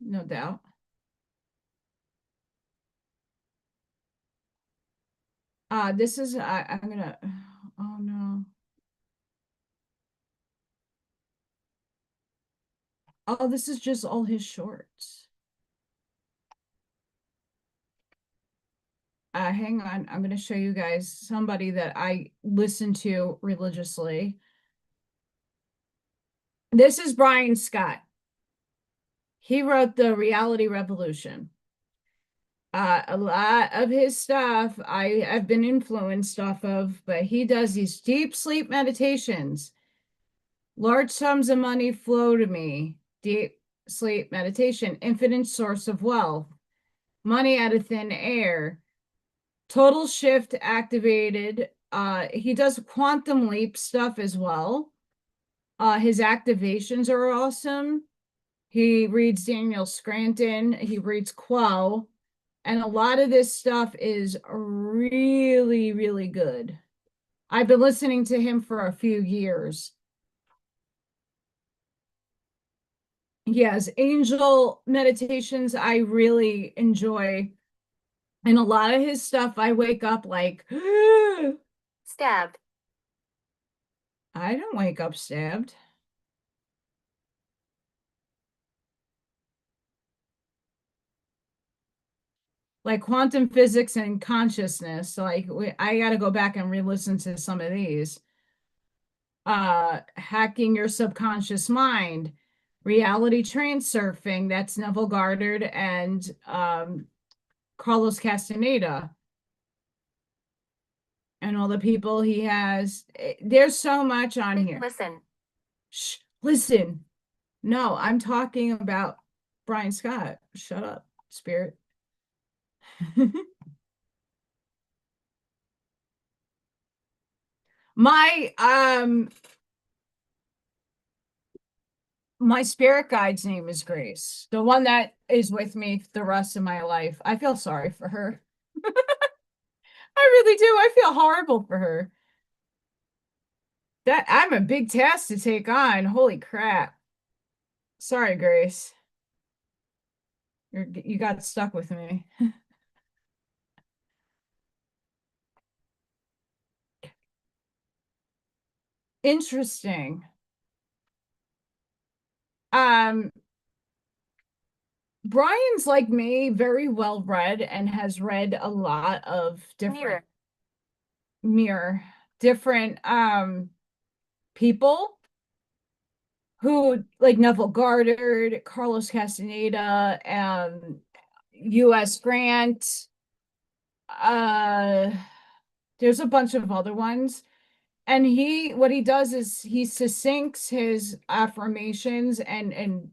no doubt. This is I'm gonna. Oh no. Oh, this is just all his shorts. Hang on. I'm gonna show you guys somebody that I listen to religiously. This is Brian Scott. He wrote The Reality Revolution. A lot of his stuff I have been influenced off of, but he does these deep sleep meditations. Large sums of money flow to me. Deep sleep meditation, infinite source of wealth, money out of thin air, total shift activated. He does quantum leap stuff as well. His activations are awesome. He reads Daniel Scranton. He reads Quo. And a lot of this stuff is really, really good. I've been listening to him for a few years. Yes, angel meditations I really enjoy. And a lot of his stuff, I wake up like, Stabbed. I don't wake up stabbed. like quantum physics and consciousness. Like I got to go back and re-listen to some of these. Hacking your subconscious mind, reality transurfing, that's Neville Goddard and Carlos Castaneda, and all the people he has. There's so much on here. Listen. Shh, listen. No, I'm talking about Brian Scott. Shut up, spirit. My my spirit guide's name is Grace, the one that is with me the rest of my life. I feel sorry for her. I really do. I feel horrible for her. That I'm a big task to take on. Holy crap. Sorry, Grace. You got stuck with me. Interesting. Um, Brian's like me, very well read and has read a lot of different different people who like Neville Goddard, Carlos Castaneda, U.S. Grant. There's a bunch of other ones. And what he does is he succincts his affirmations and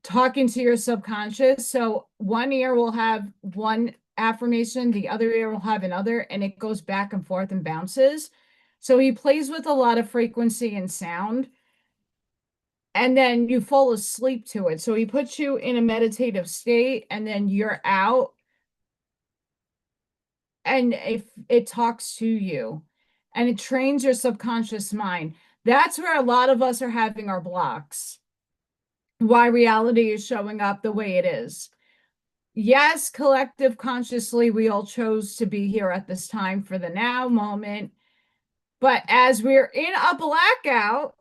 talking to your subconscious. So one ear will have one affirmation, the other ear will have another, and it goes back and forth and bounces. So he plays with a lot of frequency and sound, and then you fall asleep to it. So he puts you in a meditative state, and then you're out, and if it talks to you, and it trains your subconscious mind. That's where a lot of us are having our blocks. Why reality is showing up the way it is. Yes, collective consciously, we all chose to be here at this time for the now moment. But as we're in a blackout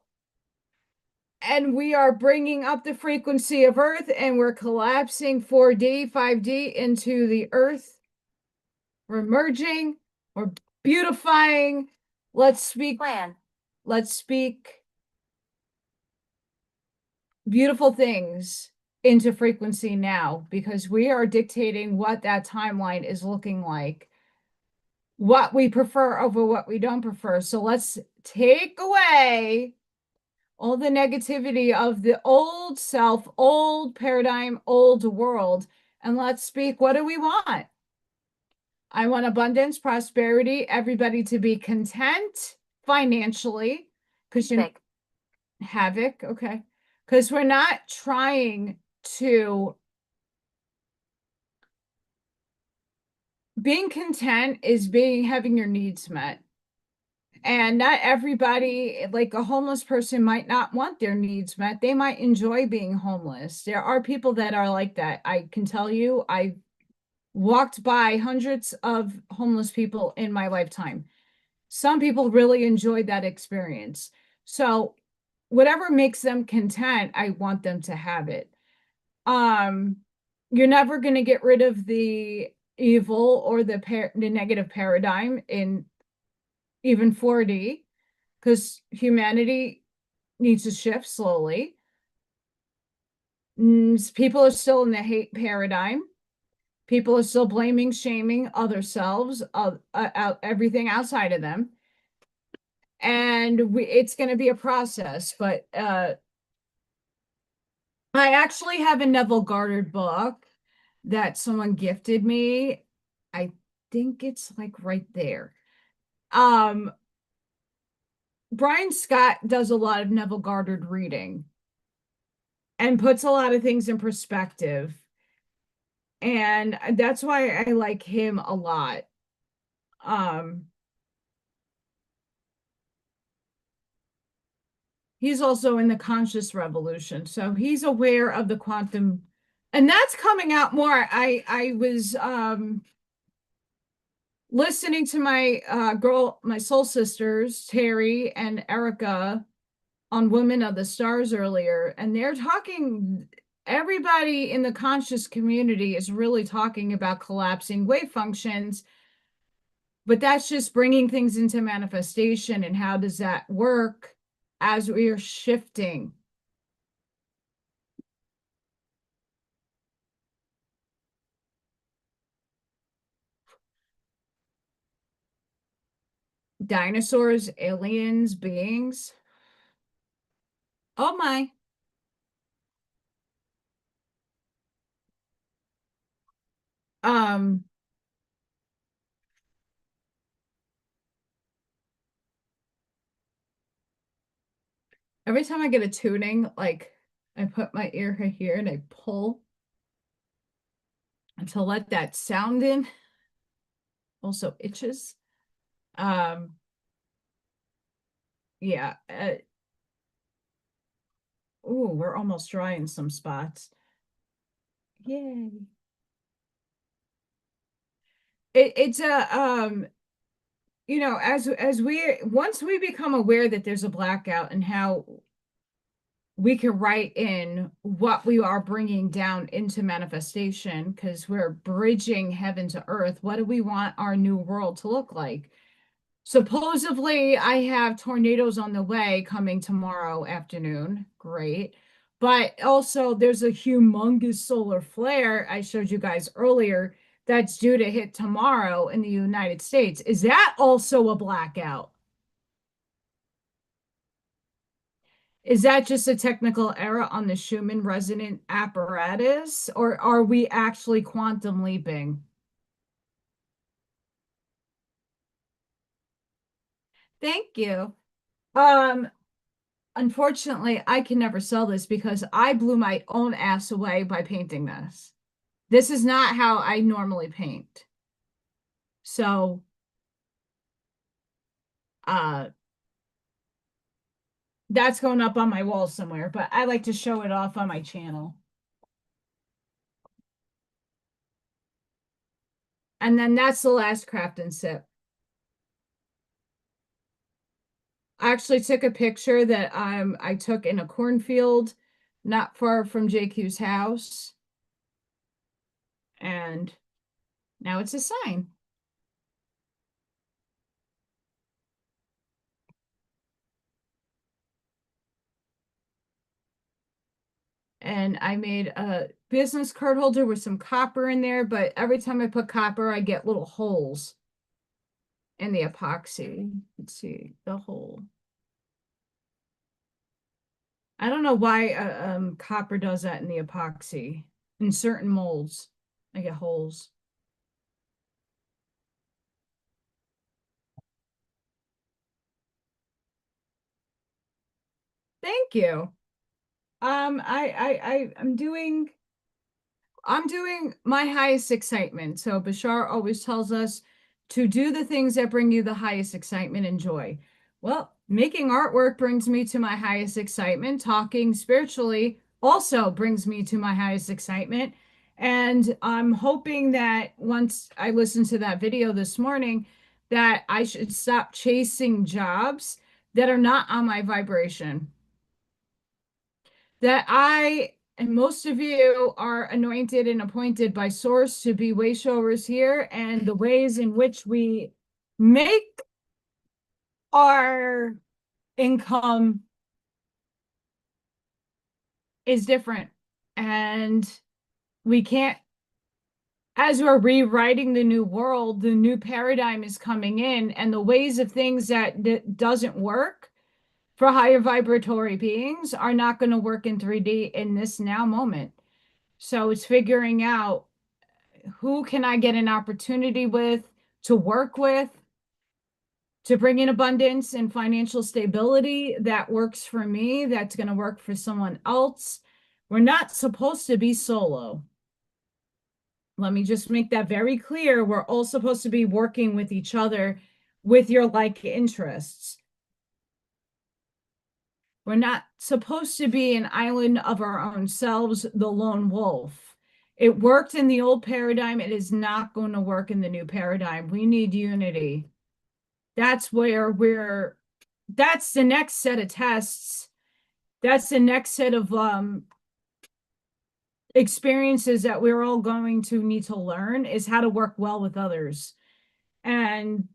and we are bringing up the frequency of Earth and we're collapsing 4D, 5D into the Earth, we're merging, we're beautifying. Let's speak. Let's speak beautiful things into frequency now, because we are dictating what that timeline is looking like, what we prefer over what we don't prefer. So let's take away all the negativity of the old self, old paradigm, old world, and let's speak, what do we want? I want abundance, prosperity, everybody to be content financially, because you havoc, okay, because we're not trying to. Being content is having your needs met. And not everybody, like a homeless person might not want their needs met. They might enjoy being homeless. There are people that are like that. I can tell you, I walked by hundreds of homeless people in my lifetime. Some people really enjoyed that experience. So whatever makes them content, I want them to have it. You're never going to get rid of the evil or the negative paradigm in even 4D, because humanity needs to shift slowly. People are still in the hate paradigm. People are still blaming, shaming other selves, everything outside of them. And it's going to be a process, but I actually have a Neville Goddard book that someone gifted me. I think it's like right there. Brian Scott does a lot of Neville Goddard reading and puts a lot of things in perspective. And that's why I like him a lot. He's also in the conscious revolution. So he's aware of the quantum, and that's coming out more. I was listening to my my soul sisters, Terry and Erica, on Women of the Stars earlier, and they're talking everybody in the conscious community is really talking about collapsing wave functions, but that's just bringing things into manifestation. And how does that work as we are shifting? Dinosaurs, aliens, beings. Oh my. Um, every time I get a tuning, like I put my ear here and I pull to let that sound in. Also itches. Um, yeah. Ooh, we're almost dry in some spots. Yay. It's a as we once we become aware that there's a blackout and how we can write in what we are bringing down into manifestation, because we're bridging heaven to earth. What do we want our new world to look like? Supposedly, I have tornadoes on the way coming tomorrow afternoon. Great. But also, there's a humongous solar flare I showed you guys earlier that's due to hit tomorrow in the United States. Is that also a blackout? Is that just a technical error on the Schumann resonant apparatus, or are we actually quantum leaping? Thank you. Um, Unfortunately, I can never sell this because I blew my own ass away by painting this. This is not how I normally paint. So, uh, that's going up on my wall somewhere, but I like to show it off on my channel. And then that's the last craft and sip. I actually took a picture that I took in a cornfield not far from JQ's house. And now it's a sign. And I made a business card holder with some copper in there, but every time I put copper, I get little holes in the epoxy. Let's see, the hole. I don't know why copper does that in the epoxy. In certain molds, I get holes. Thank you. I'm doing my highest excitement. So Bashar always tells us to do the things that bring you the highest excitement and joy. Well, making artwork brings me to my highest excitement. Talking spiritually also brings me to my highest excitement. And I'm hoping that once I listen to that video this morning, that I should stop chasing jobs that are not on my vibration. That I and most of you are anointed and appointed by Source to be way showers here, and the ways in which we make our income is different. And we can't, as we're rewriting the new world, the new paradigm is coming in, and the ways of things that doesn't work for higher vibratory beings are not going to work in 3D in this now moment. So it's figuring out who can I get an opportunity with, to work with, to bring in abundance and financial stability that works for me, that's going to work for someone else. We're not supposed to be solo. Let me just make that very clear. We're all supposed to be working with each other with your like interests. We're not supposed to be an island of our own selves, the lone wolf. It worked in the old paradigm. It is not going to work in the new paradigm. We need unity. That's where that's the next set of tests. That's the next set of experiences that we're all going to need to learn is how to work well with others. And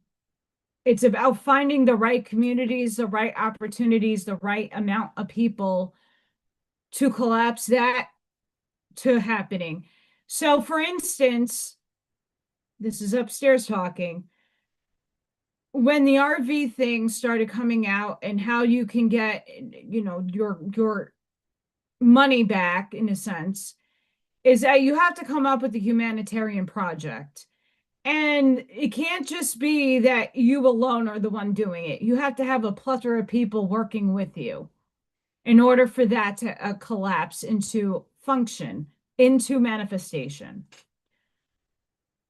it's about finding the right communities, the right opportunities, the right amount of people to collapse that to happening. So, for instance, this is upstairs talking. When the RV thing started coming out and how you can get, your money back in a sense, is that you have to come up with a humanitarian project. And it can't just be that you alone are the one doing it. You have to have a plethora of people working with you in order for that to collapse into function, into manifestation.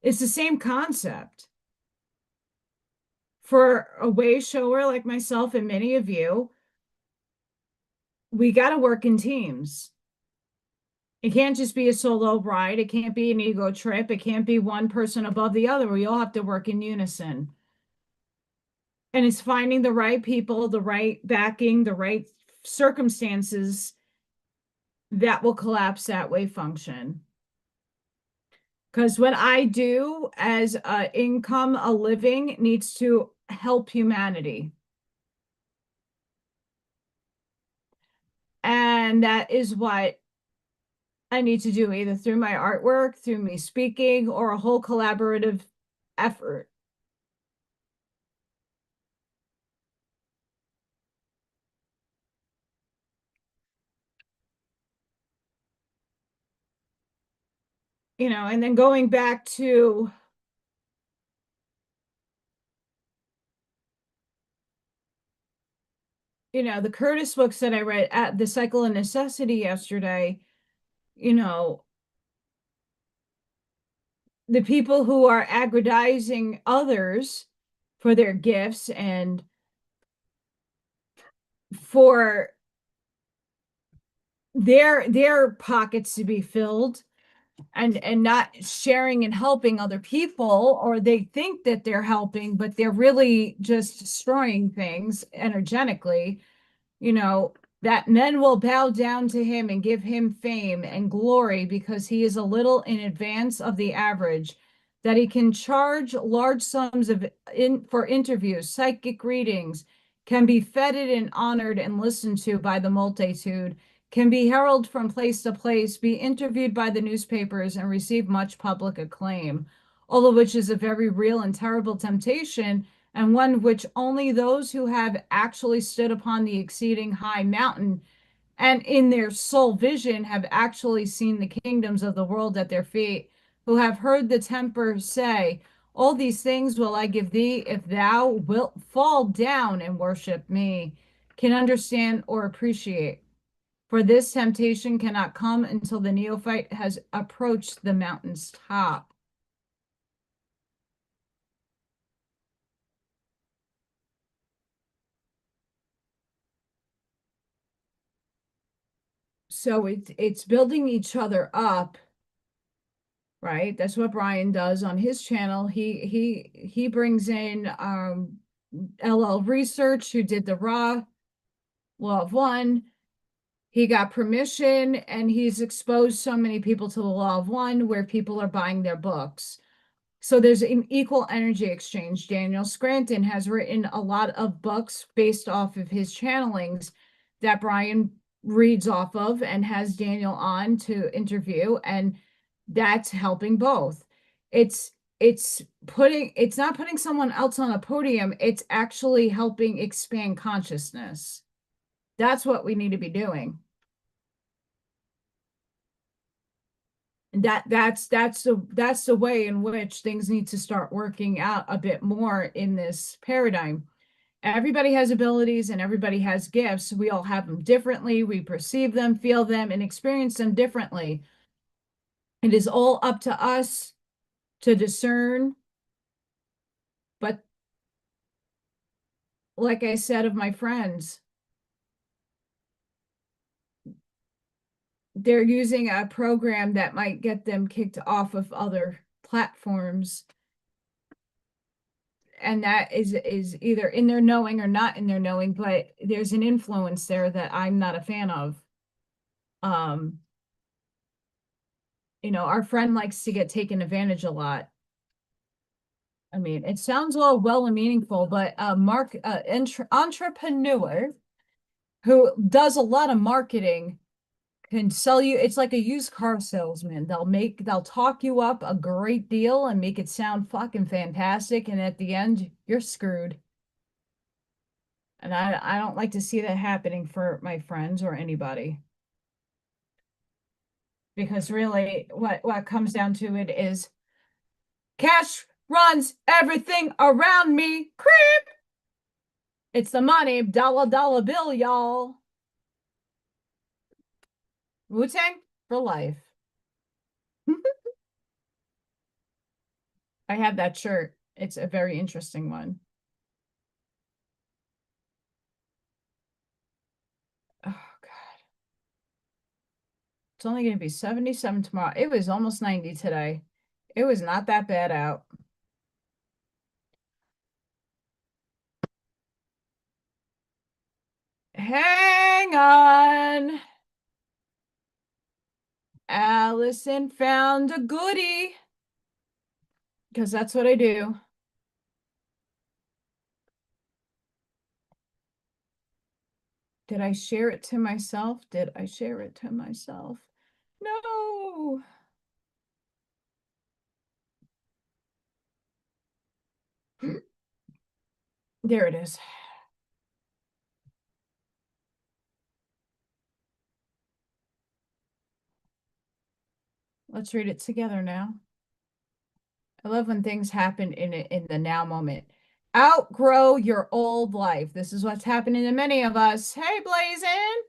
It's the same concept. For a way shower like myself and many of you, we got to work in teams. It can't just be a solo ride. It can't be an ego trip. It can't be one person above the other. We all have to work in unison. And it's finding the right people, the right backing, the right circumstances that will collapse that way function. Because what I do as a income, a living, needs to help humanity. And that is what I need to do, either through my artwork, through me speaking, or a whole collaborative effort. And then going back to the Curtis books that I read at the Cycle of Necessity yesterday, the people who are aggrandizing others for their gifts and for their pockets to be filled, and not sharing and helping other people, or they think that they're helping, but they're really just destroying things energetically, that men will bow down to him and give him fame and glory because he is a little in advance of the average, that he can charge large sums for interviews, psychic readings, can be feted and honored and listened to by the multitude, can be heralded from place to place, be interviewed by the newspapers, and receive much public acclaim, all of which is a very real and terrible temptation, and one which only those who have actually stood upon the exceeding high mountain and in their soul vision have actually seen the kingdoms of the world at their feet, who have heard the tempter say, all these things will I give thee if thou wilt fall down and worship me, can understand or appreciate. For this temptation cannot come until the neophyte has approached the mountain's top. So it's building each other up, right? That's what Brian does on his channel. He brings in LL Research, who did the Raw Law of One. He got permission, and he's exposed so many people to the Law of One where people are buying their books. So there's an equal energy exchange. Daniel Scranton has written a lot of books based off of his channelings that Brian reads off of and has Daniel on to interview, and that's helping both. It's not putting someone else on a podium, it's actually helping expand consciousness. That's what we need to be doing. And that's the way in which things need to start working out a bit more in this paradigm. Everybody has abilities and everybody has gifts. We all have them differently. We perceive them, feel them, and experience them differently. It is all up to us to discern. But like I said of my friends, they're using a program that might get them kicked off of other platforms. And that is either in their knowing or not in their knowing, but there's an influence there that I'm not a fan of. our friend likes to get taken advantage a lot. I mean, it sounds all well and meaningful, but a entrepreneur who does a lot of marketing can sell you. It's like a used car salesman. They'll talk you up a great deal and make it sound fucking fantastic. And at the end, you're screwed. And I don't like to see that happening for my friends or anybody. Because really what comes down to it is cash runs everything around me. Creep. It's the money, dollar bill, y'all. Wu-Tang for life. I have that shirt. It's a very interesting one. Oh God. It's only going to be 77 tomorrow. It was almost 90 today. It was not that bad out. Hang on. Allison found a goodie. Because that's what I do. Did I share it to myself? Did I share it to myself? No. There it is. Let's read it together now. I love when things happen in the now moment. Outgrow your old life. This is what's happening to many of us. Hey, Blazin'.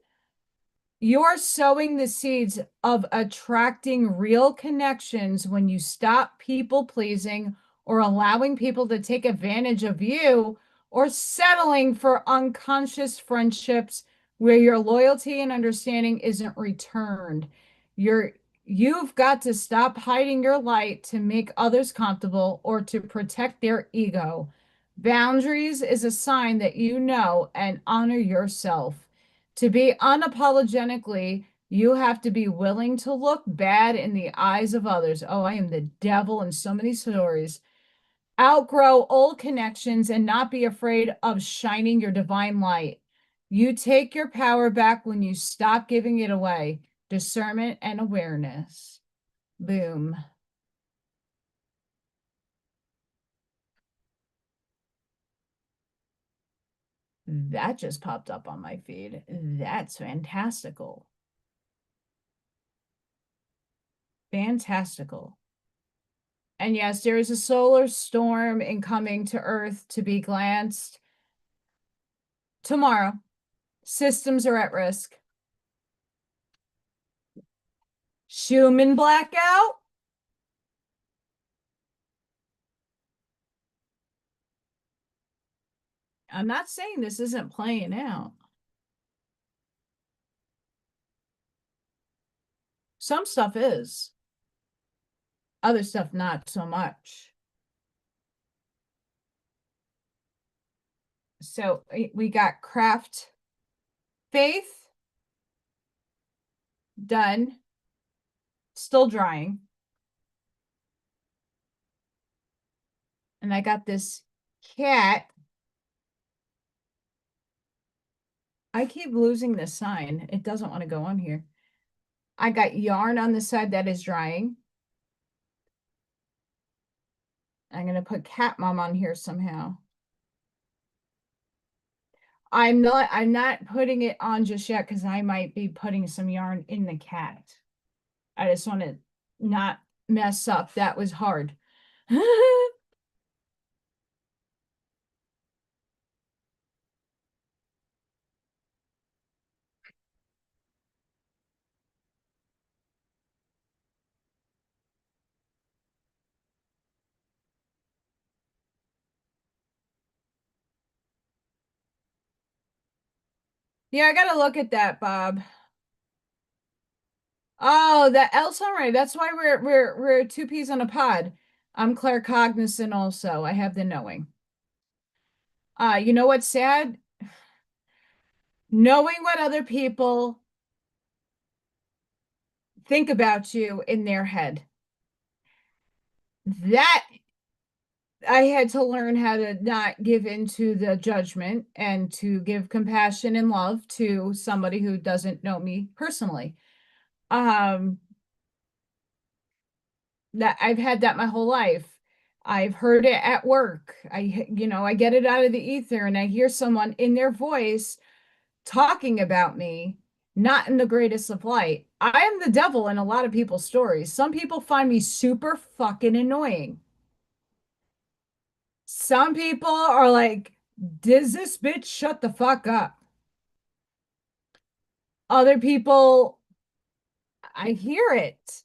You're sowing the seeds of attracting real connections when you stop people pleasing or allowing people to take advantage of you or settling for unconscious friendships where your loyalty and understanding isn't returned. You've got to stop hiding your light to make others comfortable or to protect their ego. Boundaries is a sign that you know and honor yourself. To be unapologetically, you have to be willing to look bad in the eyes of others. Oh, I am the devil in so many stories. Outgrow old connections and not be afraid of shining your divine light. You take your power back when you stop giving it away. Discernment and awareness. Boom. That just popped up on my feed. That's fantastical. Fantastical. And yes, there is a solar storm incoming to Earth to be glanced tomorrow. Systems are at risk. Schumann blackout. I'm not saying this isn't playing out. Some stuff is. Other stuff not so much. So we got Craft Faith done. Still drying. And I got this cat. I keep losing this sign. It doesn't want to go on here. I got yarn on the side that is drying. I'm going to put cat mom on here somehow. I'm not putting it on just yet because I might be putting some yarn in the cat. I just want to not mess up. That was hard. Yeah, I gotta look at that, Bob. Oh, that L summary. That's why we're two peas on a pod. I'm claircognizant also. I have the knowing. You know what's sad? Knowing what other people think about you in their head. That I had to learn how to not give into the judgment and to give compassion and love to somebody who doesn't know me personally. Um, that I've had that my whole life. I've heard it at work. I get it out of the ether and I hear someone in their voice talking about me, not in the greatest of light. I am the devil in a lot of people's stories. Some people find me super fucking annoying. Some people are like, does this bitch shut the fuck up? Other people, I hear it.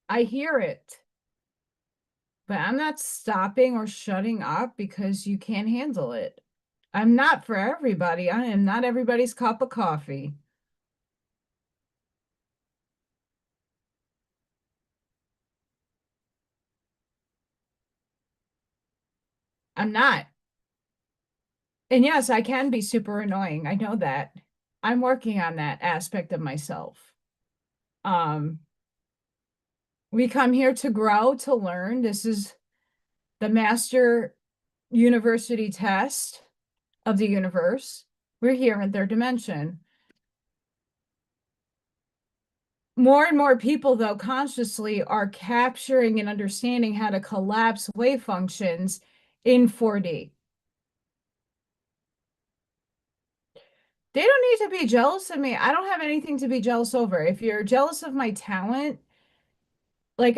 I hear it. But I'm not stopping or shutting up because you can't handle it. I'm not for everybody. I am not everybody's cup of coffee. I'm not. And yes, I can be super annoying. I know that. I'm working on that aspect of myself. Um, we come here to grow, to learn. This is the master university test of the universe. We're here in third dimension. More and more people, though, consciously are capturing and understanding how to collapse wave functions in 4D. They don't need to be jealous of me. I don't have anything to be jealous over. If you're jealous of my talent, like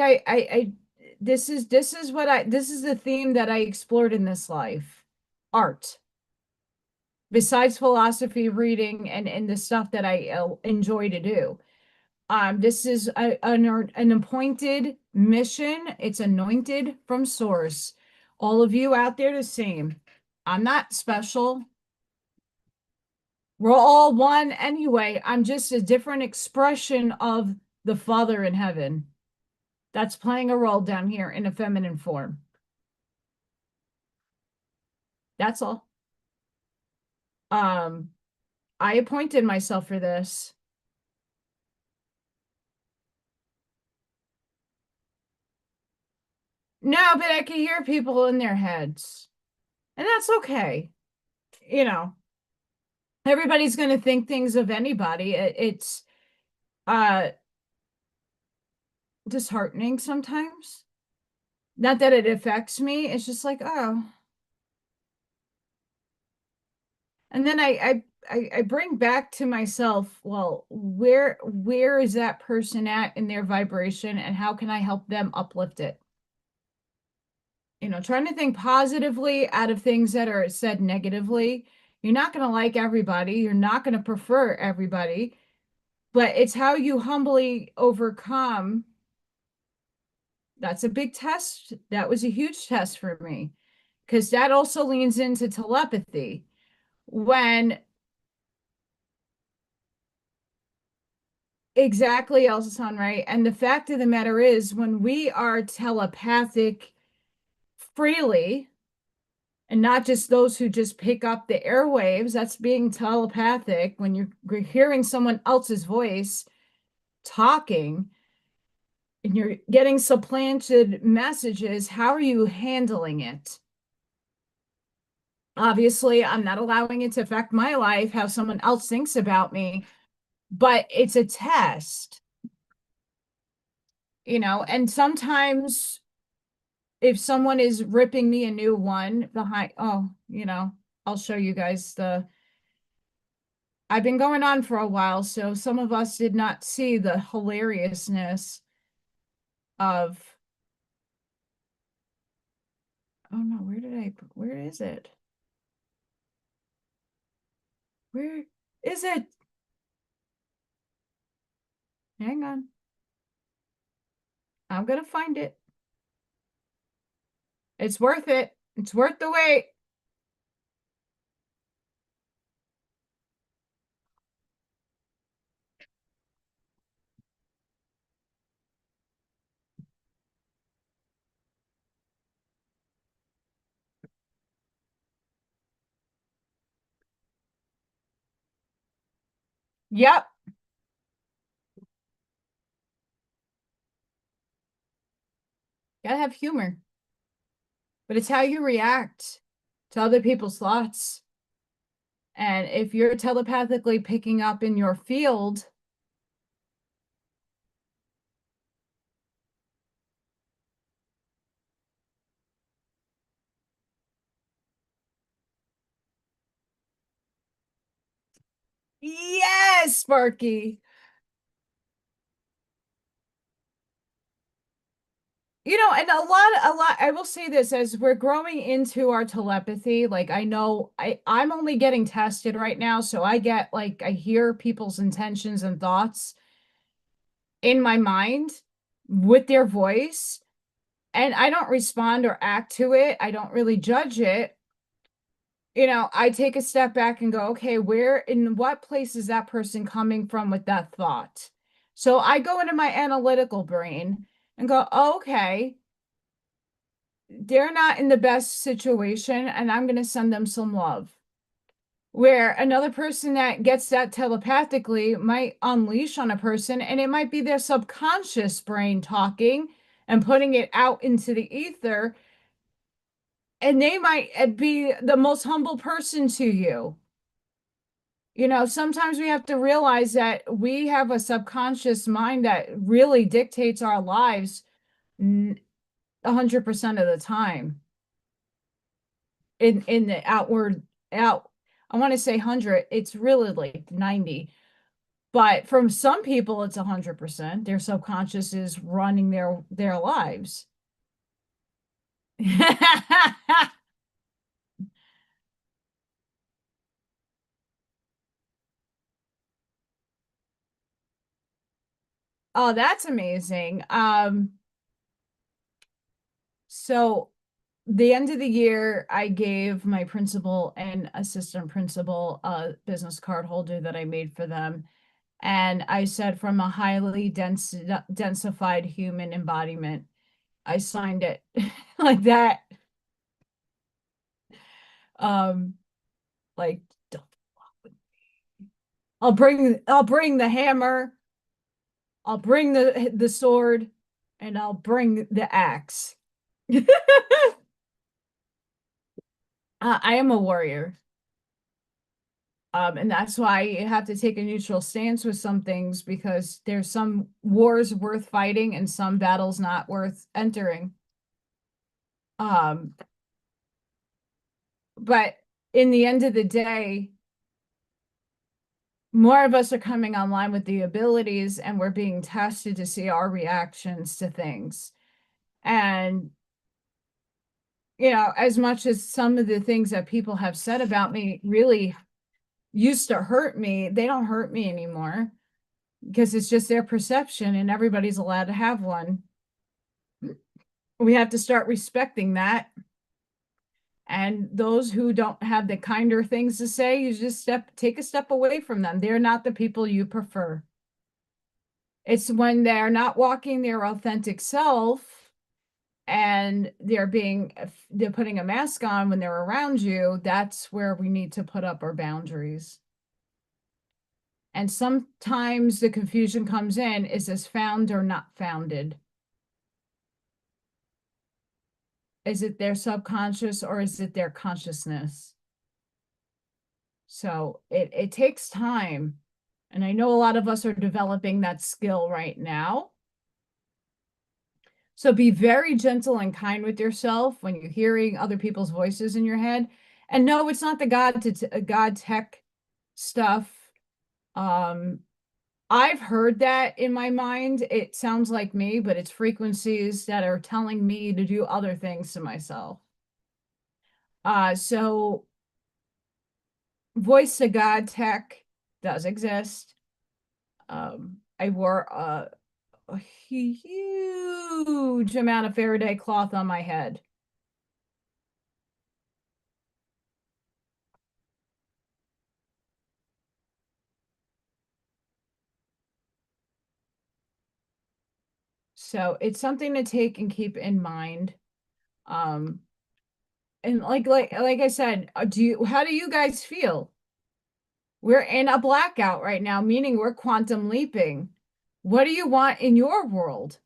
this is this is the theme that I explored in this life. Art. Besides philosophy, reading, and the stuff that I enjoy to do. This is an appointed mission. It's anointed from source. All of you out there the same. I'm not special. We're all one anyway. I'm just a different expression of the Father in heaven that's playing a role down here in a feminine form. That's all. Um, I appointed myself for this. No, but I can hear people in their heads. And that's okay. You know, everybody's going to think things of anybody. It's uh disheartening sometimes. Not that it affects me. It's just like, oh. And then I bring back to myself, well, where is that person at in their vibration and how can I help them uplift it? Trying to think positively out of things that are said negatively. You're not going to like everybody. You're not going to prefer everybody, but it's how you humbly overcome. That's a big test. That was a huge test for me because that also leans into telepathy. When exactly, Elsa-san, right? And the fact of the matter is, when we are telepathic freely, and not just those who just pick up the airwaves, that's being telepathic. When you're hearing someone else's voice talking and you're getting supplanted messages, how are you handling it? Obviously, I'm not allowing it to affect my life, how someone else thinks about me, but it's a test, and sometimes if someone is ripping me a new one behind, oh, I'll show you guys I've been going on for a while, so some of us did not see the hilariousness of, oh no, where is it? Where is it? Hang on. I'm gonna find it. It's worth it. It's worth the wait. Yep. Gotta have humor. But it's how you react to other people's thoughts. And if you're telepathically picking up in your field, yes, Sparky. And I will say this, as we're growing into our telepathy, like I know I'm only getting tested right now, so I get like I hear people's intentions and thoughts in my mind with their voice, and I don't respond or act to it. I don't really judge it. I take a step back and go, okay, where in what place is that person coming from with that thought? So I go into my analytical brain and go, oh, okay, they're not in the best situation, and I'm going to send them some love. Where another person that gets that telepathically might unleash on a person, and it might be their subconscious brain talking and putting it out into the ether, and they might be the most humble person to you. Sometimes we have to realize that we have a subconscious mind that really dictates our lives 100% of the time. In the outward out, I want to say 100, it's really like 90. But from some people, it's 100%. Their subconscious is running their lives. Oh, that's amazing. So the end of the year, I gave my principal and assistant principal a business card holder that I made for them. And I said, from a highly densified human embodiment, I signed it like that. Um, like I'll bring the hammer, I'll bring the sword, and I'll bring the axe. I am a warrior. And that's why you have to take a neutral stance with some things, because there's some wars worth fighting and some battles not worth entering. But in the end of the day, more of us are coming online with the abilities, and we're being tested to see our reactions to things. And, as much as some of the things that people have said about me really used to hurt me, they don't hurt me anymore, because it's just their perception, and everybody's allowed to have one. We have to start respecting that. And those who don't have the kinder things to say, you just take a step away from them. They're not the people you prefer. It's when they're not walking their authentic self, and they're putting a mask on when they're around you, that's where we need to put up our boundaries. And sometimes the confusion comes in, is this found or not founded? Is it their subconscious or is it their consciousness? So it takes time. And I know a lot of us are developing that skill right now. So be very gentle and kind with yourself when you're hearing other people's voices in your head. And no, it's not the God tech stuff. I've heard that in my mind. It sounds like me, but it's frequencies that are telling me to do other things to myself. So voice to God tech does exist. I wore a huge amount of Faraday cloth on my head. So it's something to take and keep in mind. And like I said, how do you guys feel? We're in a blackout right now, meaning we're quantum leaping. What do you want in your world?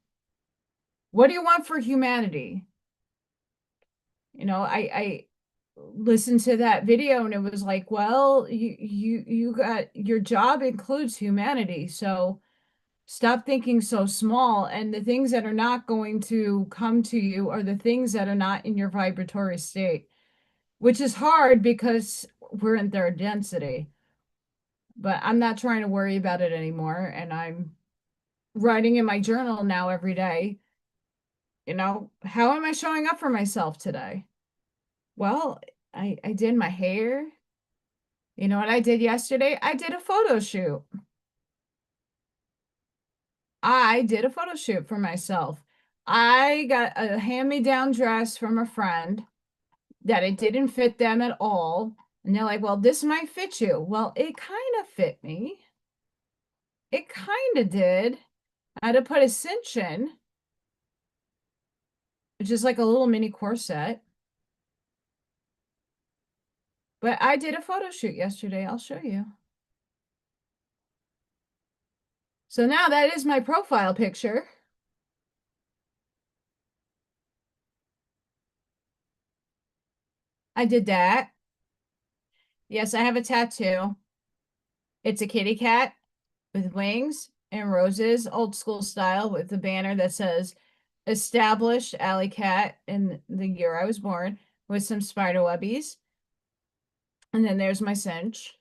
What do you want for humanity? I listened to that video and it was like, well, you got your job includes humanity. So stop thinking so small. And the things that are not going to come to you are the things that are not in your vibratory state, which is hard because we're in third density. But I'm not trying to worry about it anymore. And I'm writing in my journal now every day, how am I showing up for myself today? Well, I did my hair. You know what I did yesterday? I did a photo shoot. I did a photo shoot for myself. I got a hand-me-down dress from a friend that it didn't fit them at all. And they're like, well, this might fit you. Well, it kind of fit me. It kind of did. I had to put a cinch in, which is like a little mini corset. But I did a photo shoot yesterday. I'll show you. So now that is my profile picture. I did that. Yes, I have a tattoo. It's a kitty cat with wings and roses, old school style, with a banner that says established AllyKat in the year I was born, with some spider webbies. And then there's my cinch.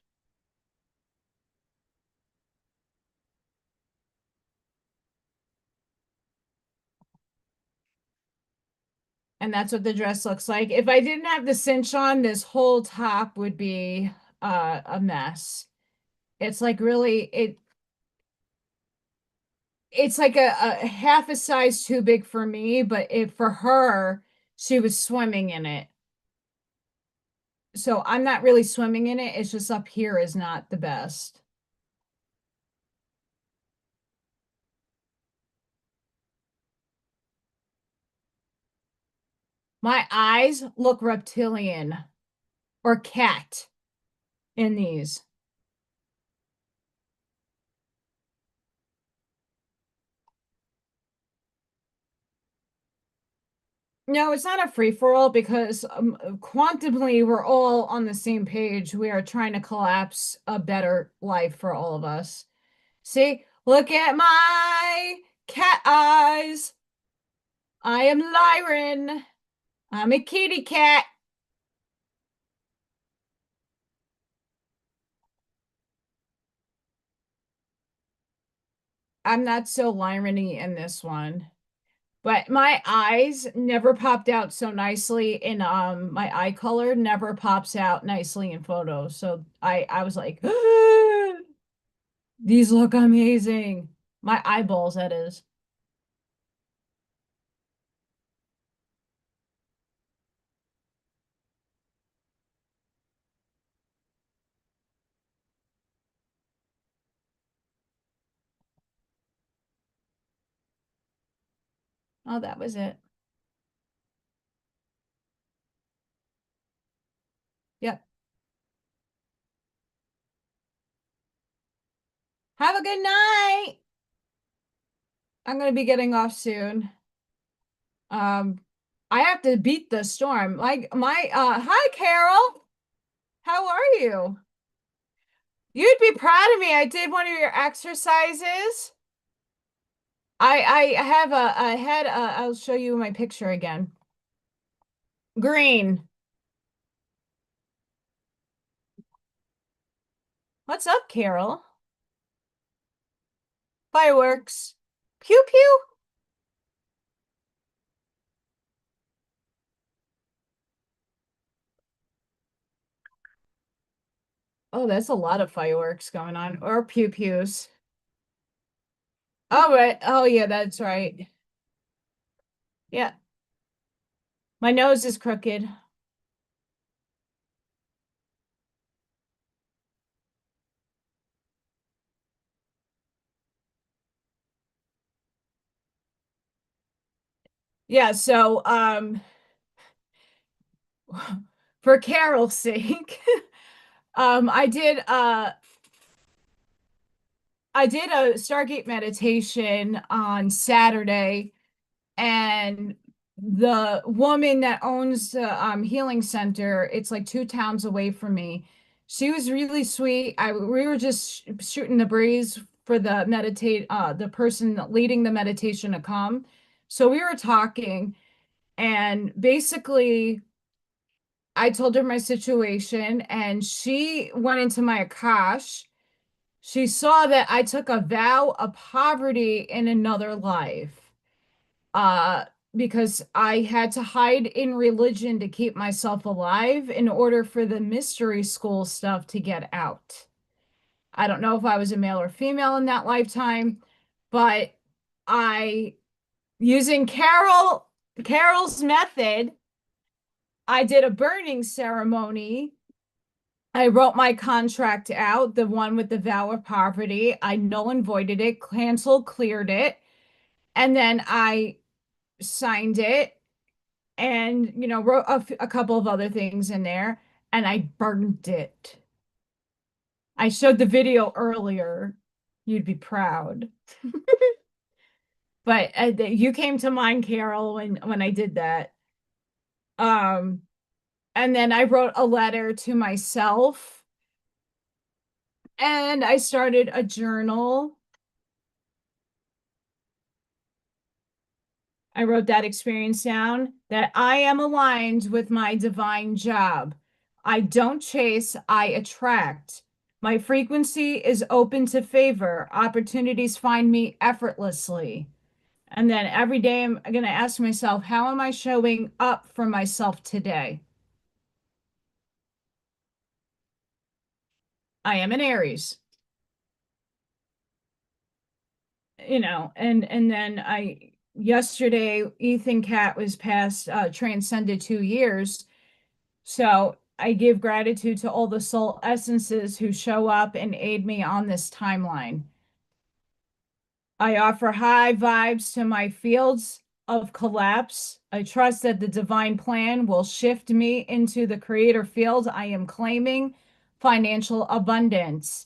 And that's what the dress looks like. If I didn't have the cinch on, this whole top would be a mess. It's like really it's like a half a size too big for me, but for her, she was swimming in it. So I'm not really swimming in it. It's just up here is not the best. My eyes look reptilian or cat in these. No, it's not a free for all because quantumly we're all on the same page. We are trying to collapse a better life for all of us. See, look at my cat eyes. I am Lyran. I'm a kitty cat. I'm not so Lyran-y in this one. But my eyes never popped out so nicely in my eye color never pops out nicely in photos. So I was like, these look amazing. My eyeballs, that is. Oh, that was it. Yep. Have a good night. I'm gonna be getting off soon. Um, I have to beat the storm. Like my hi Carol. How are you? You'd be proud of me. I did one of your exercises. I have a head I'll show you my picture again. Green. What's up, Carol? Fireworks. Pew pew. Oh, that's a lot of fireworks going on. Or pew pews. Oh, right. Oh, yeah, that's right. Yeah. My nose is crooked. Yeah, so for Carol's sake, um I did uh I did a Stargate meditation on Saturday, and the woman that owns the healing center, it's like 2 towns away from me. She was really sweet. We were just shooting the breeze for the person leading the meditation to come. So we were talking, and basically I told her my situation, and she went into my Akash. She saw that I took a vow of poverty in another life. Uh, because I had to hide in religion to keep myself alive in order for the mystery school stuff to get out. I don't know if I was a male or female in that lifetime, but I, using Carol's method, I did a burning ceremony. I wrote my contract out, the one with the vow of poverty. I null and voided it, canceled, cleared it, and then I signed it and, wrote a couple of other things in there, and I burned it. I showed the video earlier. You'd be proud. But you came to mind, Carol, when I did that. Um, and then I wrote a letter to myself, and I started a journal. I wrote that experience down, that I am aligned with my divine job. I don't chase, I attract. My frequency is open to favor. Opportunities find me effortlessly. And then every day I'm going to ask myself, how am I showing up for myself today? I am an Aries. And then yesterday Ethan Cat was past transcended 2 years. So I give gratitude to all the soul essences who show up and aid me on this timeline. I offer high vibes to my fields of collapse. I trust that the divine plan will shift me into the creator field. I am claiming financial abundance.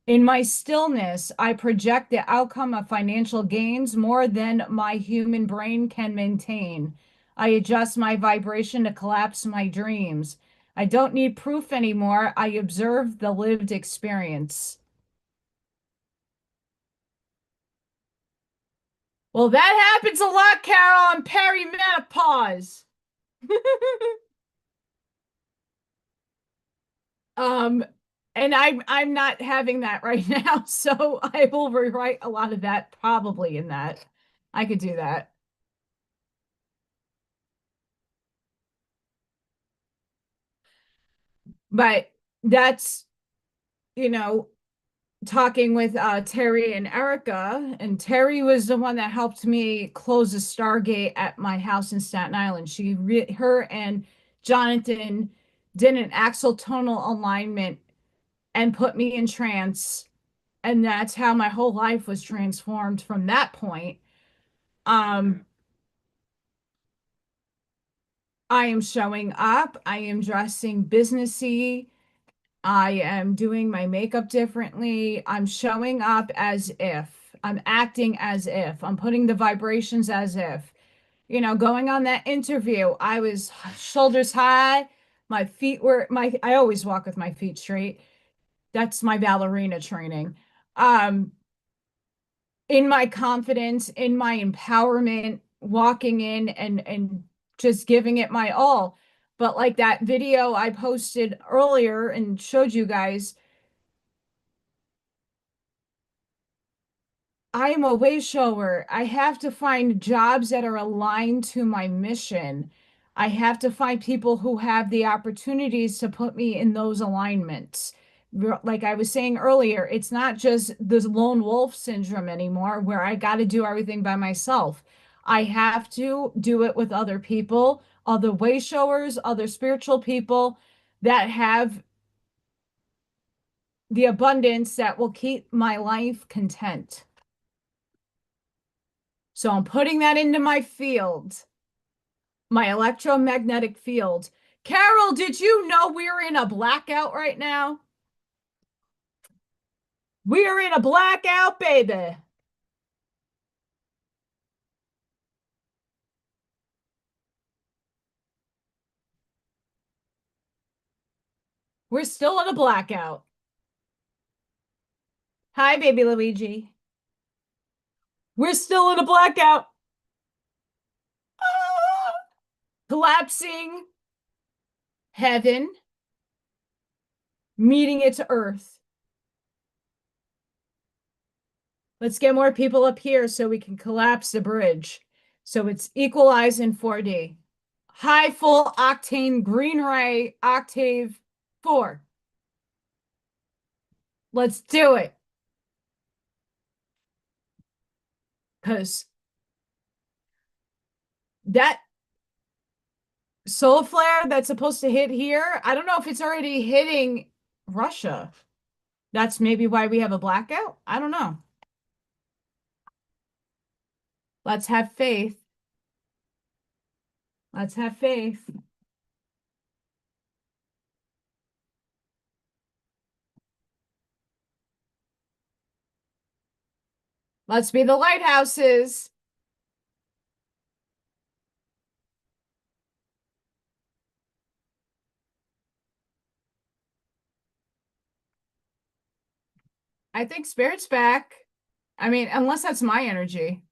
In my stillness, I project the outcome of financial gains more than my human brain can maintain. I adjust my vibration to collapse my dreams. I don't need proof anymore. I observe the lived experience. Well, that happens a lot, Carol. I'm perimenopause. Um, and I'm not having that right now, so I will rewrite a lot of that probably in that. I could do that. But that's, you know, talking with Terry and Erica, and Terry was the one that helped me close the Stargate at my house in Staten Island. Her and Jonathan did an axle tonal alignment and put me in trance, and that's how my whole life was transformed from that point. Um, I am showing up. I am dressing businessy. I am doing my makeup differently. I'm showing up as if. I'm acting as if. I'm putting the vibrations as if. Going on that interview, I was shoulders high. I always walk with my feet straight. That's my ballerina training. Um, in my confidence, in my empowerment, walking in and just giving it my all. But like that video I posted earlier and showed you guys, I am a way shower. I have to find jobs that are aligned to my mission. I have to find people who have the opportunities to put me in those alignments. Like I was saying earlier, it's not just this lone wolf syndrome anymore where I got to do everything by myself. I have to do it with other people, other way showers, other spiritual people that have the abundance that will keep my life content. So I'm putting that into my field, my electromagnetic field. Carol, did you know we're in a blackout right now? We're in a blackout, baby. We're still in a blackout. Hi, baby Luigi. We're still in a blackout. Ah! Collapsing heaven, meeting its earth. Let's get more people up here so we can collapse the bridge. So it's equalized in 4D. High full octane green ray octave 4. Let's do it. Because that solar flare that's supposed to hit here, I don't know if it's already hitting Russia. That's maybe why we have a blackout. I don't know. Let's have faith. Let's have faith. Let's be the lighthouses. I think Spirit's back. I mean, unless that's my energy.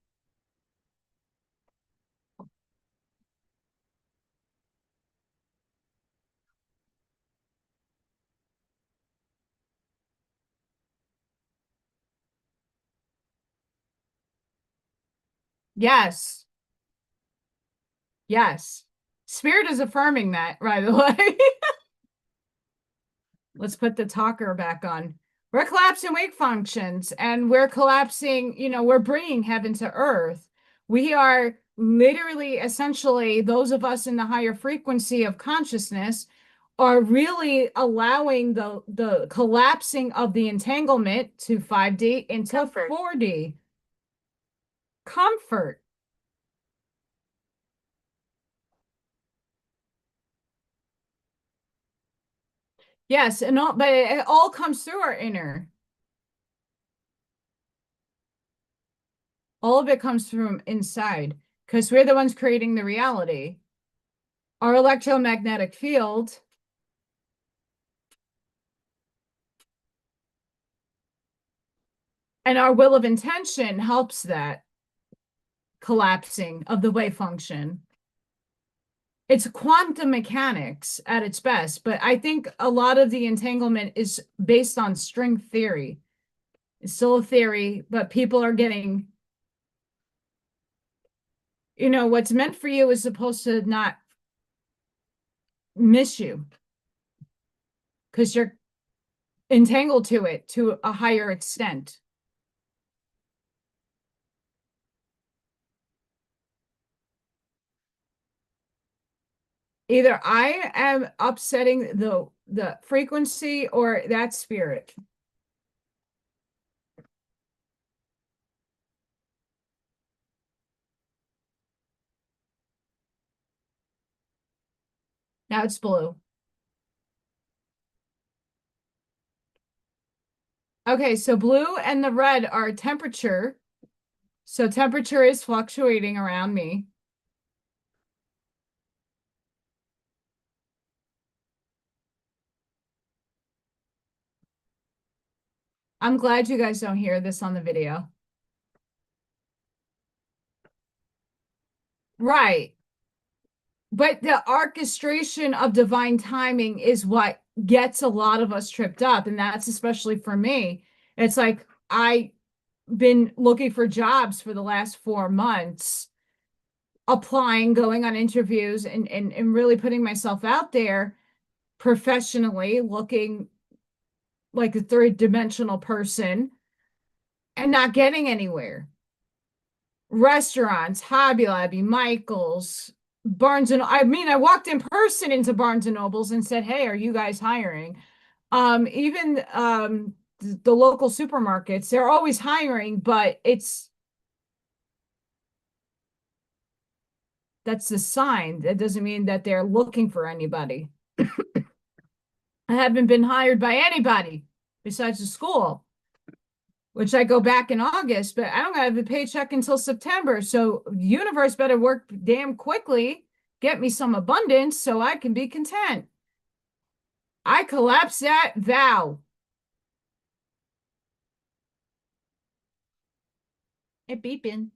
Yes. Yes. Spirit is affirming that, by the way. Let's put the talker back on. We're collapsing wake functions and we're collapsing, we're bringing heaven to earth. We are literally, essentially, those of us in the higher frequency of consciousness are really allowing the collapsing of the entanglement to 5D into Comfort. 4D. Comfort. Yes, and all, but it all comes through our inner. All of it comes from inside because we're the ones creating the reality. Our electromagnetic field and our will of intention helps that collapsing of the wave function. It's quantum mechanics at its best, but I think a lot of the entanglement is based on string theory. It's still a theory, but people are getting, what's meant for you is supposed to not miss you because you're entangled to it to a higher extent. Either I am upsetting the frequency or that spirit. Now it's blue. Okay, so blue and the red are temperature. So temperature is fluctuating around me. I'm glad you guys don't hear this on the video. Right. But the orchestration of divine timing is what gets a lot of us tripped up. And that's especially for me. It's like I've been looking for jobs for the last 4 months, applying, going on interviews, and really putting myself out there professionally, looking like a third-dimensional person and not getting anywhere. Restaurants, Hobby Lobby, Michael's, Barnes and I walked in person into Barnes and Nobles and said, "Hey, are you guys hiring?" Even the local supermarkets, they're always hiring, but that's the sign. That doesn't mean that they're looking for anybody. I haven't been hired by anybody besides the school, which I go back in August, but I don't have a paycheck until September. So universe better work damn quickly, get me some abundance so I can be content. I collapse that vow. It beeping.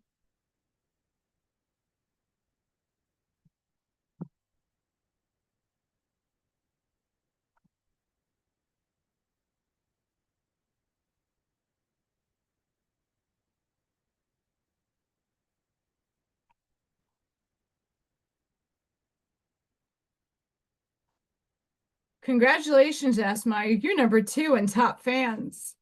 Congratulations, Asmai. You're number 2 in top fans.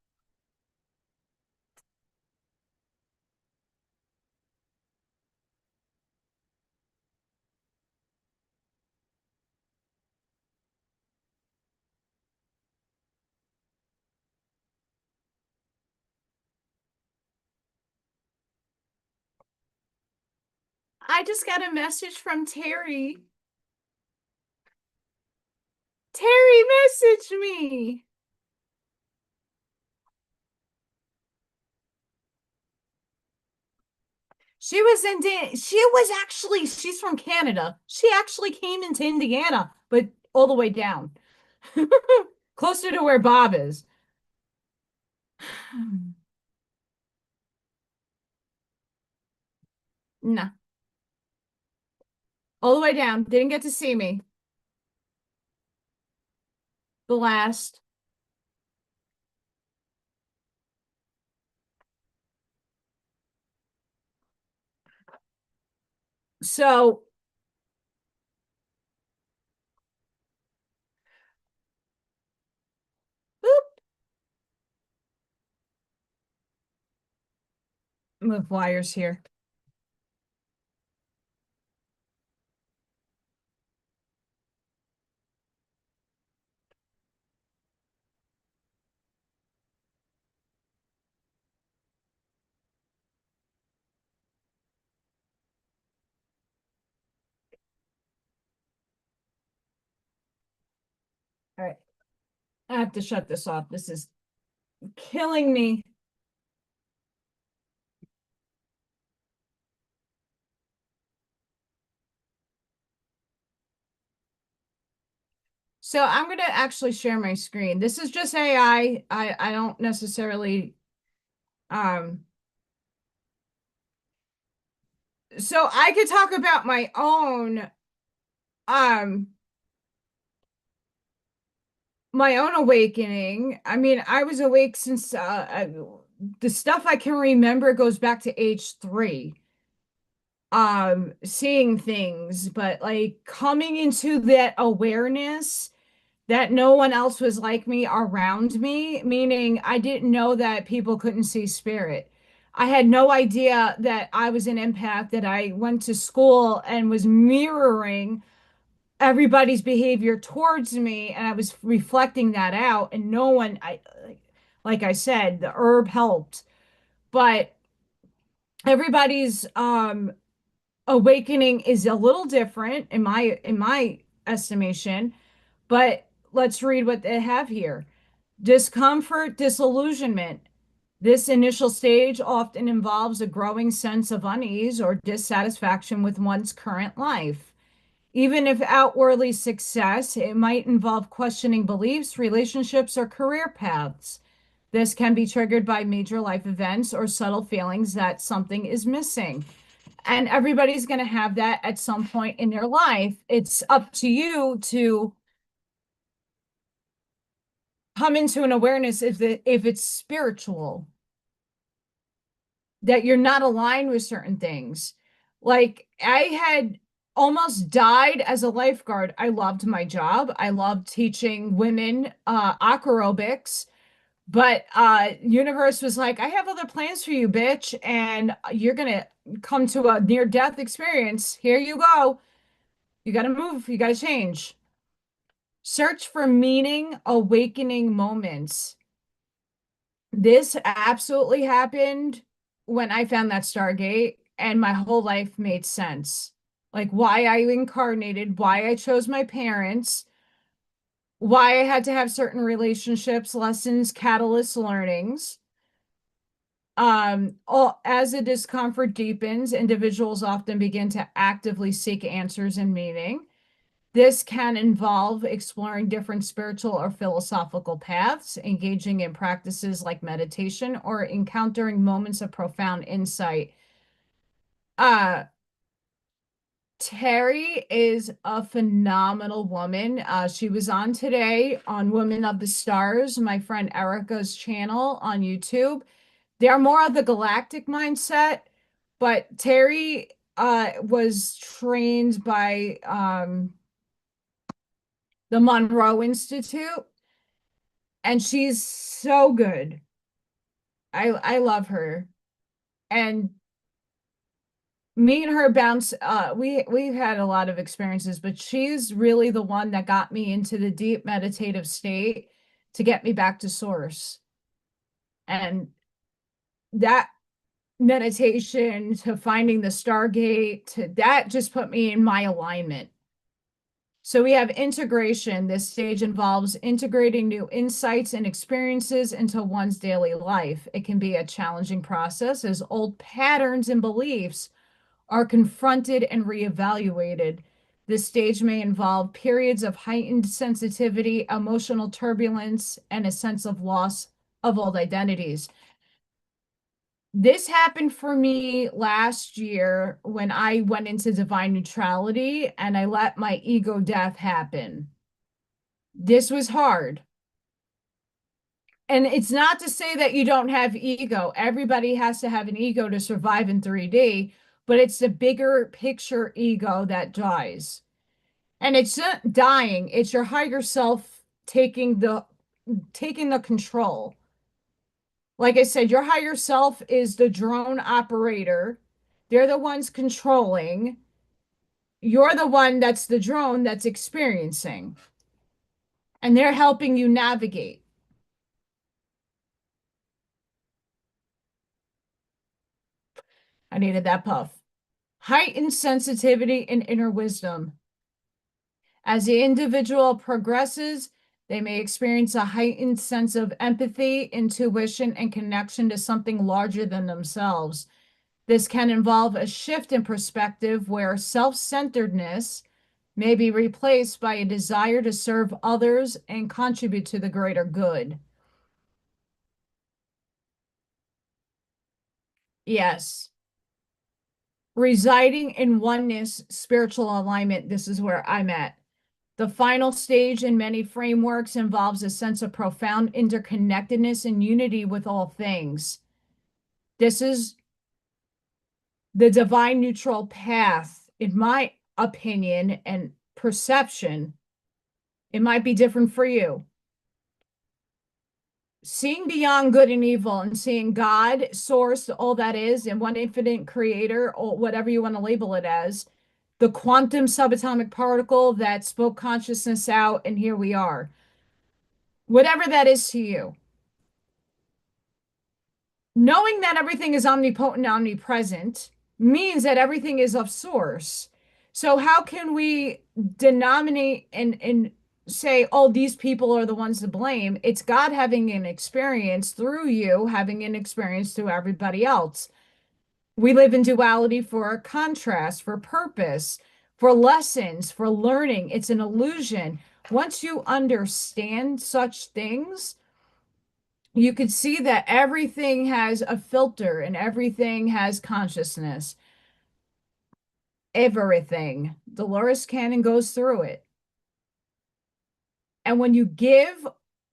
I just got a message from Terry. Terry messaged me. She's from Canada. She actually came into Indiana, but all the way down. Closer to where Bob is. Nah. All the way down. Didn't get to see me. The last. So boop. Move wires here. All right. I have to shut this off. This is killing me. So I'm going to actually share my screen. This is just AI. I don't necessarily so I could talk about um my own awakening. I mean, I was awake since the stuff I can remember goes back to age 3. Seeing things, but like coming into that awareness that no one else was like me around me, meaning I didn't know that people couldn't see spirit. I had no idea that I was an empath, that I went to school and was mirroring everybody's behavior towards me, and I was reflecting that out, and no one, like I said, the herb helped, but everybody's awakening is a little different in my estimation. But let's read what they have here. Discomfort, disillusionment. This initial stage often involves a growing sense of unease or dissatisfaction with one's current life. Even if outwardly success, it might involve questioning beliefs, relationships, or career paths. This can be triggered by major life events or subtle feelings that something is missing. And everybody's going to have that at some point in their life. It's up to you to come into an awareness if it's spiritual, that you're not aligned with certain things. Like I had almost died as a lifeguard. I loved my job. I loved teaching women aquarobics, but universe was like, I have other plans for you, bitch, and you're gonna come to a near death experience. Here you go. You got to move. You got to change. Search for meaning, awakening moments. This absolutely happened when I found that Stargate, and my whole life made sense. Like why I incarnated, why I chose my parents, why I had to have certain relationships, lessons, catalysts, learnings. As the discomfort deepens, individuals often begin to actively seek answers and meaning. This can involve exploring different spiritual or philosophical paths, engaging in practices like meditation, or encountering moments of profound insight. Uh, Terry is a phenomenal woman. She was on today on Women of the Stars, my friend Erica's channel on YouTube. They're more of the galactic mindset, but Terry was trained by the Monroe Institute, and she's so good. I love her. And me and her bounce we've had a lot of experiences, but she's really the one that got me into the deep meditative state to get me back to source. And that meditation to finding the Stargate, to that just put me in my alignment. So we have integration. This stage involves integrating new insights and experiences into one's daily life. It can be a challenging process as old patterns and beliefs are confronted and reevaluated. This stage may involve periods of heightened sensitivity, emotional turbulence, and a sense of loss of old identities. This happened for me last year when I went into divine neutrality and I let my ego death happen. This was hard. And it's not to say that you don't have ego. Everybody has to have an ego to survive in 3D, but it's the bigger picture ego that dies. And it's not dying, it's your higher self taking the control. Like I said, your higher self is the drone operator. They're the ones controlling. You're the one that's the drone that's experiencing. And they're helping you navigate. I needed that puff. Heightened sensitivity and inner wisdom. As the individual progresses, they may experience a heightened sense of empathy, intuition, and connection to something larger than themselves. This can involve a shift in perspective where self-centeredness may be replaced by a desire to serve others and contribute to the greater good. Yes. Residing in oneness, spiritual alignment, this is where I'm at. The final stage in many frameworks involves a sense of profound interconnectedness and unity with all things. This is the divine neutral path, in my opinion and perception. It might be different for you. Seeing beyond good and evil and seeing God, source, all that is, and one infinite creator, or whatever you want to label it as, the quantum subatomic particle that spoke consciousness out, and here we are. Whatever that is to you. Knowing that everything is omnipotent, omnipresent means that everything is of source. So how can we denominate and say, oh, these people are the ones to blame? It's God having an experience through you, having an experience through everybody else. We live in duality for a contrast, for purpose, for lessons, for learning. It's an illusion. Once you understand such things, you could see that everything has a filter and everything has consciousness. Everything. Dolores Cannon goes through it. And when you give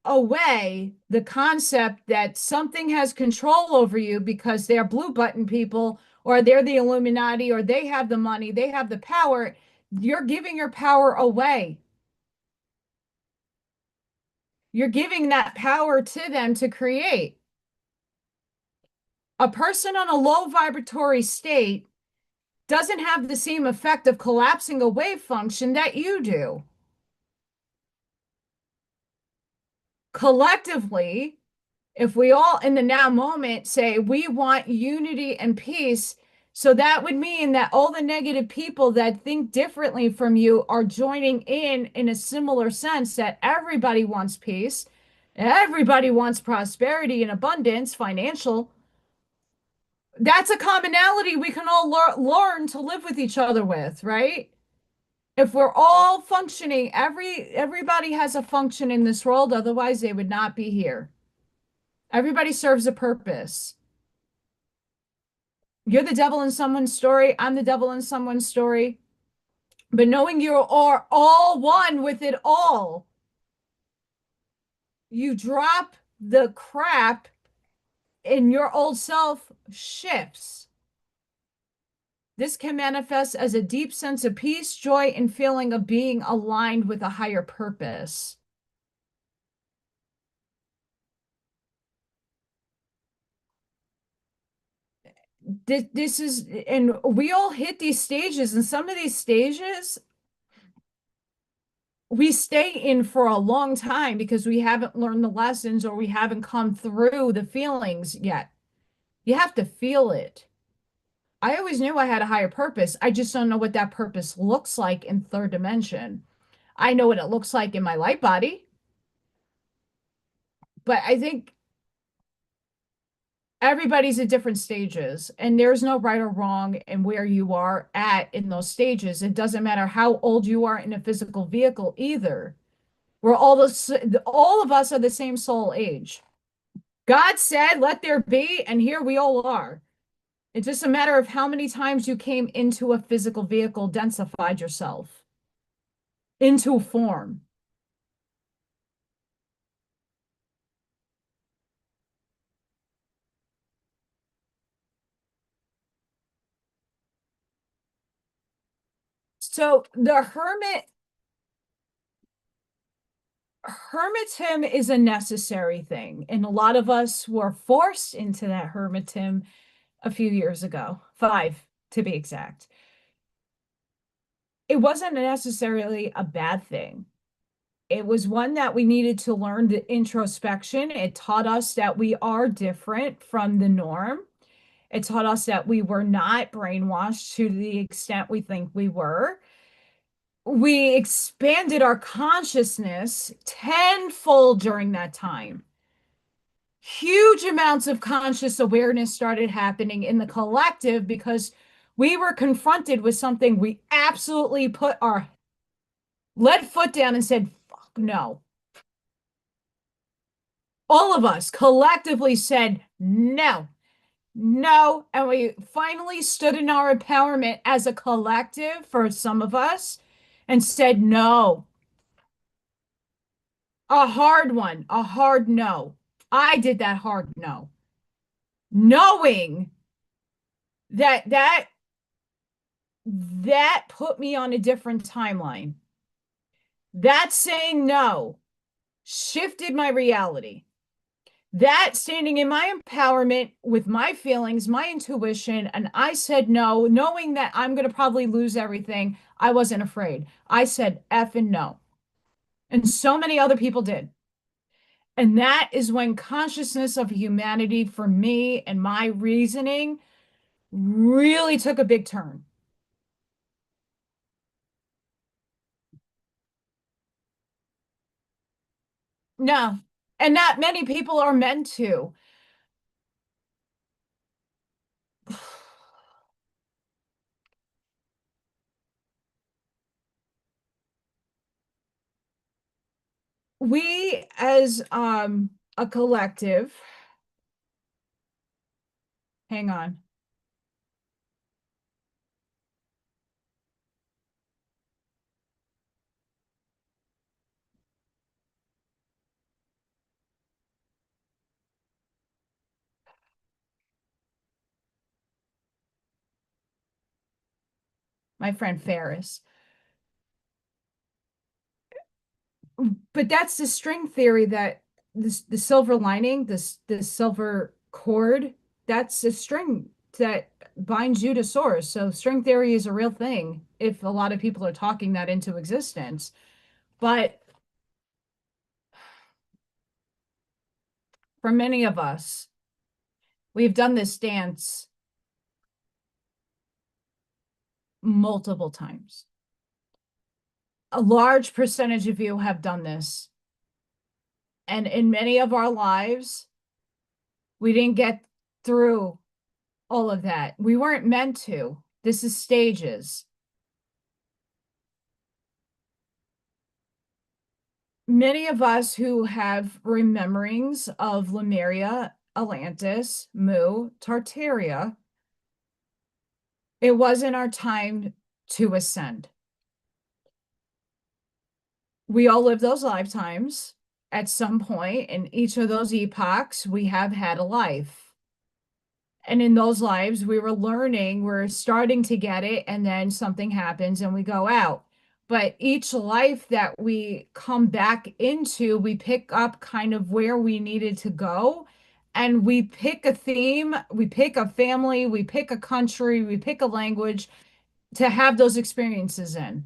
away the concept that something has control over you because they're blue button people or they're the Illuminati or they have the money, they have the power, you're giving your power away. You're giving that power to them to create. A person on a low vibratory state doesn't have the same effect of collapsing a wave function that you do. Collectively, if we all in the now moment say we want unity and peace, so that would mean that all the negative people that think differently from you are joining in a similar sense that everybody wants peace, everybody wants prosperity and abundance, financial. That's a commonality we can all learn to live with each other with, right? If we're all functioning, everybody has a function in this world, otherwise they would not be here. Everybody serves a purpose. You're the devil in someone's story. I'm the devil in someone's story. But knowing you are all one with it all, you drop the crap and your old self shifts. This can manifest as a deep sense of peace, joy, and feeling of being aligned with a higher purpose. This is, and we all hit these stages, and some of these stages we stay in for a long time because we haven't learned the lessons or we haven't come through the feelings yet. You have to feel it. I always knew I had a higher purpose. I just don't know what that purpose looks like in third dimension. I know what it looks like in my light body, but I think everybody's at different stages and there's no right or wrong in where you are at in those stages. It doesn't matter how old you are in a physical vehicle either. We're all of us are the same soul age. God said, let there be, and here we all are. It's just a matter of how many times you came into a physical vehicle, densified yourself into form. So the hermitism is a necessary thing. And a lot of us were forced into that hermitism a few years ago, 5 to be exact. It wasn't necessarily a bad thing. It was one that we needed to learn the introspection. It taught us that we are different from the norm. It taught us that we were not brainwashed to the extent we think we were. We expanded our consciousness tenfold during that time. Huge amounts of conscious awareness started happening in the collective because we were confronted with something we absolutely put our lead foot down and said, fuck no. All of us collectively said no, no. And we finally stood in our empowerment as a collective for some of us and said no. A hard one, a hard no. I did that hard no. Knowing that put me on a different timeline. That saying no shifted my reality. That standing in my empowerment with my feelings, my intuition, and I said no, knowing that I'm going to probably lose everything. I wasn't afraid. I said F and no. And so many other people did. And that is when consciousness of humanity for me and my reasoning really took a big turn. No, and not many people are meant to. We as a collective, hang on. My friend Ferris. But that's the string theory that the silver lining, the silver cord, that's a string that binds you to source. So string theory is a real thing if a lot of people are talking that into existence. But for many of us, we've done this dance multiple times. A large percentage of you have done this. And in many of our lives, we didn't get through all of that. We weren't meant to. This is stages. Many of us who have rememberings of Lemuria, Atlantis, Mu, Tartaria, it wasn't our time to ascend. We all live those lifetimes at some point. In each of those epochs, we have had a life. And in those lives, we were learning, we're starting to get it, and then something happens and we go out. But each life that we come back into, we pick up kind of where we needed to go. And we pick a theme, we pick a family, we pick a country, we pick a language to have those experiences in,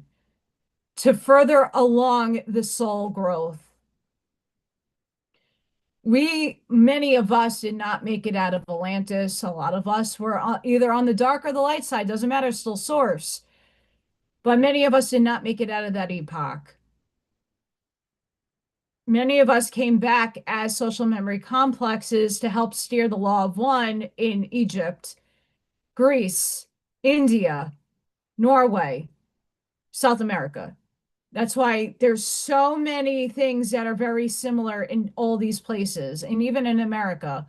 to further along the soul growth. Many of us did not make it out of Atlantis. A lot of us were either on the dark or the light side, doesn't matter, still source. But many of us did not make it out of that epoch. Many of us came back as social memory complexes to help steer the law of one in Egypt, Greece, India, Norway, South America. That's why there's so many things that are very similar in all these places, and even in America.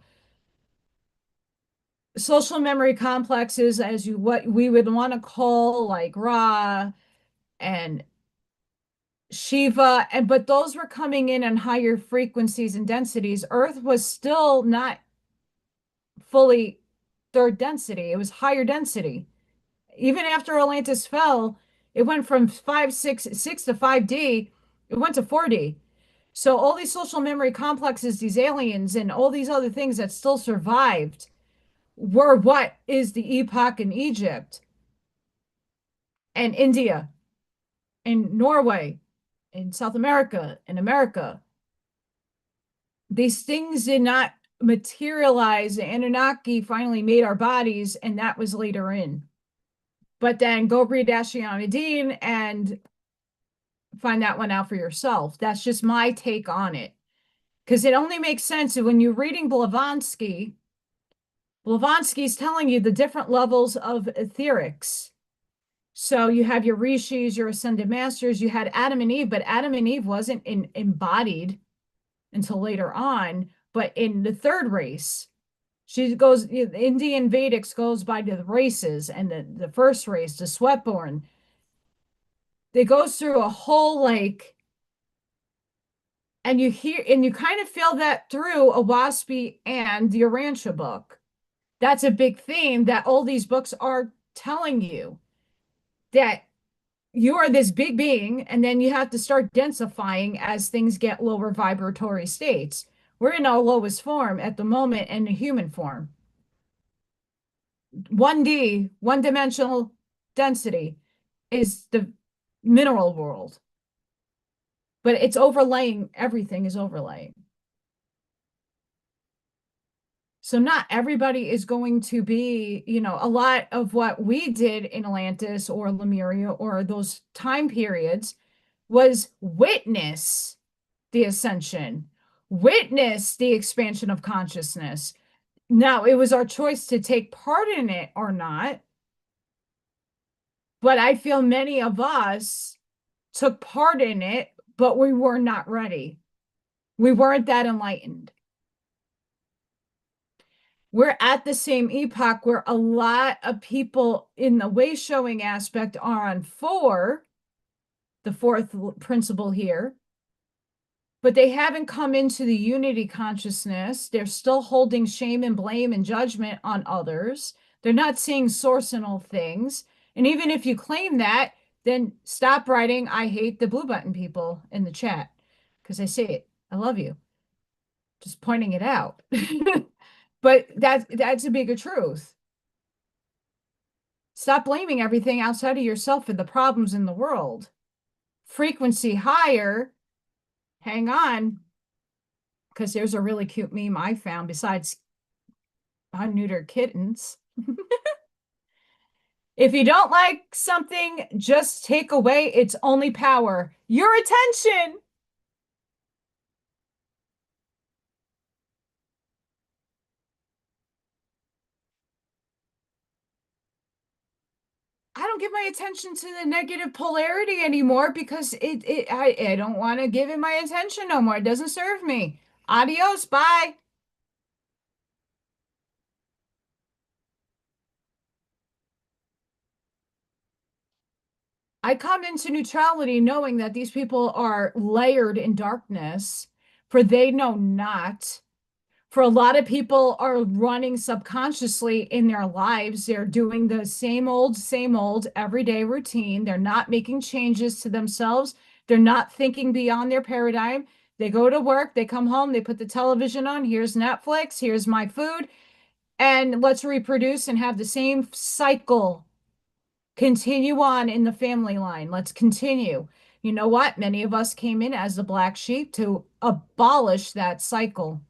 Social memory complexes, as you what we would want to call like Ra and Shiva, and but those were coming in higher frequencies and densities. Earth was still not fully third density, it was higher density. Even after Atlantis fell, it went from 6 to 5D, it went to 4D. So all these social memory complexes, these aliens and all these other things that still survived were what is the epoch in Egypt and India and Norway and South America and America. These things did not materialize. The Anunnaki finally made our bodies, and that was later in. But then go read Ashyamadin and find that one out for yourself. That's just my take on it. Because it only makes sense when you're reading Blavatsky. Blavatsky's telling you the different levels of etherics. So you have your rishis, your ascended masters, you had Adam and Eve, but Adam and Eve wasn't embodied until later on, but in the third race. She goes, Indian Vedics goes by the races, and the first race, the Sweatborn. It goes through a whole like, and you hear, and you kind of feel that through a Waspy and the Urantia book. That's a big theme that all these books are telling you, that you are this big being, and then you have to start densifying as things get lower vibratory states. We're in our lowest form at the moment in the human form. 1D, one-dimensional density is the mineral world. But it's overlaying, everything is overlaying. So not everybody is going to be, a lot of what we did in Atlantis or Lemuria or those time periods was witness the ascension, witness the expansion of consciousness. Now, it was our choice to take part in it or not. But I feel many of us took part in it, but we were not ready. We weren't that enlightened. We're at the same epoch where a lot of people in the way showing aspect are on 4, the fourth principle here, but they haven't come into the unity consciousness. They're still holding shame and blame and judgment on others. They're not seeing source in all things. And even if you claim that, then stop writing, I hate the blue button people in the chat, because I say it. I love you. Just pointing it out. But that's a bigger truth. Stop blaming everything outside of yourself for the problems in the world. Frequency higher. Hang on, because there's a really cute meme I found besides unneutered kittens. If you don't like something, just take away its only power, your attention. I don't give my attention to the negative polarity anymore because I don't want to give it my attention no more. It doesn't serve me. Adios, bye. I come into neutrality knowing that these people are layered in darkness, for they know not. For a lot of people are running subconsciously in their lives. They're doing the same old everyday routine. They're not making changes to themselves. They're not thinking beyond their paradigm. They go to work, they come home, they put the television on. Here's Netflix, here's my food, and let's reproduce and have the same cycle continue on in the family line. Let's continue. You know what? Many of us came in as the black sheep to abolish that cycle.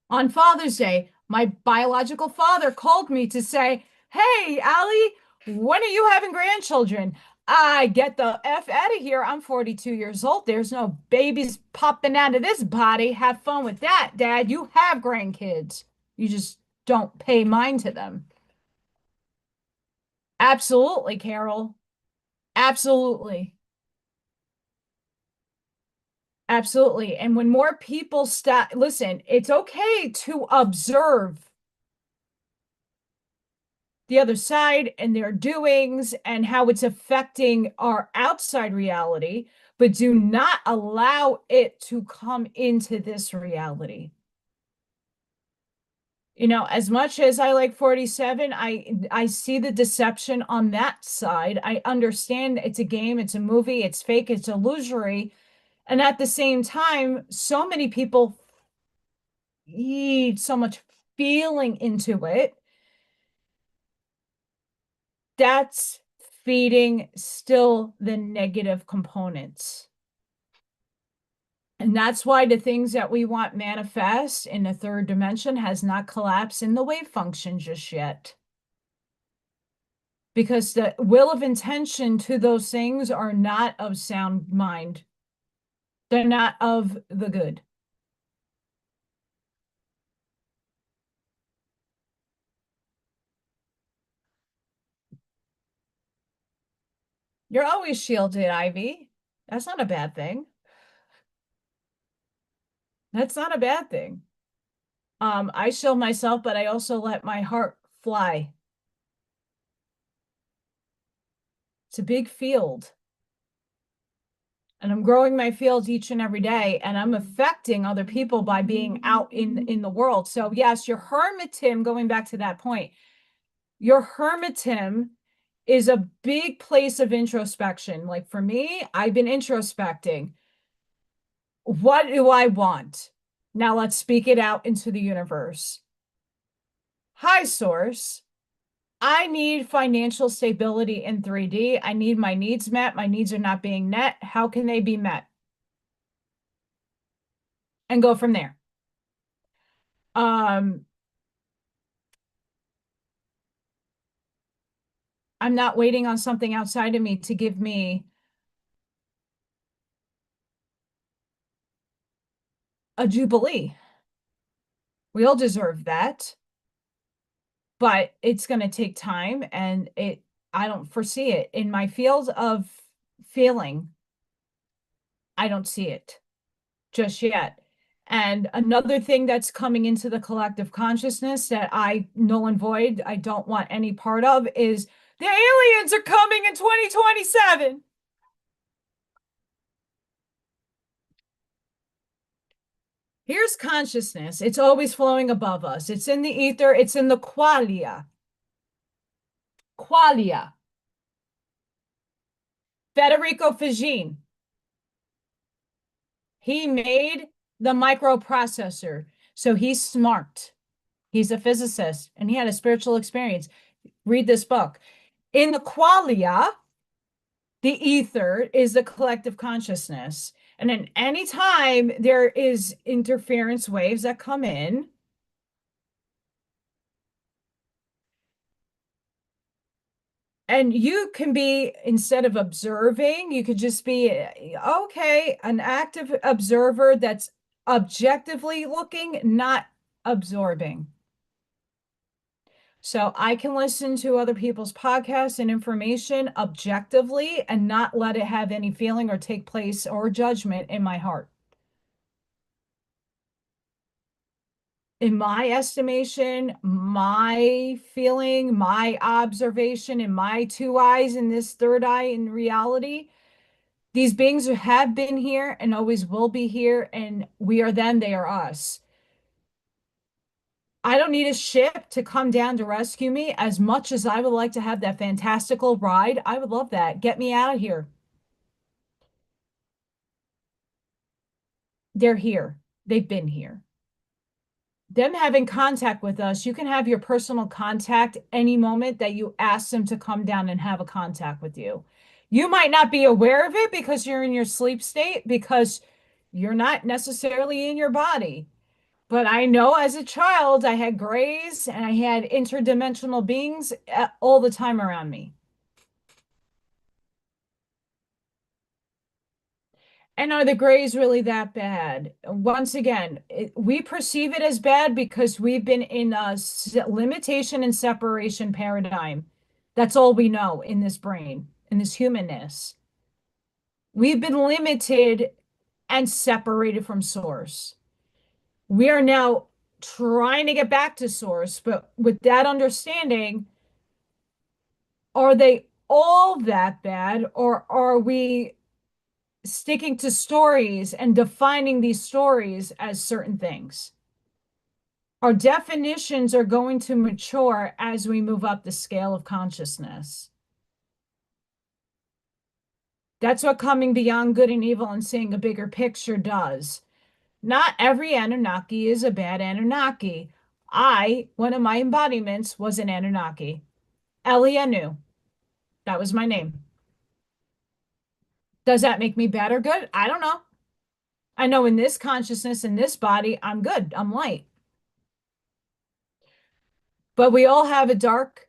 On Father's Day, my biological father called me to say, "Hey, Allie, when are you having grandchildren?" I get the F out of here. I'm 42 years old. There's no babies popping out of this body. Have fun with that, Dad. You have grandkids. You just don't pay mind to them. Absolutely, Carol. Absolutely. Absolutely. And when more people start, listen, it's okay to observe the other side and their doings and how it's affecting our outside reality, but do not allow it to come into this reality. You know, as much as I like 47, I see the deception on that side. I understand it's a game, it's a movie, it's fake, it's illusory. And at the same time, so many people feed so much feeling into it. That's feeding still the negative components. And that's why the things that we want manifest in the third dimension has not collapsed in the wave function just yet. Because the will of intention to those things are not of sound mind. They're not of the good. You're always shielded, Ivy. That's not a bad thing. That's not a bad thing. I shield myself, but I also let my heart fly. It's a big field. And I'm growing my field each and every day, and I'm affecting other people by being out in the world. So yes, your hermitim, going back to that point, your hermitim is a big place of introspection. Like for me, I've been introspecting. What do I want? Now let's speak it out into the universe. Hi, source. I need financial stability in 3D. I need my needs met. My needs are not being met. How can they be met? And go from there. I'm not waiting on something outside of me to give me a jubilee. We all deserve that, but it's going to take time, and I don't foresee it in my field of feeling. I don't see it just yet. And another thing that's coming into the collective consciousness that I null and void, I don't want any part of, is the aliens are coming in 2027. Here's consciousness. It's always flowing above us. It's in the ether. It's in the qualia. Qualia. Federico Fagin. He made the microprocessor. So he's smart. He's a physicist and he had a spiritual experience. Read this book. In the qualia, the ether is the collective consciousness. And then anytime there is interference waves that come in, and you can be, instead of observing, you could just be, okay, an active observer that's objectively looking, not absorbing. So I can listen to other people's podcasts and information objectively and not let it have any feeling or take place or judgment in my heart. In my estimation, my feeling, my observation, and my two eyes in this third eye in reality, these beings have been here and always will be here, and we are them, they are us. I don't need a ship to come down to rescue me. As much as I would like to have that fantastical ride, I would love that. Get me out of here. They're here. They've been here. Them having contact with us, you can have your personal contact any moment that you ask them to come down and have a contact with you. You might not be aware of it because you're in your sleep state, because you're not necessarily in your body. But I know as a child, I had grays and I had interdimensional beings all the time around me. And are the grays really that bad? Once again, we perceive it as bad because we've been in a limitation and separation paradigm. That's all we know in this brain, in this humanness. We've been limited and separated from source. We are now trying to get back to source, but with that understanding, are they all that bad, or are we sticking to stories and defining these stories as certain things? Our definitions are going to mature as we move up the scale of consciousness. That's what coming beyond good and evil and seeing a bigger picture does. Not every Anunnaki is a bad Anunnaki. One of my embodiments was an Anunnaki. Anu. That was my name. Does that make me bad or good? I don't know. I know in this consciousness, in this body, I'm good. I'm light. But we all have a dark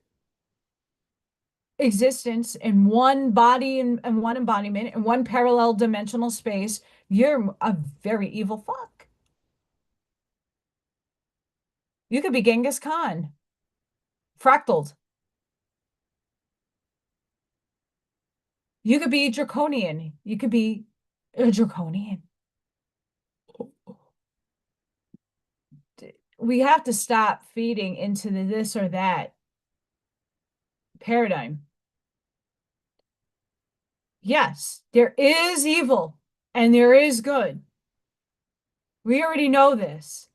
existence in one body and one embodiment in one parallel dimensional space. You're a very evil fuck. You could be Genghis Khan, fractaled. You could be draconian. You could be a draconian. We have to stop feeding into the this or that paradigm. Yes, there is evil and there is good. We already know this.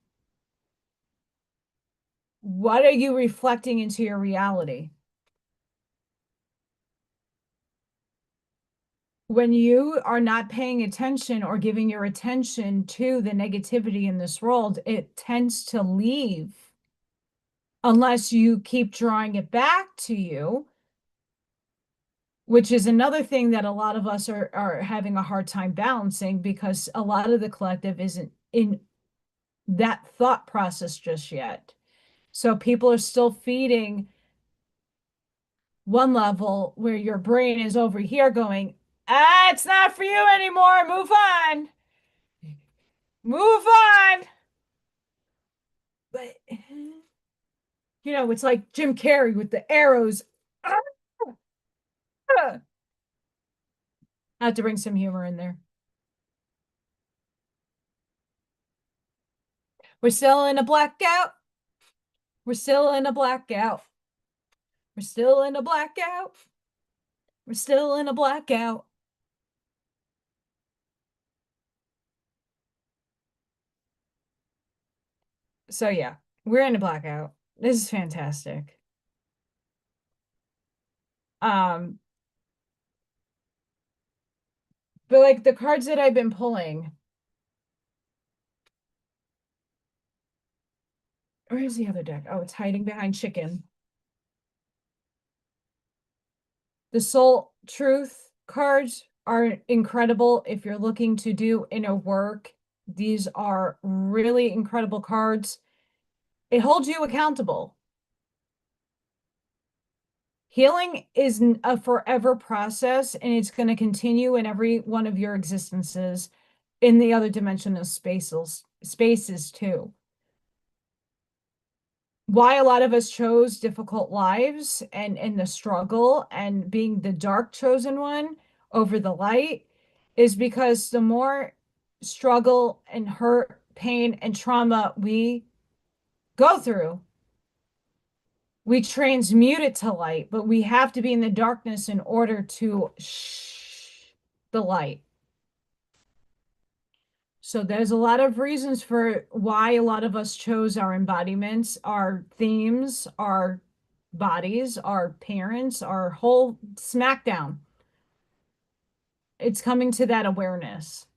What are you reflecting into your reality? When you are not paying attention or giving your attention to the negativity in this world, it tends to leave unless you keep drawing it back to you, which is another thing that a lot of us are having a hard time balancing, because a lot of the collective isn't in that thought process just yet. So people are still feeding one level where your brain is over here going, it's not for you anymore. Move on. Move on. But, it's like Jim Carrey with the arrows. I have to bring some humor in there. We're still in a blackout. We're still in a blackout. We're still in a blackout. We're still in a blackout. So yeah, we're in a blackout. This is fantastic. Um, but like the cards that I've been pulling, where's the other deck? Oh, it's hiding behind chicken. The Soul Truth cards are incredible if you're looking to do inner work. These are really incredible cards. It holds you accountable. Healing is a forever process, and it's going to continue in every one of your existences in the other dimensional spaces too. why a lot of us chose difficult lives and the struggle and being the dark chosen one over the light is because the more struggle and hurt, pain, and trauma we go through, we transmute it to light, but we have to be in the darkness in order to the light. So there's a lot of reasons for why a lot of us chose our embodiments, our themes, our bodies, our parents, our whole smackdown. It's coming to that awareness.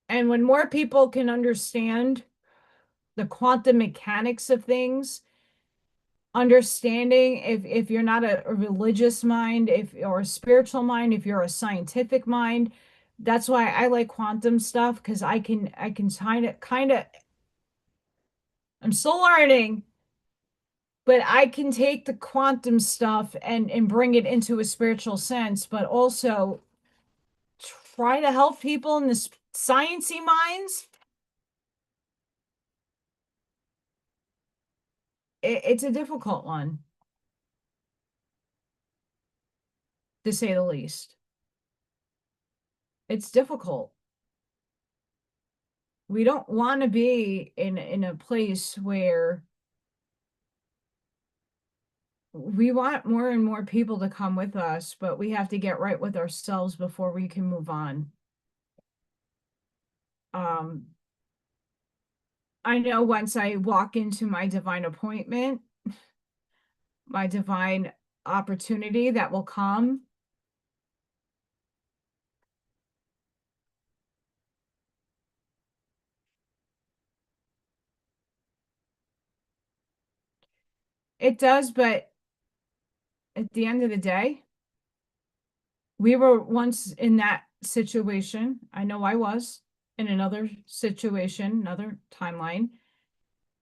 And when more people can understand the quantum mechanics of things, understanding if you're not a religious mind, if or a spiritual mind, if you're a scientific mind, that's why I like quantum stuff because I can kind of I'm still learning, but I can take the quantum stuff and bring it into a spiritual sense, but also try to help people in the sciencey minds. It's a difficult one, to say the least. It's difficult. We don't want to be in a place where we want more and more people to come with us, but we have to get right with ourselves before we can move on. I know once I walk into my divine appointment, my divine opportunity that will come. It does, but at the end of the day, we were once in that situation. I know I was in another situation, another timeline,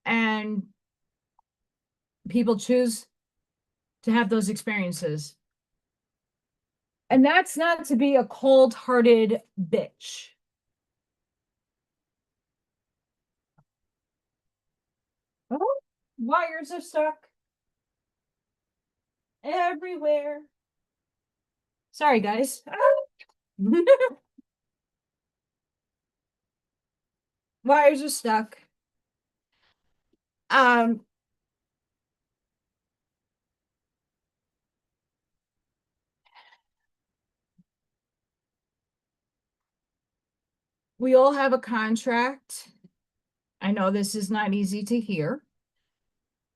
and people choose to have those experiences. And that's not to be a cold-hearted bitch. Oh, wires are stuck everywhere. Sorry, guys. Wires are stuck. Um, we all have a contract. I know this is not easy to hear.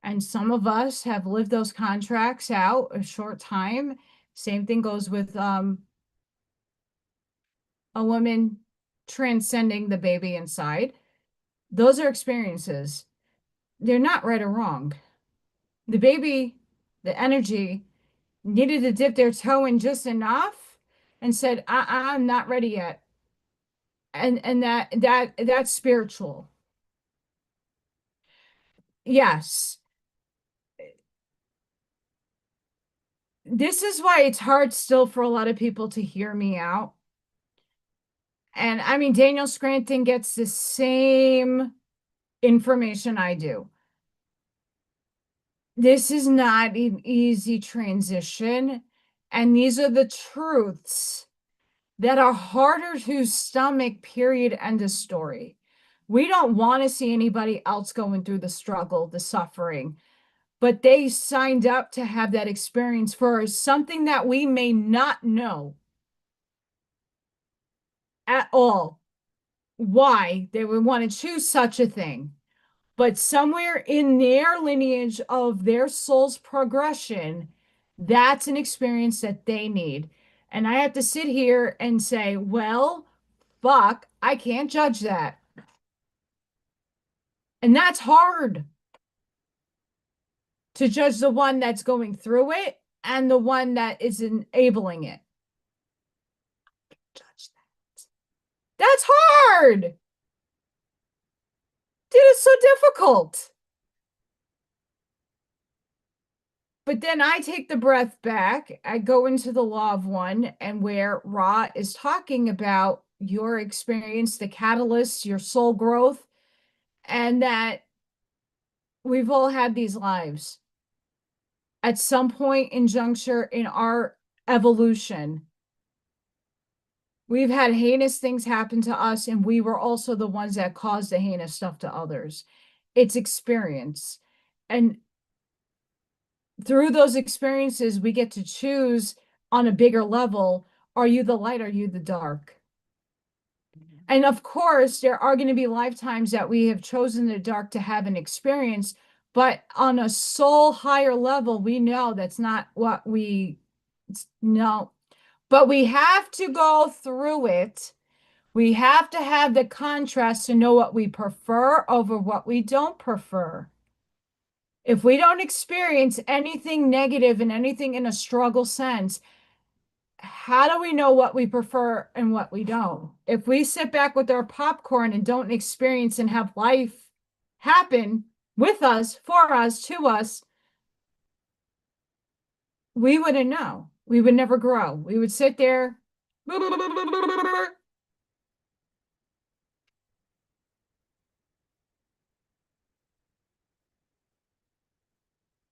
And some of us have lived those contracts out a short time. Same thing goes with a woman transcending the baby inside. Those are experiences. They're not right or wrong. The baby, the energy, needed to dip their toe in just enough and said, I'm not ready yet. And that's spiritual. Yes. This is why it's hard still for a lot of people to hear me out. And I mean, Daniel Scranton gets the same information I do. This is not an easy transition. And these are the truths that are harder to stomach, period, end of story. We don't want to see anybody else going through the struggle, the suffering, but they signed up to have that experience for something that we may not know at all why they would want to choose such a thing. But somewhere in their lineage of their soul's progression, that's an experience that they need. And I have to sit here and say, well, fuck, I can't judge that. And that's hard to judge the one that's going through it and the one that is enabling it. Judge that. That's hard. Dude, it's so difficult. But then I take the breath back. I go into the law of one, and where Ra is talking about your experience, the catalyst, your soul growth, and that we've all had these lives at some point in juncture in our evolution. We've had heinous things happen to us, and we were also the ones that caused the heinous stuff to others. It's experience. And through those experiences, we get to choose on a bigger level, are you the light, are you the dark? And of course, there are going to be lifetimes that we have chosen the dark to have an experience, but on a soul higher level, we know that's not what we know. But we have to go through it. We have to have the contrast to know what we prefer over what we don't prefer. If we don't experience anything negative and anything in a struggle sense, how do we know what we prefer and what we don't? If we sit back with our popcorn and don't experience and have life happen with us, for us, to us, we wouldn't know. We would never grow. We would sit there.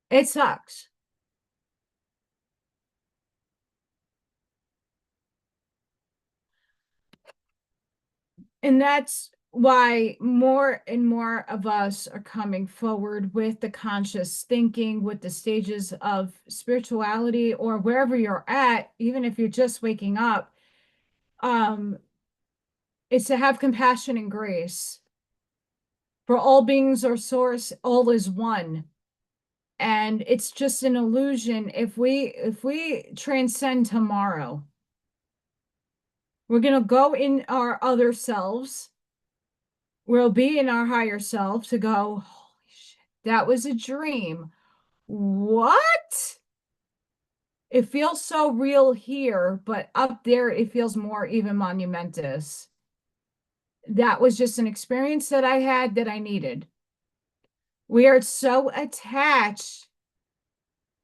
It sucks. And that's why more and more of us are coming forward with the conscious thinking, with the stages of spirituality, or wherever you're at, even if you're just waking up, um, is to have compassion and grace. For all beings are source, all is one. And it's just an illusion. If we transcend tomorrow, we're gonna go in our other selves. We'll be in our higher self to go, holy shit, that was a dream. What? It feels so real here, but up there it feels more even monumentous. That was just an experience that I had that I needed. We are so attached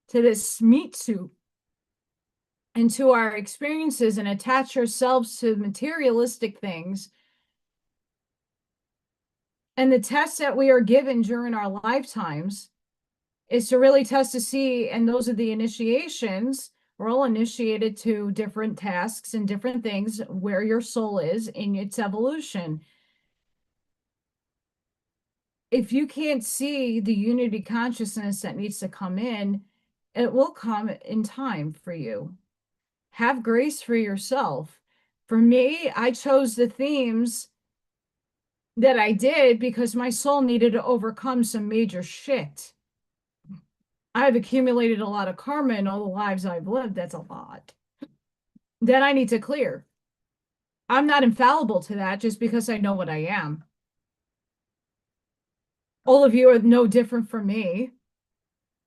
to this meat suit and to our experiences and attach ourselves to materialistic things. And the tests that we are given during our lifetimes is to really test to see, and those are the initiations. We're all initiated to different tasks and different things where your soul is in its evolution. If you can't see the unity consciousness that needs to come in, it will come in time for you. Have grace for yourself. For me, I chose the themes that I did because my soul needed to overcome some major shit. I've accumulated a lot of karma in all the lives I've lived. That's a lot. That I need to clear. I'm not infallible to that just because I know what I am. All of you are no different from me,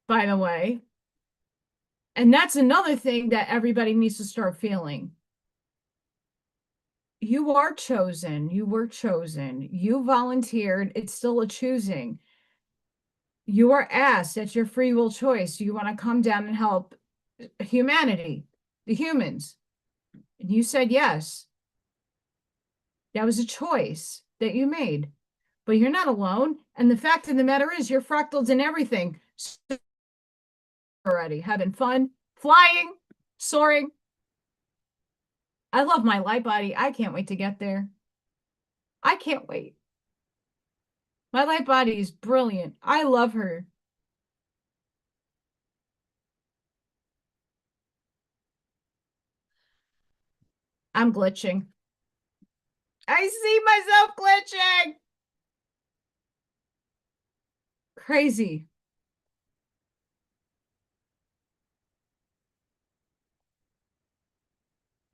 by the way. And that's another thing that everybody needs to start feeling. You are chosen. You were chosen. You volunteered. It's still a choosing. You are asked, that's your free will choice. Do you want to come down and help humanity, the humans? And you said yes. That was a choice that you made. But you're not alone. And the fact of the matter is, you're fractals in everything already, having fun, flying, soaring. I love my light body. I can't wait to get there. I can't wait. My light body is brilliant. I love her. I'm glitching. I see myself glitching. Crazy.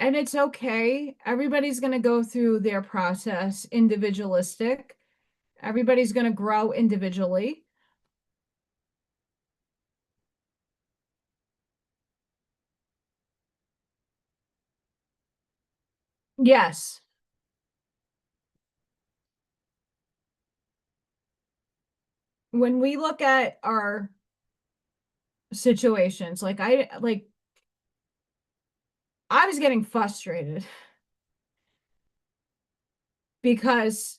And it's okay. Everybody's going to go through their process individualistic. Everybody's going to grow individually. Yes. When we look at our situations. I was getting frustrated because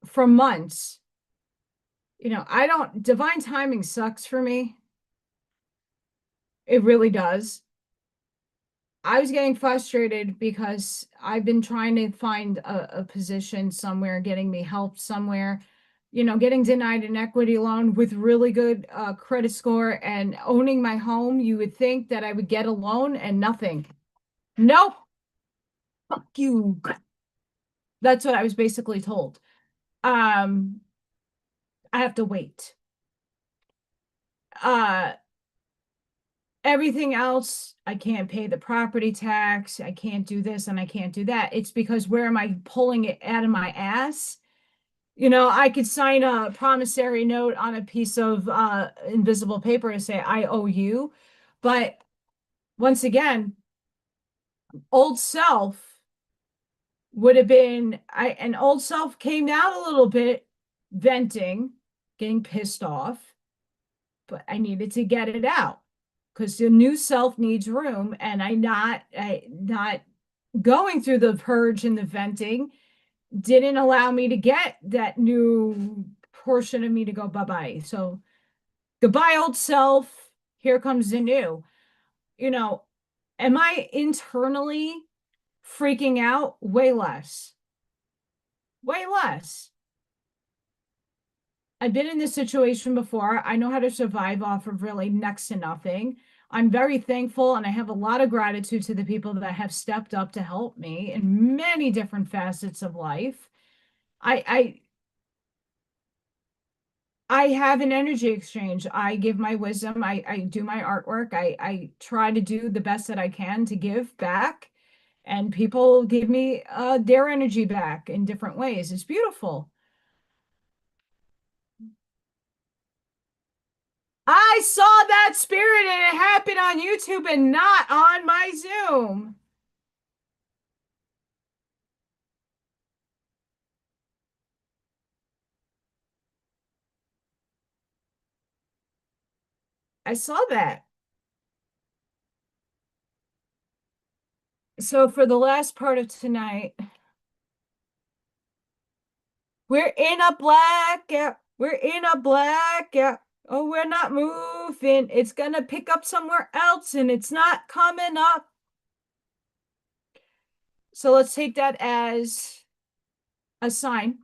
for months, I don't, divine timing sucks for me. It really does. I was getting frustrated because I've been trying to find a position somewhere, getting me help somewhere, getting denied an equity loan with really good credit score and owning my home. You would think that I would get a loan and nothing. Nope. Fuck you. That's what I was basically told. Um, I have to wait. Uh, Everything else, I can't pay the property tax. I can't do this and I can't do that. It's because where am I pulling it out of my ass? I could sign a promissory note on a piece of invisible paper to say I owe you. But once again, old self would have been an old self came out a little bit, venting, getting pissed off, but I needed to get it out because the new self needs room, and I not going through the purge and the venting didn't allow me to get that new portion of me to go bye-bye. So goodbye, old self. Here comes the new. You know, am I internally freaking out? Way less. Way less. I've been in this situation before. I know how to survive off of really next to nothing. I'm very thankful and I have a lot of gratitude to the people that have stepped up to help me in many different facets of life. I I have an energy exchange. I give my wisdom. I do my artwork. I try to do the best that I can to give back. And people give me their energy back in different ways. It's beautiful. I saw that spirit and it happened on YouTube and not on my Zoom. I saw that. So for the last part of tonight, we're in a blackout. We're in a blackout. Oh, we're not moving. It's gonna pick up somewhere else and it's not coming up. So let's take that as a sign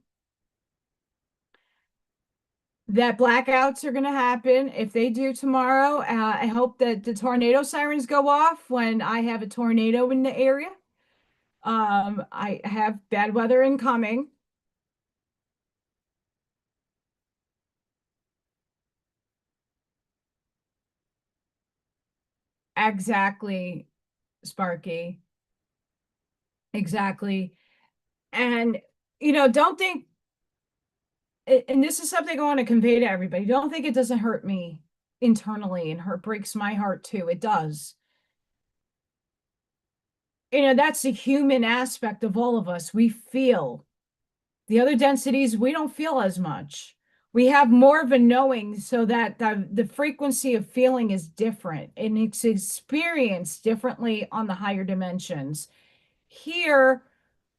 that blackouts are going to happen. If they do tomorrow, I hope that the tornado sirens go off when I have a tornado in the area. I have bad weather incoming. Exactly, Sparky. Exactly. And, don't think, and this is something I want to convey to everybody. Don't think it doesn't hurt me internally and hurt breaks my heart too. It does. That's the human aspect of all of us. We feel. The other densities, we don't feel as much. We have more of a knowing so that the frequency of feeling is different and it's experienced differently on the higher dimensions. Here,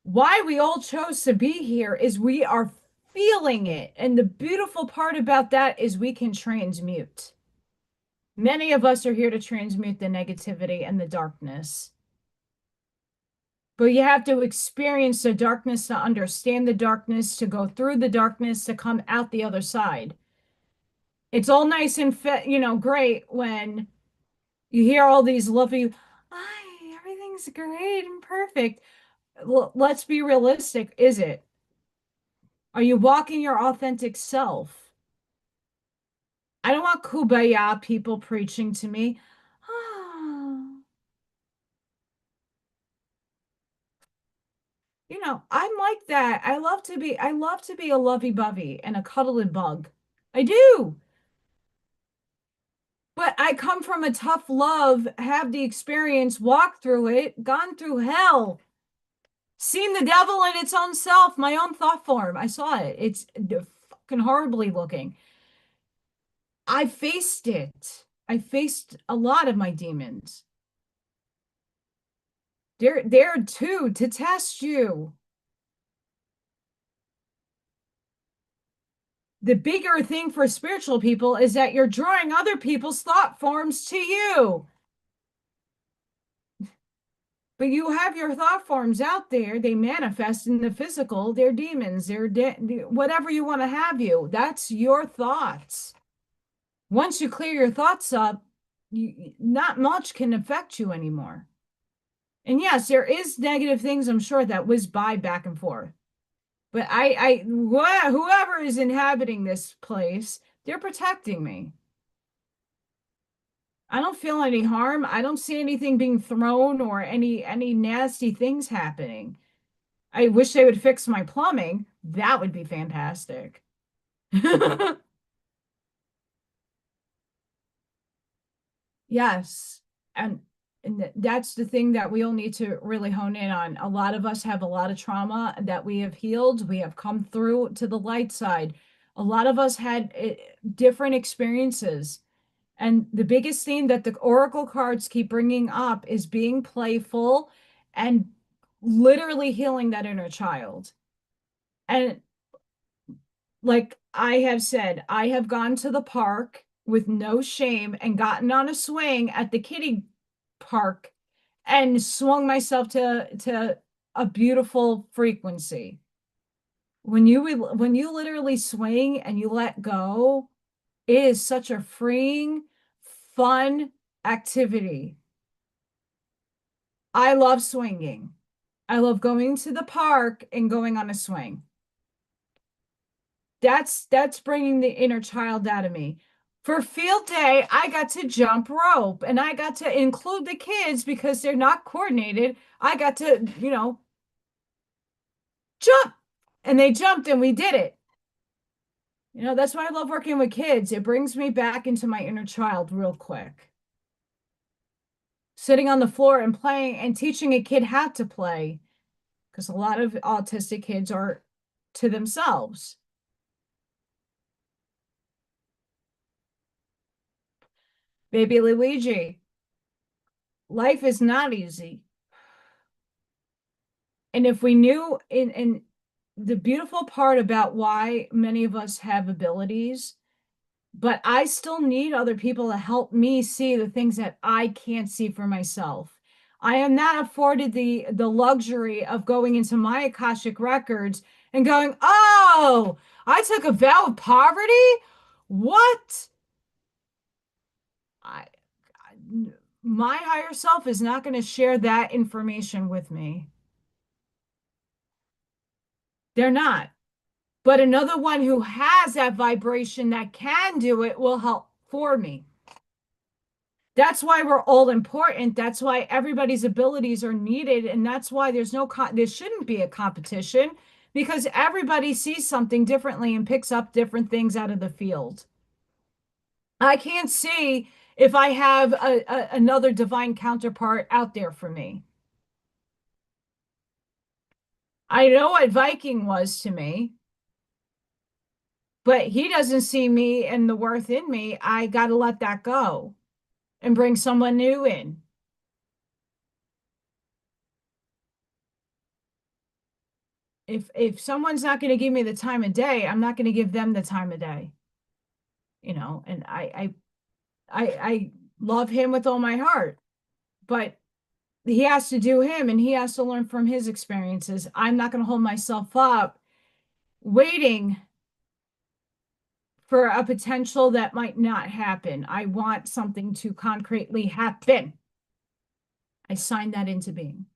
why we all chose to be here is we are feeling it. And the beautiful part about that is we can transmute. Many of us are here to transmute the negativity and the darkness. But you have to experience the darkness to understand the darkness, to go through the darkness, to come out the other side. It's all nice and great when you hear all these lovely, "Hi, everything's great and perfect." Well, let's be realistic. Is it? Are you walking your authentic self? I don't want kumbaya people preaching to me. I'm like that. I love to be a lovey-bovey and a cuddly bug. I do. But I come from a tough love, have the experience, walk through it, gone through hell, seen the devil in its own self, my own thought form. I saw it. It's fucking horribly looking. I faced it. I faced a lot of my demons. They're there too to test you. The bigger thing for spiritual people is that you're drawing other people's thought forms to you. But you have your thought forms out there. They manifest in the physical. They're demons. They're whatever you want to have you. That's your thoughts. Once you clear your thoughts up, not much can affect you anymore. And yes, there is negative things, I'm sure, that whiz by back and forth. But whoever is inhabiting this place, they're protecting me. I don't feel any harm. I don't see anything being thrown or any nasty things happening. I wish they would fix my plumbing. That would be fantastic. Yes. And that's the thing that we all need to really hone in on. A lot of us have a lot of trauma that we have healed. We have come through to the light side. A lot of us had different experiences. And the biggest thing that the oracle cards keep bringing up is being playful and literally healing that inner child. And like I have said, I have gone to the park with no shame and gotten on a swing at the kiddie park and swung myself to a beautiful frequency. When you literally swing and you let go, it is such a freeing, fun activity. I love swinging. I love going to the park and going on a swing. That's bringing the inner child out of me. For field day, I got to jump rope and I got to include the kids because they're not coordinated. I got to, jump and they jumped and we did it. That's why I love working with kids. It brings me back into my inner child real quick. Sitting on the floor and playing and teaching a kid how to play, because a lot of autistic kids are to themselves. Baby Luigi, life is not easy. And if we knew in the beautiful part about why many of us have abilities, but I still need other people to help me see the things that I can't see for myself. I am not afforded the luxury of going into my Akashic records and going, "Oh, I took a vow of poverty? What?" I, my higher self is not going to share that information with me. They're not. But another one who has that vibration that can do it will help for me. That's why we're all important. That's why everybody's abilities are needed. And that's why there shouldn't be a competition, because everybody sees something differently and picks up different things out of the field. I can't see if I have another divine counterpart out there for me. I know what Viking was to me, but he doesn't see me and the worth in me. I got to let that go and bring someone new in. If someone's not going to give me the time of day, I'm not going to give them the time of day. And I love him with all my heart, but he has to do him and he has to learn from his experiences. I'm not going to hold myself up waiting for a potential that might not happen. I want something to concretely happen. I signed that into being.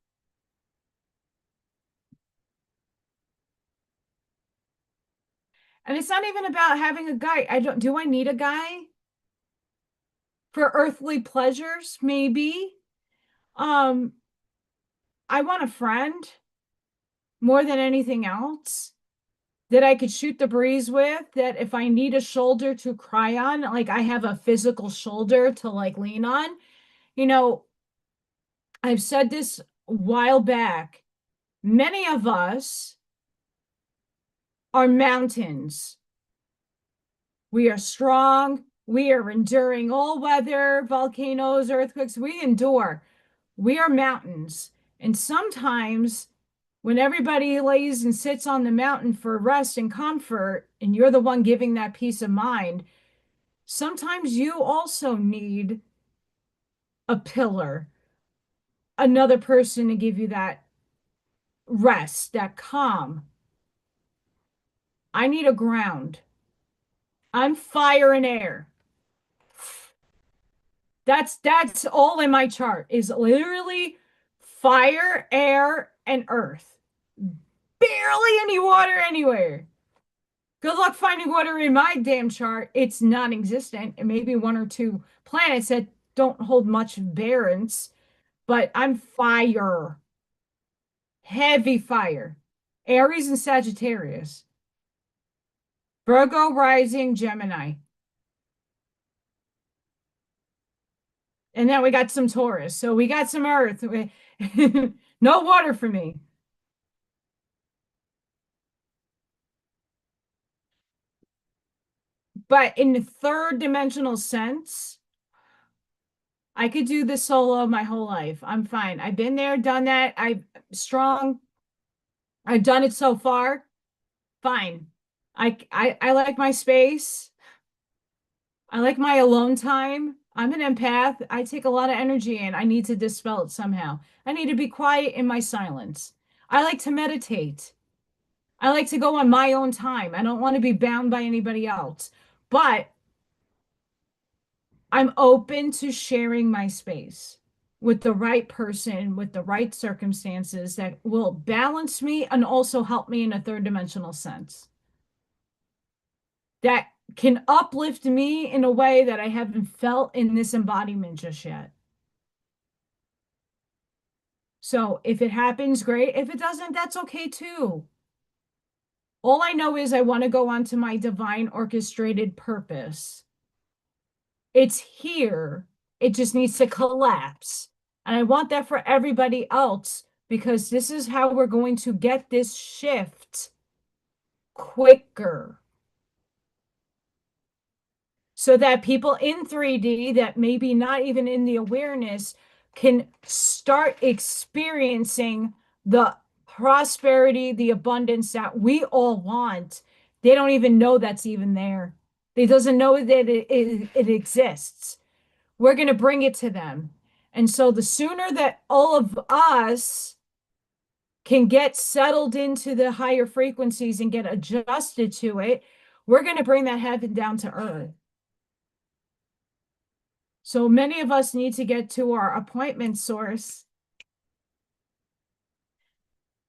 And it's not even about having a guy. Do I need a guy for earthly pleasures? Maybe. Um, I want a friend more than anything else that I could shoot the breeze with, that if I need a shoulder to cry on, like I have a physical shoulder to like lean on. I've said this a while back. Many of us are mountains. We are strong, We are enduring all weather, volcanoes, earthquakes. We endure. We are mountains. And sometimes when everybody lays and sits on the mountain for rest and comfort, and you're the one giving that peace of mind, sometimes you also need a pillar, another person to give you that rest, that calm. I need a ground. I'm fire and air. That's all in my chart is literally fire, air, and earth. Barely any water anywhere. Good luck finding water in my damn chart. It's non-existent. And maybe one or two planets that don't hold much variance, but I'm fire. Heavy fire. Aries and Sagittarius. Virgo rising Gemini. And then we got some Taurus. So we got some earth. No water for me. But in the third dimensional sense, I could do this solo my whole life. I'm fine. I've been there, done that. I'm strong. I've done it so far. Fine. I like my space. I like my alone time. I'm an empath. I take a lot of energy and I need to dispel it somehow. I need to be quiet in my silence. I like to meditate. I like to go on my own time. I don't want to be bound by anybody else. But I'm open to sharing my space with the right person, with the right circumstances that will balance me and also help me in a third dimensional sense. That can uplift me in a way that I haven't felt in this embodiment just yet. So if it happens, great. If it doesn't, that's okay too. All I know is I want to go on to my divine orchestrated purpose. It's here. It just needs to collapse. And I want that for everybody else because this is how we're going to get this shift quicker. So that people in 3D that maybe not even in the awareness can start experiencing the prosperity, the abundance that we all want. They don't even know that's even there. They doesn't know that it exists. We're going to bring it to them. And so the sooner that all of us can get settled into the higher frequencies and get adjusted to it, we're going to bring that heaven down to earth. So many of us need to get to our appointment source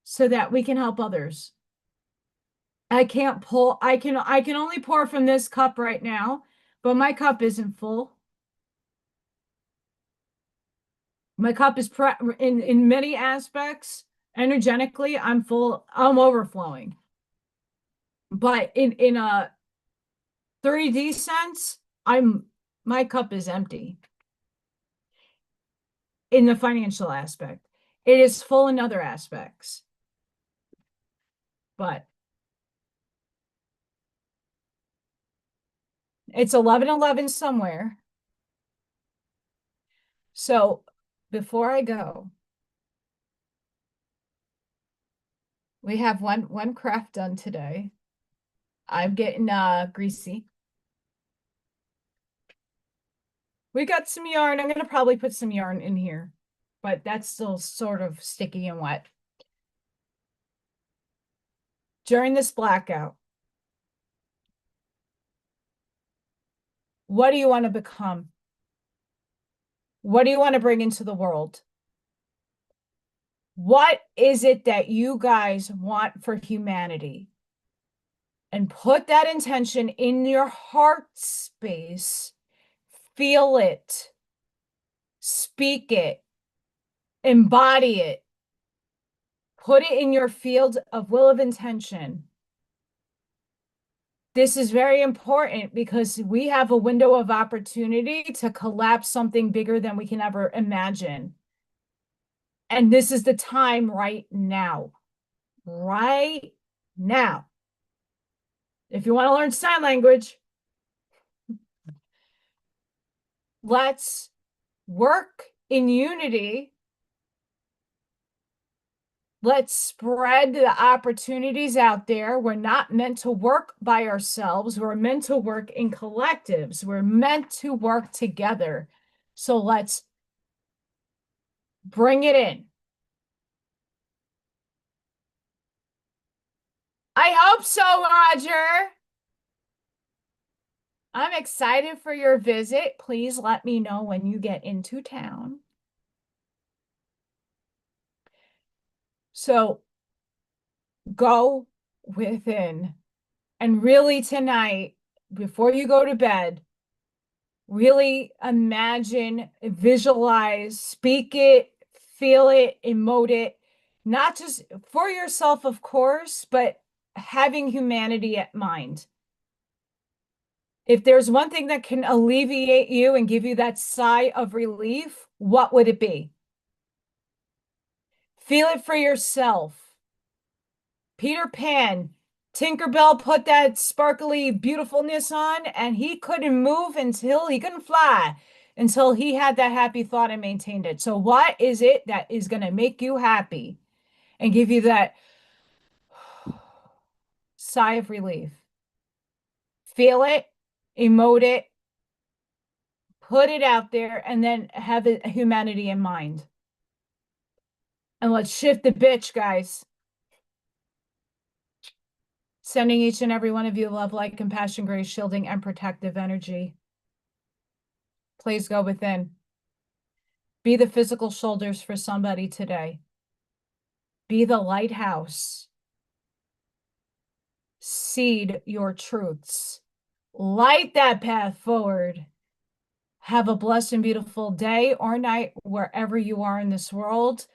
so that we can help others. I can't pull, I can only pour from this cup right now, but my cup isn't full. My cup is in many aspects, energetically, I'm full, I'm overflowing. But in a 3D sense, my cup is empty in the financial aspect. It is full in other aspects. But it's 11:11 somewhere. So before I go, we have one craft done today. I'm getting greasy. We got some yarn. I'm gonna probably put some yarn in here, but that's still sort of sticky and wet. During this blackout, what do you want to become? What do you want to bring into the world? What is it that you guys want for humanity? And put that intention in your heart space. Feel it. Speak it. Embody it. Put it in your field of will of intention. This is very important because we have a window of opportunity to collapse something bigger than we can ever imagine. And this is the time right now. Right now. If you want to learn sign language, Let's work in unity. Let's spread the opportunities out there. We're not meant to work by ourselves. We're meant to work in collectives. We're meant to work together. So let's bring it in. I hope so, Roger. I'm excited for your visit. Please let me know when you get into town. So go within. And really tonight, before you go to bed, really imagine, visualize, speak it, feel it, emote it, not just for yourself, of course, but having humanity at mind. If there's one thing that can alleviate you and give you that sigh of relief, what would it be? Feel it for yourself. Peter Pan, Tinkerbell put that sparkly beautifulness on, and he couldn't move until he couldn't fly until he had that happy thought and maintained it. So, what is it that is going to make you happy and give you that sigh of relief? Feel it, emote it, put it out there, and then have humanity in mind. And let's shift the bitch, guys. Sending each and every one of you love, light, compassion, grace, shielding, and protective energy. Please go within. Be the physical shoulders for somebody today. Be the lighthouse. Seed your truths. Light that path forward. Have a blessed and beautiful day or night wherever you are in this world.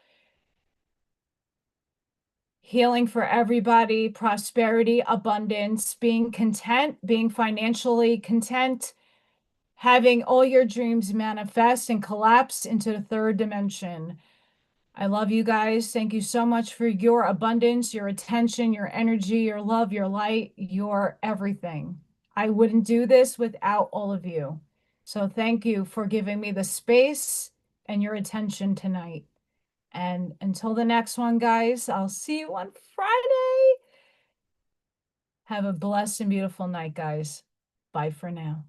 Healing for everybody, prosperity, abundance, being content, being financially content, having all your dreams manifest and collapse into the third dimension. I love you guys. Thank you so much for your abundance, your attention, your energy, your love, your light, your everything. I wouldn't do this without all of you. So thank you for giving me the space and your attention tonight. And until the next one, guys, I'll see you on Friday. Have a blessed and beautiful night, guys. Bye for now.